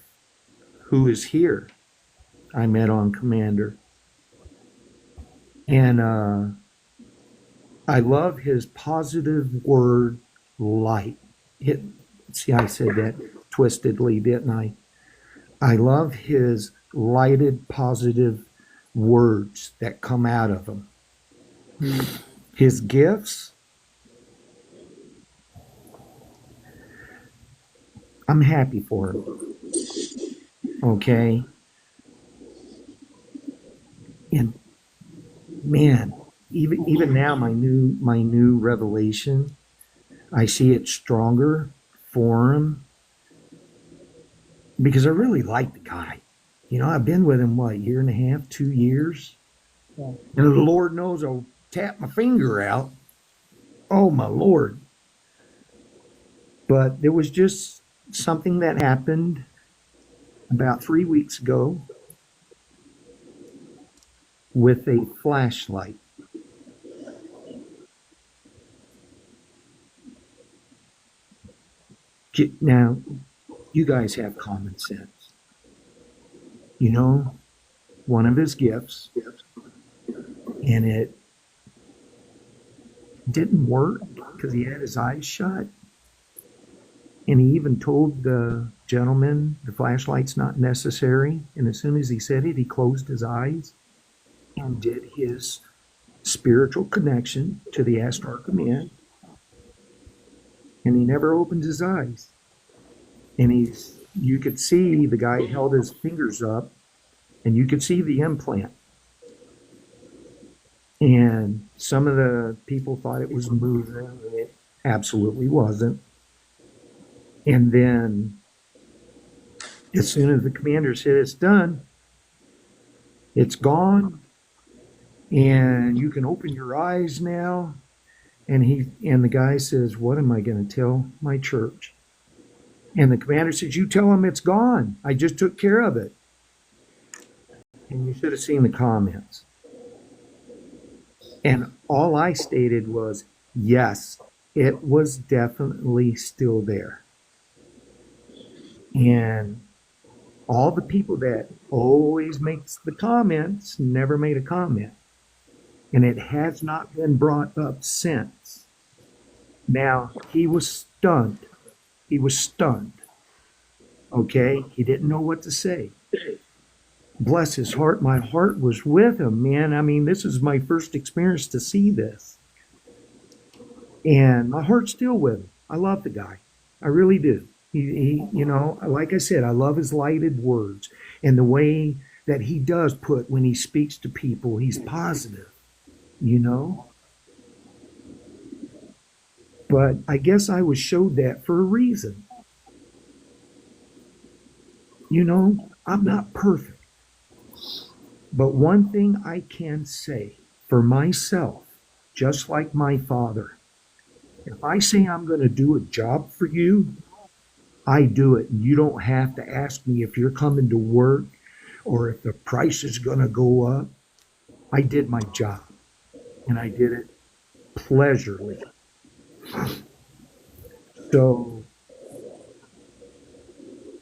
who is here, I met on Commander. And I love his positive word, light. See, I said that twistedly, didn't I? I love his lighted, positive words that come out of him. His gifts, I'm happy for him. Okay? And man, even now, my new revelation, I see it stronger for him because I really like the guy. You know, I've been with him what, year and a half, 2 years, Yeah. and the Lord knows I'll tap my finger out. Oh my Lord! But there was just something that happened about 3 weeks ago with a flashlight. Now, you guys have common sense. You know, one of his gifts, and it didn't work because he had his eyes shut. And he even told the gentleman the flashlight's not necessary. And as soon as he said it, he closed his eyes. and did his spiritual connection to the Astar Command, and he never opened his eyes. And you could see the guy held his fingers up, and you could see the implant. And some of the people thought it was moving, and it absolutely wasn't. And then, as soon as the commander said it's done, it's gone, and you can open your eyes now. And the guy says, "What am I going to tell my church?" And the commander says, "You tell them it's gone. I just took care of it." And you should have seen the comments. And all I stated was, yes, it was definitely still there. And all the people that always makes the comments never made a comment. And it has not been brought up since. Now, he was stunned. He was stunned. Okay? He didn't know what to say. Bless his heart. My heart was with him, man. I mean, this is my first experience to see this. And my heart's still with him. I love the guy. I really do. He, you know, like I said, I love his lighted words and the way that he does put when he speaks to people. He's positive, you know. But I guess I was showed that for a reason. You know, I'm not perfect. But one thing I can say for myself, just like my father, if I say I'm going to do a job for you, I do it. And you don't have to ask me if you're coming to work or if the price is going to go up. I did my job, and I did it pleasurably. So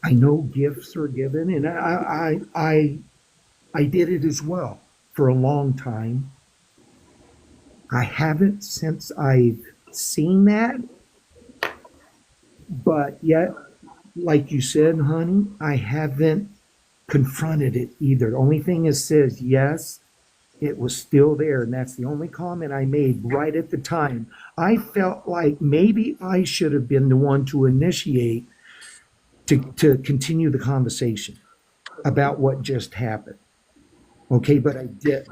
I know gifts are given, and I did it as well for a long time. I haven't since I've seen that, but yet, like you said, honey, I haven't confronted it either. The only thing is says, yes, it was still there, and that's the only comment I made right at the time. I felt like maybe I should have been the one to initiate to continue the conversation about what just happened. Okay, but I did.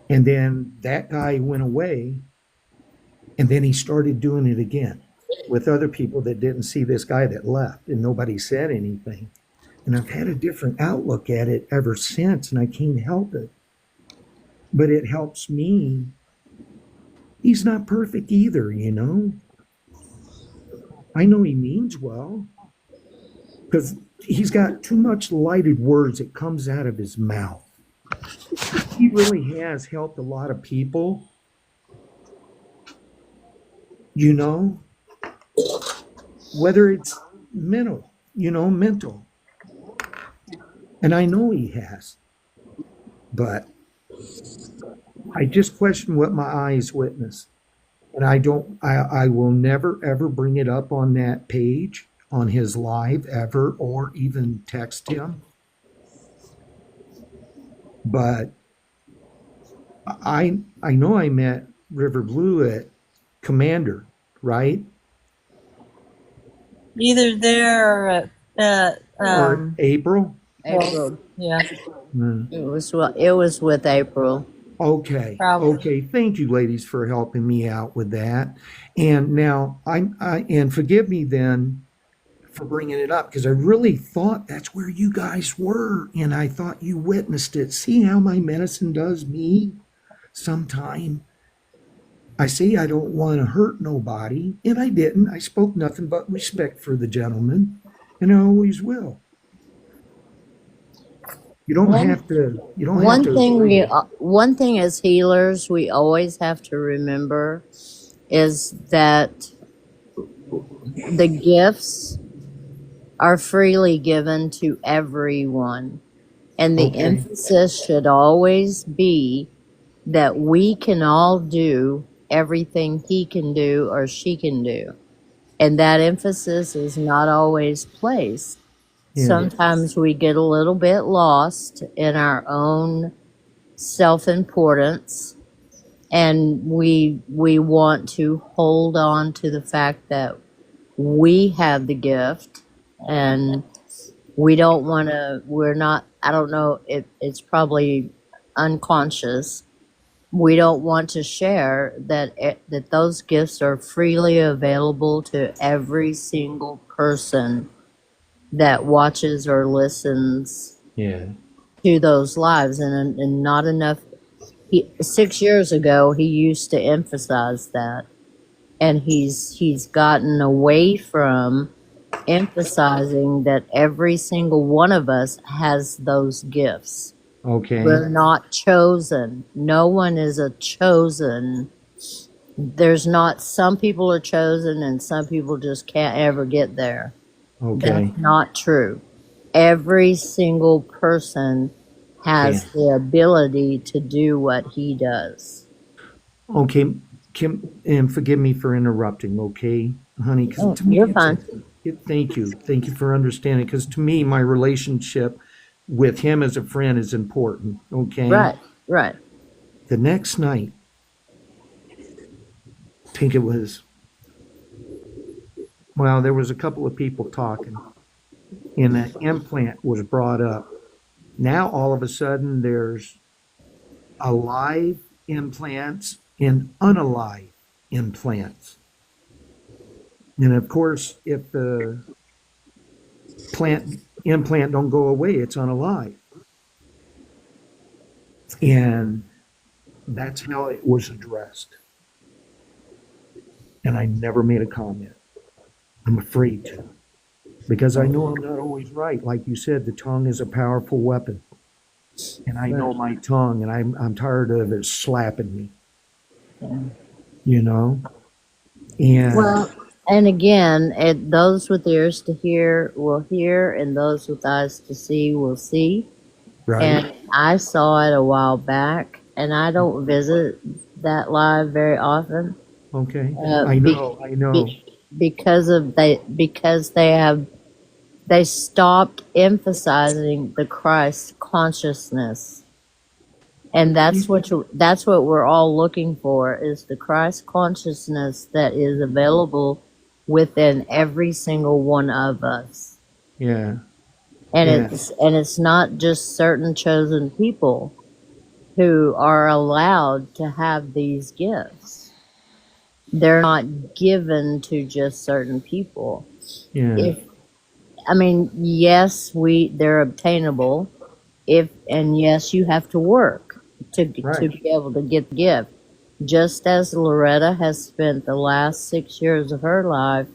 And then that guy went away, and then he started doing it again with other people that didn't see this guy that left, and nobody said anything. And I've had a different outlook at it ever since, and I can't help it. But it helps me. He's not perfect either, you know. I know he means well, because he's got too much lighted words that comes out of his mouth. He really has helped a lot of people, you know, whether it's mental. And I know he has, but I just question what my eyes witness. And I will never, ever bring it up on that page, on his live ever, or even text him. But I know I met River Blue at Commander, right? Either there or at Or April? April. yeah, It was with April. Okay. Probably. Okay. Thank you, ladies, for helping me out with that. And now and forgive me then for bringing it up, because I really thought that's where you guys were, and I thought you witnessed it. See how my medicine does me sometime? I say I don't want to hurt nobody, and I didn't. I spoke nothing but respect for the gentleman, and I always will. You don't have to. You don't have to. One thing as healers we always have to remember is that the gifts are freely given to everyone, and the Okay. emphasis should always be that we can all do everything he can do or she can do, and that emphasis is not always placed. Yeah. Sometimes we get a little bit lost in our own self-importance, and we want to hold on to the fact that we have the gift, and we don't want to, we're not, I don't know, it's probably unconscious. We don't want to share that those gifts are freely available to every single person that watches or listens Yeah. to those lives, and not enough. 6 years ago, he used to emphasize that, and he's gotten away from emphasizing that every single one of us has those gifts. Okay. We're not chosen. No one is a chosen. There's not, some people are chosen and some people just can't ever get there. Okay. That's not true. Every single person has Yeah. the ability to do what he does. Okay, Kim, and forgive me for interrupting, okay, honey? Because Oh, to me, you're it's fine. thank you. Thank you for understanding. Because to me, my relationship with him as a friend is important, okay? Right, right. The next night, I think it was, well, there was a couple of people talking, and an implant was brought up. Now, all of a sudden, there's alive implants and unalive implants. And of course, if the implant don't go away, it's unalive. And that's how it was addressed. And I never made a comment. I'm afraid to. Because I know I'm not always right. Like you said, the tongue is a powerful weapon. And I know my tongue, and I'm tired of it slapping me. You know? And Well, and again, those with ears to hear will hear, and those with eyes to see will see. right. And I saw it a while back, and I don't visit that live very often. Okay. Uh, I be- know, I know. because they stopped emphasizing the Christ consciousness, and that's what we're all looking for, is the Christ consciousness that is available within every single one of us. Yeah. And Yeah. it's not just certain chosen people who are allowed to have these gifts. They're not given to just certain people. Yeah. Yes, they're obtainable, and yes, you have to work to Right. be able to get the gift. Just as Loretta has spent the last 6 years of her life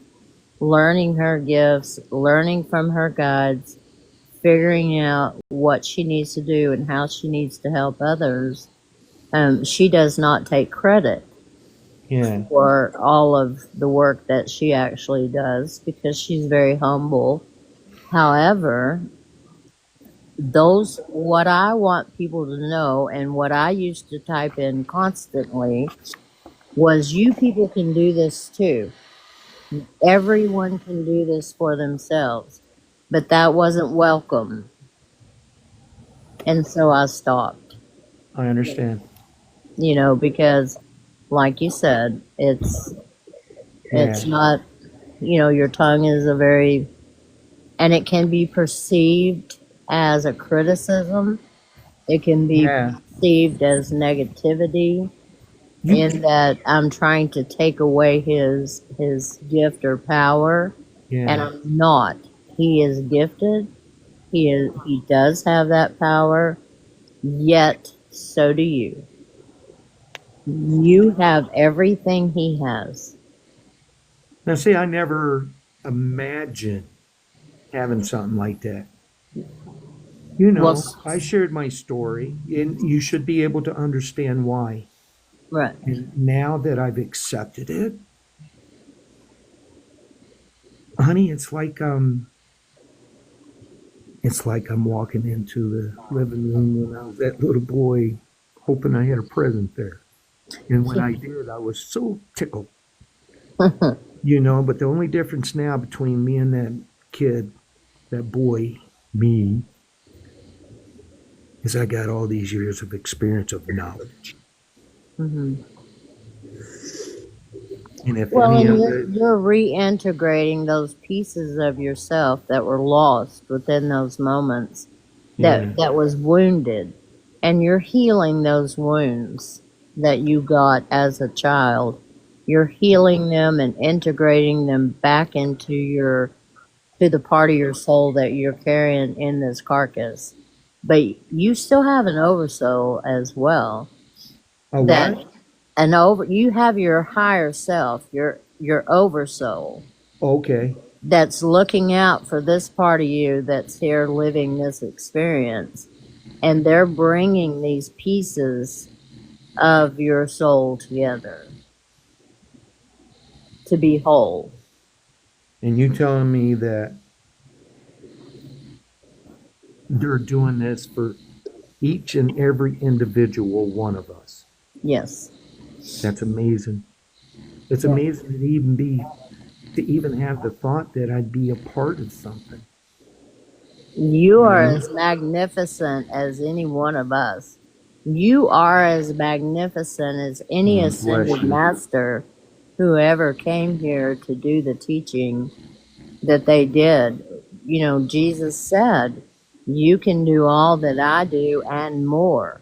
learning her gifts, learning from her guides, figuring out what she needs to do and how she needs to help others. She does not take credit Yeah. for all of the work that she actually does, because she's very humble. However, what I want people to know, and what I used to type in constantly, was you people can do this too. Everyone can do this for themselves. But that wasn't welcome. And so I stopped, I understand. because like you said, it's Yeah. not, your tongue is and it can be perceived as a criticism. It can be Yeah. perceived as negativity, You, in that I'm trying to take away his gift or power, and yeah. I'm not. He is gifted. He does have that power, yet so do you. You have everything he has. Now, see, I never imagined having something like that. Well, I shared my story, and you should be able to understand why. right. And now that I've accepted it, honey, it's like I'm walking into the living room when I was that little boy, hoping I had a present there. And when I did, I was so tickled. But the only difference now between me and that kid, that boy, me, is I got all these years of experience of knowledge. Hmm. And if Well, any and of you're reintegrating those pieces of yourself that were lost within those moments, yeah, that was wounded, and you're healing those wounds that you got as a child. You're healing them and integrating them back to the part of your soul that you're carrying in this carcass. But you still have an oversoul as well. a That what? you have your higher self, your oversoul, Okay. that's looking out for this part of you that's here living this experience, and they're bringing these pieces of your soul together to be whole. And you telling me that they're doing this for each and every individual one of us? Yes. That's amazing. It's Yeah. amazing to even have the thought that I'd be a part of something. You are Mhm. as magnificent as any one of us. You are as magnificent as any Bless ascended you. master who ever came here to do the teaching that they did. You know, Jesus said, "You can do all that I do and more."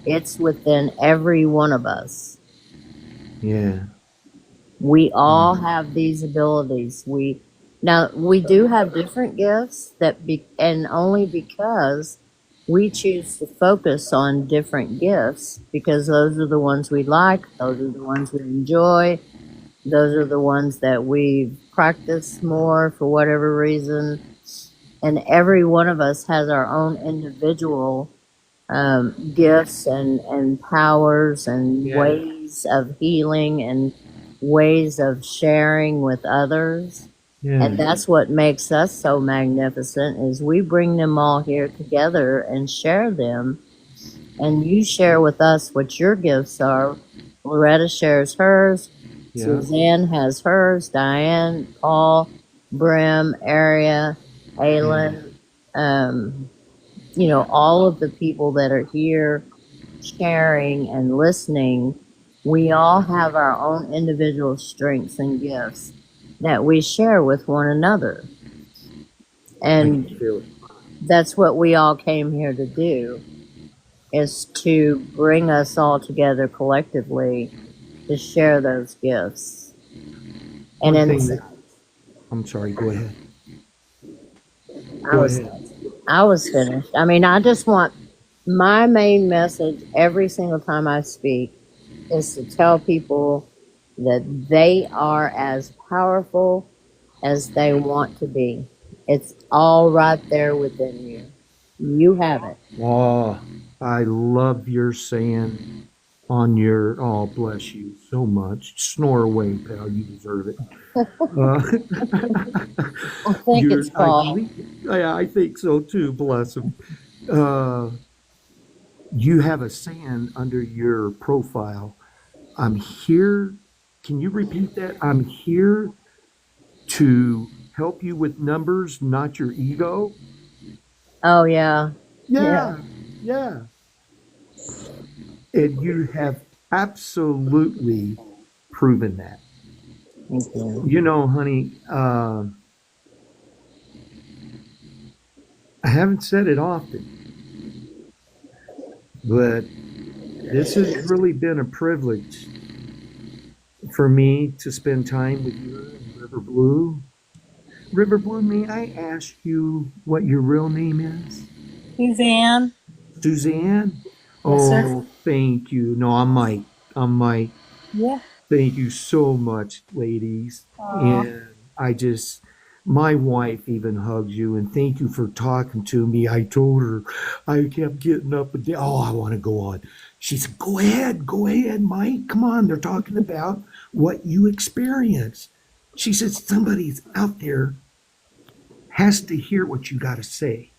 It's within every one of us. Yeah. We all have these abilities. We do have different gifts and only because we choose to focus on different gifts, because those are the ones we like, those are the ones we enjoy, those are the ones that we practice more for whatever reason. And every one of us has our own individual gifts and powers and Yeah. ways of healing and ways of sharing with others. Yeah. And that's what makes us so magnificent, is we bring them all here together and share them. And you share with us what your gifts are. Loretta shares hers. Yeah. Suzanne has hers. Diane, Paul, Brim, Aria, Aylin, all of the people that are here sharing and listening, we all have our own individual strengths and gifts that we share with one another. I can And feel it. that's what we all came here to do, is to bring us all together collectively to share those gifts. And One in, thing that I'm sorry, go ahead. I Go was ahead. I was finished. I mean, I just want my main message every single time I speak is to tell people that they are as powerful as they want to be. It's all right there within you. You have it. Oh, I love your saying on your, oh, bless you so much. Snore away, pal. You deserve it. I think You're, it's Paul. I think so too. Bless him. Uh, you have a saying under your profile. I'm here. Can you repeat that? I'm here to help you with numbers, not your ego. Oh, yeah. Yeah, yeah. And you have absolutely proven that. Thank you. You know, honey, I haven't said it often, but this has really been a privilege for me to spend time with you in River Blue. River Blue, may I ask you what your real name is? Suzanne. Suzanne? Yes, sir. Oh, thank you. No, I'm Mike. I'm Mike. Yeah. Thank you so much, ladies. Aw. And my wife even hugs you, and thank you for talking to me. I told her, I kept getting up and down. Oh, I want to go on. She said, go ahead, Mike. Come on. They're talking about what you experience. She said, somebody's out there has to hear what you got to say.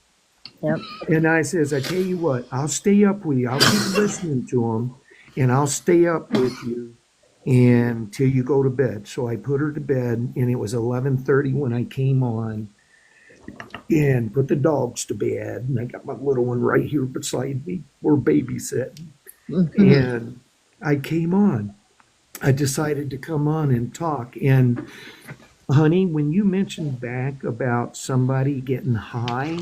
Yep. And I says, I tell you what, I'll stay up with you. I'll keep listening to them, and I'll stay up with you until you go to bed. So I put her to bed, and it was 11:30 when I came on. and put the dogs to bed. And I got my little one right here beside me. We're babysitting. And I came on. I decided to come on and talk. And honey, when you mentioned back about somebody getting high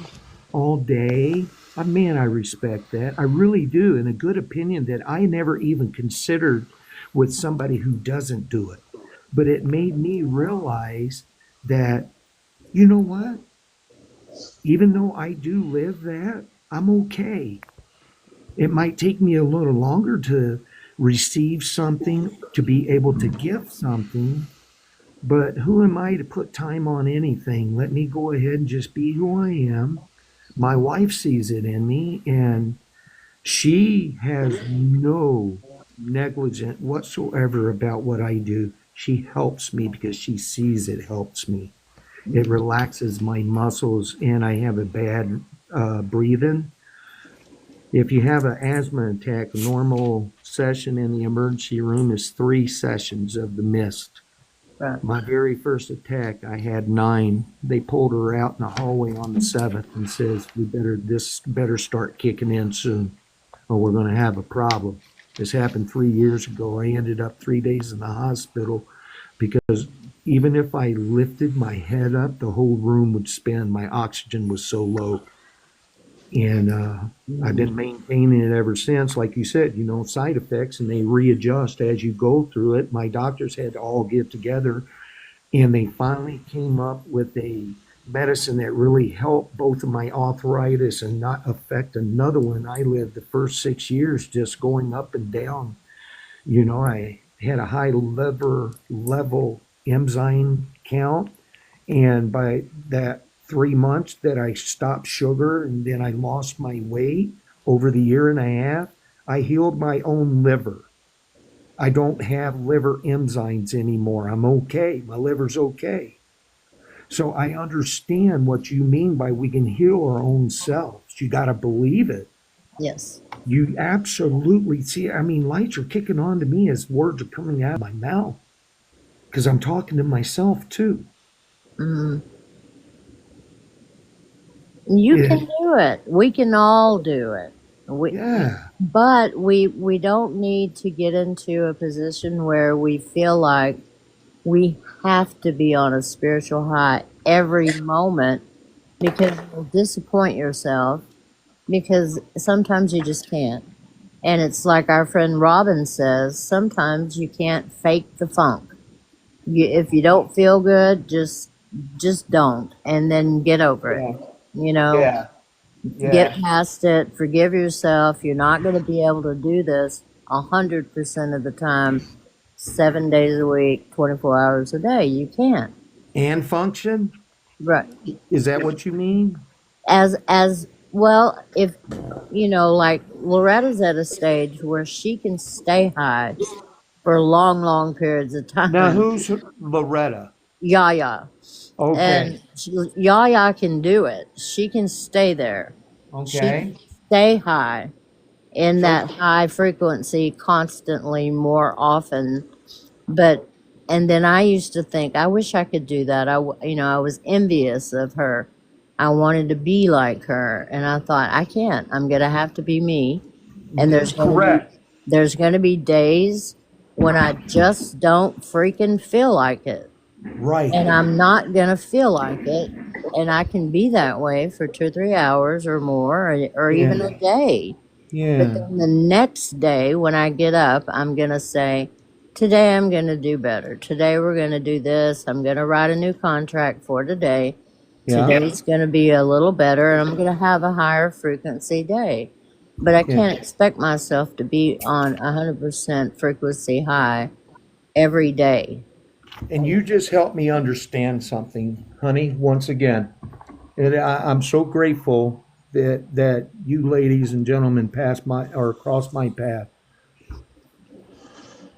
all day, man, I respect that. I really do. And a good opinion that I never even considered with somebody who doesn't do it. But it made me realize that, you know what? Even though I do live that, I'm okay. It might take me a little longer to receive something, to be able to give something, but who am I to put time on anything? Let me go ahead and just be who I am. My wife sees it in me, and she has no negligence whatsoever about what I do. She helps me because she sees it helps me. It relaxes my muscles, and I have a bad breathing. If you have an asthma attack, a normal session in the emergency room is 3 sessions of the mist. Right. My very first attack, I had 9. They pulled her out in the hallway on the 7th and says, this better start kicking in soon, or we're going to have a problem. This happened 3 years ago. I ended up 3 days in the hospital because even if I lifted my head up, the whole room would spin. My oxygen was so low. And I've been maintaining it ever since. Like you said, side effects, and they readjust as you go through it. My doctors had to all get together, and they finally came up with a medicine that really helped both of my arthritis and not affect another one. I lived the first 6 years just going up and down. I had a high liver level enzyme count, and by that 3 months that I stopped sugar and then I lost my weight over the year and a half, I healed my own liver. I don't have liver enzymes anymore. I'm okay. My liver's okay. So I understand what you mean by we can heal our own selves. You got to believe it. Yes. You absolutely see. Lights are kicking on to me as words are coming out of my mouth because I'm talking to myself too. Mm-hmm. You Yeah. can do it. We can all do it. Yeah. But we don't need to get into a position where we feel like we have to be on a spiritual high every moment, because you'll disappoint yourself, because sometimes you just can't. And it's like our friend Robin says, sometimes you can't fake the funk. If you don't feel good, just don't, and then get over it. Yeah. Get past it, forgive yourself. You're not going to be able to do this 100% of the time, 7 days a week, 24 hours a day. You can't. And function? Right. Is that what you mean? As well, if, like Loretta's at a stage where she can stay high for long, long periods of time. Now, who's Loretta? Yaya. Okay. And Yaya can do it. She can stay there. Okay. She can stay high in that high frequency constantly more often. And then I used to think, I wish I could do that. I was envious of her. I wanted to be like her. And I thought, I can't. I'm going to have to be me. And there's going to be days when I just don't freaking feel like it. Right. And I'm not going to feel like it. And I can be that way for 2 or 3 hours or more, or even a day. Yeah. But then the next day when I get up, I'm going to say, today I'm going to do better. Today we're going to do this. I'm going to write a new contract for today. Yeah. Today's going to be a little better, and I'm going to have a higher frequency day. But I can't expect myself to be on 100% frequency high every day. And you just helped me understand something, honey, once again. And I'm so grateful that you ladies and gentlemen crossed my path.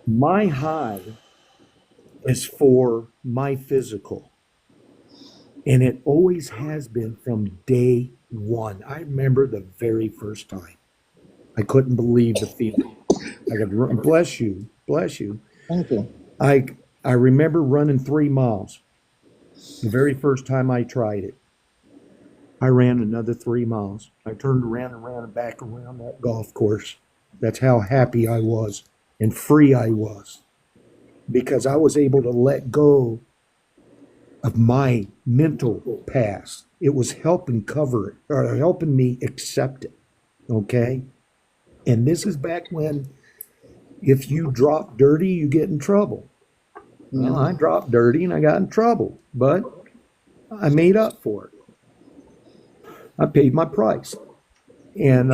My high is for my physical. And it always has been from day one. I remember the very first time. I couldn't believe the feeling. Bless you. Thank you. I remember running 3 miles the very first time I tried it. I ran another 3 miles. I turned around and ran back around that golf course. That's how happy I was and free I was because I was able to let go of my mental past. It was helping cover it or helping me accept it. Okay. And this is back when if you drop dirty, you get in trouble. Well, I dropped dirty and I got in trouble, but I made up for it. I paid my price. And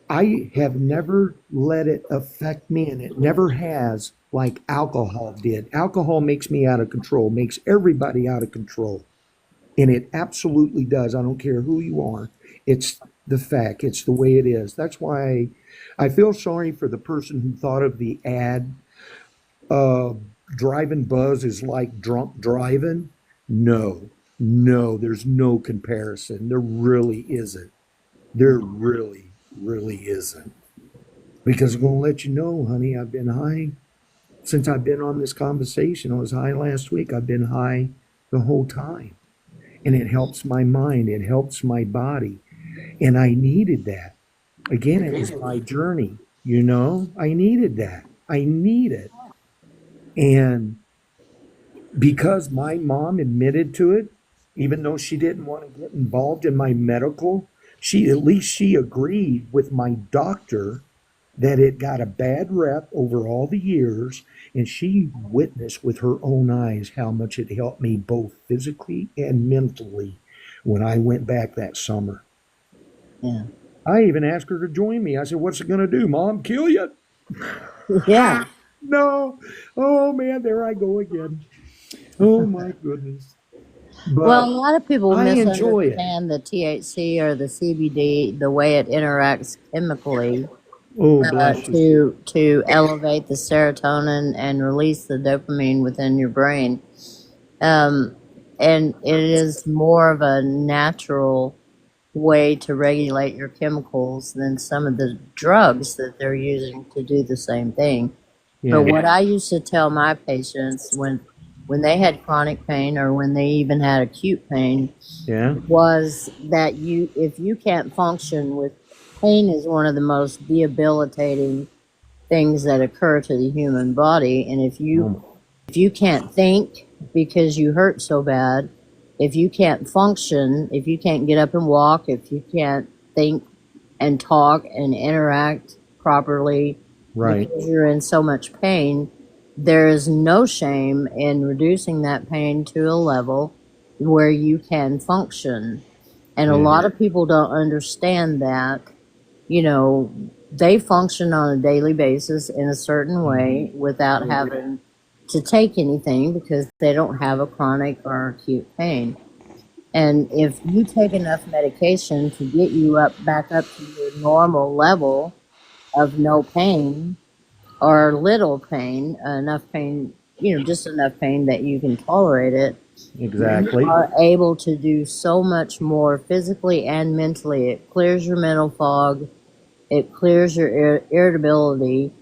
I have never let it affect me, and it never has like alcohol did. Alcohol makes me out of control, makes everybody out of control. And it absolutely does. I don't care who you are. It's the fact. It's the way it is. That's why I feel sorry for the person who thought of the ad, driving buzz is like drunk driving. No, there's no comparison. There really isn't. There really isn't. Because I'm going to let you know, honey, I've been high since I've been on this conversation. I was high last week. I've been high the whole time. And it helps my mind. It helps my body. And I needed that. Again, it was my journey. You know, I needed that. I need it. And because my mom admitted to it, even though she didn't want to get involved in my medical, at least she agreed with my doctor that it got a bad rep over all the years, and she witnessed with her own eyes how much it helped me both physically and mentally when I went back that summer. Yeah. I even asked her to join me. I said, "What's it going to do, Mom? Kill you?" Yeah. No. Oh, man, there I go again. Oh, my goodness. But Well, a lot of people I enjoy it. misunderstand the THC or the CBD, the way it interacts chemically Oh, bless you. to elevate the serotonin and release the dopamine within your brain. And it is more of a natural way to regulate your chemicals than some of the drugs that they're using to do the same thing. But Yeah. what I used to tell my patients when they had chronic pain or when they even had acute pain Yeah. was that if you can't function with pain is one of the most debilitating things that occur to the human body, and if you can't think because you hurt so bad, if you can't function, if you can't get up and walk, if you can't think and talk and interact properly Right. because you're in so much pain, there is no shame in reducing that pain to a level where you can function. And a Yeah. lot of people don't understand that. You know, they function on a daily basis in a certain way without having to take anything because they don't have a chronic or acute pain. And if you take enough medication to get you back up to your normal level of no pain or little pain, enough pain, just enough pain that you can tolerate it, Exactly. you are able to do so much more physically and mentally. It clears your mental fog, it clears your irritability,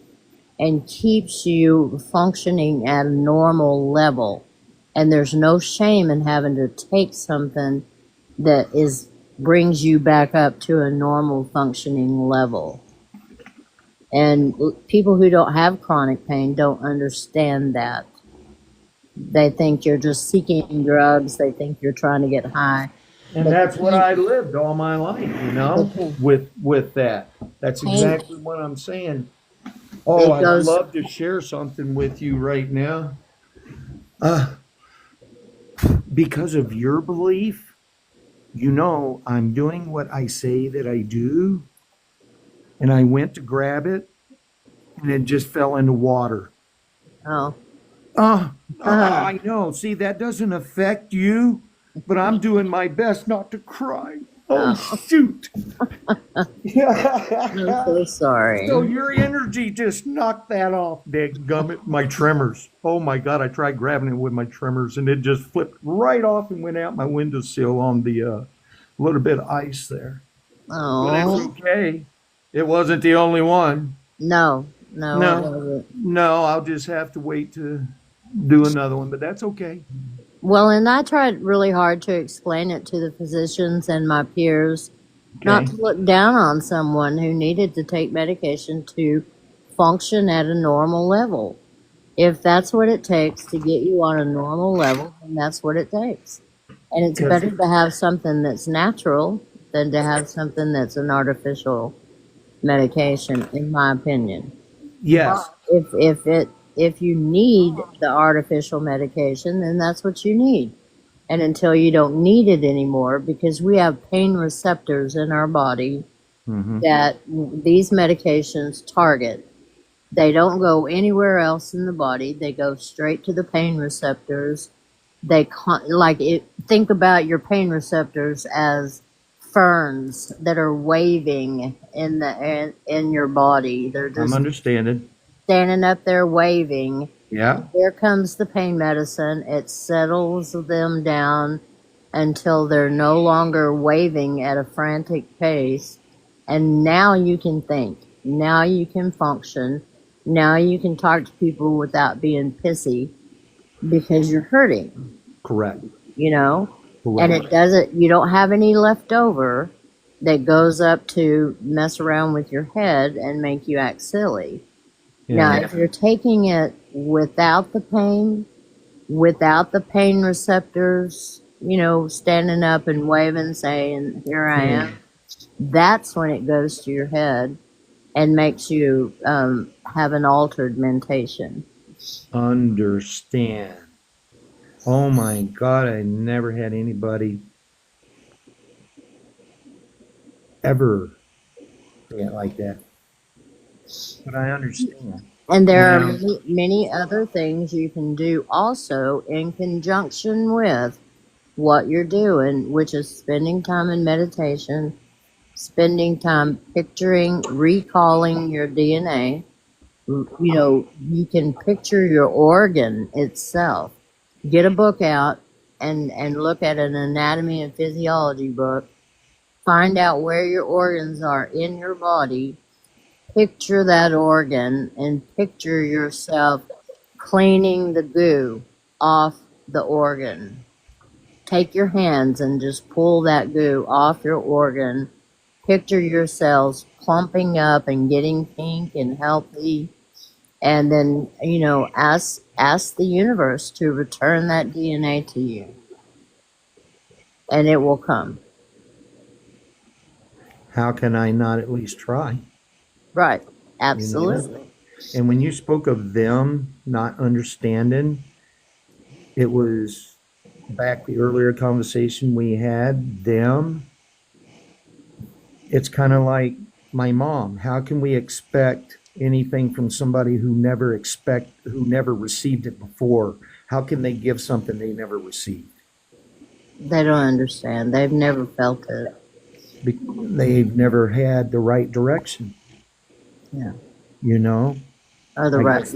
and keeps you functioning at a normal level. And there's no shame in having to take something that brings you back up to a normal functioning level. And people who don't have chronic pain don't understand that. They think you're just seeking drugs. They think you're trying to get high. And But that's what pain- I lived all my life, with that. That's Pain- exactly what I'm saying. Oh, It I'd goes- love to share something with you right now. Because of your belief, I'm doing what I say that I do. And I went to grab it and it just fell into water. Oh, I know. See, that doesn't affect you, but I'm doing my best not to cry. Oh, shoot. I'm so sorry. So your energy just knocked that off, dadgummit. My tremors. Oh my God, I tried grabbing it with my tremors and it just flipped right off and went out my windowsill on the little bit of ice there. But it's Oh, okay. It wasn't the only one. no. No. It wasn't. No, I'll just have to wait to do another one, but that's okay. Well, and I tried really hard to explain it to the physicians and my peers, not Okay. to look down on someone who needed to take medication to function at a normal level. If that's what it takes to get you on a normal level, then that's what it takes. And it's Because better to have something that's natural than to have something that's an artificial medication, in my opinion. yes, If you need the artificial medication, then that's what you need. And until you don't need it anymore, because we have pain receptors in our body hmm that these medications target. They don't go anywhere else in the body. They go straight to the pain receptors. Think about your pain receptors as ferns that are waving in your body. They're I'm just understanding. standing up there waving. Yeah. There comes the pain medicine. It settles them down until they're no longer waving at a frantic pace. And now you can think. Now you can function. Now you can talk to people without being pissy because you're hurting, Correct. you know? And Correct. it doesn't, you don't have any left over that goes up to mess around with your head and make you act silly. Now, Yeah. if you're taking it without the pain receptors, standing up and waving, saying, "Here I am," that's when it goes to your head and makes you have an altered mentation. Understand. Oh my God, I never had anybody ever say it like that. But I understand. And there are Now, many, many other things you can do also in conjunction with what you're doing, which is spending time in meditation, spending time picturing, recalling your DNA. You can picture your organ itself. Get a book out and look at an anatomy and physiology book. Find out where your organs are in your body. Picture that organ and picture yourself cleaning the goo off the organ. Take your hands and just pull that goo off your organ. Picture your cells plumping up and getting pink and healthy. And then, ask the universe to return that DNA to you. And it will come. how can I not at least try? Right. You know? Absolutely. And when you spoke of them not understanding, it was back the earlier conversation we had, them. It's kind of like my mom. How can we expect anything from somebody who never received it before? How can they give something they never received? They don't understand. They've never felt it. They've never had the right direction, Yeah. you know? Or the I right guess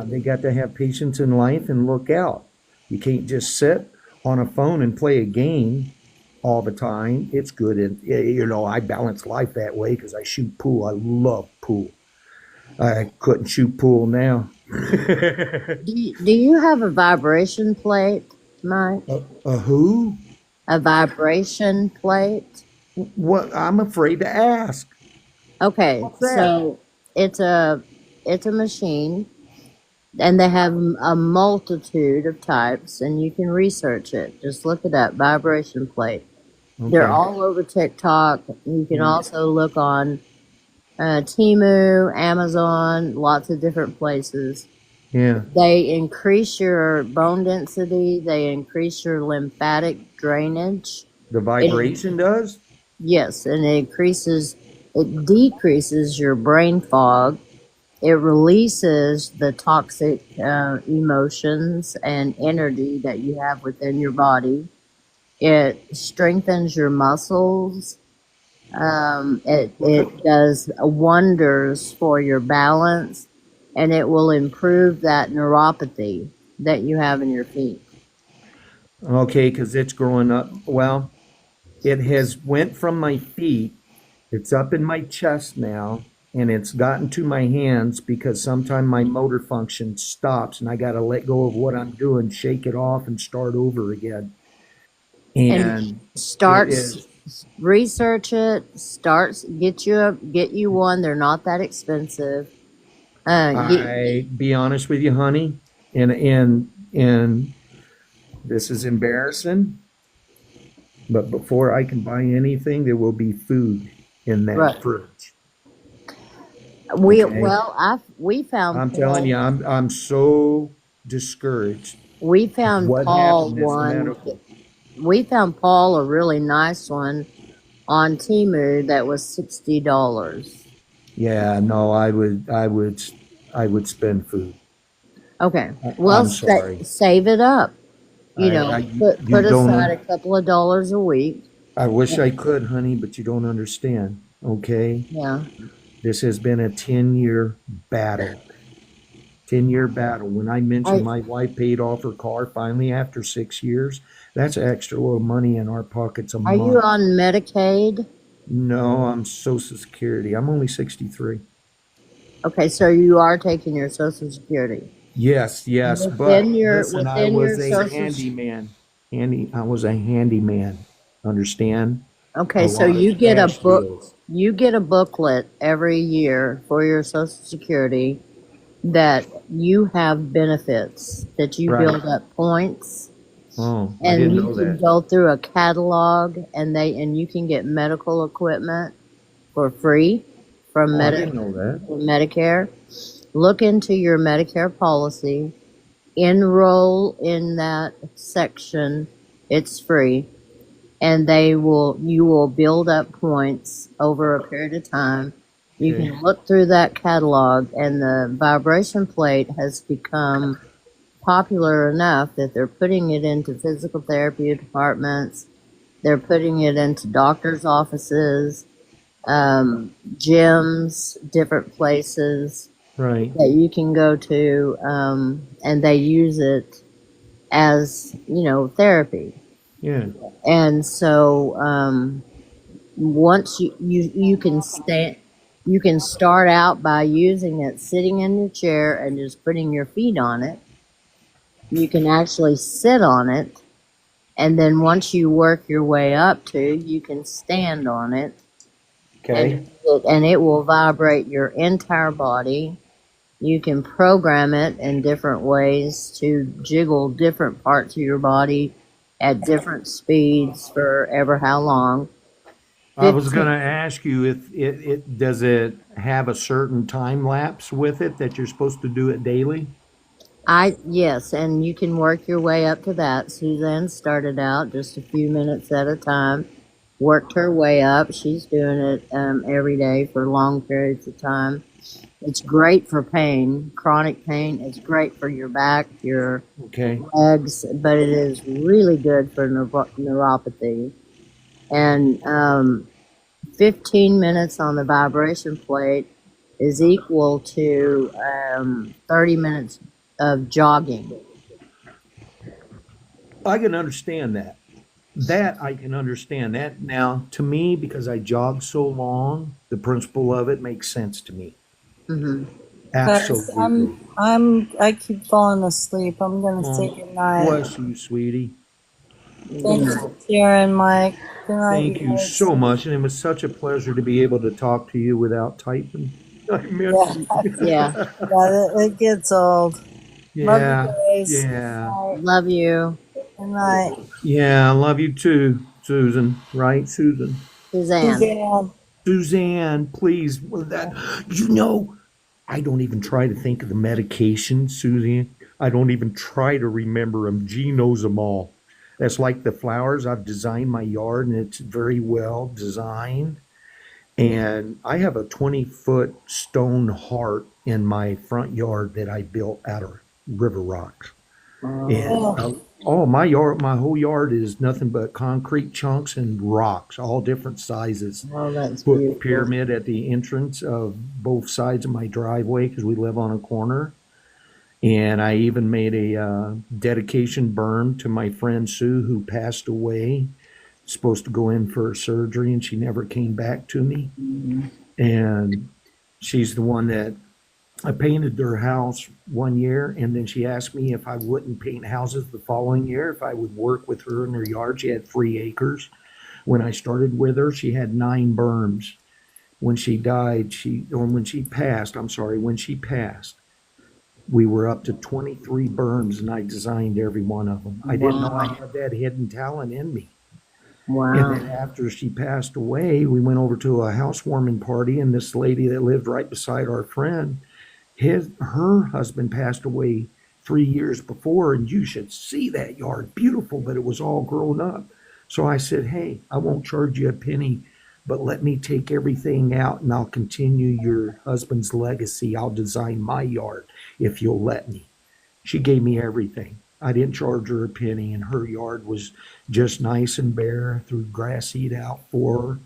they got to have patience in life and look out. You can't just sit on a phone and play a game all the time. It's good. And, I balance life that way because I shoot pool. I love pool. I couldn't shoot pool now. Do you have a vibration plate, Mike? A who? A vibration plate? What? I'm afraid to ask. Okay, What's that? so it's a machine, and they have a multitude of types, and you can research it. Just look it up, vibration plate. They're Okay. all over TikTok. You can Mhm. also look on Temu, Amazon, lots of different places. Yeah. They increase your bone density. They increase your lymphatic drainage. The vibration does? Yes, and it decreases your brain fog. It releases the toxic emotions and energy that you have within your body. It strengthens your muscles. It does wonders for your balance, and it will improve that neuropathy that you have in your feet. Okay, because it's growing up. Well, it has went from my feet. It's up in my chest now, and it's gotten to my hands because sometimes my motor function stops and I got to let go of what I'm doing, shake it off, and start over again. And Start it is. research it. Get you one. They're not that expensive. I be honest with you, honey, and this is embarrassing, but before I can buy anything, there will be food in that Right. fridge. We Okay. we found I'm telling you, I'm so discouraged. we found What Paul happened is one. medical. We found Paul a really nice one on Temu that was $60. Yeah, no, I would spend food. Okay, I- well, I'm sorry. save it up. You know, You put don't. aside a couple of dollars a week. I wish I could, honey, but you don't understand. Okay, Yeah. this has been a 10-year battle. 10-year battle. When I mentioned my wife paid off her car finally after 6 years, that's extra little money in our pockets a Are month. you on Medicaid? No, I'm Social Security. I'm only 63. Okay, so you are taking your Social Security. Yes, Within but your- listen, I within was your a social- handyman. I was a handyman. Understand? Okay, A so lot of you get a cash book. deals. You get a booklet every year for your Social Security that you have benefits, that you Right. build up points, Oh, I and didn't you know can that. go through a catalog, and you can get medical equipment for free from Oh, I didn't know that. from Medicare. Look into your Medicare policy, enroll in that section. It's free, and you will build up points over a period of time. You Okay. can look through that catalog, and the vibration plate has become popular enough that they're putting it into physical therapy departments. They're putting it into doctors' offices, gyms, different places Right. that you can go to, and they use it as, therapy. Yeah. And so once you can you can start out by using it sitting in your chair and just putting your feet on it. You can actually sit on it, and then once you work your way up to, you can stand on it, Okay. and it will vibrate your entire body. You can program it in different ways to jiggle different parts of your body at different speeds for ever how long. I was 15 going to ask you if it does it have a certain time lapse with it that you're supposed to do it daily? Yes, and you can work your way up to that. Suzanne started out just a few minutes at a time, worked her way up. She's doing it every day for long periods of time. It's great for pain, chronic pain. It's great for your back, your Okay. legs, but it is really good for neuropathy. And 15 minutes on the vibration plate is equal to 30 minutes of jogging. I can understand that. That I can understand that. Now, to me, because I jog so long, the principle of it makes sense to me. Hmm. Absolutely. I keep falling asleep. I'm gonna say good night. Bless you, sweetie. Thanks for sharing, Mike. Good night, Thank you guys. so much. And it was such a pleasure to be able to talk to you without typing. I miss you. Yeah. Yeah, it gets old. Love Yeah. you guys. Yeah. Love you, Good night. Yeah. I love you too, Susan. Right, Susan? Suzanne. Suzanne. Suzanne, please. I don't even try to think of the medications, Susan. I don't even try to remember them. G knows them all. That's like the flowers. I've designed my yard, and it's very well designed. And I have a 20-foot stone heart in my front yard that I built out of river rocks. And my whole yard is nothing but concrete chunks and rocks, all different sizes. Oh, that's Put beautiful. pyramid at the entrance of both sides of my driveway because we live on a corner. And I even made a dedication berm to my friend Sue, who passed away. Supposed to go in for surgery, and she never came back to me. And She's the one that I painted her house one year, and then she asked me if I wouldn't paint houses the following year, if I would work with her in her yard. She had 3 acres. When I started with her, she had 9 berms. When she died, when she passed, we were up to 23 berms, and I designed every one of them. I didn't know I Wow. had that hidden talent in me. And Wow. then after she passed away, we went over to a housewarming party, and this lady that lived right beside our friend, her husband passed away 3 years before, and you should see that yard. Beautiful, but it was all grown up. So I said, hey, I won't charge you a penny, but let me take everything out and I'll continue your husband's legacy. I'll design my yard if you'll let me. She gave me everything. I didn't charge her a penny, and her yard was just nice and bare, threw grass seed out for her.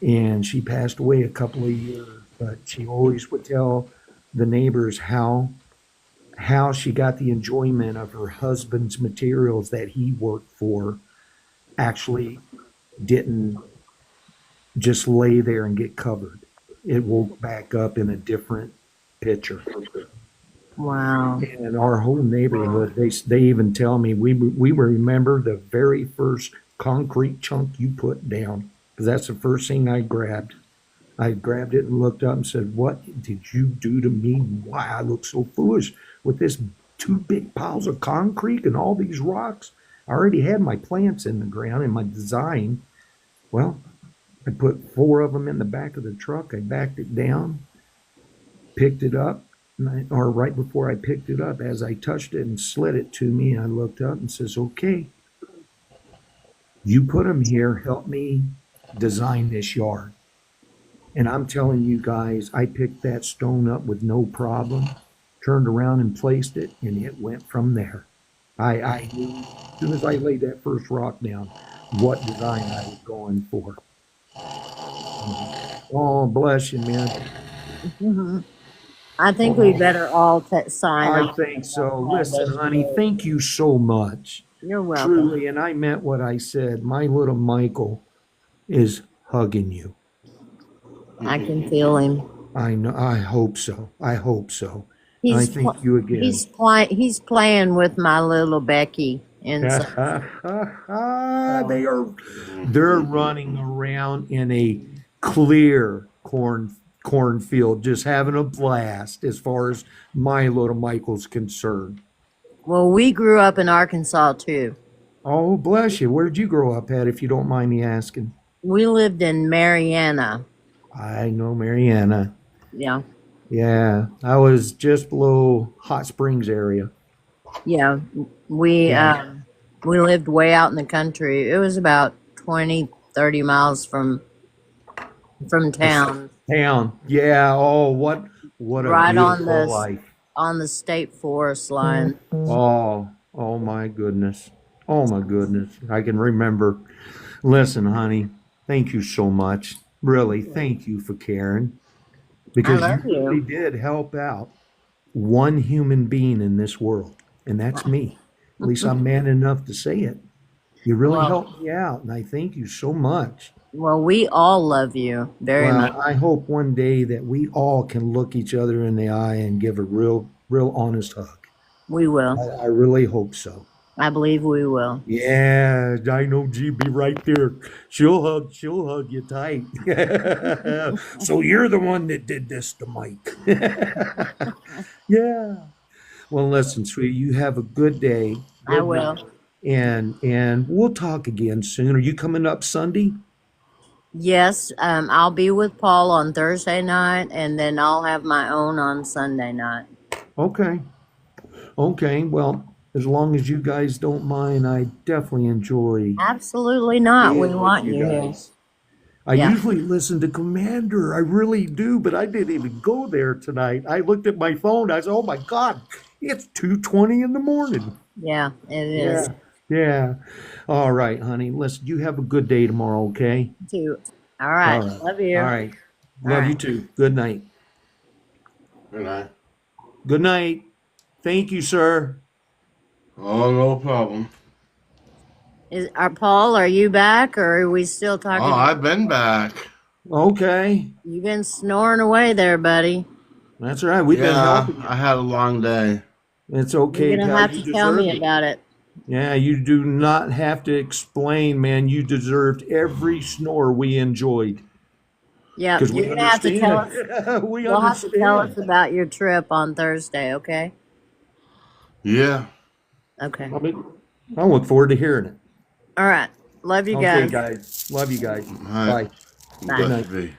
And she passed away a couple of years, but she always would tell the neighbors how she got the enjoyment of her husband's materials that he worked for actually didn't just lay there and get covered. It woke back up in a different picture. Wow. And our whole neighborhood, they even tell me we remember the very first concrete chunk you put down, because that's the first thing I grabbed. I grabbed it and looked up and said, what did you do to me? Why I look so foolish with this 2 big piles of concrete and all these rocks. I already had my plants in the ground and my design. Well, I put 4 of them in the back of the truck. I backed it down, picked it up, or right before I picked it up, as I touched it and slid it to me, I looked up and says, okay, you put them here, help me design this yard. And I'm telling you guys, I picked that stone up with no problem, turned around and placed it, and it went from there. I knew as soon as I laid that first rock down what design I was going for. Oh, bless you, man. Mhm. I think we better all sign I off. think so. Listen, honey, thank you so much. You're welcome. Truly, and I meant what I said. My little Michael is hugging you. I can feel him. I know. I hope so. I hope so. I He's thank you again. he's playing with my little Becky inside. They're running around in a clear cornfield, just having a blast as far as my little Michael's concerned. Well, we grew up in Arkansas too. Oh, bless you. Where'd you grow up at, if you don't mind me asking? We lived in Mariana. I know Mariana. Yeah. Yeah, I was just below Hot Springs area. Yeah. We lived way out in the country. It was about 20, 30 miles from town. Yeah. Oh, what a Right on beautiful the life. on the state forest line. Oh my goodness. Oh my goodness. I can remember. Listen, honey, thank you so much. Really, thank you for caring. Because love you really you. did help out one human being in this world, and that's me. At least I'm man enough to say it. You really Well, helped me out, and I thank you so much. well, we all love you very much. Well, I hope one day that we all can look each other in the eye and give a real honest hug. We will. I really hope so. I believe we will. Yeah, I know GB right there. She'll hug you tight. So you're the one that did this to Mike. Yeah. Well, listen, sweetie, you have a good day. I Good will. night. And we'll talk again soon. Are you coming up Sunday? Yes, I'll be with Paul on Thursday night, and then I'll have my own on Sunday night. Okay. Okay. Well, as long as you guys don't mind, I definitely enjoy Absolutely not. We being with want you you here. guys. I Yeah. usually listen to Commander. I really do, but I didn't even go there tonight. I looked at my phone. I said, "Oh my God, it's 2:20 in the morning." Yeah, it Yeah. is. Yeah. All right, honey. Listen, you have a good day tomorrow, okay? Too. All All right. right. Love you. All right. All Love you right. too. Good night. Good night. Good night. Thank you, sir. Oh, no problem. Paul, are you back, or are we still talking? Oh, I've been back. Okay. You've been snoring away there, buddy. That's right. We've been Yeah, helping you. I had a long day. It's okay, You're gonna pal. have You to tell me deserved it. about it. Yeah, you do not have to explain, man. You deserved every snore we enjoyed. Yeah, Because we you're gonna have to tell us. understand. We You'll have to tell us understand. about your trip on Thursday, okay? Yeah. Okay. I look forward to hearing it. All right. Love you Okay, guys. guys. Love you guys. All right. Bye. Bye. Good night. Bless thee.